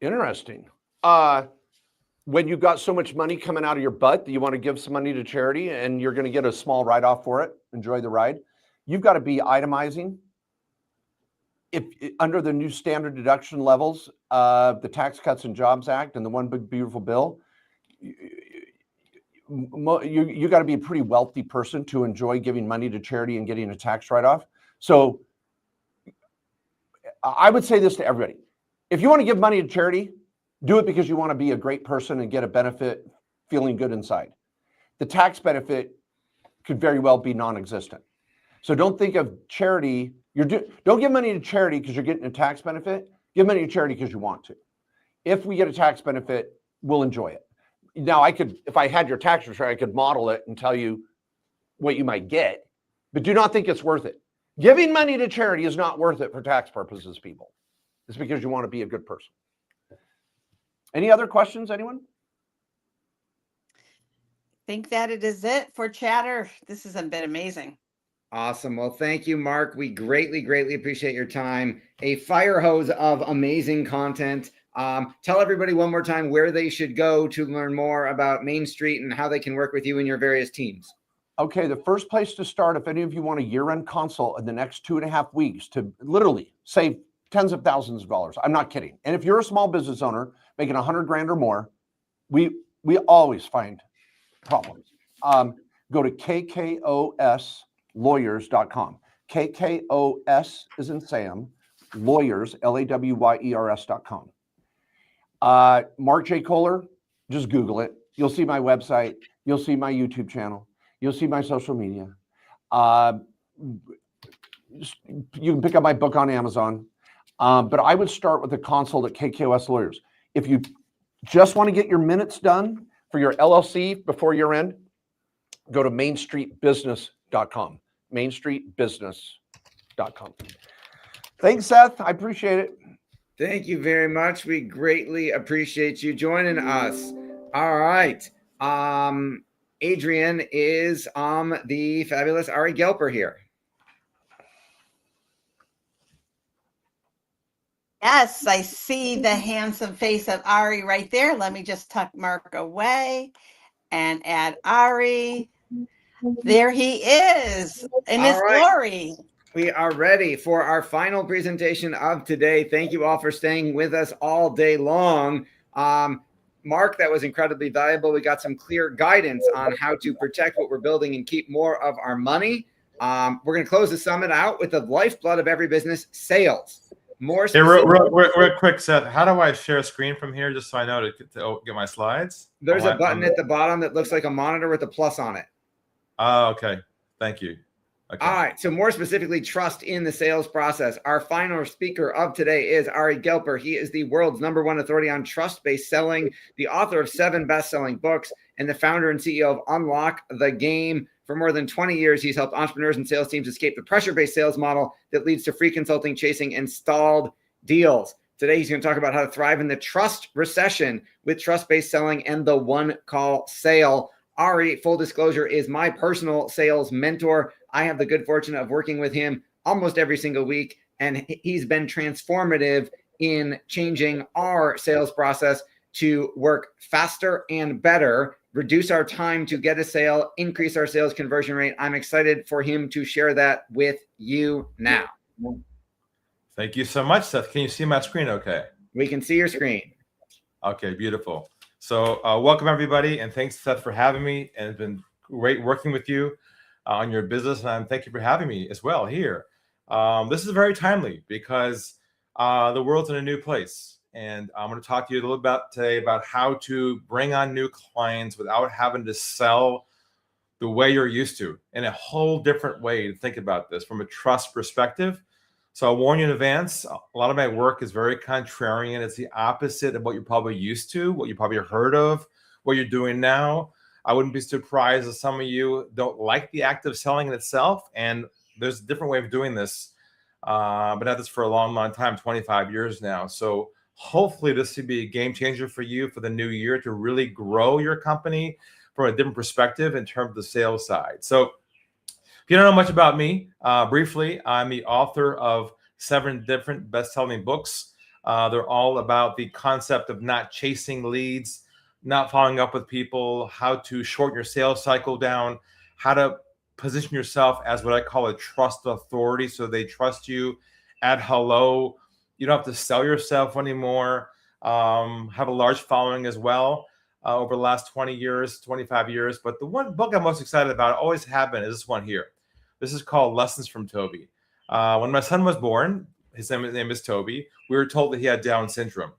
Interesting. When you've got so much money coming out of your butt that you want to give some money to charity and you're going to get a small write-off for it, enjoy the ride, you've got to be itemizing. If under the new standard deduction levels, the Tax Cuts and Jobs Act and the One Big Beautiful Bill, you got to be a pretty wealthy person to enjoy giving money to charity and getting a tax write-off. So I would say this to everybody. If you want to give money to charity, do it because you want to be a great person and get a benefit feeling good inside. The tax benefit could very well be non-existent. So don't think of charity. Don't give money to charity because you're getting a tax benefit. Give money to charity because you want to. If we get a tax benefit, we'll enjoy it. Now, I could, if I had your tax return, I could model it and tell you what you might get, but do not think it's worth it. Giving money to charity is not worth it for tax purposes, people. It's because you want to be a good person. Any other questions, anyone? Think that it is it for chatter. This has been amazing. Awesome. Well, thank you, Mark. We greatly, greatly appreciate your time. A fire hose of amazing content. Tell everybody one more time where they should go to learn more about Main Street and how they can work with you and your various teams. Okay, the first place to start, if any of you want a year-end consult in the next 2.5 weeks to literally save tens of thousands of dollars, I'm not kidding. And if you're a small business owner making 100 grand or more, we always find problems. Go to KKOSlawyers.com. KKOS is in Sam, lawyers, LAWYERS.com. Mark J. Kohler, just Google it. You'll see my website. You'll see my YouTube channel. You'll see my social media. You can pick up my book on Amazon. But I would start with a consult at KKOS Lawyers. If you just want to get your minutes done for your LLC before year end, go to mainstreetbusiness.com. Mainstreetbusiness.com. Thanks, Seth. I appreciate it. Thank you very much. We greatly appreciate you joining us. All right. Adrian is the fabulous Ari Gelper here. Yes, I see the handsome face of Ari right there. Let me just tuck Mark away and add Ari. There he is in his glory. We are ready for our final presentation of today. Thank you all for staying with us all day long. Mark, that was incredibly valuable. We got some clear guidance on how to protect what we're building and keep more of our money. We're going to close the summit out with the lifeblood of every business, sales. More real quick, Seth, how do I share a screen from here just so I know to get my slides? There's a button at the bottom that looks like a monitor with a plus on it. Oh, okay. Thank you. Okay. All right. So more specifically, trust in the sales process. Our final speaker of today is Ari Gelper. He is the world's #1 authority on trust-based selling, the author of 7 best-selling books, and the founder and CEO of Unlock the Game. For more than 20 years, he's helped entrepreneurs and sales teams escape the pressure-based sales model that leads to free consulting, chasing, and stalled deals. Today, he's going to talk about how to thrive in the trust recession with trust-based selling and the one-call sale. Ari, full disclosure, is my personal sales mentor. I have the good fortune of working with him almost every single week, and he's been transformative in changing our sales process to work faster and better, reduce our time to get a sale, increase our sales conversion rate. I'm excited for him to share that with you now. Thank you so much, Seth. Can you see my screen okay? We can see your screen. Okay, beautiful. So welcome, everybody, and thanks, Seth, for having me. And it's been great working with you on your business, and thank you for having me as well here. This is very timely because the world's in a new place. And I'm going to talk to you a little bit today about how to bring on new clients without having to sell the way you're used to, in a whole different way to think about this from a trust perspective. So I'll warn you in advance, a lot of my work is very contrarian. It's the opposite of what you're probably used to, what you probably heard of, what you're doing now. I wouldn't be surprised if some of you don't like the act of selling in itself. And there's a different way of doing this. But I've this for a long, long time, 25 years now. So hopefully this will be a game changer for you for the new year to really grow your company from a different perspective in terms of the sales side. So if you don't know much about me, briefly, I'm the author of 7 different best-selling books. They're all about the concept of not chasing leads, not following up with people, how to shorten your sales cycle down, how to position yourself as what I call a trust authority, so they trust you at hello. You don't have to sell yourself anymore. Have a large following as well over the last 20 years, 25 years. But the one book I'm most excited about, always have been, is this one here. This is called Lessons from Toby. When my son was born, his name is Toby, we were told that he had Down syndrome.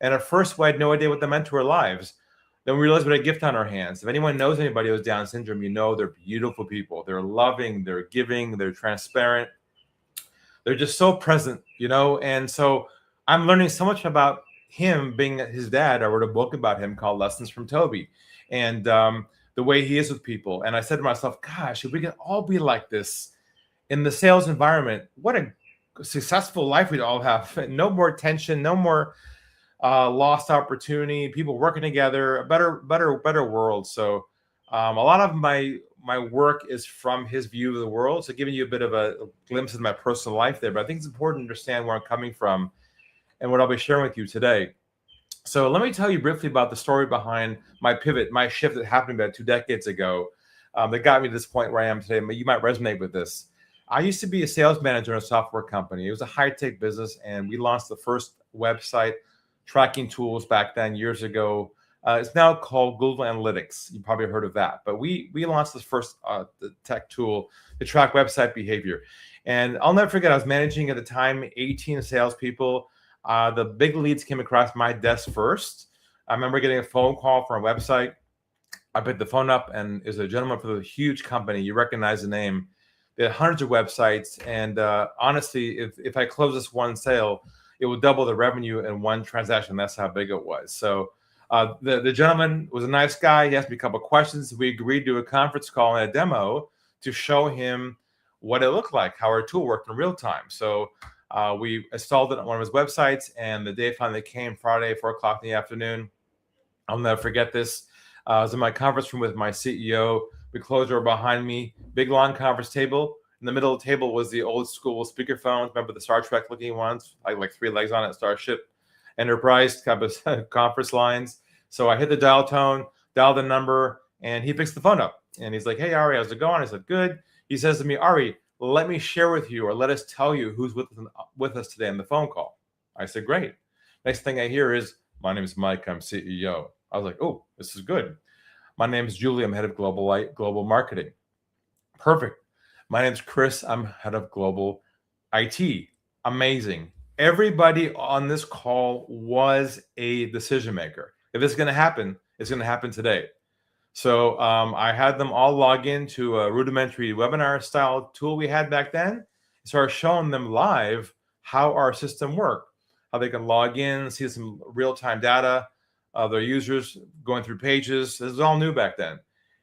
And at first, we had no idea what that meant to our lives. Then we realized we had a gift on our hands. If anyone knows anybody who has Down syndrome, you know they're beautiful people. They're loving, they're giving, they're transparent. They're just so present, you know? And so I'm learning so much about him being his dad. I wrote a book about him called Lessons from Toby. And the way he is with people. And I said to myself, gosh, if we could all be like this in the sales environment, what a successful life we'd all have. No more tension, no more lost opportunity, people working together, a better world. So a lot of my work is from his view of the world. So giving you a bit of a glimpse of my personal life there, but I think it's important to understand where I'm coming from and what I'll be sharing with you today. So let me tell you briefly about the story behind my pivot, my shift that happened about 2 decades ago that got me to this point where I am today. You might resonate with this. I used to be a sales manager in a software company. It was a high-tech business, and we launched the first website tracking tools back then, years ago. It's now called Google Analytics. You probably heard of that. But we launched this first tech tool to track website behavior. And I'll never forget, I was managing at the time 18 salespeople. The big leads came across my desk first. I remember getting a phone call from a website. I picked the phone up, and it was a gentleman from a huge company. You recognize the name. They had hundreds of websites. And honestly, if I close this one sale, it would double the revenue in one transaction. That's how big it was. So the gentleman was a nice guy. He asked me a couple of questions. We agreed to a conference call and a demo to show him what it looked like, how our tool worked in real time. So we installed it on one of his websites, and the day finally came, Friday, 4 o'clock in the afternoon. I'll never forget this. I was in my conference room with my CEO. We closed door behind me, big long conference table. In the middle of the table was the old school speakerphones. Remember the Star Trek looking ones, like 3 legs on it, Starship Enterprise type of conference lines. So I hit the dial tone, dialed the number, and he picks the phone up. And he's like, "Hey, Ari, how's it going?" I said, "Good." He says to me, "Ari, let me share with you, or let us tell you who's with us today on the phone call." I said, "Great." Next thing I hear is, "My name is Mike. I'm CEO." I was like, "Oh, this is good." "My name is Julie. I'm head of global marketing." Perfect. "My name is Chris. I'm head of global IT." Amazing. Everybody on this call was a decision maker. If it's going to happen, it's going to happen today. So I had them all log into a rudimentary webinar style tool we had back then. So I was showing them live how our system worked, how they can log in, see some real-time data of their users going through pages. This is all new back then.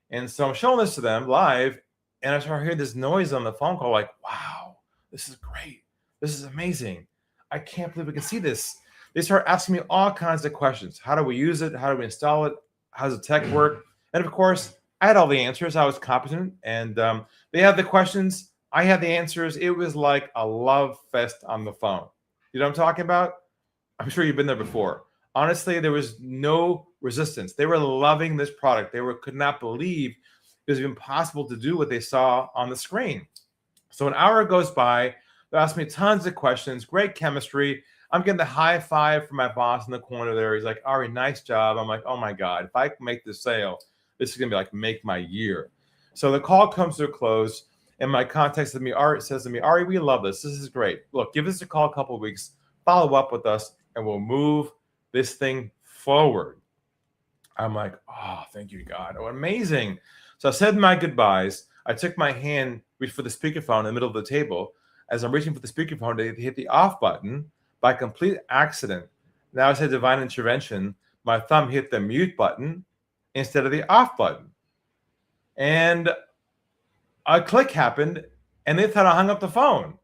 And so I'm showing this to them live, and I started hearing this noise on the phone call like, "Wow, this is great. This is amazing. I can't believe we can see this. They start asking me all kinds of questions. How do we use it? How do we install it? How does the tech work? And of course, I had all the answers. I was competent, and they had the questions. I had the answers. It was like a love fest on the phone. You know what I'm talking about? I'm sure you've been there before. Honestly, there was no resistance. They were loving this product. They could not believe it was even possible to do what they saw on the screen. So an hour goes by. They asked me tons of questions. Great chemistry. I'm getting the high five from my boss in the corner there. He's like, Ari, nice job. I'm like, oh my God, if I can make this sale, this is going to be like make my year. So the call comes to a close, and my contact says to me, Ari, we love this. This is great. Look, give us a call a couple of weeks, follow up with us, and we'll move this thing forward. I'm like, oh, thank you, God. Oh, amazing. So I said my goodbyes. I took my hand, reached for the speakerphone in the middle of the table. As I'm reaching for the speakerphone to hit the off button, by complete accident, now I said divine intervention, my thumb hit the mute button instead of the off button. And a click happened, and they thought I hung up the phone.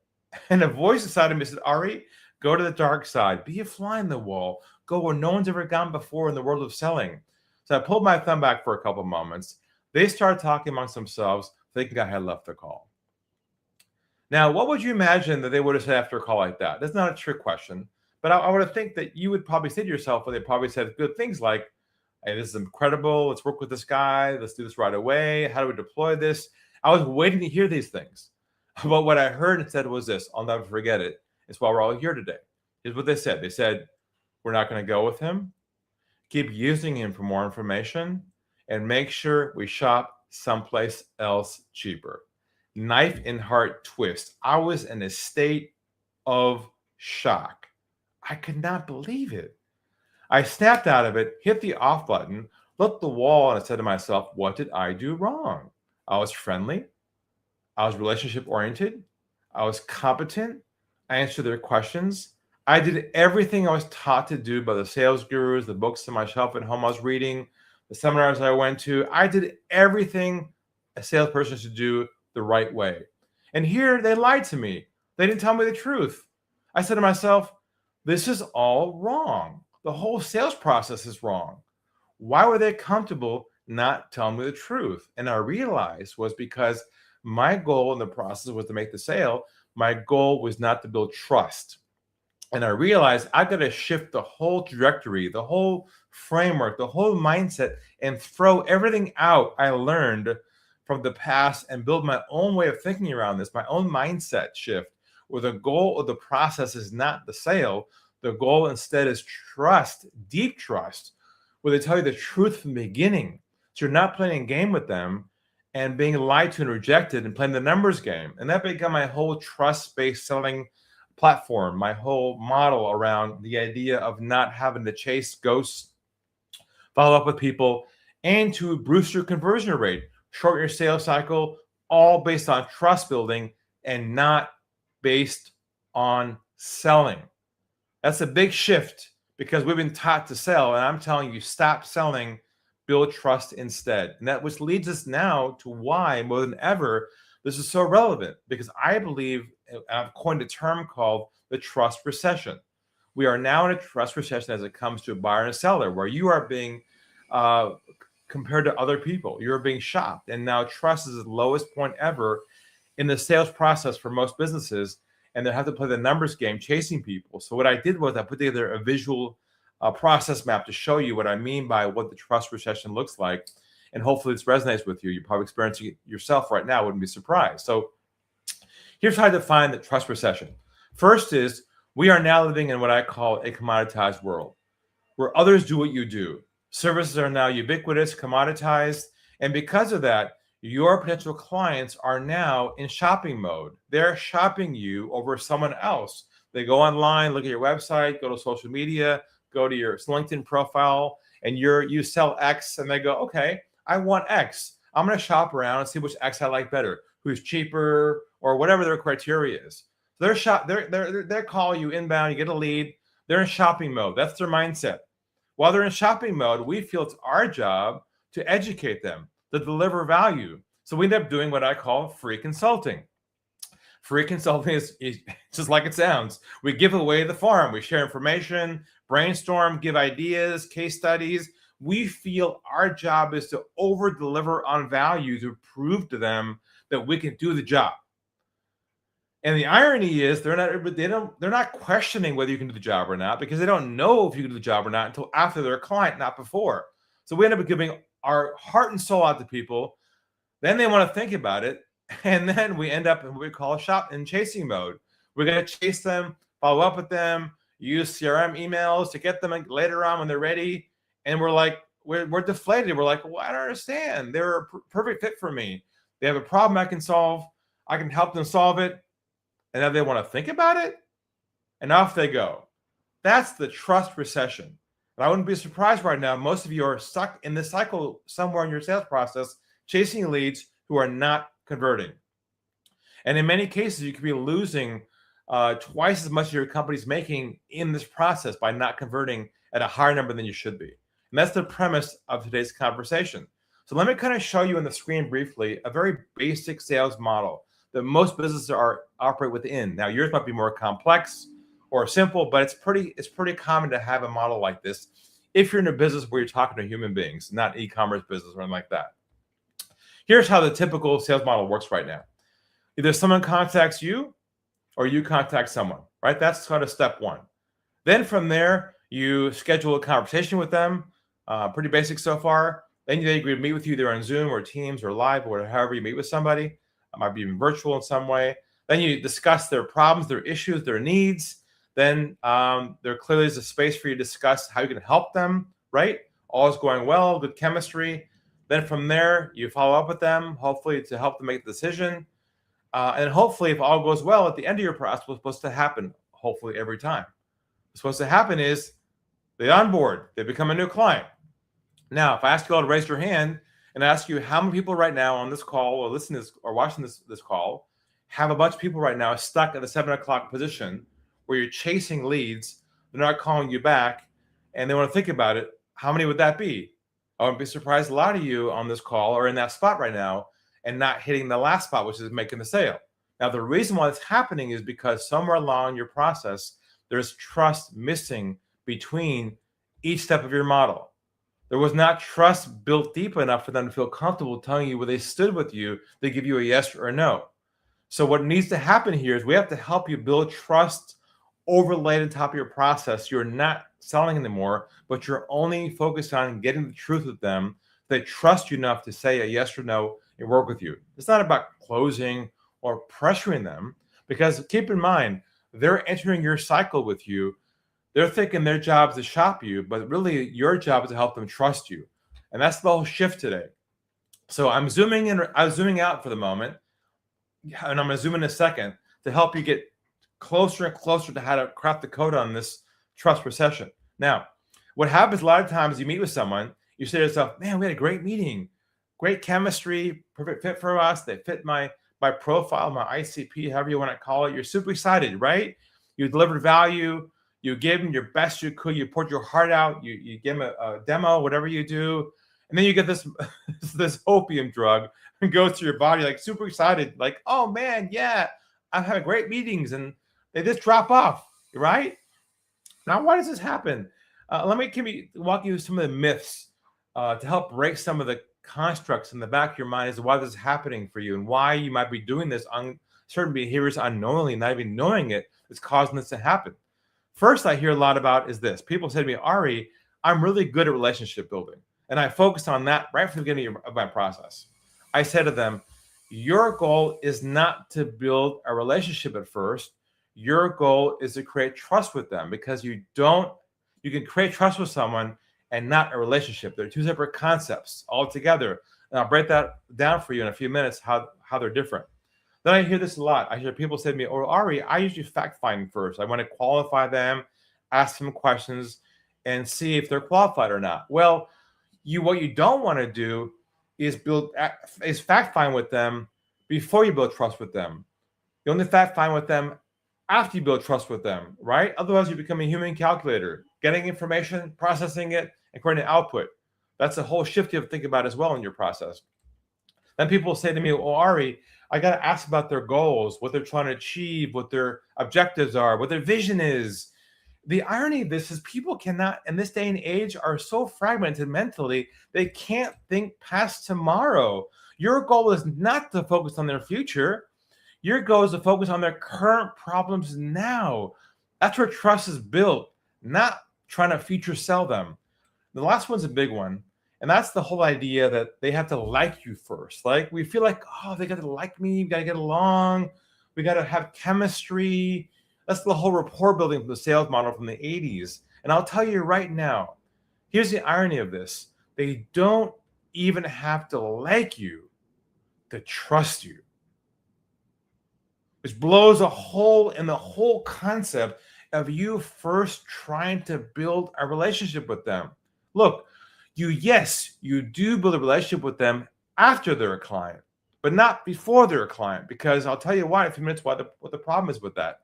And a voice inside of me said, Ari, go to the dark side. Be a fly in the wall. Go where no one's ever gone before in the world of selling. So I pulled my thumb back for a couple of moments. They started talking amongst themselves, thinking I had left the call. Now, what would you imagine that they would have said after a call like that? That's not a trick question, but I would think that you would probably say to yourself, well, they probably said good things like, hey, this is incredible. Let's work with this guy. Let's do this right away. How do we deploy this? I was waiting to hear these things. But what I heard and said was this, I'll never forget it. It's why we're all here today. Here's what they said. They said, we're not going to go with him. Keep using him for more information, and make sure we shop someplace else cheaper. Knife in heart twist. I was in a state of shock. I could not believe it. I snapped out of it, hit the off button, looked at the wall, and I said to myself, what did I do wrong? I was friendly. I was relationship oriented. I was competent. I answered their questions. I did everything I was taught to do by the sales gurus, the books on my shelf at home I was reading, the seminars I went to. I did everything a salesperson should do the right way. And here they lied to me. They didn't tell me the truth. I said to myself, this is all wrong. The whole sales process is wrong. Why were they comfortable not telling me the truth? And I realized was because my goal in the process was to make the sale. My goal was not to build trust. And I realized I got to shift the whole trajectory, the whole framework, the whole mindset, and throw everything out I learned from the past and build my own way of thinking around this, my own mindset shift, where the goal of the process is not the sale. The goal instead is trust, deep trust, where they tell you the truth from the beginning. So you're not playing a game with them and being lied to and rejected and playing the numbers game. And that became my whole trust-based selling platform, my whole model around the idea of not having to chase ghosts, follow up with people, and to boost your conversion rate, shorten your sales cycle, all based on trust building and not based on selling. That's a big shift because we've been taught to sell, and I'm telling you, stop selling, build trust instead. And that which leads us now to why, more than ever, this is so relevant, because I believe I've coined a term called the trust recession. We are now in a trust recession as it comes to a buyer and a seller, where you are being compared to other people. You're being shopped. And now trust is the lowest point ever in the sales process for most businesses. And they have to play the numbers game, chasing people. So what I did was I put together a visual process map to show you what I mean by what the trust recession looks like. And hopefully this resonates with you. You're probably experiencing it yourself right now. Wouldn't be surprised. So here's how I define the trust recession. First is we are now living in what I call a commoditized world, where others do what you do. Services are now ubiquitous, commoditized. And because of that, your potential clients are now in shopping mode. They're shopping you over someone else. They go online, look at your website, go to social media, go to your LinkedIn profile, and you sell X, and they go, okay, I want X. I'm going to shop around and see which X I like better, who's cheaper, or whatever their criteria is. They're calling you inbound, you get a lead. They're in shopping mode. That's their mindset. While they're in shopping mode, we feel it's our job to educate them, to deliver value. So we end up doing what I call free consulting. Free consulting is just like it sounds. We give away the farm. We share information, brainstorm, give ideas, case studies. We feel our job is to over deliver on value to prove to them that we can do the job. And the irony is they're not questioning whether you can do the job or not, because they don't know if you can do the job or not until after they're a client, not before. So we end up giving our heart and soul out to people. Then they want to think about it. And then we end up in what we call a shop in chasing mode. We're going to chase them, follow up with them, use CRM emails to get them later on when they're ready. And we're like, we're deflated. We're like, well, I don't understand. They're a perfect fit for me. They have a problem I can solve. I can help them solve it. And then they want to think about it. And off they go. That's the trust recession. And I wouldn't be surprised right now. Most of you are stuck in this cycle somewhere in your sales process, chasing leads who are not converting. And in many cases, you could be losing twice as much as your company's making in this process by not converting at a higher number than you should be. And that's the premise of today's conversation. So let me kind of show you on the screen briefly a very basic sales model that most businesses operate within. Now, yours might be more complex or simple, but it's pretty common to have a model like this if you're in a business where you're talking to human beings, not e-commerce business or anything like that. Here's how the typical sales model works right now. Either someone contacts you or you contact someone, right? That's kind of step one. Then from there, you schedule a conversation with them. Pretty basic so far. Then they agree to meet with you either on Zoom or Teams or live or however you meet with somebody. It might be even virtual in some way. Then you discuss their problems, their issues, their needs. Then there clearly is a space for you to discuss how you can help them, right? All is going well, good chemistry. Then from there, you follow up with them, hopefully to help them make the decision. And hopefully, if all goes well, at the end of your process, what's supposed to happen, hopefully every time. What's supposed to happen is they onboard, they become a new client. Now, if I ask you all to raise your hand and ask you how many people right now on this call or listening to this or watching this call have a bunch of people right now stuck at the 7 o'clock position where you're chasing leads, they're not calling you back, and they want to think about it, how many would that be? I wouldn't be surprised a lot of you on this call are in that spot right now and not hitting the last spot, which is making the sale. Now, the reason why it's happening is because somewhere along your process, there's trust missing between each step of your model. There was not trust built deep enough for them to feel comfortable telling you where they stood with you to give you a yes or a no. So what needs to happen here is we have to help you build trust overlaid on top of your process. You're not selling anymore, but you're only focused on getting the truth with them. They trust you enough to say a yes or no and work with you. It's not about closing or pressuring them, because keep in mind, they're entering your cycle with you. They're thinking their job is to shop you, but really your job is to help them trust you. And that's the whole shift today. So I'm zooming in, I'm zooming out for the moment, and I'm going to zoom in a second to help you get closer and closer to how to craft the code on this trust recession. Now, what happens a lot of times, you meet with someone, you say to yourself, man, we had a great meeting, great chemistry, perfect fit for us. They fit my profile, my ICP, however you want to call it. You're super excited, right? You delivered value. You gave them your best you could. You poured your heart out. You give them a demo, whatever you do. And then you get this opium drug and goes to your body like super excited, like, oh man, yeah, I'm having great meetings, and they just drop off, right? Now, why does this happen? Let me walk you through some of the myths to help break some of the constructs in the back of your mind as to why this is happening for you and why you might be doing this on certain behaviors unknowingly, not even knowing it, is causing this to happen. First, I hear a lot about is this. People say to me, Ari, I'm really good at relationship building. And I focus on that right from the beginning of my process. I say to them, your goal is not to build a relationship at first. Your goal is to create trust with them, because you can create trust with someone and not a relationship. They're two separate concepts altogether. And I'll break that down for you in a few minutes, how they're different. Then I hear this a lot. I hear people say to me, oh, Ari, I usually fact-find first. I want to qualify them, ask them questions, and see if they're qualified or not. Well, what you don't want to do is fact-find with them before you build trust with them. You only fact-find with them after you build trust with them, right? Otherwise, you become a human calculator, getting information, processing it, and creating output. That's a whole shift you have to think about as well in your process. Then people say to me, "Oh, Ari, I got to ask about their goals, what they're trying to achieve, what their objectives are, what their vision is." The irony of this is people cannot, in this day and age, are so fragmented mentally, they can't think past tomorrow. Your goal is not to focus on their future. Your goal is to focus on their current problems now. That's where trust is built, not trying to future sell them. The last one's a big one, and that's the whole idea that they have to like you first. Like, we feel like, oh, they got to like me, we got to get along, we got to have chemistry. That's the whole rapport building from the sales model from the 80s. And I'll tell you right now, here's the irony of this. They don't even have to like you to trust you, which blows a hole in the whole concept of you first trying to build a relationship with them. Look, you do build a relationship with them after they're a client, but not before they're a client, because I'll tell you why in a few minutes what the problem is with that.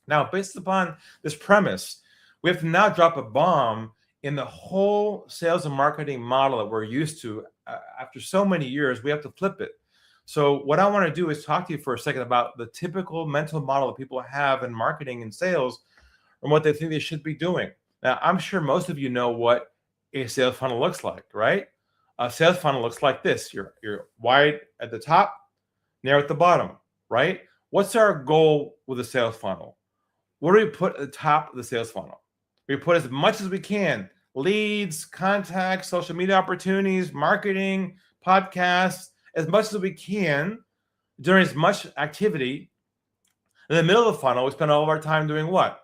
Now, based upon this premise, we have to now drop a bomb in the whole sales and marketing model that we're used to. After so many years, we have to flip it. So what I want to do is talk to you for a second about the typical mental model that people have in marketing and sales and what they think they should be doing. Now, I'm sure most of you know what a sales funnel looks like, right? A sales funnel looks like this. You're wide at the top, narrow at the bottom, right? What's our goal with a sales funnel? What do we put at the top of the sales funnel? We put as much as we can: leads, contacts, social media opportunities, marketing, podcasts, as much as we can during as much activity. In the middle of the funnel, we spend all of our time doing what?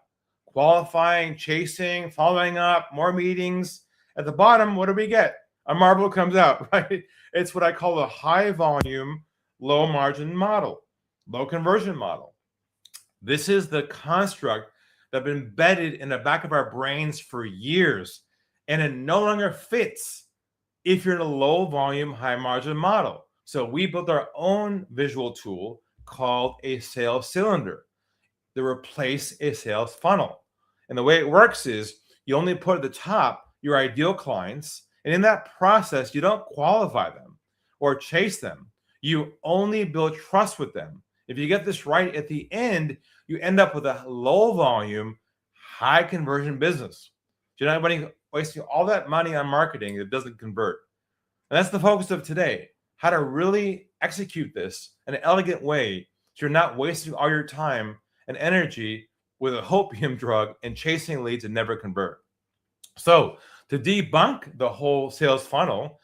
Qualifying, chasing, following up, more meetings. At the bottom, what do we get? A marble comes out, right? It's what I call a high volume, low margin model, low conversion model. This is the construct that's been embedded in the back of our brains for years, and it no longer fits if you're in a low volume, high margin model. So we built our own visual tool called a sales cylinder to replace a sales funnel. And the way it works is you only put at the top your ideal clients, and in that process, you don't qualify them or chase them. You only build trust with them. If you get this right at the end, you end up with a low volume, high conversion business. You're not wasting all that money on marketing that doesn't convert. And that's the focus of today: how to really execute this in an elegant way so you're not wasting all your time and energy with a hopium drug and chasing leads and never convert. So to debunk the whole sales funnel,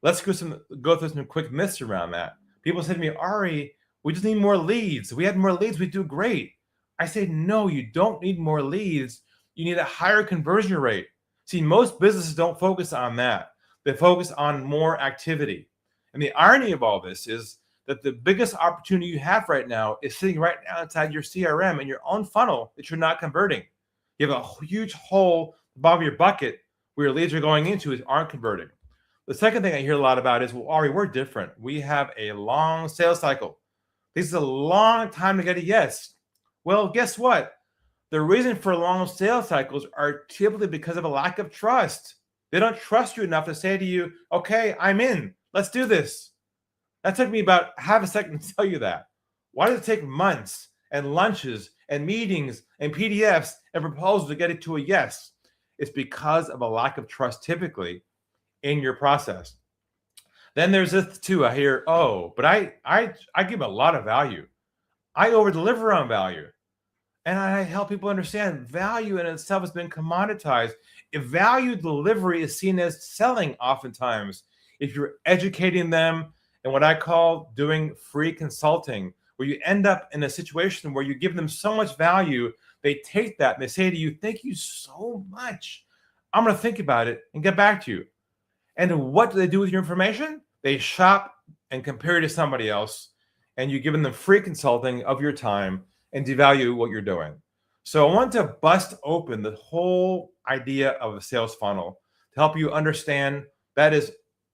let's go through some quick myths around that. People say to me, Ari, we just need more leads. If we had more leads, we'd do great. I say, no, you don't need more leads. You need a higher conversion rate. See, most businesses don't focus on that. They focus on more activity. And the irony of all this is that the biggest opportunity you have right now is sitting right now inside your CRM and your own funnel that you're not converting. You have a huge hole above your bucket where your leads are going into aren't converting. The second thing I hear a lot about is, well, Ari, we're different. We have a long sales cycle. This is a long time to get a yes. Well, guess what? The reason for long sales cycles are typically because of a lack of trust. They don't trust you enough to say to you, okay, I'm in. Let's do this. That took me about half a second to tell you that. Why does it take months and lunches and meetings and PDFs and proposals to get it to a yes? It's because of a lack of trust typically in your process. Then there's this too. I hear, oh, but I give a lot of value. I over-deliver on value. And I help people understand value in itself has been commoditized. If value delivery is seen as selling oftentimes, if you're educating them and what I call doing free consulting, where you end up in a situation where you give them so much value, they take that and they say to you, thank you so much. I'm going to think about it and get back to you. And what do they do with your information? They shop and compare you to somebody else, and you're giving them free consulting of your time and devalue what you're doing. So I want to bust open the whole idea of a sales funnel to help you understand that is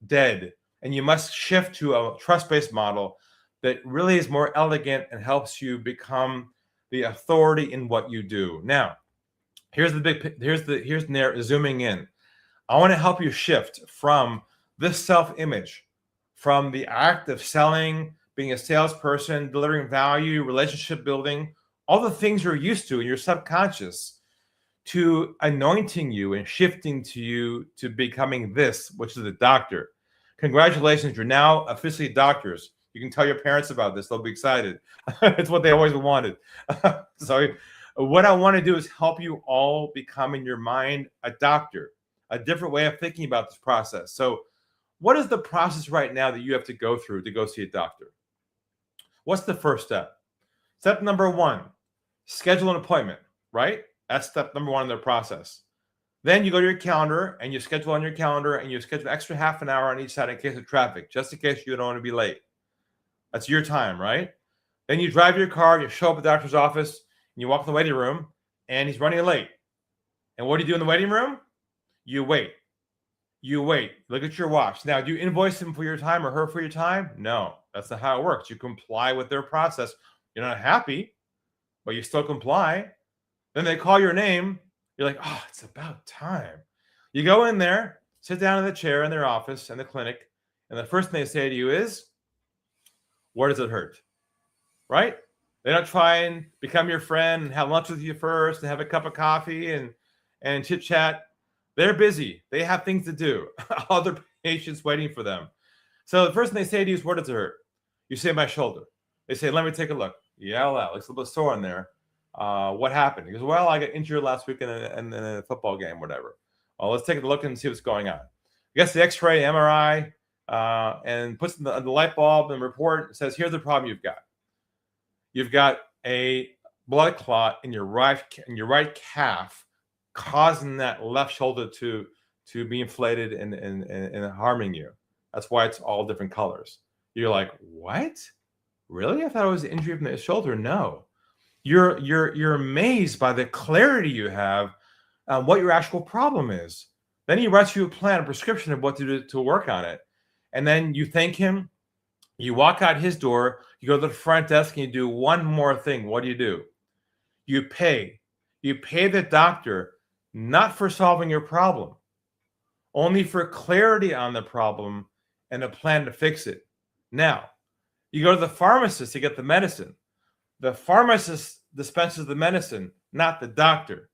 dead. And you must shift to a trust-based model that really is more elegant and helps you become the authority in what you do. Now, here's zooming in. I want to help you shift from this self-image, from the act of selling, being a salesperson, delivering value, relationship building, all the things you're used to in your subconscious, to anointing you and shifting to you to becoming this, which is a doctor. Congratulations, you're now officially doctors. You can tell your parents about this. They'll be excited. It's what they always wanted. So what I want to do is help you all become in your mind a doctor, a different way of thinking about this process. So what is the process right now that you have to go through to go see a doctor? What's the first step? Step number one, schedule an appointment, right? That's step number one in their process. Then you go to your calendar and you schedule on your calendar and you schedule an extra half an hour on each side in case of traffic, just in case you don't want to be late. That's your time, right? Then you drive your car, you show up at the doctor's office, and you walk in the waiting room, and he's running late. And what do you do in the waiting room? You wait. You wait. Look at your watch. Now, do you invoice him for your time or her for your time? No, that's not how it works. You comply with their process. You're not happy, but you still comply. Then they call your name. You're like, oh, it's about time. You go in there, sit down in the chair in their office in the clinic, and the first thing they say to you is, where does it hurt? Right? They don't try and become your friend and have lunch with you first and have a cup of coffee and chit chat. They're busy. They have things to do. Other patients waiting for them. So the first thing they say to you is, where does it hurt? You say, my shoulder. They say, let me take a look. Yeah, well, it's a little sore in there. What happened? He goes, well, I got injured last week in a football game, whatever. Well, let's take a look and see what's going on. Gets the x-ray, MRI, and puts the light bulb and report, says, here's the problem you've got. You've got a blood clot in your right calf, causing that left shoulder to be inflated and harming you. That's why it's all different colors. You're like, what? Really? I thought it was an injury from the shoulder. No. You're amazed by the clarity you have on what your actual problem is. Then he writes you a plan, a prescription of what to do to work on it. And then you thank him. You walk out his door. You go to the front desk and you do one more thing. What do? You pay. You pay the doctor not for solving your problem, only for clarity on the problem and a plan to fix it. Now, you go to the pharmacist to get the medicine. The pharmacist dispenses the medicine, not the doctor.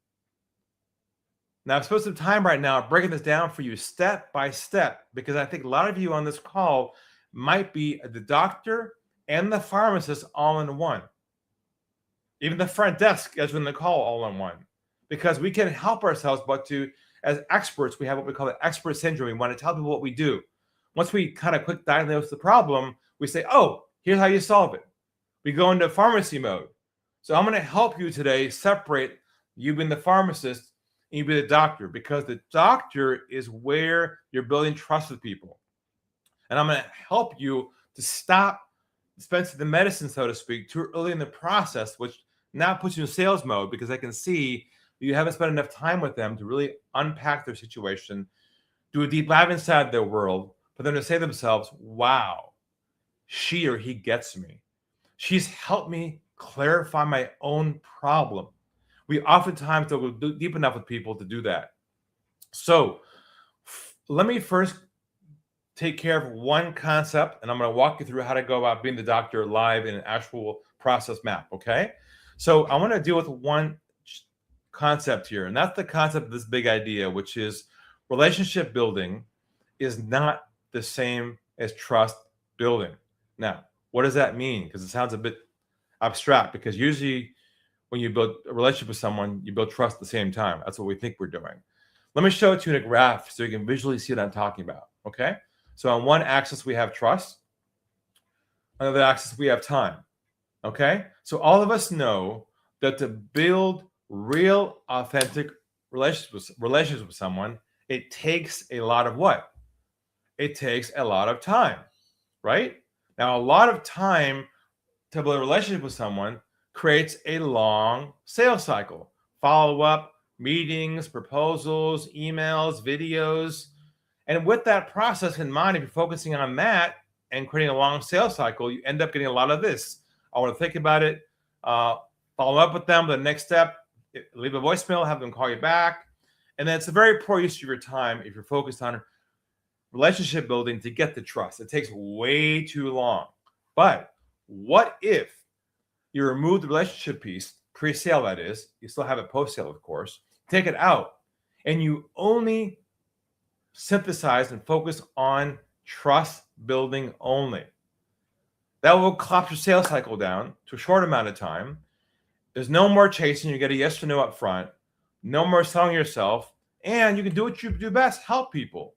Now, I've spent some time right now breaking this down for you step by step, because I think a lot of you on this call might be the doctor and the pharmacist all in one. Even the front desk scheduling the call all in one, because we can help ourselves, but as experts, we have what we call the expert syndrome. We want to tell people what we do. Once we kind of quick diagnose the problem, we say, oh, here's how you solve it. We go into pharmacy mode. So I'm going to help you today separate you being the pharmacist and you be the doctor, because the doctor is where you're building trust with people. And I'm going to help you to stop dispensing the medicine, so to speak, too early in the process, which now puts you in sales mode, because I can see you haven't spent enough time with them to really unpack their situation, do a deep dive inside their world, for them to say to themselves, wow, she or he gets me. She's helped me clarify my own problem. We oftentimes don't go deep enough with people to do that. So let me first take care of one concept, and I'm going to walk you through how to go about being the doctor live in an actual process map, okay? So I want to deal with one concept here, and that's the concept of this big idea, which is relationship building is not the same as trust building. Now, what does that mean? Because it sounds a bit abstract, because usually when you build a relationship with someone, you build trust at the same time. That's what we think we're doing. Let me show it to you in a graph so you can visually see what I'm talking about, okay? So on one axis, we have trust. On the other axis, we have time, okay? So all of us know that to build real, authentic relationships with someone, it takes a lot of what? It takes a lot of time, right? Now, a lot of time to build a relationship with someone creates a long sales cycle. Follow-up, meetings, proposals, emails, videos. And with that process in mind, if you're focusing on that and creating a long sales cycle, you end up getting a lot of this. I want to think about it, follow up with them. The next step, leave a voicemail, have them call you back. And then it's a very poor use of your time if you're focused on relationship building to get the trust. It takes way too long. But what if you remove the relationship piece, pre-sale that is, you still have it post-sale, of course, take it out, and you only synthesize and focus on trust building only. That will collapse your sales cycle down to a short amount of time. There's no more chasing. You get a yes or no up front. No more selling yourself. And you can do what you do best, help people.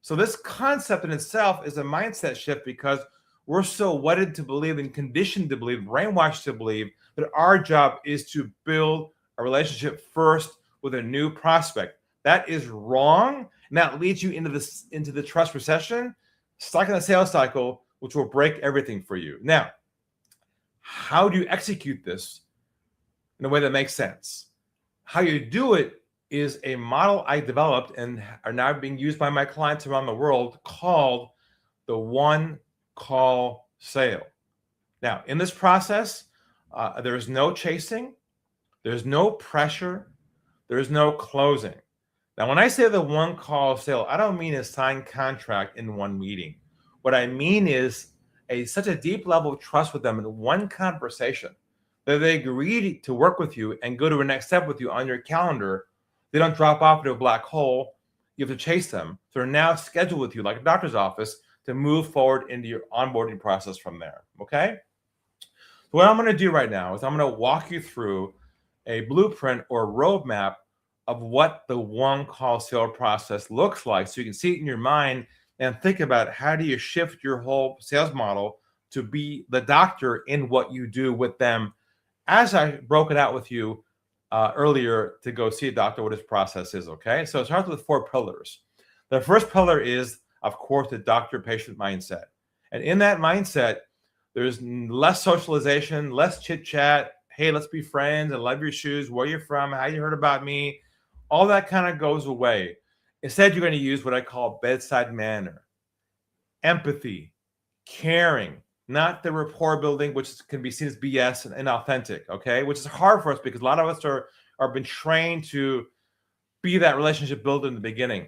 So this concept in itself is a mindset shift because we're so wedded to believe and conditioned to believe, brainwashed to believe that our job is to build a relationship first with a new prospect. That is wrong. And that leads you into the trust recession, stuck in the sales cycle, which will break everything for you. Now, how do you execute this in a way that makes sense? How you do it is a model I developed and are now being used by my clients around the world called the one call sale. Now, in this process, there is no chasing, there's no pressure, there's no closing. Now, when I say the one call sale, I don't mean a signed contract in one meeting. What I mean is such a deep level of trust with them in one conversation that they agree to work with you and go to a next step with you on your calendar. They don't drop off into a black hole. You have to chase them. So they're now scheduled with you like a doctor's office to move forward into your onboarding process from there, okay? So what I'm gonna do right now is I'm gonna walk you through a blueprint or roadmap of what the one call sale process looks like so you can see it in your mind and think about how do you shift your whole sales model to be the doctor in what you do with them, as I broke it out with you earlier to go see a doctor, what his process is, okay? So it starts with 4 pillars. The first pillar is, of course, the doctor-patient mindset. And in that mindset, there's less socialization, less chit-chat. Hey, let's be friends. I love your shoes. Where you from? How you heard about me? All that kind of goes away. Instead, you're going to use what I call bedside manner, empathy, caring, not the rapport building, which can be seen as BS and inauthentic, okay? Which is hard for us because a lot of us are been trained to be that relationship builder in the beginning.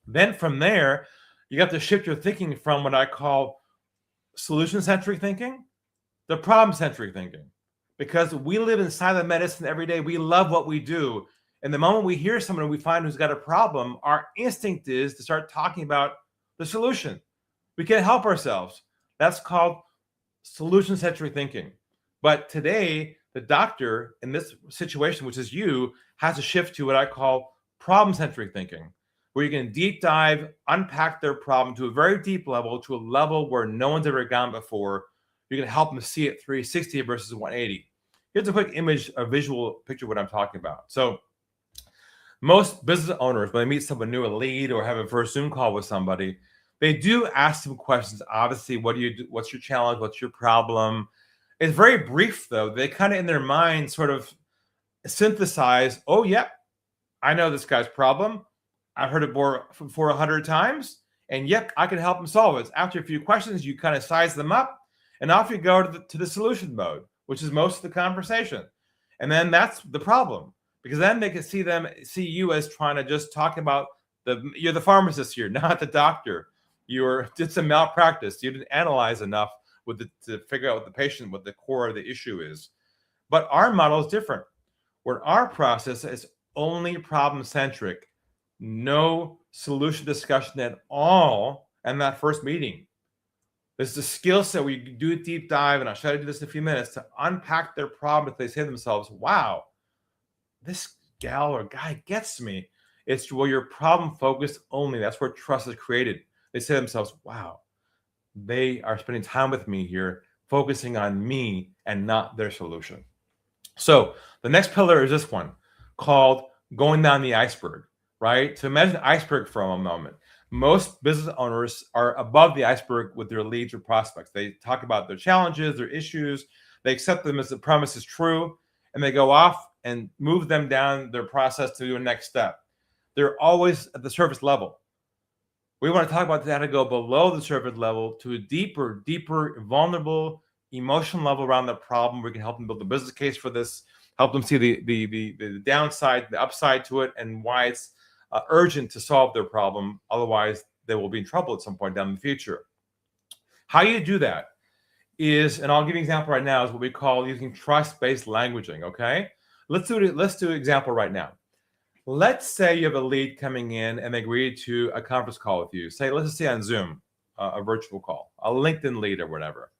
Then from there, you have to shift your thinking from what I call solution-centric thinking to problem-centric thinking. Because we live in silent medicine every day. We love what we do. And the moment we hear someone we find who's got a problem, our instinct is to start talking about the solution. We can't help ourselves. That's called solution-centric thinking. But today, the doctor in this situation, which is you, has to shift to what I call problem-centric thinking, where you can deep dive, unpack their problem to a very deep level, to a level where no one's ever gone before. You're going to help them see it 360 versus 180. Here's a quick image, a visual picture of what I'm talking about. So most business owners, when they meet someone new, a lead, or have a first Zoom call with somebody, they do ask some questions. Obviously, what do you do? What's your challenge? What's your problem? It's very brief, though. They kind of in their mind sort of synthesize, oh, yeah, I know this guy's problem. I've heard it for 100 times. And yep, I can help him solve it. After a few questions, you kind of size them up. And off you go to the solution mode, which is most of the conversation. And then that's the problem. Because then they can see you as trying to just talk about you're the pharmacist here, not the doctor. You did some malpractice. You didn't analyze enough to figure out what the patient, what the core of the issue is. But our model is different, where our process is only problem-centric, no solution discussion at all in that first meeting. There's the skill set where you do a deep dive, and I'll try to do this in a few minutes, to unpack their problem if they say to themselves, wow, this gal or guy gets me. It's where you're problem focused only. That's where trust is created. They say to themselves, wow, they are spending time with me here, focusing on me and not their solution. So the next pillar is this one called going down the iceberg, right? So imagine iceberg for a moment. Most business owners are above the iceberg with their leads or prospects. They talk about their challenges, their issues. They accept them as the premise is true, and they go off and move them down their process to do a next step. They're always at the surface level. We want to talk about how to go below the surface level to a deeper, vulnerable, emotional level around the problem. We can help them build a business case for this, help them see the downside, the upside to it, and why it's urgent to solve their problem. Otherwise, they will be in trouble at some point down in the future. How you do that is, and I'll give you an example right now, is what we call using trust-based languaging, okay? Let's do an example right now. Let's say you have a lead coming in and they agree to a conference call with you. Let's just say on Zoom, a virtual call, a LinkedIn lead or whatever.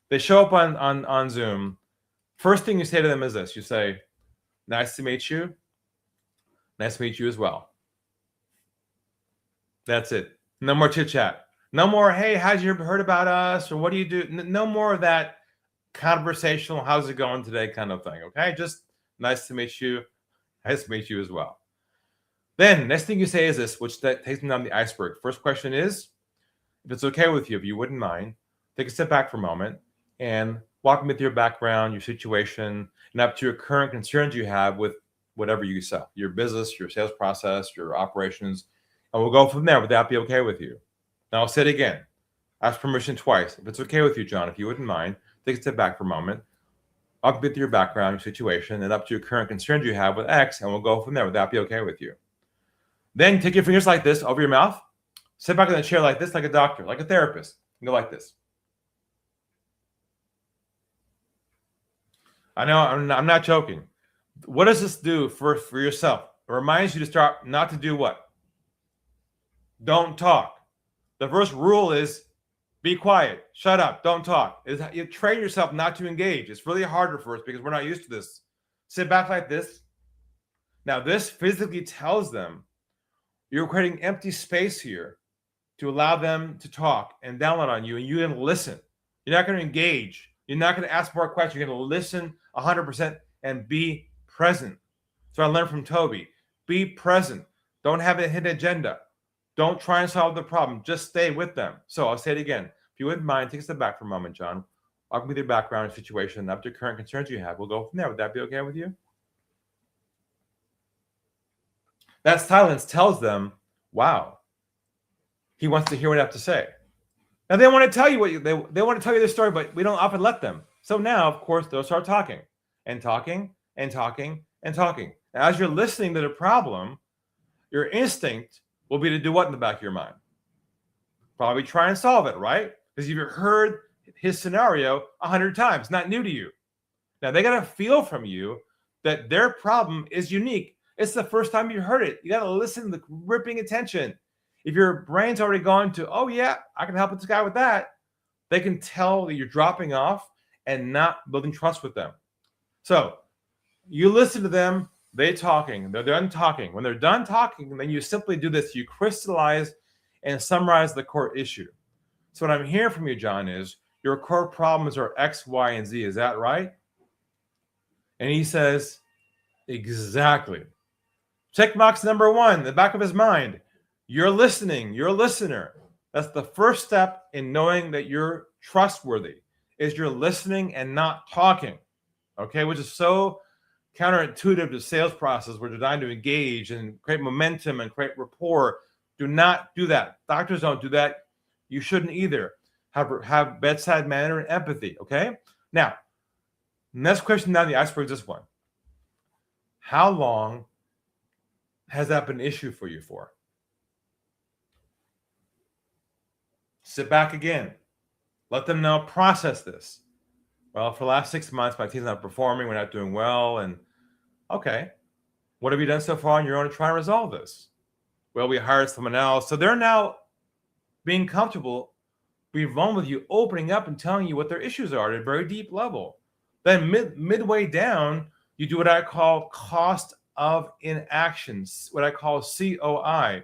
They show up on Zoom. First thing you say to them is this. You say, nice to meet you. Nice to meet you as well. That's it. No more chit chat. No more, hey, how'd you heard about us? Or what do you do? No more of that conversational, how's it going today kind of thing. Okay. Just nice to meet you. Nice to meet you as well. Then next thing you say is this, which that takes me down the iceberg. First question is, if it's okay with you, if you wouldn't mind, take a step back for a moment and walk me through your background, your situation, and up to your current concerns you have with whatever you sell, your business, your sales process, your operations, and we'll go from there. Would that be okay with you? Now I'll say it again. Ask permission twice. If it's okay with you, John, if you wouldn't mind, take a step back for a moment. I'll get through your background, your situation, and up to your current concerns you have with X, and we'll go from there. Would that be okay with you? Then take your fingers like this over your mouth. Sit back in the chair like this, like a doctor, like a therapist. And go like this. I know I'm not joking. What does this do for yourself? It reminds you to start not to do what? Don't talk. The first rule is be quiet. Shut up. Don't talk. You train yourself not to engage. It's really harder for us because we're not used to this. Sit back like this. Now, this physically tells them you're creating empty space here to allow them to talk and download on you, and you're going to listen. You're not going to engage. You're not going to ask more questions. You're going to listen 100% and be present. So I learned from Toby. Be present. Don't have a hidden agenda. Don't try and solve the problem. Just stay with them. So I'll say it again. If you wouldn't mind, take a step back for a moment, John. Walk me through your background and situation, up to your current concerns you have. We'll go from there. Would that be okay with you? That silence tells them, wow, he wants to hear what I have to say. Now they want to tell you they want to tell you their story, but we don't often let them. So now, of course, they'll start talking and talking and talking and talking. Now, as you're listening to the problem, your instinct will be to do what in the back of your mind? Probably try and solve it, right? Because you've heard his scenario 100 times, not new to you. Now they got to feel from you that their problem is unique. It's the first time you heard it. You got to listen with gripping attention. If your brain's already gone to, oh yeah, I can help this guy with that, they can tell that you're dropping off and not building trust with them. So you listen to them, they're talking, they're done talking. When they're done talking, then you simply do this. You crystallize and summarize the core issue. So what I'm hearing from you, John, is your core problems are X, Y, and Z. Is that right? And he says, exactly. Check box number 1, in the back of his mind. You're listening. You're a listener. That's the first step in knowing that you're trustworthy, is you're listening and not talking. Okay, which is so counterintuitive to sales process. We're designed to engage and create momentum and create rapport. Do not do that. Doctors don't do that. You shouldn't either. Have bedside manner and empathy. Okay. Now, next question down the iceberg is this one. How long has that been an issue for you for? Sit back again. Let them know, process this. Well, for the last 6 months, my team's not performing. We're not doing well. And okay, what have you done so far on your own to try and resolve this? Well, we hired someone else. So they're now being comfortable, being vulnerable with you, opening up and telling you what their issues are at a very deep level. Then midway down, you do what I call cost of inaction, what I call COI,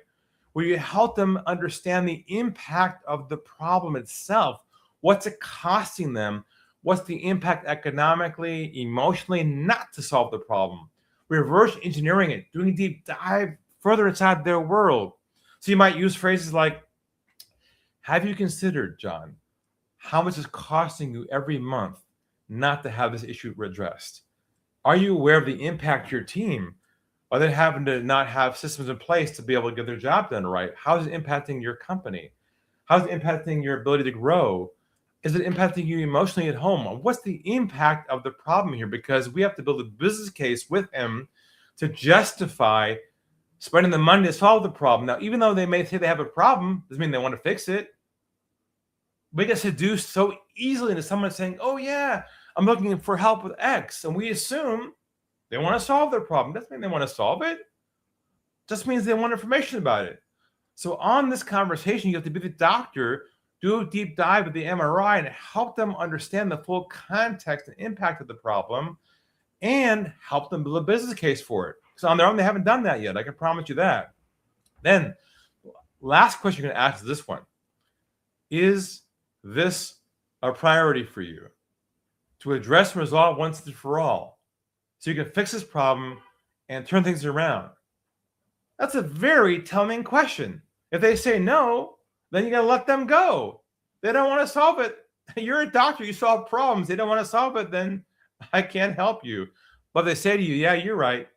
where you help them understand the impact of the problem itself. What's it costing them? What's the impact economically, emotionally, not to solve the problem? Reverse engineering it, doing a deep dive further inside their world. So you might use phrases like, have you considered, John, how much it's costing you every month not to have this issue addressed? Are you aware of the impact to your team? Are they having to not have systems in place to be able to get their job done right? How is it impacting your company? How is it impacting your ability to grow? Is it impacting you emotionally at home? What's the impact of the problem here? Because we have to build a business case with them to justify spending the money to solve the problem. Now, even though they may say they have a problem, doesn't mean they want to fix it. We get seduced so easily into someone saying, oh yeah, I'm looking for help with X. And we assume they want to solve their problem. Doesn't mean they want to solve it. Just means they want information about it. So on this conversation, you have to be the doctor, do a deep dive with the MRI and help them understand the full context and impact of the problem and help them build a business case for it. Because on their own, they haven't done that yet. I can promise you that. Then, last question you're going to ask is this one. Is this a priority for you to address and resolve once and for all so you can fix this problem and turn things around? That's a very telling question. If they say no, then you got to let them go. They don't want to solve it. You're a doctor. You solve problems. They don't want to solve it. Then I can't help you. But if they say to you, yeah, you're right,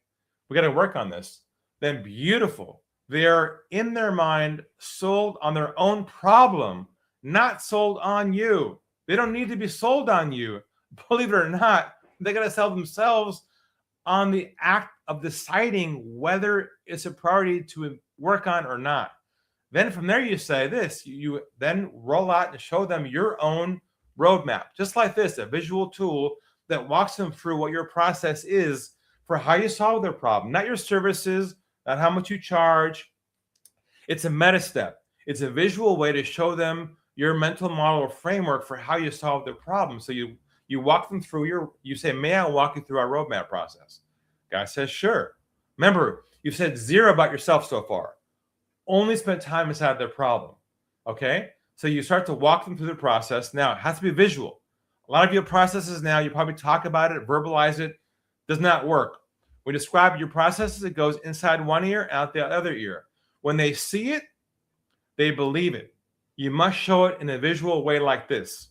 we got to work on this, then beautiful. They're in their mind sold on their own problem, not sold on you. They don't need to be sold on you. Believe it or not, they got to sell themselves on the act of deciding whether it's a priority to work on or not. Then from there, you say this, you then roll out and show them your own roadmap, just like this, a visual tool that walks them through what your process is for how you solve their problem, not your services, not how much you charge. It's a meta step. It's a visual way to show them your mental model or framework for how you solve their problem. So you walk them through you say, may I walk you through our roadmap process? Guy says, sure. Remember, you've said 0 about yourself so far. Only spent time inside their problem. Okay? So you start to walk them through the process. Now, it has to be visual. A lot of your processes now, you probably talk about it, verbalize it, does not work. When you describe your processes, it goes inside one ear, out the other ear. When they see it, they believe it. You must show it in a visual way like this.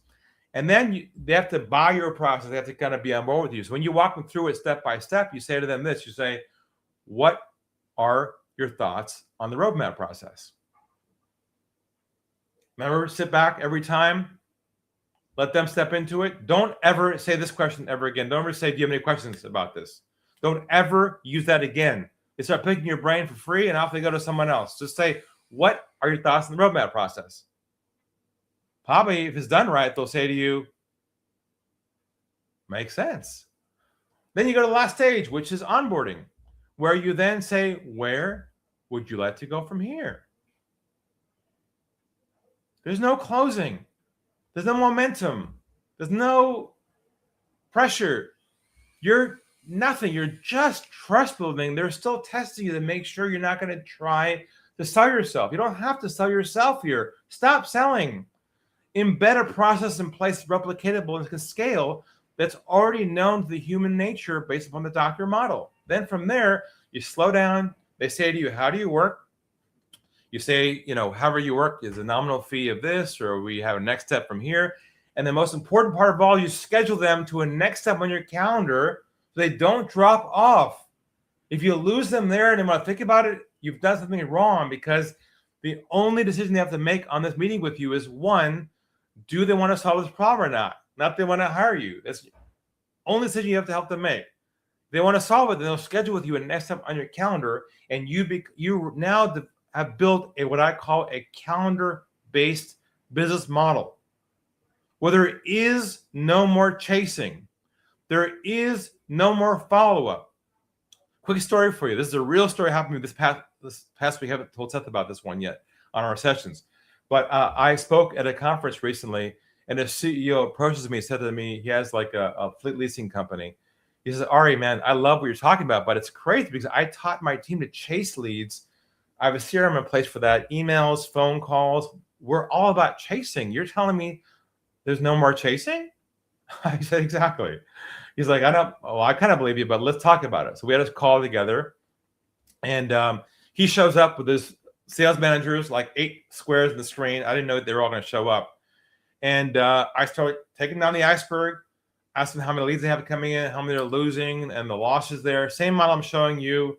And then they have to buy your process. They have to kind of be on board with you. So when you walk them through it step by step, you say to them this. You say, what are your thoughts on the roadmap process? Remember, sit back every time. Let them step into it. Don't ever say this question ever again. Don't ever say, do you have any questions about this? Don't ever use that again. They start picking your brain for free and off they go to someone else. Just say, what are your thoughts on the roadmap process? Probably, if it's done right, they'll say to you, makes sense. Then you go to the last stage, which is onboarding, where you then say, where would you like to go from here? There's no closing. There's no momentum. There's no pressure. You're nothing. You're just trust building. They're still testing you to make sure you're not going to try to sell yourself. You don't have to sell yourself here. Stop selling. Embed a process in place replicatable and can scale that's already known to the human nature based upon the doctor model. Then from there, you slow down. They say to you, how do you work? You say, however you work is a nominal fee of this, or we have a next step from here. And the most important part of all, you schedule them to a next step on your calendar so they don't drop off. If you lose them there and they want to think about it, you've done something wrong, because the only decision they have to make on this meeting with you is, one, do they want to solve this problem or not? Not they want to hire you. That's the only decision you have to help them make. They want to solve it, then they'll schedule with you a next step on your calendar, and you now have built what I call a calendar-based business model, where there is no more chasing. There is no more follow-up. Quick story for you. This is a real story happened to me this past week. I haven't told Seth about this one yet on our sessions. But I spoke at a conference recently, and a CEO approaches me and said to me, he has like a fleet leasing company. He says, Ari, man, I love what you're talking about, but it's crazy because I taught my team to chase leads. I have a CRM in place for that, emails, phone calls. We're all about chasing. You're telling me there's no more chasing? I said, exactly. He's like, I kind of believe you, but let's talk about it. So we had a call together, and he shows up with his sales managers, like 8 squares in the screen. I didn't know they were all going to show up. And I started taking down the iceberg, asking how many leads they have coming in, how many they're losing, and the losses there. Same model I'm showing you.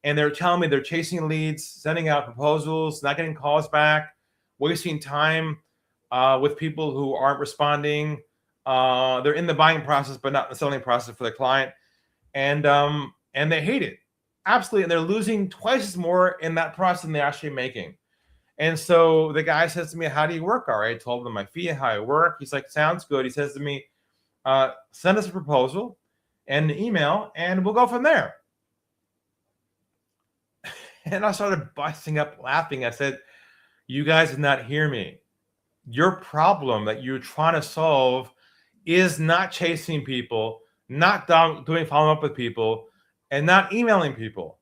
And they're telling me they're chasing leads, sending out proposals, not getting calls back, wasting time with people who aren't responding. They're in the buying process, but not the selling process for the client. And they hate it. Absolutely. And they're losing twice as more in that process than they're actually making. And so the guy says to me, how do you work? All right. I told him my fee and how I work. He's like, sounds good. He says to me, send us a proposal and an email, and we'll go from there. And I started busting up laughing. I said, you guys did not hear me. Your problem that you're trying to solve is not chasing people, not doing follow-up with people, and not emailing people.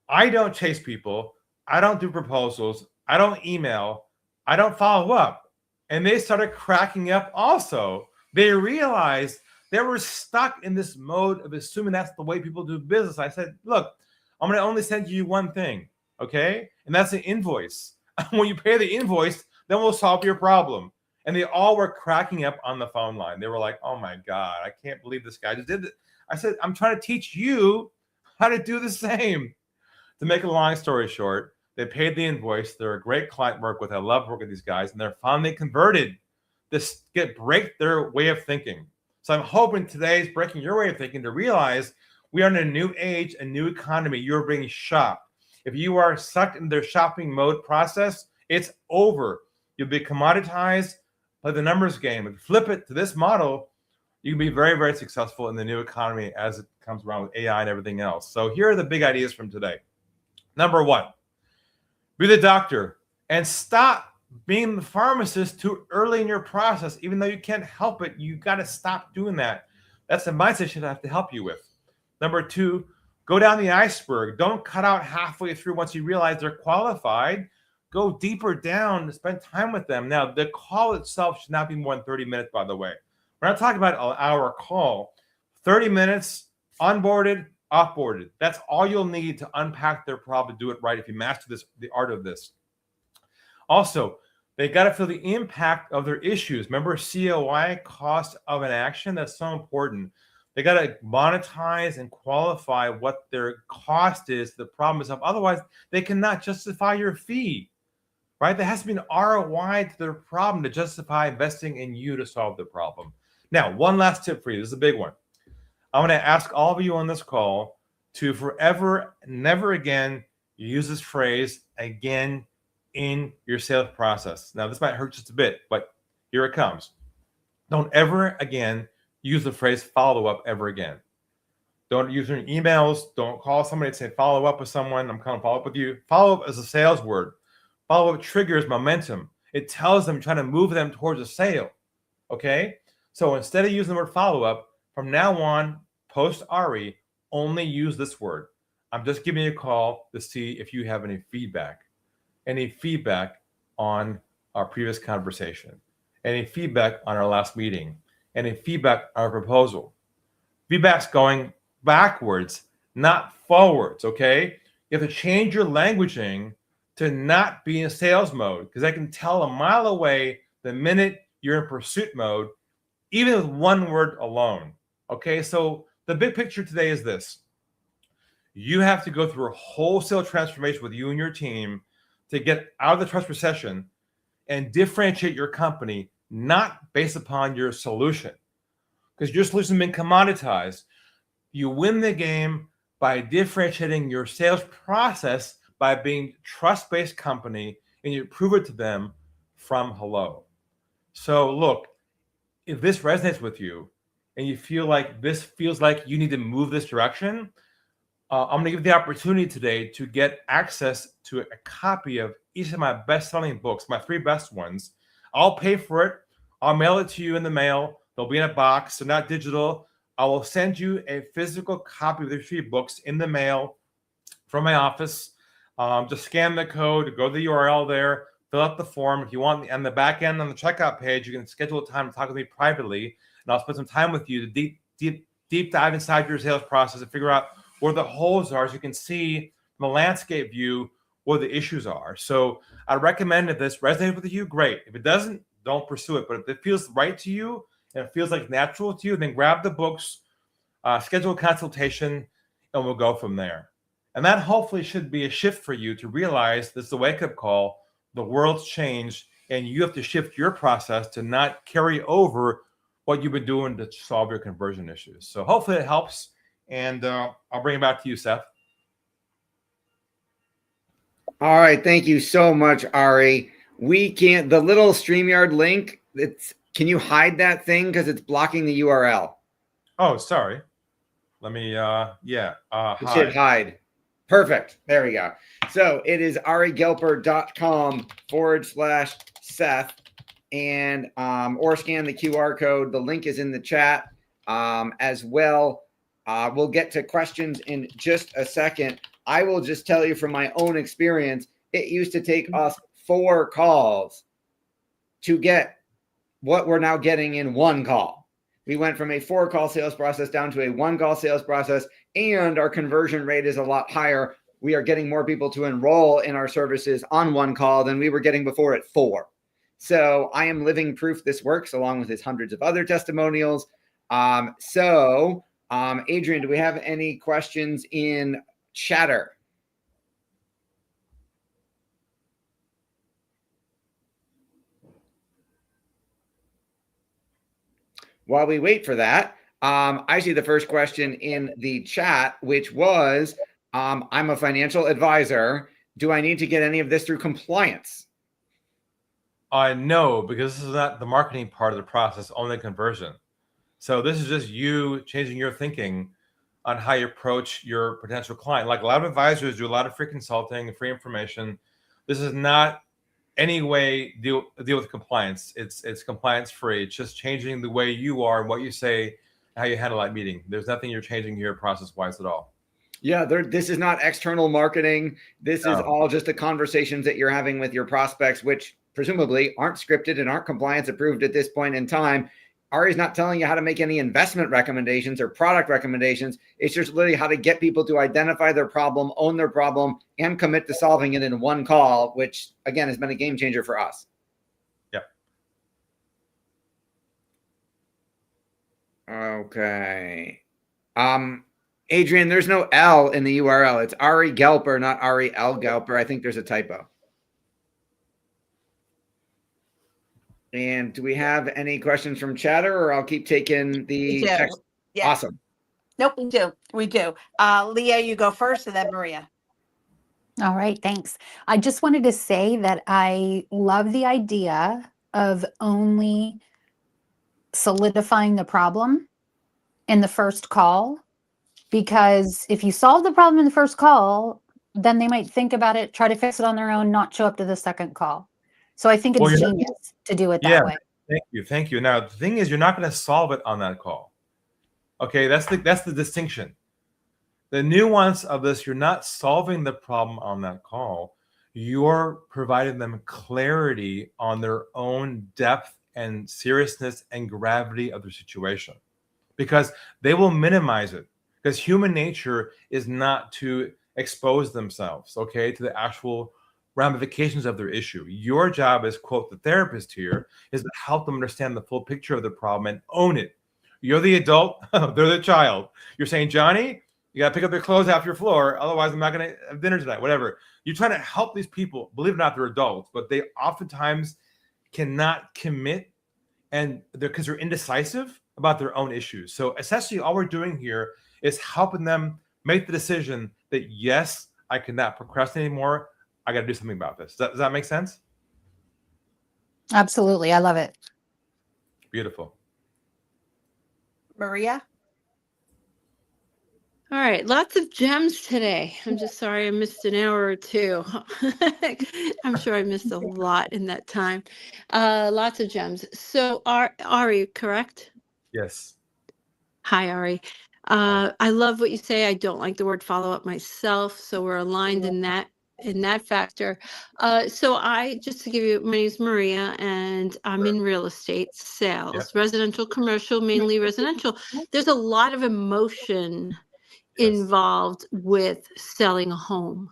I don't chase people. I don't do proposals. I don't email. I don't follow up. And they started cracking up also. They realized they were stuck in this mode of assuming that's the way people do business. I said, look, I'm going to only send you one thing, okay? And that's an invoice. When you pay the invoice, then we'll solve your problem. And they all were cracking up on the phone line. They were like, oh my God, I can't believe this guy just did it. I said, I'm trying to teach you how to do the same. To make a long story short, they paid the invoice. They're a great client to work with. I love working with these guys. And they're finally converted. This break their way of thinking. So I'm hoping today's breaking your way of thinking to realize we are in a new age, a new economy. You're being shopped. If you are sucked in their shopping mode process, it's over. You'll be commoditized by the numbers game. If you flip it to this model, you can be very, very successful in the new economy as it comes around with AI and everything else. So here are the big ideas from today. Number one, be the doctor and stop being the pharmacist too early in your process. Even though you can't help it, you got to stop doing that. That's the mindset should have to help you with. Number two, go down the iceberg. Don't cut out halfway through once you realize they're qualified. Go deeper down and spend time with them. Now, the call itself should not be more than 30 minutes, by the way. We're not talking about an hour call. 30 minutes, onboarded, offboarded. That's all you'll need to unpack their problem, do it right if you master this, the art of this. Also, they got to feel the impact of their issues. Remember COI, cost of an action? That's so important. They got to monetize and qualify what their cost is, the problem is. Otherwise, they cannot justify your fee, right? There has to be an ROI to their problem to justify investing in you to solve the problem. Now, one last tip for you. This is a big one. I'm going to ask all of you on this call to forever, never again use this phrase again in your sales process. Now, this might hurt just a bit, but here it comes. Don't ever again use the phrase follow up ever again. Don't use your emails. Don't call somebody and say follow up with someone. I'm going to follow up with you. Follow up is a sales word. Follow up triggers momentum. It tells them, trying to move them towards a sale. Okay? So instead of using the word follow up, from now on, post RE, only use this word. I'm just giving you a call to see if you have any feedback. Any feedback on our previous conversation. Any feedback on our last meeting. Any feedback on our proposal. Feedback's going backwards, not forwards, okay? You have to change your languaging to not be in sales mode, because I can tell a mile away the minute you're in pursuit mode, even with one word alone, okay? So the big picture today is this. You have to go through a wholesale transformation with you and your team to get out of the trust recession and differentiate your company, not based upon your solution, because your solution has been commoditized. You win the game by differentiating your sales process by being trust-based company, and you prove it to them from hello. So look, if this resonates with you and you feel like this feels like you need to move this direction, I'm going to give you the opportunity today to get access to a copy of each of my best-selling books, my 3 best ones. I'll pay for it. I'll mail it to you in the mail. They'll be in a box, so not digital. I will send you a physical copy of the 3 books in the mail from my office. Just scan the code, go to the URL there, fill out the form. If you want, on the back end on the checkout page, you can schedule a time to talk with me privately, and I'll spend some time with you to deep dive inside your sales process and figure out where the holes are, so you can see from a landscape view where the issues are. So I recommend, if this resonates with you, great. If it doesn't, don't pursue it. But if it feels right to you and it feels like natural to you, then grab the books, schedule a consultation, and we'll go from there. And that hopefully should be a shift for you to realize this is a wake-up call. The world's changed, and you have to shift your process to not carry over what you've been doing to solve your conversion issues. So hopefully it helps. And I'll bring it back to you, Seth. All right. Thank you so much, Ari. We can't, the little StreamYard link, can you hide that thing? Because it's blocking the URL. Oh, sorry. Let me, Hit hide. hide. Perfect. There we go. So it is arigelper.com/Seth and, or scan the QR code. The link is in the chat as well. We'll get to questions in just a second. I will just tell you from my own experience, it used to take us 4 calls to get what we're now getting in 1 call. We went from a 4-call sales process down to a 1-call sales process, and our conversion rate is a lot higher. We are getting more people to enroll in our services on 1 call than we were getting before at 4. So I am living proof this works, along with his hundreds of other testimonials. Adrian, do we have any questions in Chatter? While we wait for that, I see the first question in the chat, which was, I'm a financial advisor. Do I need to get any of this through compliance? No, because this is not the marketing part of the process, only conversion. So this is just you changing your thinking on how you approach your potential client. Like a lot of advisors do a lot of free consulting, free information. This is not any way deal with compliance. It's compliance free. It's just changing the way you are and what you say, how you handle that meeting. There's nothing you're changing here process wise at all. Yeah, this is not external marketing. This is all just the conversations that you're having with your prospects, which presumably aren't scripted and aren't compliance approved at this point in time. Ari's not telling you how to make any investment recommendations or product recommendations. It's just literally how to get people to identify their problem, own their problem, and commit to solving it in 1 call, which again has been a game changer for us. Yep. Okay. Adrian, there's no L in the URL. It's Ari Gelper, not Ari L Gelper. I think there's a typo. And do we have any questions from Chatter, or I'll keep taking the text? Yeah. Awesome. Nope, we do. Leah, you go first, and then Maria. All right, thanks. I just wanted to say that I love the idea of only solidifying the problem in the first call, because if you solve the problem in the first call, then they might think about it, try to fix it on their own, not show up to the second call. So I think it's genius to do it that way. Thank you. Now the thing is, you're not going to solve it on that call. Okay, that's the distinction. The nuance of this, you're not solving the problem on that call. You're providing them clarity on their own depth and seriousness and gravity of their situation, because they will minimize it, because human nature is not to expose themselves, okay, to the actual ramifications of their issue. Your job as, quote, the therapist here is to help them understand the full picture of the problem and own it. You're the adult, they're the child. You're saying, Johnny, you got to pick up your clothes off your floor. Otherwise, I'm not going to have dinner tonight, whatever. You're trying to help these people. Believe it or not, they're adults, but they oftentimes cannot commit, and because they're indecisive about their own issues. So essentially, all we're doing here is helping them make the decision that, yes, I cannot procrastinate anymore. I got to do something about this. Does that make sense? Absolutely. I love it. Beautiful. Maria? All right, lots of gems today. I'm just sorry I missed an hour or two. I'm sure I missed a lot in that time. Lots of gems. So Ari, correct? Yes. Hi, Ari. I love what you say. I don't like the word follow-up myself, so we're aligned in that factor. So just to give you, my name is Maria, and I'm in real estate sales, residential, commercial, mainly residential. There's a lot of emotion involved with selling a home.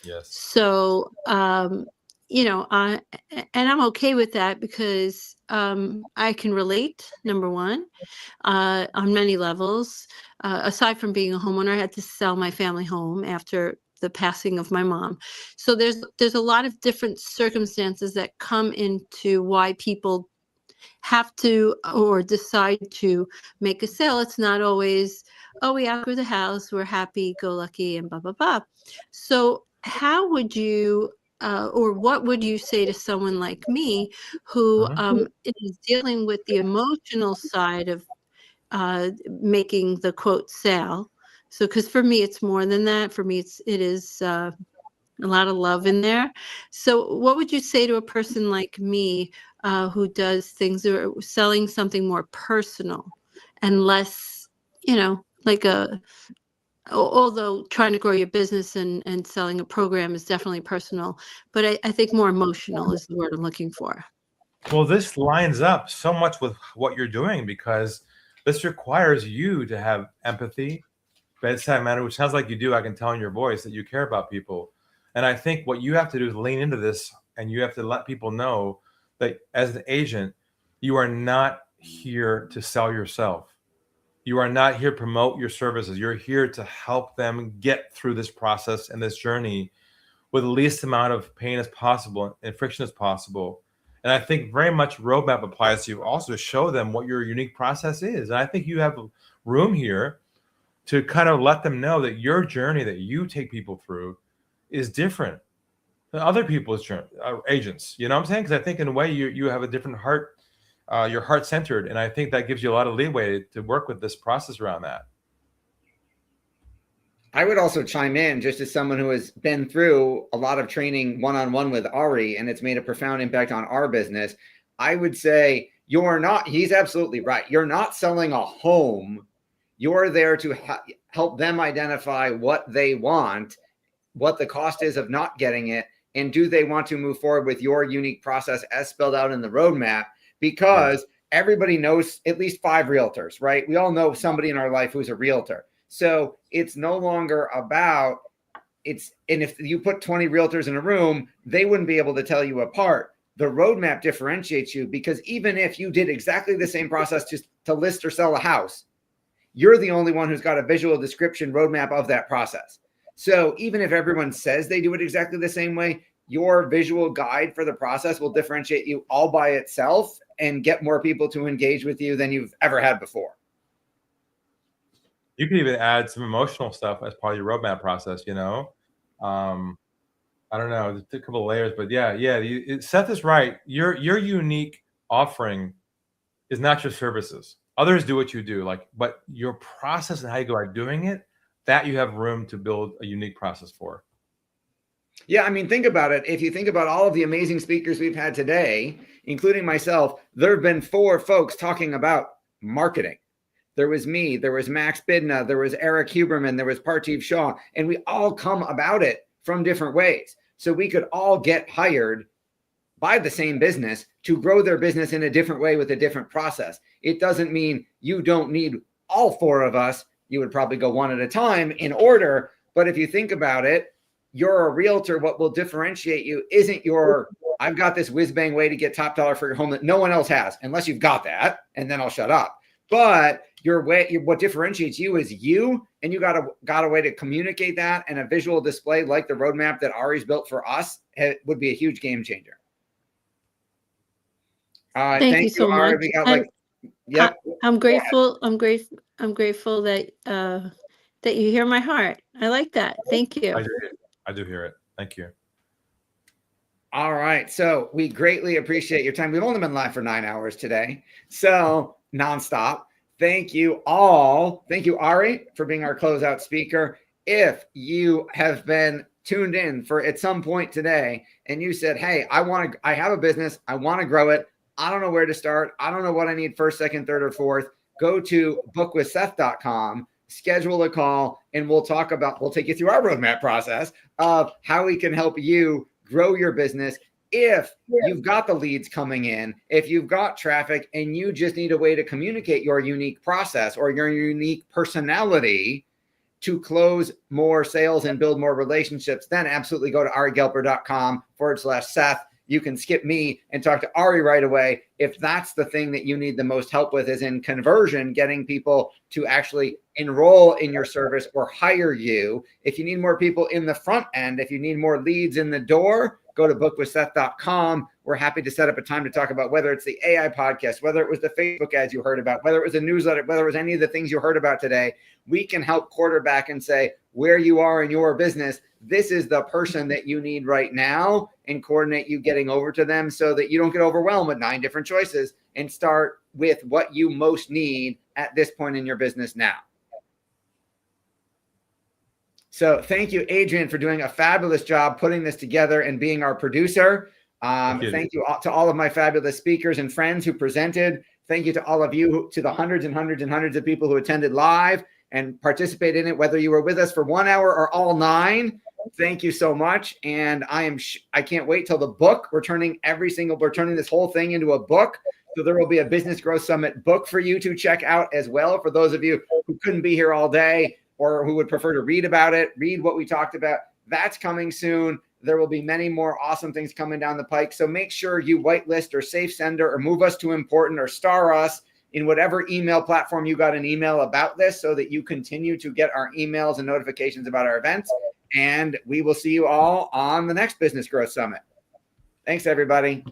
Yes. So, and I'm okay with that because I can relate, number one, on many levels. Aside from being a homeowner, I had to sell my family home after the passing of my mom. So there's a lot of different circumstances that come into why people have to or decide to make a sale. It's not always, oh, we outgrew the house, we're happy, go lucky, and blah, blah, blah. So how would you or what would you say to someone like me who is dealing with the emotional side of making the quote sale? So, because for me, it's more than that. For me, it is a lot of love in there. So, what would you say to a person like me who does things or selling something more personal and less, like although trying to grow your business and selling a program is definitely personal, but I think more emotional is the word I'm looking for. Well, this lines up so much with what you're doing because this requires you to have empathy, bedside manner, which sounds like you do. I can tell in your voice that you care about people. And I think what you have to do is lean into this, and you have to let people know that as an agent, you are not here to sell yourself. You are not here to promote your services. You're here to help them get through this process and this journey with the least amount of pain as possible and friction as possible. And I think very much roadmap applies to you also to show them what your unique process is. And I think you have room here to kind of let them know that your journey that you take people through is different than other people's journey, agents. You know what I'm saying? Because I think in a way you have a different heart. You're heart-centered, and I think that gives you a lot of leeway to work with this process around that. I would also chime in just as someone who has been through a lot of training one-on-one with Ari, and it's made a profound impact on our business. I would say he's absolutely right. You're not selling a home. You're there to help them identify what they want, what the cost is of not getting it, and do they want to move forward with your unique process as spelled out in the roadmap? Because everybody knows at least 5 realtors, right? We all know somebody in our life who's a realtor. So it's no longer about and if you put 20 realtors in a room, they wouldn't be able to tell you apart. The roadmap differentiates you because even if you did exactly the same process to list or sell a house, you're the only one who's got a visual description roadmap of that process. So even if everyone says they do it exactly the same way, your visual guide for the process will differentiate you all by itself and get more people to engage with you than you've ever had before. You can even add some emotional stuff as part of your roadmap process, I don't know, there's a couple of layers, but Seth is right. Your unique offering is not your services. Others do what you do, but your process and how you go about doing it, that you have room to build a unique process for. Yeah, I mean, think about it. If you think about all of the amazing speakers we've had today, including myself, there have been 4 folks talking about marketing. There was me, there was Max Bidna, there was Eric Huberman, there was Parthiv Shah, and we all come about it from different ways. So we could all get hired by the same business to grow their business in a different way with a different process. It doesn't mean you don't need all 4 of us. You would probably go one at a time in order. But if you think about it, you're a realtor. What will differentiate you isn't I've got this whiz bang way to get top dollar for your home that no one else has, unless you've got that, and then I'll shut up. But what differentiates you is you, and you got a way to communicate that, and a visual display like the roadmap that Ari's built for us would be a huge game changer. Thank you so Ari. much. We got yep. I'm grateful. I'm grateful that that you hear my heart. I like that. Thank you. I do hear it. Thank you. All right. So we greatly appreciate your time. We've only been live for 9 hours today, so nonstop. Thank you all. Thank you, Ari, for being our closeout speaker. If you have been tuned in for at some point today and you said, hey, I have a business, I want to grow it, I don't know where to start, I don't know what I need first, second, third, or fourth, go to bookwithseth.com, schedule a call, and we'll take you through our roadmap process of how we can help you grow your business. If you've got the leads coming in, if you've got traffic and you just need a way to communicate your unique process or your unique personality to close more sales and build more relationships, then absolutely go to arigelper.com/Seth. You can skip me and talk to Ari right away. If that's the thing that you need the most help with is in conversion, getting people to actually enroll in your service or hire you. If you need more people in the front end, if you need more leads in the door, go to bookwithseth.com. We're happy to set up a time to talk about whether it's the AI podcast, whether it was the Facebook ads you heard about, whether it was a newsletter, whether it was any of the things you heard about today. We can help quarterback and say where you are in your business. This is the person that you need right now, and coordinate you getting over to them so that you don't get overwhelmed with 9 different choices, and start with what you most need at this point in your business now. So thank you, Adrian, for doing a fabulous job putting this together and being our producer. Thank you to all of my fabulous speakers and friends who presented. Thank you to all of you, to the hundreds and hundreds and hundreds of people who attended live and participated in it, whether you were with us for 1 hour or all 9. Thank you so much. And I can't wait till the book. We're turning this whole thing into a book. So there will be a Business Growth Summit book for you to check out as well. For those of you who couldn't be here all day, or who would prefer to read about it, read what we talked about, that's coming soon. There will be many more awesome things coming down the pike. So make sure you whitelist or safe sender or move us to important or star us in whatever email platform you got an email about this, so that you continue to get our emails and notifications about our events. And we will see you all on the next Business Growth Summit. Thanks, everybody.